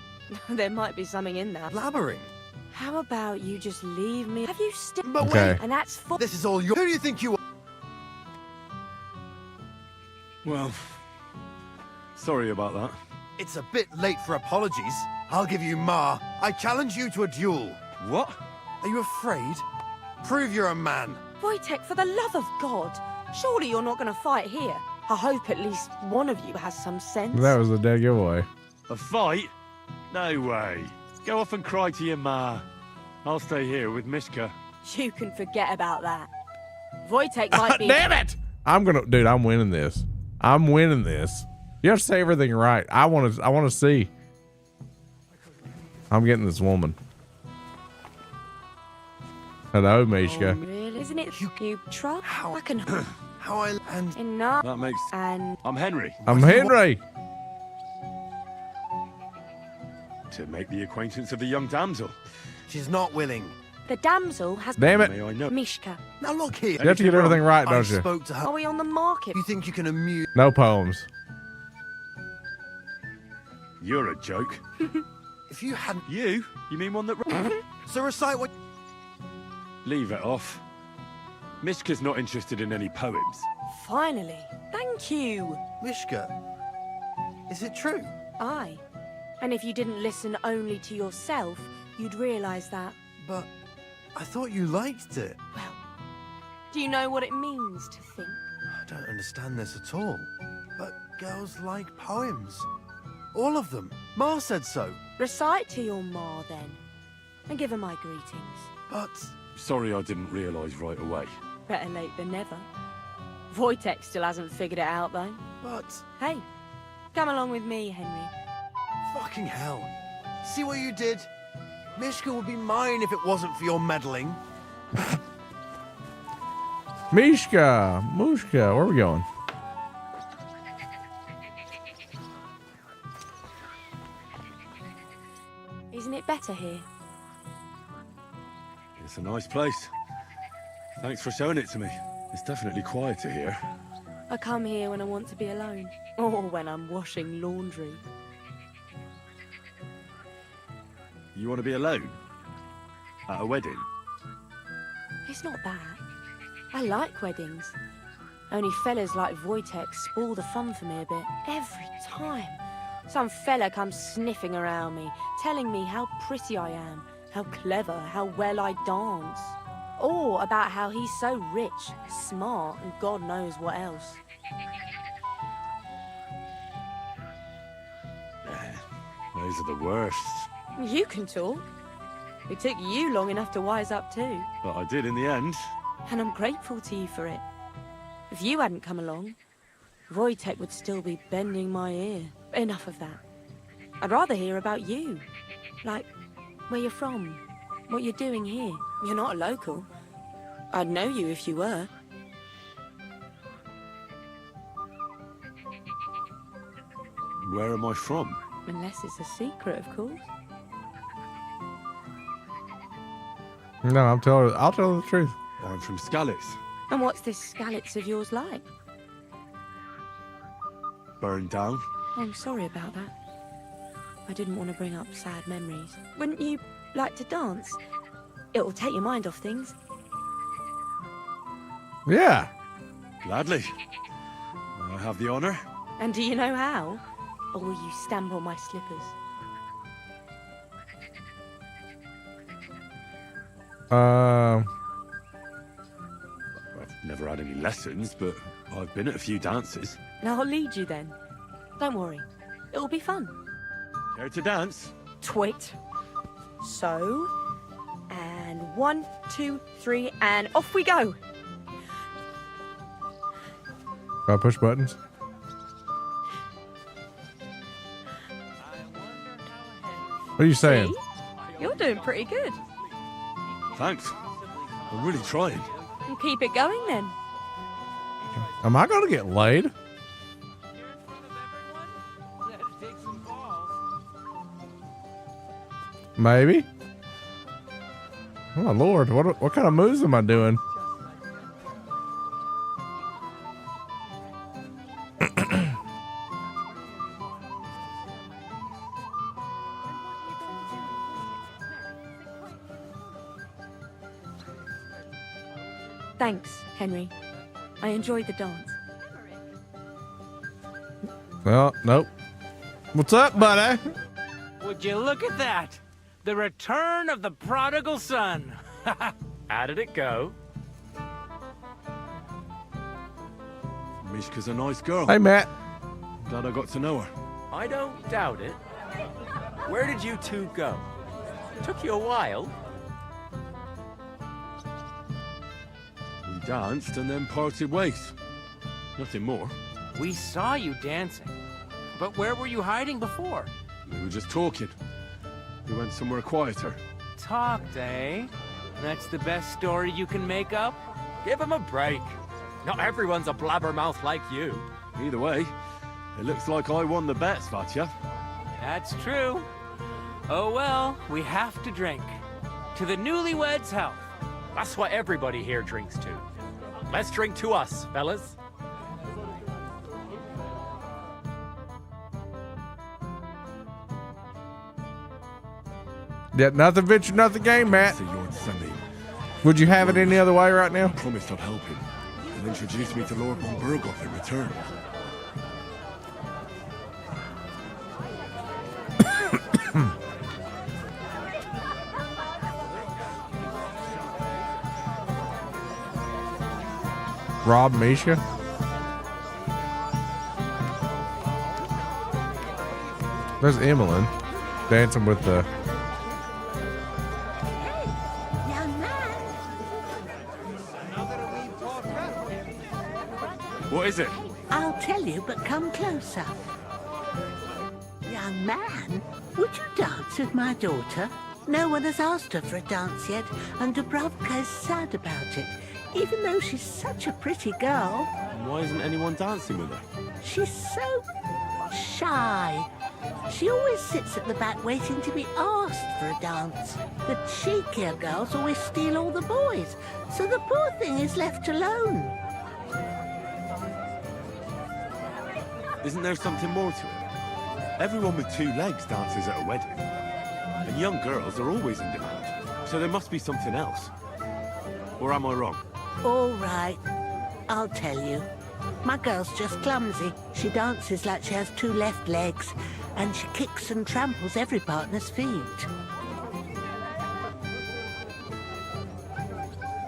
There might be something in that. Blabbering? How about you just leave me? Have you still? But Okay. wait, And that's for. this is all you. Who do you think you are? Well, sorry about that. It's a bit late for apologies. I'll give you Ma. I challenge you to a duel. What? Are you afraid? Prove you're a man. Wojtek, for the love of God, surely you're not going to fight here. I hope at least one of you has some sense. That was a dead giveaway. A fight? No way. Go off and cry to your ma. I'll stay here with Mishka. You can forget about that. Wojtek might be. Damn it! I'm winning this. I'm winning this. You have to say everything right. I want to see. I'm getting this woman. Hello, Mishka. Oh, really? Isn't it you try? How I can. How I and Enough. That makes... And I'm Henry. I'm Henry. To make the acquaintance of the young damsel. she's not willing. the damsel has. Damn it. May I know? Mishka. Now look here. You have to get everything right, I don't you? spoke to her. Are we on the market? You think you can amuse? No poems. You're a joke. If you hadn't, You? You mean one that... so recite what. Leave it off. Mishka's not interested in any poems. Finally. Thank you. Mishka, is it true? Aye. And if you didn't listen only to yourself, you'd realise that. But I thought you liked it. Well, do you know what it means to think? I don't understand this at all. But girls like poems. All of them. Ma said so. Recite to your ma then, and give her my greetings. But Sorry I didn't realise right away. Better late than never. Wojtek still hasn't figured it out though. But Hey, come along with me, Henry. fucking hell. See what you did? Mishka would be mine if it wasn't for your meddling. Mishka, Mushka, where are we going? Isn't it better here? It's a nice place. Thanks for showing it to me. It's definitely quieter here. I come here when I want to be alone, or when I'm washing laundry. You want to be alone? At a wedding? It's not that. I like weddings. Only fellas like Wojtek spoil the fun for me a bit. Every time. Some fella comes sniffing around me, telling me how pretty I am, how clever, how well I dance. Or about how he's so rich, smart, and God knows what else. Those are the worst. You can talk. It took you long enough to wise up too. But I did in the end. And I'm grateful to you for it. If you hadn't come along, Wojtek would still be bending my ear. Enough of that. I'd rather hear about you. Like, where you're from, what you're doing here. You're not a local. I'd know you if you were. Where am I from? Unless it's a secret, of course. No, I'll tell her the truth. I'm from Skalitz. And what's this Skalitz of yours like? Burned down. I'm sorry about that. I didn't want to bring up sad memories. Wouldn't you like to dance? It'll take your mind off things. Yeah. Gladly. I have the honour. And do you know how? Or will you stamp on my slippers? I've never had any lessons, but I've been at a few dances. Now I'll lead you then. Don't worry. It'll be fun. Care to dance? Twit. So, and 1, 2, 3, and off we go. I push buttons. What are you saying? See? You're doing pretty good. Thanks. I'm really trying. And keep it going then. Am I gonna get laid? Maybe. Oh my lord, what kind of moves am I doing? Thanks, Henry. I enjoyed the dance. Well, nope. What's up, buddy? Would you look at that? The return of the prodigal son. How did it go? Mishka's a nice girl. Hey, Matt. Glad I got to know her. I don't doubt it. Where did you two go? Took you a while. We danced and then parted ways. Nothing more. We saw you dancing. But where were you hiding before? We were just talking. We went somewhere quieter. Talked, eh? That's the best story you can make up? Give him a break. Not everyone's a blabbermouth like you. Either way, it looks like I won the bet, Svatya. That's true. Oh well, we have to drink. To the newlyweds' health. That's what everybody here drinks to. Let's drink to us, fellas. Yeah, nothing venture, nothing gain, Matt. Would you have it any other way right now? I promised I'd help him. And introduce me to Lord von Burghoff in return. Rob Misha. There's Emmeline dancing with the. What is it? I'll tell you, but come closer. Young man, would you dance with my daughter? No one has asked her for a dance yet, and Dubravka is sad about it, even though she's such a pretty girl. Why isn't anyone dancing with her? She's so shy. She always sits at the back waiting to be asked for a dance. The cheekier girls always steal all the boys, so the poor thing is left alone. Isn't there something more to it? Everyone with two legs dances at a wedding. And young girls are always in demand. So there must be something else. Or am I wrong? All right, I'll tell you. My girl's just clumsy. She dances like she has two left legs, and she kicks and tramples every partner's feet.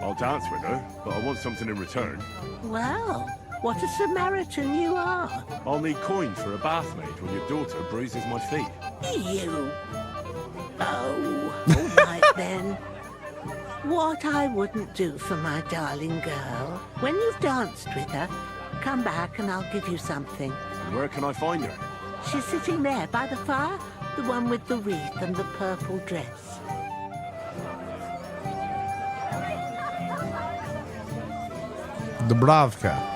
I'll dance with her, but I want something in return. Well, what a Samaritan you are. I'll need coin for a bath maid when your daughter bruises my feet. You. Oh, all right then. What I wouldn't do for my darling girl. When you've danced with her, come back and I'll give you something. And where can I find her? She's sitting there by the fire, the one with the wreath and the purple dress. Dubravka.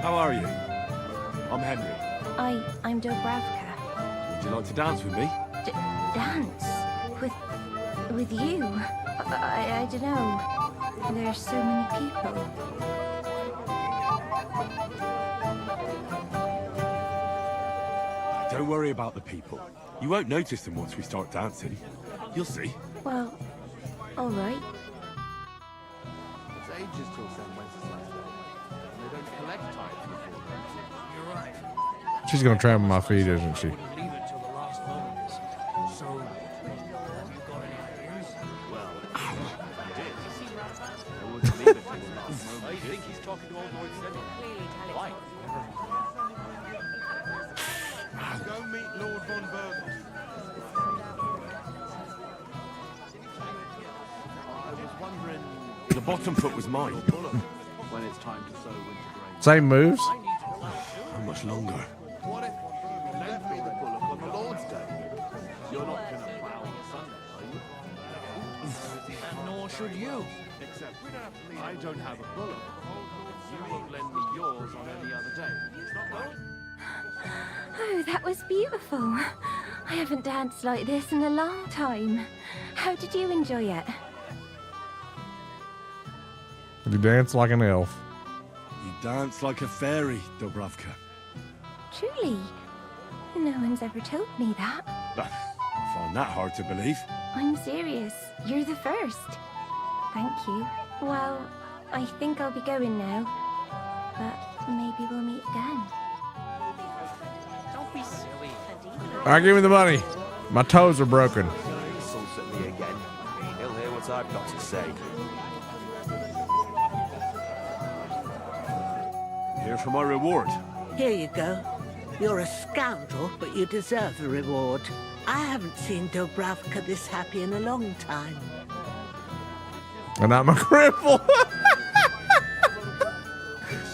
How are you? I'm Henry. I'm Dubravka. Would you like to dance with me? Dance? With you? I don't know. There's so many people. Don't worry about the people. You won't notice them once we start dancing. You'll see. Well, all right. It's ages till St. Wenceslas Day. And they don't collect tithes before then. You're right. She's gonna trample my feet, isn't she? Leave it till the last moment. So, have you got any ideas? Well, I did. I wouldn't leave it till the last moment. I think he's talking to old Lord Sedgwick. Why? Go meet Lord von Burghoff. I was wondering... The bottom foot was mine. when it's time to sow winter grain. Same moves. How much longer? What if you left me the bullock on the Lord's Day? You're not going to plough on Sunday, are you? And nor should you. Except I don't have a bullock. You won't lend me yours on any other day. It's not right. Oh, that was beautiful. I haven't danced like this in a long time. How did you enjoy it? You dance like an elf. You dance like a fairy, Dubravka. Truly? No one's ever told me that. I find that hard to believe. I'm serious. You're the first. Thank you. Well, I think I'll be going now. But maybe we'll meet again. Don't be silly. All right, give me the money. My toes are broken. Insults at me again. He'll hear what I've got to say. Here for my reward. Here you go. You're a scoundrel, but you deserve a reward. I haven't seen Dubravka this happy in a long time. And I'm a cripple.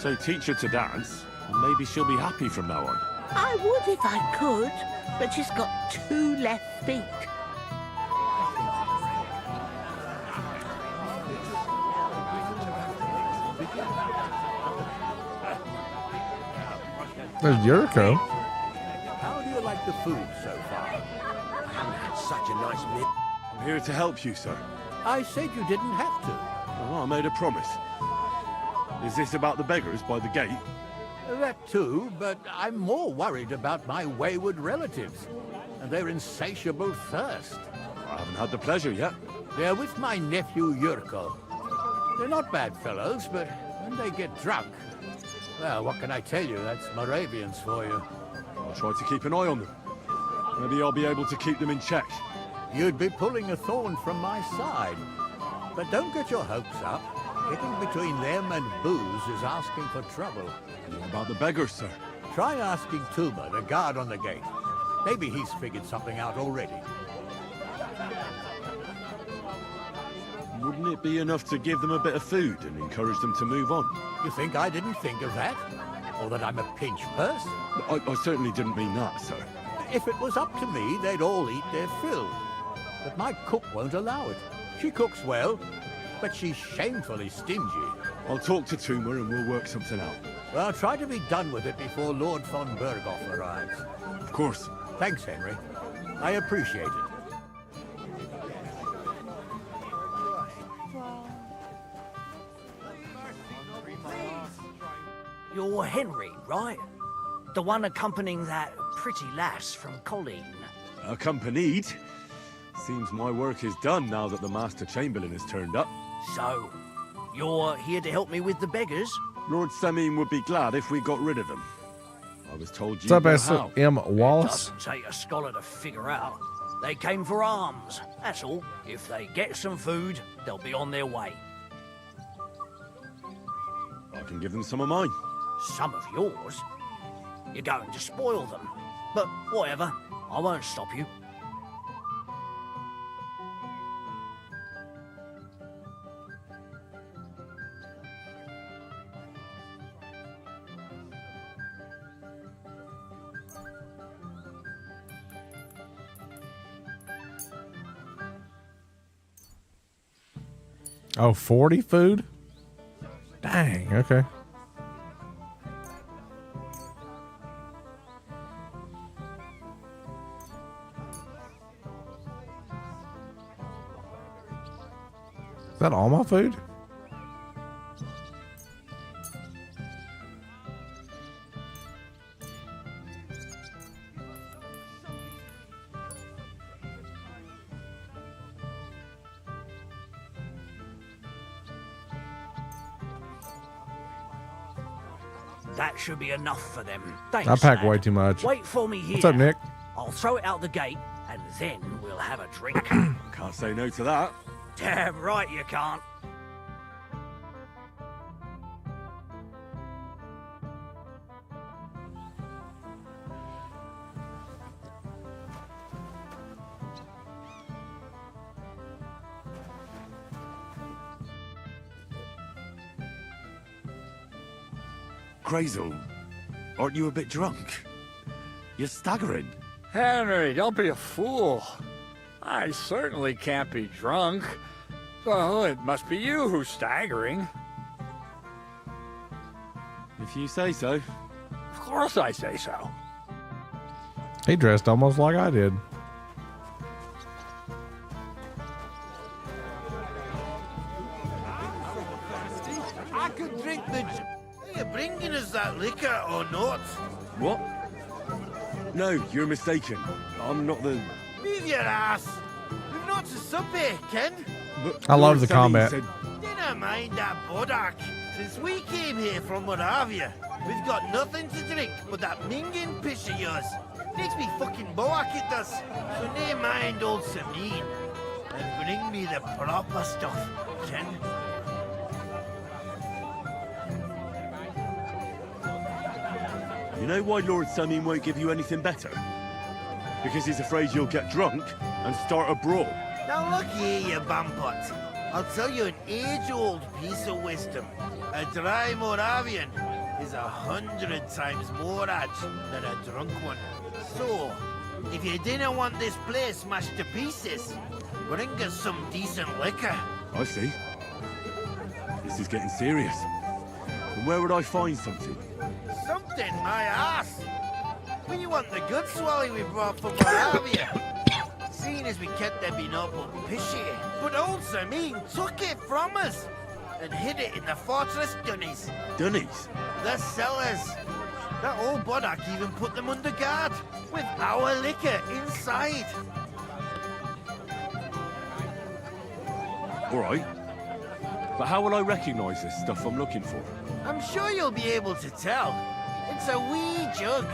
So teach her to dance, and maybe she'll be happy from now on. I would if I could, but she's got 2 left feet. There's Yuriko. How do you like the food so far? I haven't had such a nice meal. I'm here to help you, sir. I said you didn't have to. Oh, I made a promise. Is this about the beggars by the gate? That too, but I'm more worried about my wayward relatives and their insatiable thirst. I haven't had the pleasure yet. They're with my nephew Yurko. They're not bad fellows, but when they get drunk, well, what can I tell you? That's Moravians for you. I'll try to keep an eye on them. Maybe I'll be able to keep them in check. You'd be pulling a thorn from my side. But don't get your hopes up. Getting between them and booze is asking for trouble. What about the beggars, sir? Try asking Tuma, the guard on the gate. Maybe he's figured something out already. Wouldn't it be enough to give them a bit of food and encourage them to move on? You think I didn't think of that? Or that I'm a pinch purse? I certainly didn't mean that, sir. If it was up to me, they'd all eat their fill. But my cook won't allow it. She cooks well, but she's shamefully stingy. I'll talk to Tuma and we'll work something out. Well, try to be done with it before Lord von Berghoff arrives. Of course. Thanks, Henry. I appreciate it. You're Henry, right? The one accompanying that pretty lass from Colleen. Accompanied? Seems my work is done now that the Master Chamberlain has turned up. So, you're here to help me with the beggars? Lord Semine would be glad if we got rid of them. I was told you What's know up, how. M. It Wallace? doesn't take a scholar to figure out. They came for alms, that's all. If they get some food, they'll be on their way. I can give them some of mine. Some of yours? You're going to spoil them. But whatever, I won't stop you. Oh, 40 food? Dang, okay. Is that all my food? That should be enough for them. Thanks, I pack lad. way too much. Wait for me here. What's up, Nick? I'll throw it out the gate, and then we'll have a drink. Can't say no to that. Damn right you can't. Grazel, aren't you a bit drunk? You're staggering. Henry, don't be a fool. I certainly can't be drunk. Well, it must be you who's staggering. If you say so. Of course I say so. He dressed almost like I did. I could drink the... Are you bringing us that liquor or not? What? No, you're mistaken. I'm not the... Leave your ass! We've not What's a sup here, Ken? I love the combat. Dinna mind that bodach. Since we came here from Moravia, we've got nothing to drink but that minging piss of yours. Makes me fucking boak, it does. So never mind old Sameen. And bring me the proper stuff, Ken. You know why Lord Samin won't give you anything better? Because he's afraid you'll get drunk and start a brawl. Now look here, you bampot. I'll tell you an age-old piece of wisdom. A dry Moravian is 100 times more rad than a drunk one. So, if you didn't want this place smashed to pieces, bring us some decent liquor. I see. This is getting serious. And where would I find something? Something, my ass. We want the good swally we brought from Moravia. Seeing as we kept there being up but pishy. But old Samin took it from us and hid it in the fortress dunnies. Dunnies? The cellars. That old bodach even put them under guard with our liquor inside. All right. But how will I recognize this stuff I'm looking for? I'm sure you'll be able to tell. It's a wee jug.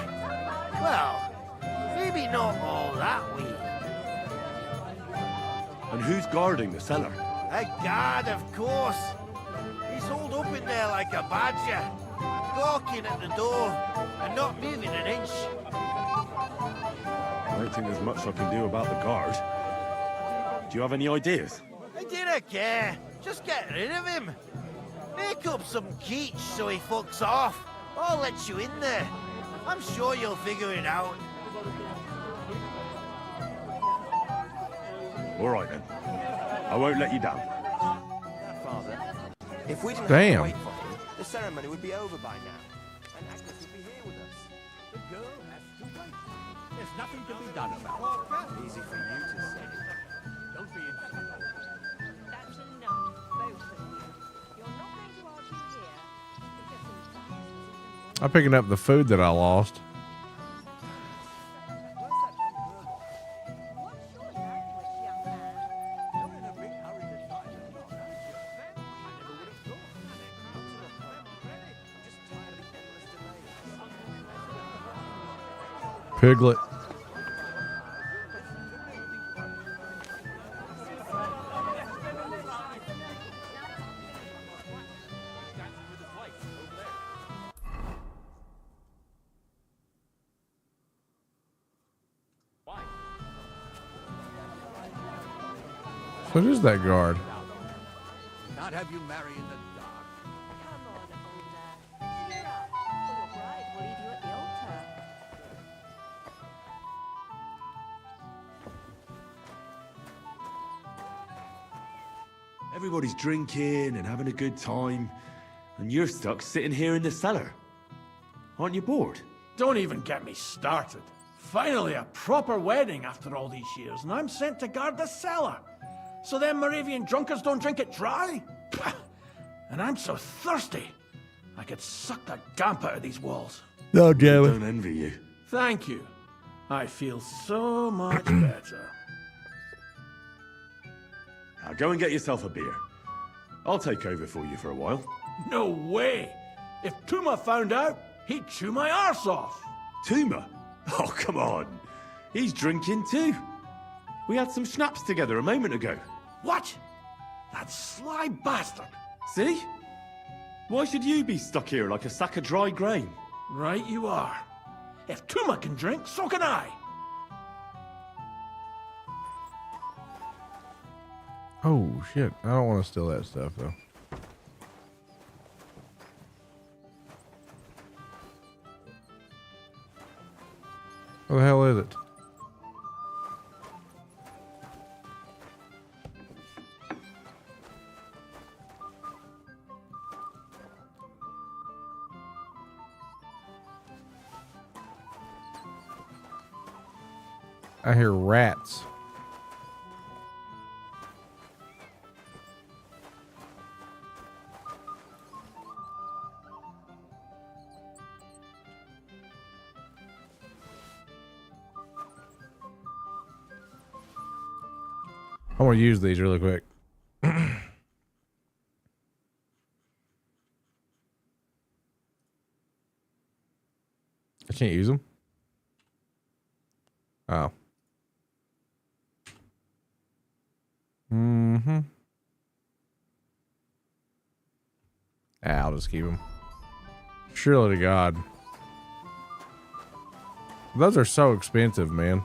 Well, maybe not all that wee. And who's guarding the cellar? A guard, of course. He's holed up in there like a badger, gawking at the door and not moving an inch. I don't think there's much I can do about the guard. Do you have any ideas? I didn't care. Just get rid of him. Make up some keech so he fucks off. I'll let you in there. I'm sure you'll figure it out. All right, then. I won't let you down. Father, if we didn't Damn. have to wait for him, the ceremony would be over by now. And Agnes would be here with us. The girl has to wait. There's nothing to be done about it. Easy for you to say. Don't be insulted. That's enough, both of you. You're not going to argue here. I'm picking up the food that I lost. Piglet. What is that guard? Not have you marry in the dark. Everybody's drinking and having a good time, and you're stuck sitting here in the cellar. Aren't you bored? Don't even get me started. Finally, a proper wedding after all these years, and I'm sent to guard the cellar. So them Moravian drunkards don't drink it dry? Pah! And I'm so thirsty, I could suck the damp out of these walls. Oh, damn it. Don't envy you. Thank you. I feel so much better. Now go and get yourself a beer. I'll take over for you for a while. No way! If Tuma found out, he'd chew my arse off. Tuma? Oh, come on. He's drinking too. We had some schnapps together a moment ago. What? That sly bastard. See? Why should you be stuck here like a sack of dry grain? Right you are. If Tuma can drink, so can I. Oh, shit. I don't want to steal that stuff, though. What the hell is it? I hear rats. I want to use these really quick. I can't use them. Oh. Mm-hmm. I'll just keep them. Surely to God. Those are so expensive, man.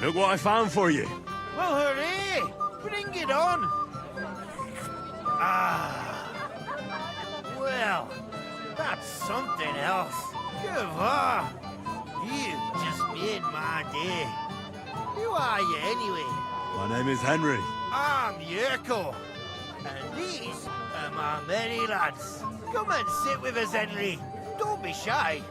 Look what I found for you. Well, hooray! Bring it on! Ah. Well, that's something else. Gavar! You just made my day. Who are you anyway? My name is Henry. I'm Yerko. And these are my merry lads. Come and sit with us, Henry. Don't be shy.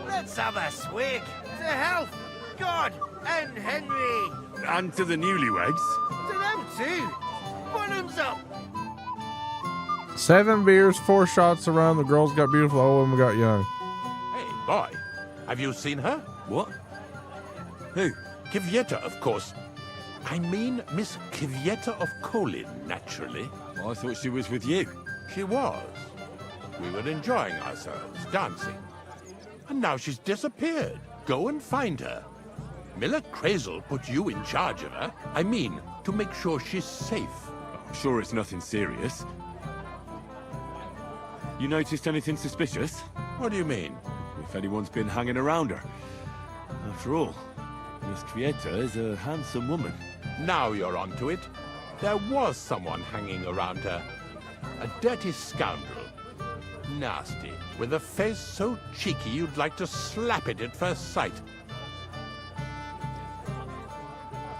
Let's have a swig. To health, God, and Henry. And to the newlyweds. To them too. Bottoms up. 7 beers, 4 shots around. The girls got beautiful, the old women got young. Hey, boy. Have you seen her? What? Who? Kvyetta, of course. I mean Miss Kvyetta of Kolin, naturally. I thought she was with you. She was. We were enjoying ourselves, dancing. And now she's disappeared. Go and find her. Miller Crazel put you in charge of her. I mean, to make sure she's safe. I'm sure it's nothing serious. You noticed anything suspicious? What do you mean? If anyone's been hanging around her. After all, Miss Kvyetta is a handsome woman. Now you're onto it. There was someone hanging around her. A dirty scoundrel. Nasty, with a face so cheeky you'd like to slap it at first sight.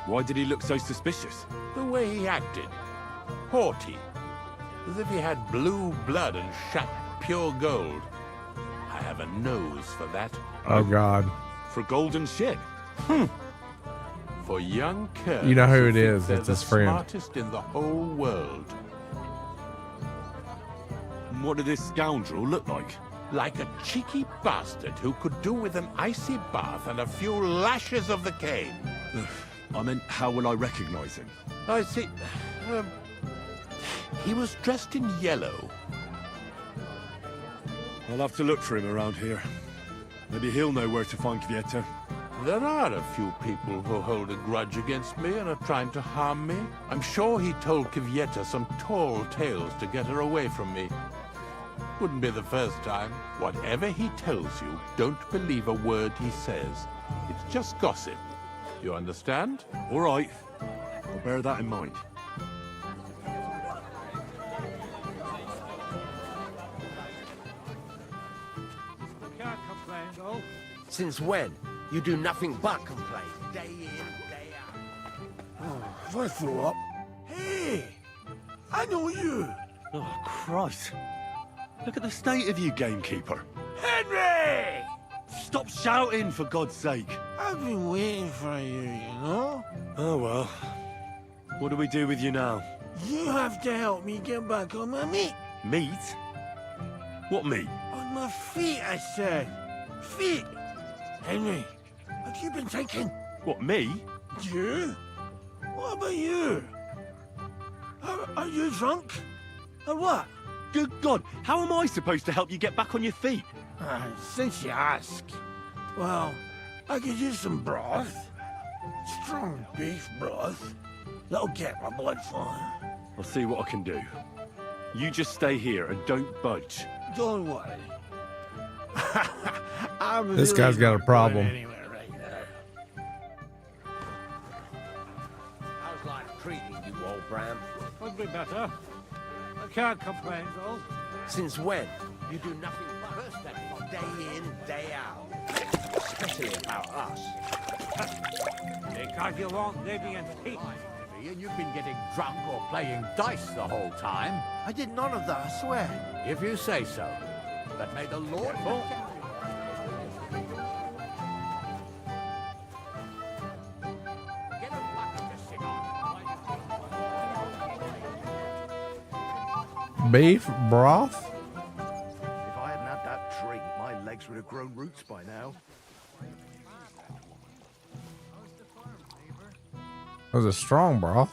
Why did he look so suspicious? The way he acted. Haughty. As if he had blue blood and shot pure gold. I have a nose for that. Oh, God. For golden shit? For young curs. You know who it think is. they're It's the his friend. Smartest in the whole world. What did this scoundrel look like? Like a cheeky bastard who could do with an icy bath and a few lashes of the cane. I meant, how will I recognize him? I see. He was dressed in yellow. I'll have to look for him around here. Maybe he'll know where to find Kvyetta. There are a few people who hold a grudge against me and are trying to harm me. I'm sure he told Kvyetta some tall tales to get her away from me. Wouldn't be the first time. Whatever he tells you, don't believe a word he says. It's just gossip. You understand? All right. I'll bear that in mind. Can't complain, though. Since when? You do nothing but complain. Day in, day out. If I throw up. Hey! I know you! Oh, Christ. Look at the state of you, gamekeeper. Henry! Stop shouting, for God's sake. I've been waiting for you, you know? Oh, well. What do we do with you now? You have to help me get back on my meat. Meat? What meat? On my feet, I said. Feet! Henry, have you been thinking? What, me? You? What about you? Are you drunk? Or what? Good God, how am I supposed to help you get back on your feet? Since you ask. Well, I could use some broth. Strong beef broth. That'll get my blood flowing. I'll see what I can do. You just stay here and don't budge. Don't worry. This guy's got a problem. Anyway, right there. How's life treating you, old Bram? Could be better. I can't complain, though. Since when? You do nothing but day in, day out. Especially about us. Because you won't live in peace. And you've been getting drunk or playing dice the whole time. I did none of that, I swear. If you say so. But may the Lord... Beef broth? If I hadn't had that drink, my legs would have grown roots by now. It was a strong broth.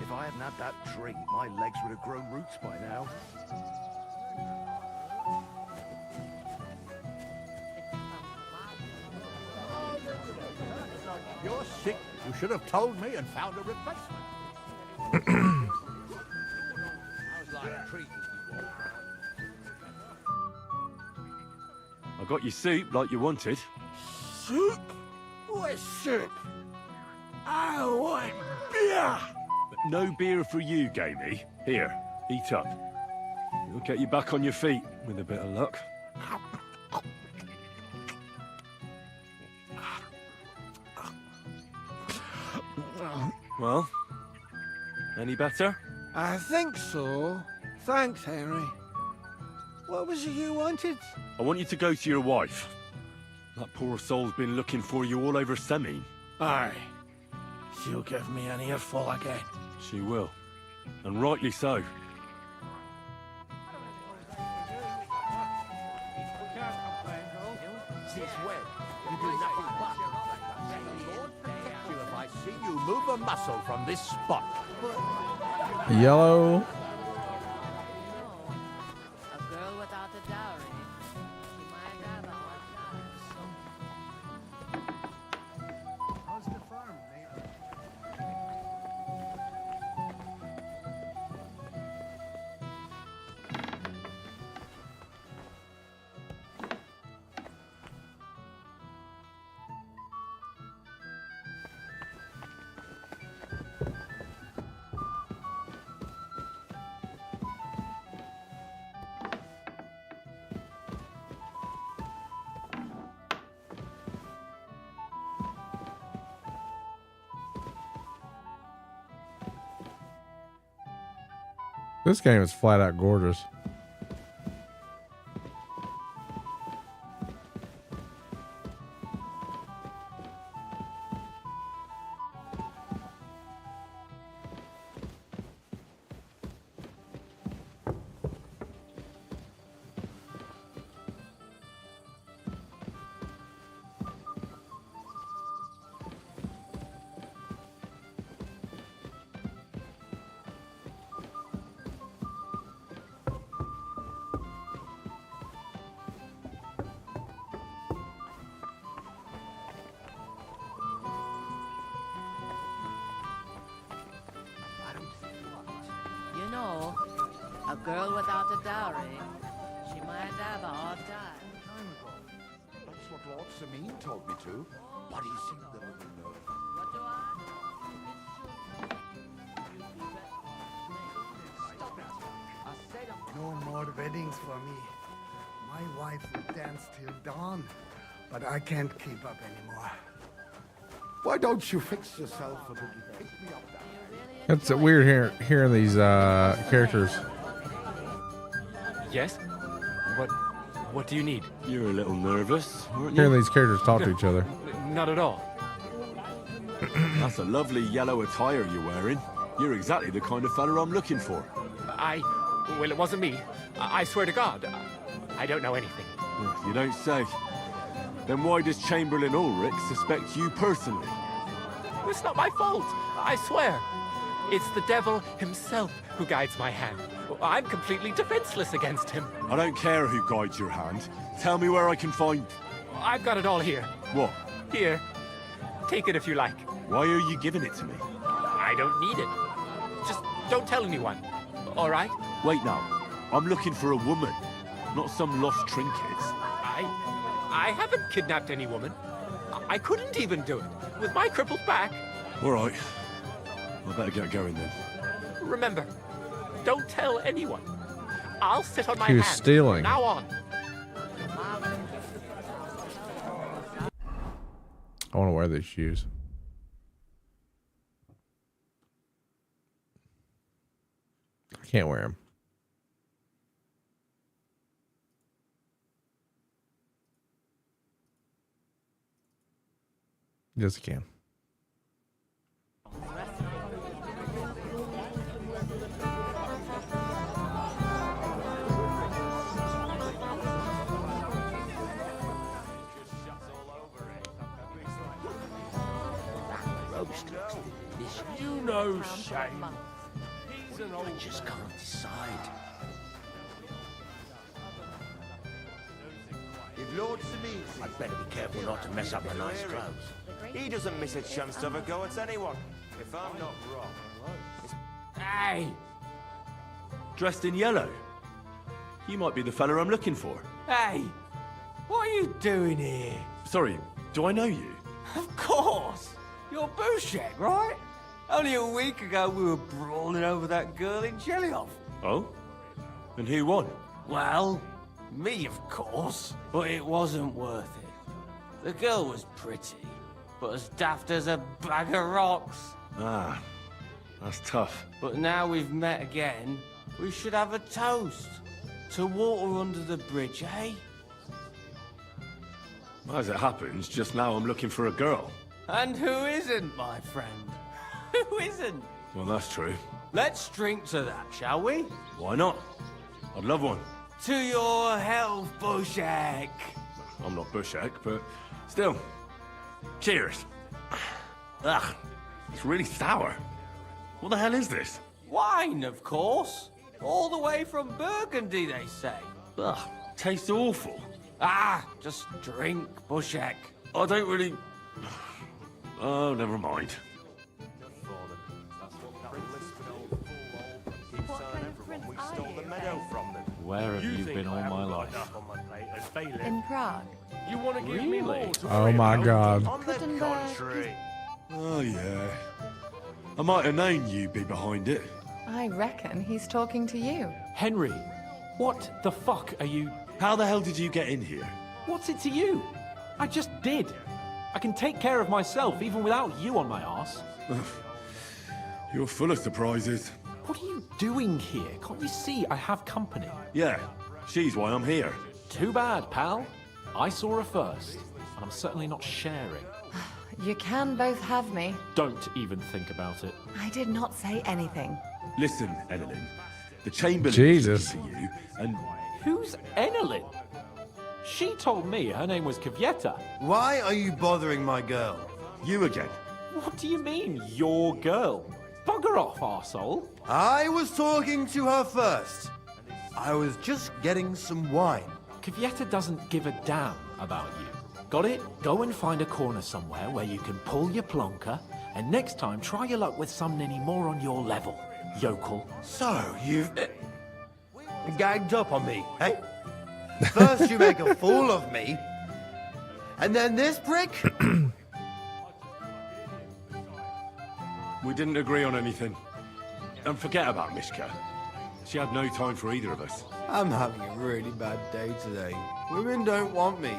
If I hadn't had that drink, my legs would have grown roots by now. You're sick. You should have told me and found a replacement. I got your soup like you wanted. Soup? What soup? I want beer. But no beer for you, Gamey. Here, eat up. It'll get you back on your feet with a bit of luck. Well, any better? I think so. Thanks, Henry. What was it you wanted? I want you to go to your wife. That poor soul's been looking for you all over Semine. Aye. She'll give me an earful again. She will. And rightly so. Since when? You do nothing but. May the Lord protect you if I see you move a muscle from this spot. Yellow. A girl without a dowry. She might have a hard time. How's the farm, neighbor? This game is flat out gorgeous. You know, a girl without a dowry, she might have a hard time. That's what Lord Semine told me to. But he seemed a little nervous. What do I? No more weddings for me. My wife would dance till dawn, but I can't keep up anymore. Why don't you fix yourself a little pick-me-up down? It's weird hearing these characters. Yes? What do you need? You're a little nervous, weren't Hearing you? these characters talk to each other. Not at all. That's a lovely yellow attire you're wearing. You're exactly the kind of fella I'm looking for. Well, it wasn't me. I swear to God. I don't know anything. You don't say. Then why does Chamberlain Ulrich suspect you personally? It's not my fault. I swear. It's the devil himself who guides my hand. I'm completely defenseless against him. I don't care who guides your hand. Tell me where I can find... I've got it all here. What? Here. Take it if you like. Why are you giving it to me? I don't need it. Just don't tell anyone. All right? Wait now. I'm looking for a woman, not some lost trinkets. I haven't kidnapped any woman. I couldn't even do it with my crippled back. All right. I better get going then. Remember, don't tell anyone. I'll sit on my He was hands stealing. from now on. I want to wear these shoes. I can't wear them. Yes, I can. around for shame. months. I just can't decide. If Lord Samisi... I'd better be careful not to mess up my nice clothes. He doesn't miss a chance to have a go at anyone. If I'm not wrong. Hey! Dressed in yellow. You might be the fella I'm looking for. Hey! What are you doing here? Sorry, do I know you? Of course! You're Bouchek, right? Only a week ago we were brawling over that girl in Jellyhoff. Oh? And who won? Well, me, of course. But it wasn't worth it. The girl was pretty, but as daft as a bag of rocks. Ah, that's tough. But now we've met again, we should have a toast. To water under the bridge, eh? As it happens, just now I'm looking for a girl. And who isn't, my friend? Who isn't? Well, that's true. Let's drink to that, shall we? Why not? I'd love one. To your health, Bouchek. I'm not Bouchek, but still. Cheers. Ugh, it's really sour. What the hell is this? Wine, of course. All the way from Burgundy, they say. Ugh, tastes awful. Ah, just drink, Bouchek. I don't really... Oh, never mind. Where have you been all my life? In Prague. You want to give me more to Oh worry my about? God. On the contrary. Oh, yeah. I might have known you'd be behind it. I reckon he's talking to you. Henry, what the fuck are you... How the hell did you get in here? What's it to you? I just did. I can take care of myself even without you on my arse. You're full of surprises. What are you doing here? Can't you see I have company? Yeah, she's why I'm here. Too bad, pal. I saw her first, and I'm certainly not sharing. You can both have me. Don't even think about it. I did not say anything. Listen, Evelyn, the Chamberlain Jesus. for you, and... Who's Enelin? She told me her name was Kvieta. Why are you bothering my girl? You again. What do you mean, your girl? Bugger off, arsehole. I was talking to her first. I was just getting some wine. Kvieta doesn't give a damn about you. Got it? Go and find a corner somewhere where you can pull your plonker, and next time try your luck with some ninny more on your level, yokel. So, you've... gagged up on me, eh? First you make a fool of me, and then this prick? We didn't agree on anything. And forget about Mishka. She had no time for either of us. I'm having a really bad day today. Women don't want me.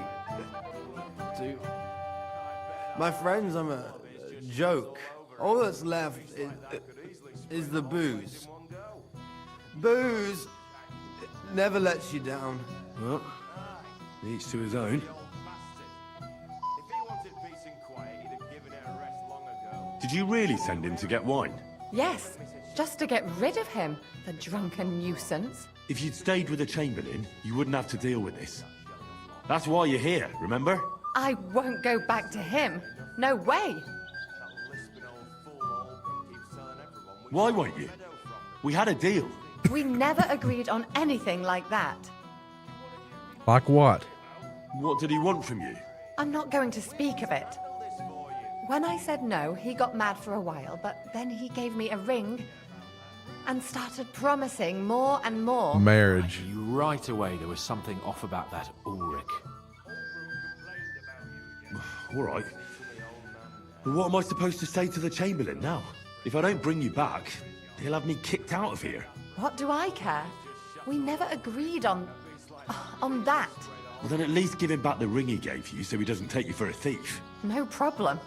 My friends, I'm a joke. All that's left is the booze. Booze never lets you down. Well, each to his own. Did you really send him to get wine? Yes, just to get rid of him, the drunken nuisance. If you'd stayed with the Chamberlain, you wouldn't have to deal with this. That's why you're here, remember? I won't go back to him. No way. Why won't you? We had a deal. We never agreed on anything like that. Like what? What did he want from you? I'm not going to speak of it. When I said no, he got mad for a while, but then he gave me a ring and started promising more and more. Marriage. I knew right away there was something off about that Ulrich. All right. But what am I supposed to say to the Chamberlain now? If I don't bring you back, he'll have me kicked out of here. What do I care? We never agreed on that. Well, then at least give him back the ring he gave you so he doesn't take you for a thief. No problem.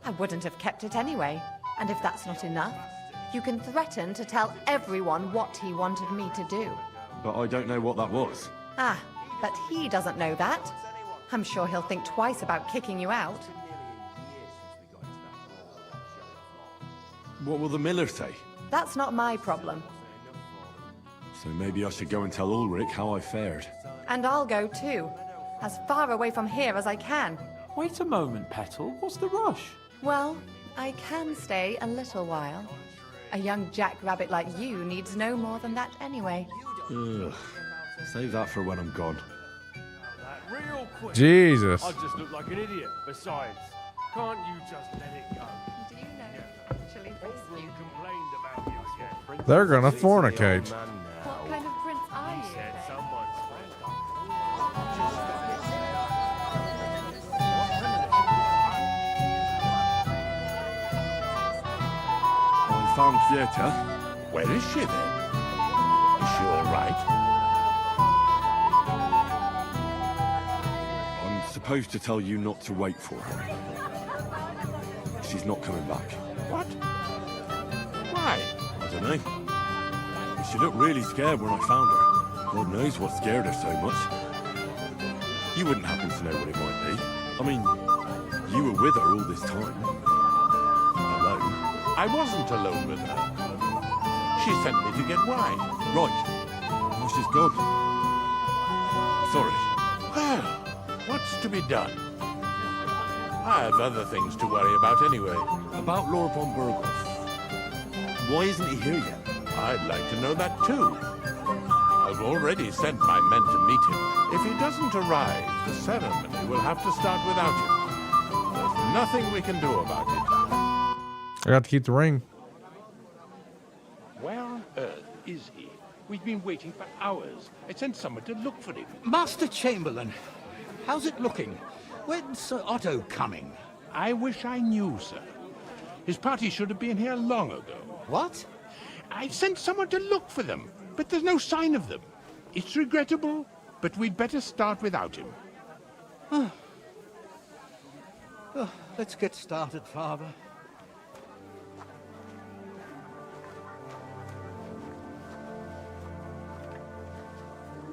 I wouldn't have kept it anyway. And if that's not enough, you can threaten to tell everyone what he wanted me to do. But I don't know what that was. Ah, but he doesn't know that. I'm sure he'll think twice about kicking you out. What will the miller say? That's not my problem. So maybe I should go and tell Ulrich how I fared. And I'll go too. As far away from here as I can. Wait a moment, Petal. What's the rush? Well, I can stay a little while. A young jackrabbit like you needs no more than that anyway. Ugh. Save that for when I'm gone. Real quick. Jesus. I just look like an idiot. Besides, can't you just let it go? Do you know, actually, Everyone complained about you again. They're gonna fornicate. what kind of prince are you? Said then? someone's I found Kvieta. Where is she then? Is she all right? I'm supposed to tell you not to wait for her. She's not coming back. What? Why? I don't know. She looked really scared when I found her. God knows what scared her so much. You wouldn't happen to know what it might be. I mean, you were with her all this time. Alone. I wasn't alone with her. She sent me to get wine. Right. Well, she's gone. Sorry. Well, what's to be done? I have other things to worry about anyway. About Lord von Burghoff. Why isn't he here yet? I'd like to know that too. I've already sent my men to meet him. If he doesn't arrive, the ceremony will have to start without him. There's nothing we can do about it. I got to keep the ring. Where on earth is he? We've been waiting for hours. I sent someone to look for him. Master Chamberlain, how's it looking? When's Sir Otto coming? I wish I knew, sir. His party should have been here long ago. What? I sent someone to look for them, but there's no sign of them. It's regrettable, but we'd better start without him. Let's get started, Father.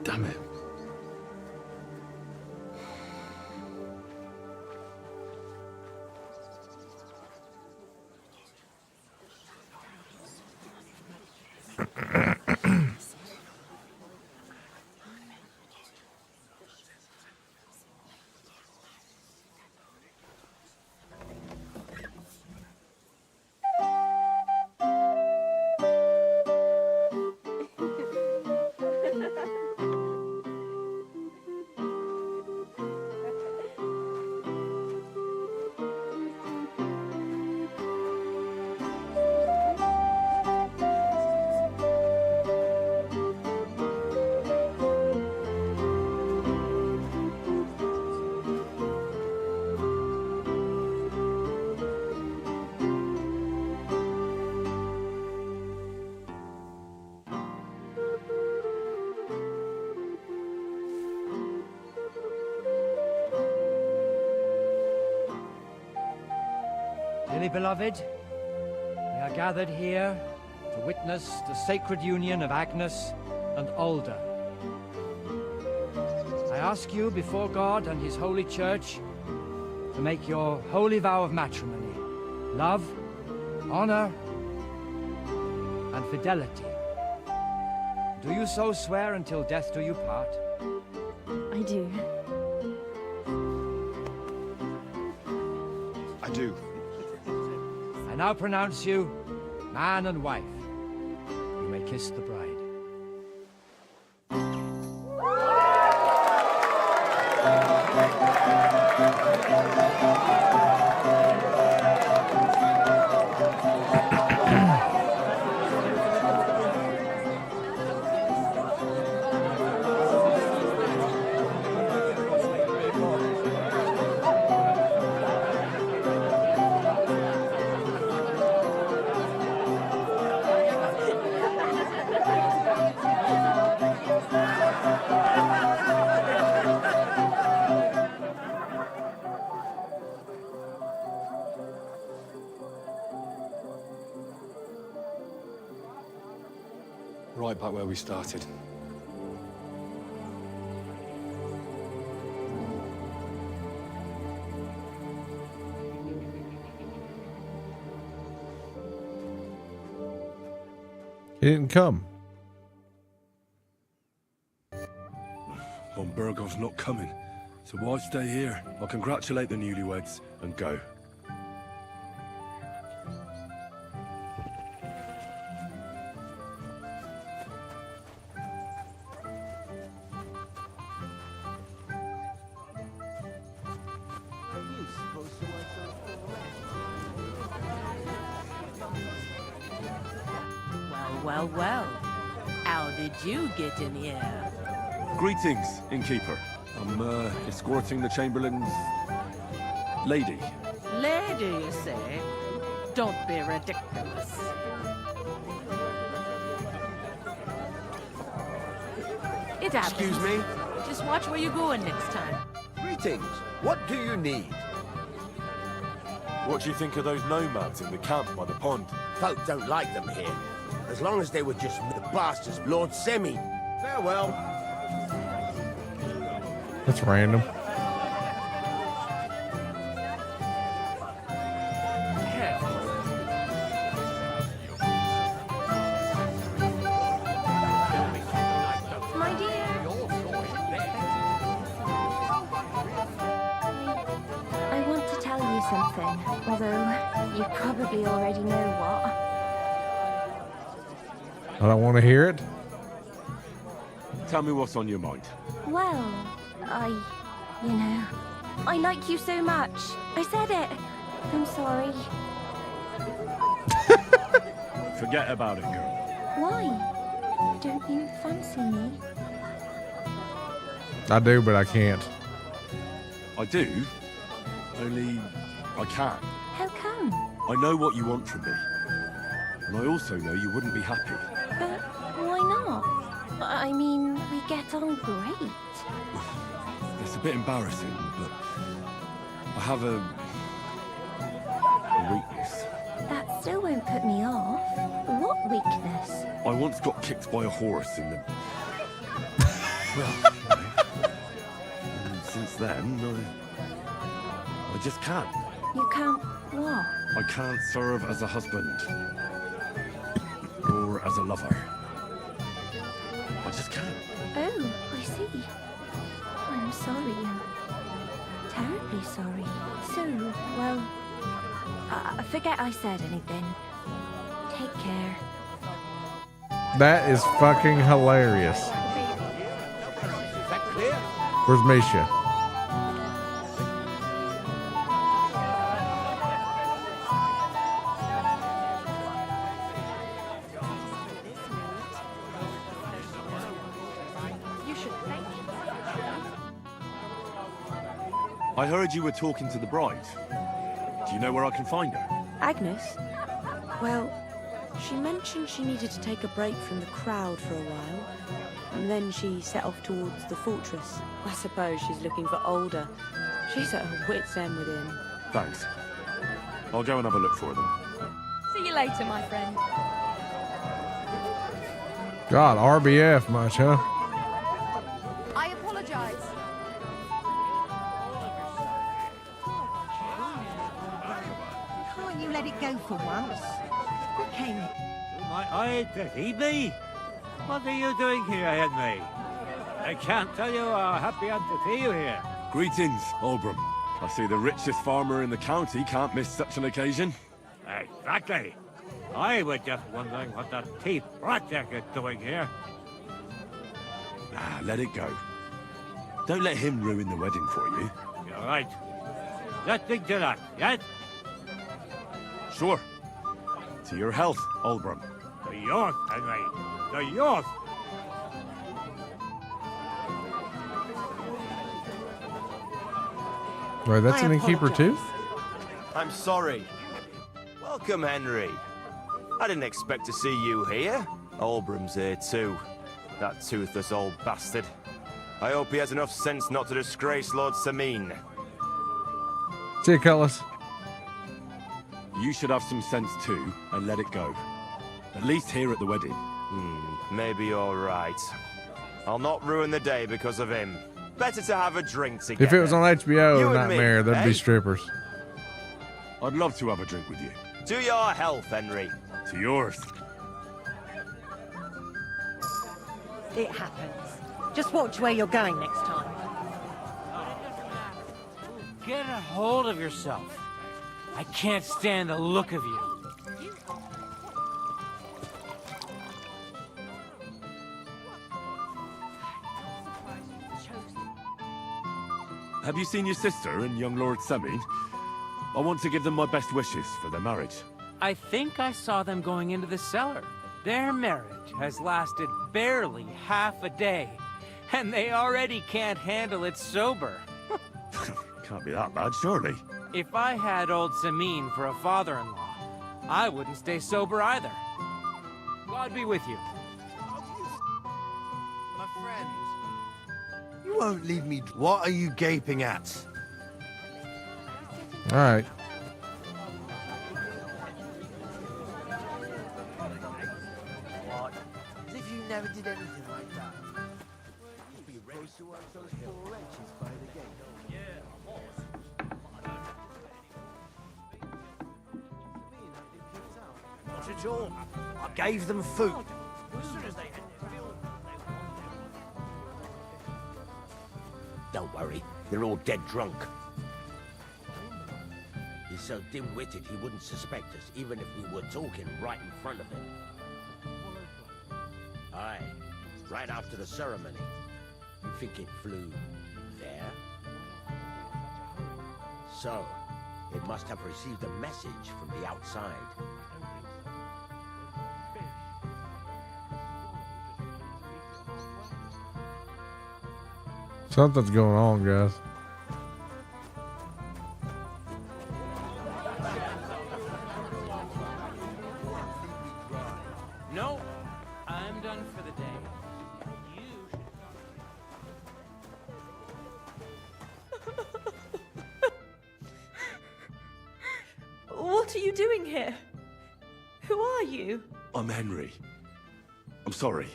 Damn it. Dearly beloved, we are gathered here to witness the sacred union of Agnes and Alda. I ask you before God and His holy church to make your holy vow of matrimony, love, honor, and fidelity. Do you so swear until death do you part? I do. I do. I now pronounce you man and wife. You may kiss the bride. Right back where we started. He didn't come. Von Burgoff's not coming, so why stay here? I'll congratulate the newlyweds and go. Well, well. How did you get in here? Greetings, innkeeper. I'm escorting the Chamberlain's lady. Lady, you say? Don't be ridiculous. It happens. Excuse me? Just watch where you're going next time. Greetings. What do you need? What do you think of those nomads in the camp by the pond? Folk don't like them here. As long as they were just the bastards, Lord Semi. Farewell. That's random. My dear. I want to tell you something, although you probably already know what. I don't want to hear it. Tell me what's on your mind. Well, you know, I like you so much. I said it. I'm sorry. Forget about it, girl. Why? Don't you fancy me? I do, but I can't. I do, only I can't. How come? I know what you want from me. And I also know you wouldn't be happy. But why not? I mean, we get on great. It's a bit embarrassing, but I have a weakness. That still won't put me off. What weakness? I once got kicked by a horse in the... well, and since then, I just can't. You can't what? I can't serve as a husband. Or as a lover. I just can't. Oh, I see. I'm sorry. I'm terribly sorry. So, well, forget I said anything. Take care. That is fucking hilarious. Is that clear? Where's Misha? I heard you were talking to the bride. Do you know where I can find her? Agnes? Well, she mentioned she needed to take a break from the crowd for a while, and then she set off towards the fortress. I suppose she's looking for Older. She's at her wit's end with him. Thanks. I'll go and have a look for them. See you later, my friend. God, RBF much, huh? I apologize. Can't you let it go for once? Okay. My Phoebe? What are you doing here, Henry? I can't tell you how happy I'm to see you here. Greetings, Olbram. I see the richest farmer in the county can't miss such an occasion. Exactly. I was just wondering what that thief Blackjack is doing here. Ah, let it go. Don't let him ruin the wedding for you. You're right. Let's think to that, yes? Sure. To your health, Olbram. To yours, Henry. To yours. Right, that's an innkeeper too? I'm sorry. Welcome, Henry. I didn't expect to see you here. Olbram's here too. That toothless old bastard. I hope he has enough sense not to disgrace Lord Sameen. See you, Cutlass. You should have some sense too, and let it go. At least here at the wedding. Maybe you're right. I'll not ruin the day because of him. Better to have a drink together. If it was on HBO You or and me, Nightmare, there'd eh? be strippers. I'd love to have a drink with you. To your health, Henry. To yours. It happens. Just watch where you're going next time. Get a hold of yourself. I can't stand the look of you. Have you seen your sister and young Lord Sameen? I want to give them my best wishes for their marriage. I think I saw them going into the cellar. Their marriage has lasted barely half a day, and they already can't handle it sober. Can't be that bad, surely. If I had old Samin for a father-in-law, I wouldn't stay sober either. God be with you. My friend. You won't leave me. What are you gaping at? All right. What? As if you never did anything like that. You'd be ready to watch those poor wretches by the gate. Not at all. I gave them food. As soon as they had Don't worry, they're all dead drunk. He's so dim-witted he wouldn't suspect us, even if we were talking right in front of him. Aye, right after the ceremony. You think it flew there? So, it must have received a message from the outside. Something's going on, guys. No, I'm done for the day. You What are you doing here? Who are you? I'm Henry. I'm sorry.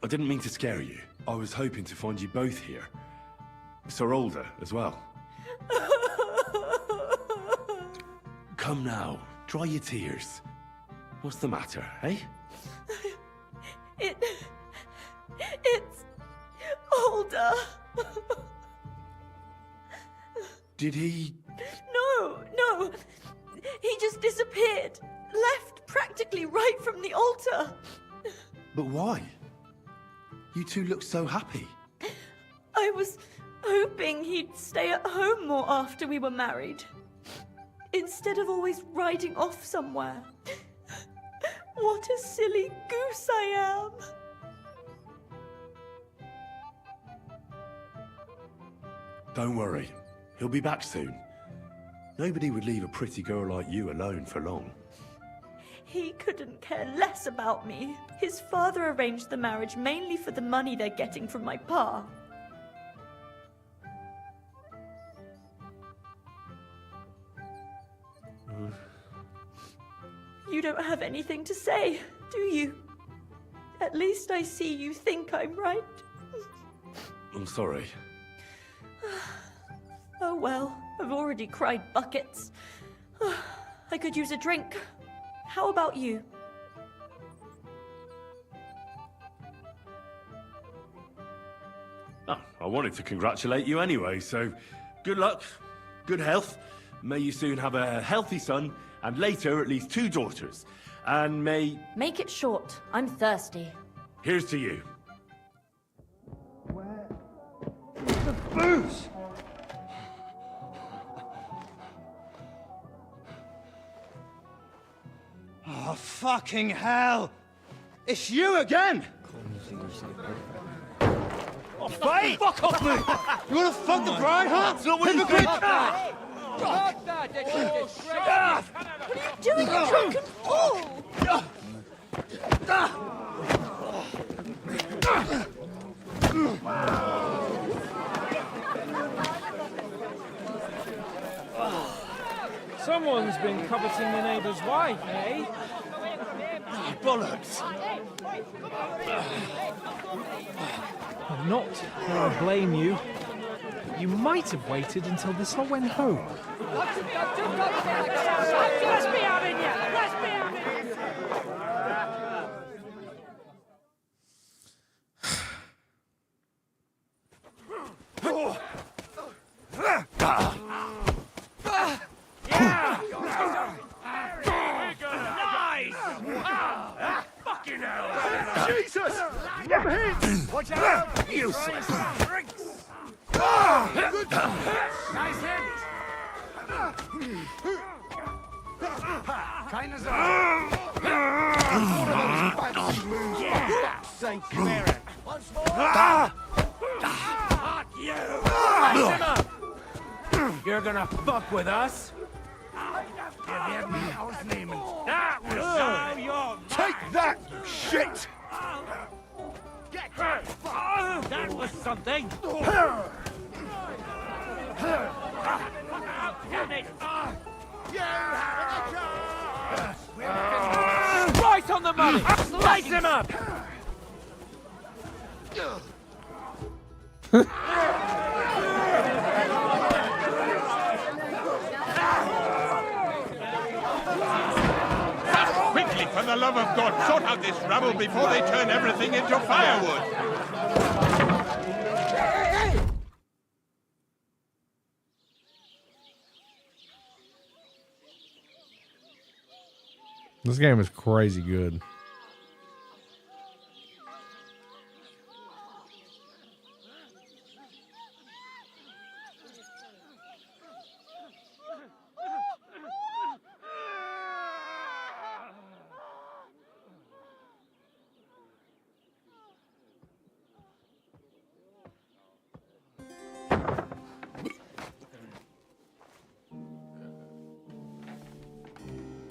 I didn't mean to scare you. I was hoping to find you both here. Sir Older as well. Come now, dry your tears. What's the matter, eh? It's Older. Did he... No. He just disappeared. Left practically right from the altar. But why? You two look so happy. I was hoping he'd stay at home more after we were married. Instead of always riding off somewhere. What a silly goose I am. Don't worry. He'll be back soon. Nobody would leave a pretty girl like you alone for long. He couldn't care less about me. His father arranged the marriage mainly for the money they're getting from my pa. You don't have anything to say, do you? At least I see you think I'm right. I'm sorry. Oh well, I've already cried buckets. I could use a drink. How about you? Oh, I wanted to congratulate you anyway, so good luck, good health. May you soon have a healthy son, and later at least 2 daughters. And may... Make it short. I'm thirsty. Here's to you. The booze! Oh, fucking hell! It's you again! Oh, fight! Fuck off me! You wanna fuck the bride, huh? That's not what you think! What are you doing, you drunken fool? Someone's been coveting your neighbour's wife, eh? Bollocks! I'm not going to blame you. You might have waited until this lot went home. Let's be having you! Let's be having you! Fucking hell! Jesus! Get hit! Watch out! Useless! Nice hit! Keine Sorge! Fancy moves, for fuck's sake, Mary. Once more. Light him up! You're gonna fuck with us? That was how you're Take that, you shit! That was something! Right on the money! Slice him up! Quickly, for the love of God, sort out this rabble before they turn everything into firewood! This game is crazy good.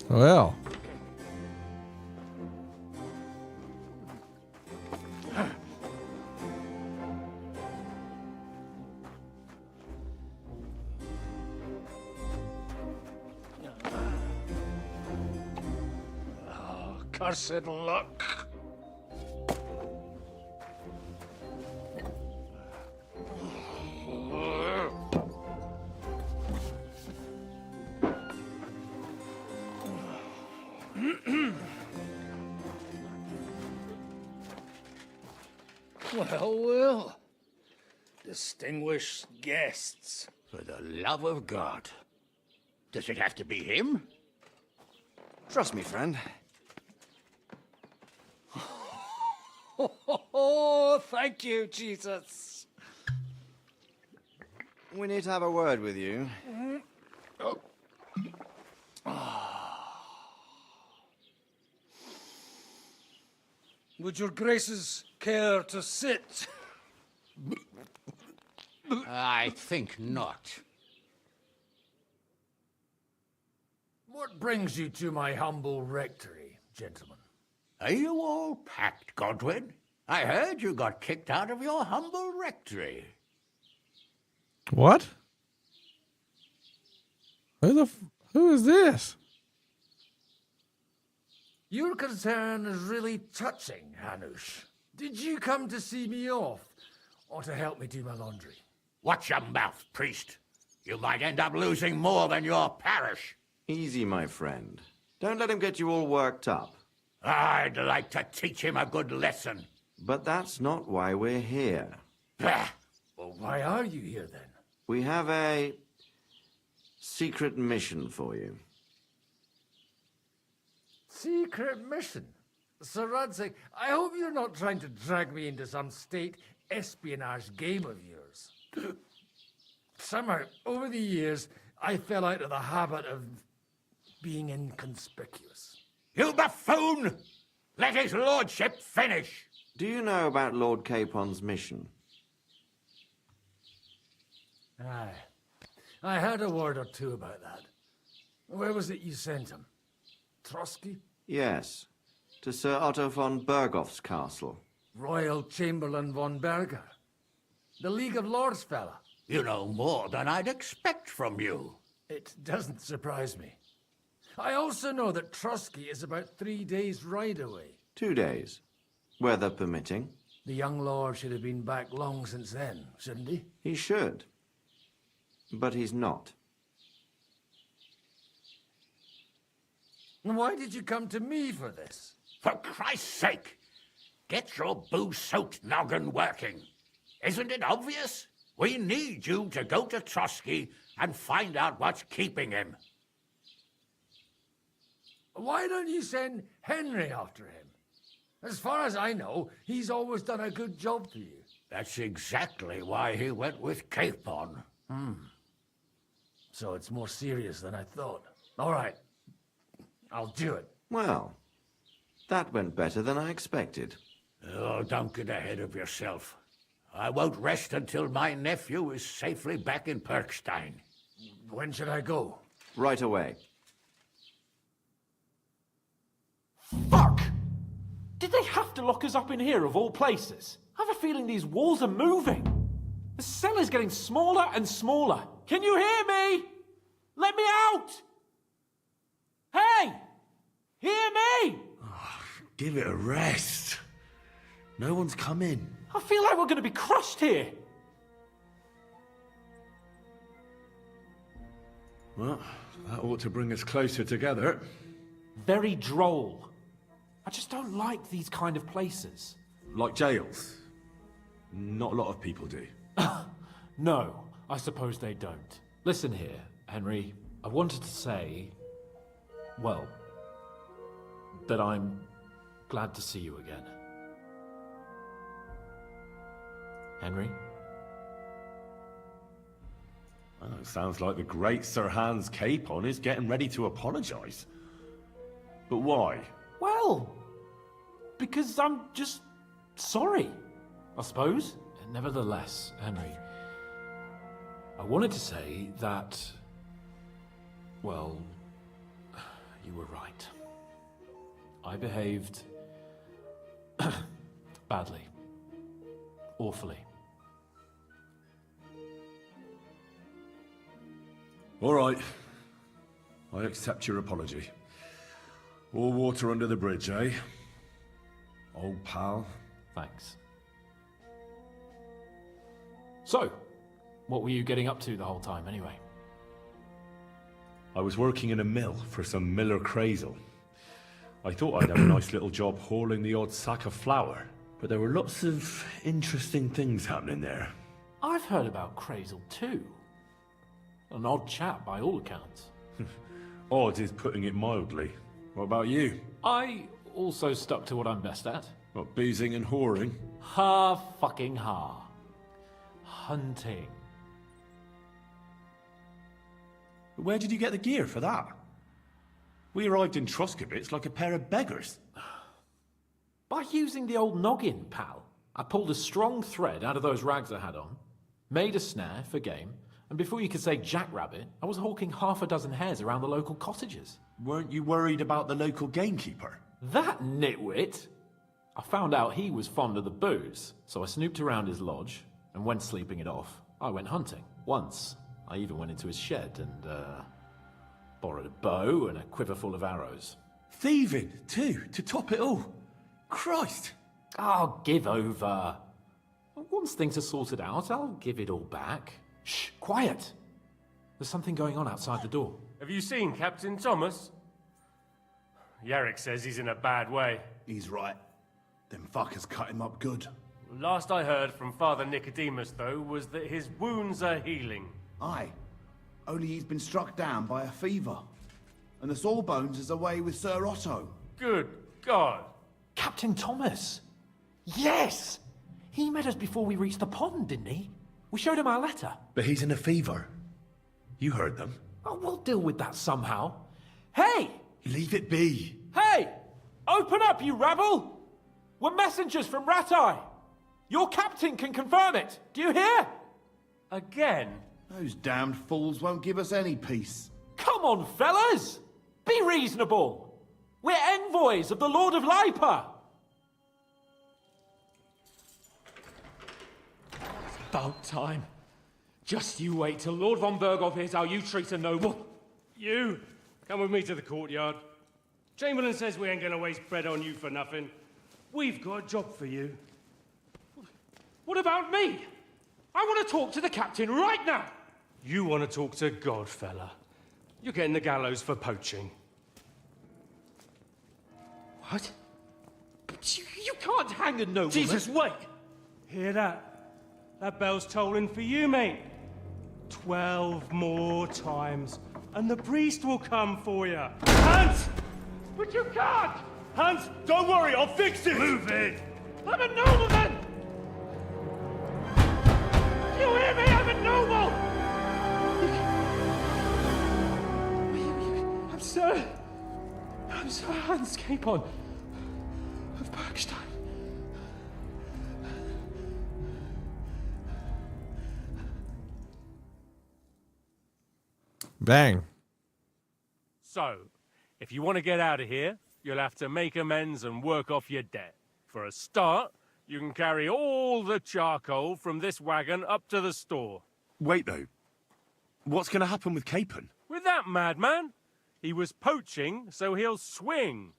Well. Oh, cursed luck. Well. Distinguished guests. For the love of God. Does it have to be him? Trust me, friend. Oh, thank you, Jesus. We need to have a word with you. Oh. Would your graces care to sit? I think not. What brings you to my humble rectory, gentlemen? Are you all packed, Godwin? I heard you got kicked out of your humble rectory. What? Who is this? Your concern is really touching, Hanush. Did you come to see me off, or to help me do my laundry? Watch your mouth, priest. You might end up losing more than your parish. Easy, my friend. Don't let him get you all worked up. I'd like to teach him a good lesson. But that's not why we're here. Bah! Well, why are you here, then? We have a secret mission for you. Secret mission? Sir Radzig, I hope you're not trying to drag me into some state espionage game of yours. Somehow, over the years, I fell out of the habit of being inconspicuous. You buffoon! Let his lordship finish! Do you know about Lord Capon's mission? Aye. I heard a word or two about that. Where was it you sent him? Trotsky? Yes. To Sir Otto von Bergoff's castle. Royal Chamberlain von Berger. The League of Lords fella. You know more than I'd expect from you. It doesn't surprise me. I also know that Trotsky is about 3 days' ride away. 2 days. Weather permitting. The young lord should have been back long since then, shouldn't he? He should. But he's not. Why did you come to me for this? For Christ's sake! Get your booze-soaked noggin working. Isn't it obvious? We need you to go to Trotsky and find out what's keeping him. Why don't you send Henry after him? As far as I know, he's always done a good job for you. That's exactly why he went with Capon. So it's more serious than I thought. All right. I'll do it. Well, That went better than I expected. Oh, don't get ahead of yourself. I won't rest until my nephew is safely back in Perkstein. When should I go? Right away. Fuck! Did they have to lock us up in here of all places? I have a feeling these walls are moving. The cell is getting smaller and smaller. Can you hear me? Let me out! Hey! Hear me! Give it a rest. No one's come in. I feel like we're going to be crushed here. Well, that ought to bring us closer together. Very droll. I just don't like these kind of places. Like jails? Not a lot of people do. No, I suppose they don't. Listen here, Henry. I wanted to say, well, that I'm glad to see you again. Henry? Well, it sounds like the great Sir Hans Capon is getting ready to apologise. But why? Well, because I'm just sorry, I suppose. Nevertheless, Henry, I wanted to say that, well, you were right. I behaved badly. Awfully. All right. I accept your apology. All water under the bridge, eh? Old pal. Thanks. So, what were you getting up to the whole time, anyway? I was working in a mill for some Miller Crazel. I thought I'd have a nice little job hauling the odd sack of flour, but there were lots of interesting things happening there. I've heard about Crazel too. An odd chap by all accounts. Odd is putting it mildly. What about you? I also stuck to what I'm best at. What, boozing and whoring? Ha fucking ha. Hunting. Where did you get the gear for that? We arrived in Troskowitz like a pair of beggars. By using the old noggin, pal. I pulled a strong thread out of those rags I had on, made a snare for game, and before you could say jackrabbit, I was hawking half a dozen hares around the local cottages. Weren't you worried about the local gamekeeper? That nitwit! I found out he was fond of the booze, so I snooped around his lodge, and when sleeping it off, I went hunting. Once, I even went into his shed and, borrowed a bow and a quiver full of arrows. Thieving, too, to top it all. Christ! Oh, give over. Once things are sorted out, I'll give it all back. Shh, quiet! There's something going on outside the door. Have you seen Captain Thomas? Yarrick says he's in a bad way. He's right. Them fuckers cut him up good. Last I heard from Father Nicodemus, though, was that his wounds are healing. Aye. Only he's been struck down by a fever. And the Sawbones is away with Sir Otto. Good God. Captain Thomas! Yes! He met us before we reached the pond, didn't he? We showed him our letter. But he's in a fever. You heard them. Oh, we'll deal with that somehow. Hey! Leave it be. Hey! Open up, you rabble! We're messengers from Ratai. Your captain can confirm it. Do you hear? Again? Those damned fools won't give us any peace. Come on, fellas! Be reasonable. We're envoys of the Lord of Lipa. About time. Just you wait till Lord von Berghoff hears how you treat a noble. You, come with me to the courtyard. Chamberlain says we ain't gonna waste bread on you for nothing. We've got a job for you. What about me? I want to talk to the captain right now. You want to talk to God, fella. You're getting the gallows for poaching. What? But you can't hang a nobleman. Jesus, wait! Hear that? That bell's tolling for you, mate. 12 more times, and the priest will come for you. Hans! But you can't! Hans, don't worry, I'll fix it! Move it! I'm a nobleman! Do you hear me? I'm a noble! I'm Sir Hans Capon. Dang. So, if you want to get out of here, you'll have to make amends and work off your debt. For a start, you can carry all the charcoal from this wagon up to the store. Wait, though. What's going to happen with Capon? With that madman? He was poaching, so he'll swing.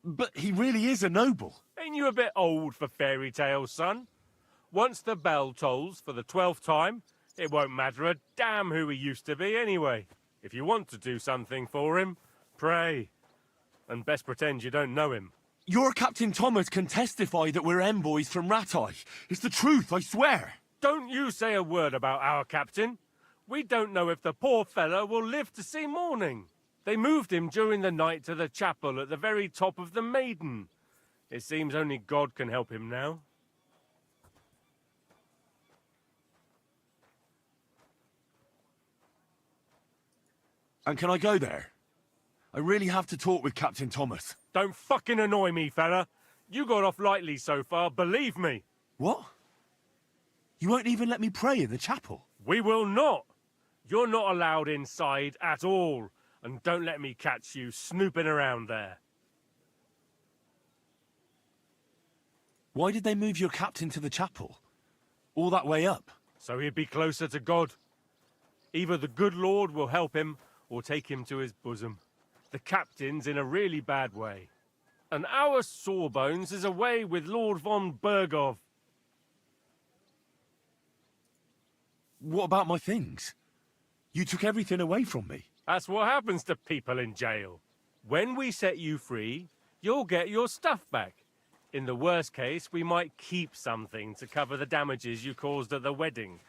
But he really is a noble. Ain't you a bit old for fairy tales, son? Once the bell tolls for the 12th time, it won't matter a damn who he used to be anyway. If you want to do something for him, pray. And best pretend you don't know him. Your Captain Thomas can testify that we're envoys from Ratai. It's the truth, I swear. Don't you say a word about our captain. We don't know if the poor fellow will live to see morning. They moved him during the night to the chapel at the very top of the Maiden. It seems only God can help him now. And can I go there? I really have to talk with Captain Thomas. Don't fucking annoy me, fella. You got off lightly so far, believe me. What? You won't even let me pray in the chapel? We will not. You're not allowed inside at all. And don't let me catch you snooping around there. Why did they move your captain to the chapel? All that way up? So he'd be closer to God. Either the good Lord will help him, or take him to his bosom. The captain's in a really bad way. And our Sawbones is away with Lord von Bergov. What about my things? You took everything away from me. That's what happens to people in jail. When we set you free, you'll get your stuff back. In the worst case, we might keep something to cover the damages you caused at the wedding.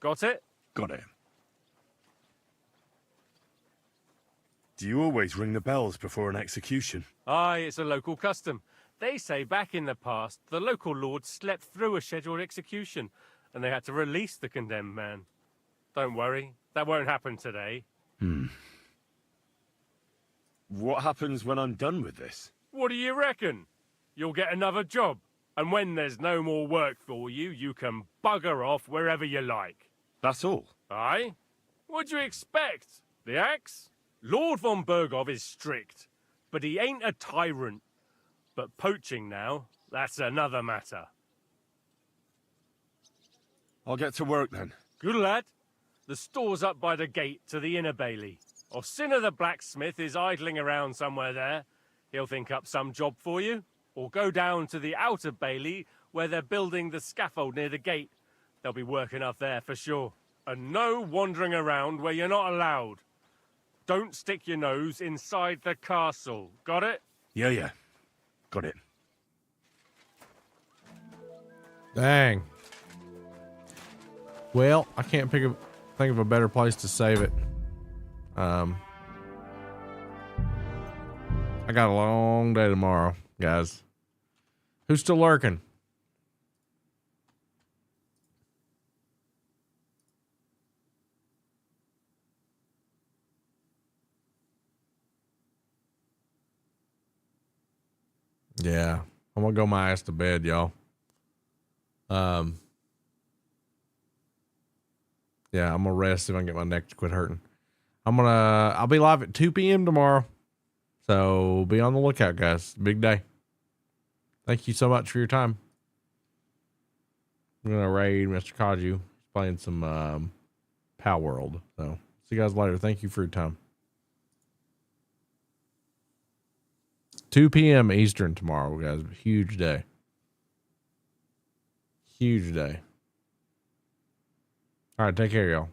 Got it? Got it. Do you always ring the bells before an execution? Aye, it's a local custom. They say back in the past, the local lord slept through a scheduled execution, and they had to release the condemned man. Don't worry, that won't happen today. What happens when I'm done with this? What do you reckon? You'll get another job, and when there's no more work for you, you can bugger off wherever you like. That's all? Aye? What'd you expect? The axe? Lord von Bergov is strict, but he ain't a tyrant. But poaching now, that's another matter. I'll get to work then. Good lad. The store's up by the gate to the inner bailey. Orsina the blacksmith is idling around somewhere there. He'll think up some job for you. Or go down to the outer bailey where they're building the scaffold near the gate. They'll be working up there for sure. And no wandering around where you're not allowed. Don't stick your nose inside the castle. Got it? Yeah. Got it. Dang. Well, I can't think of a better place to save it. I got a long day tomorrow, guys. Who's still lurking? Yeah, I'm gonna go my ass to bed, y'all. Yeah, I'm gonna rest if I can get my neck to quit hurting. I'll be live at 2 p.m. tomorrow. So be on the lookout, guys. Big day. Thank you so much for your time. I'm gonna raid Mr. Kaju. He's playing some Pow World. So see you guys later. Thank you for your time. 2 p.m. Eastern tomorrow, guys. Huge day. Huge day. All right, take care, y'all.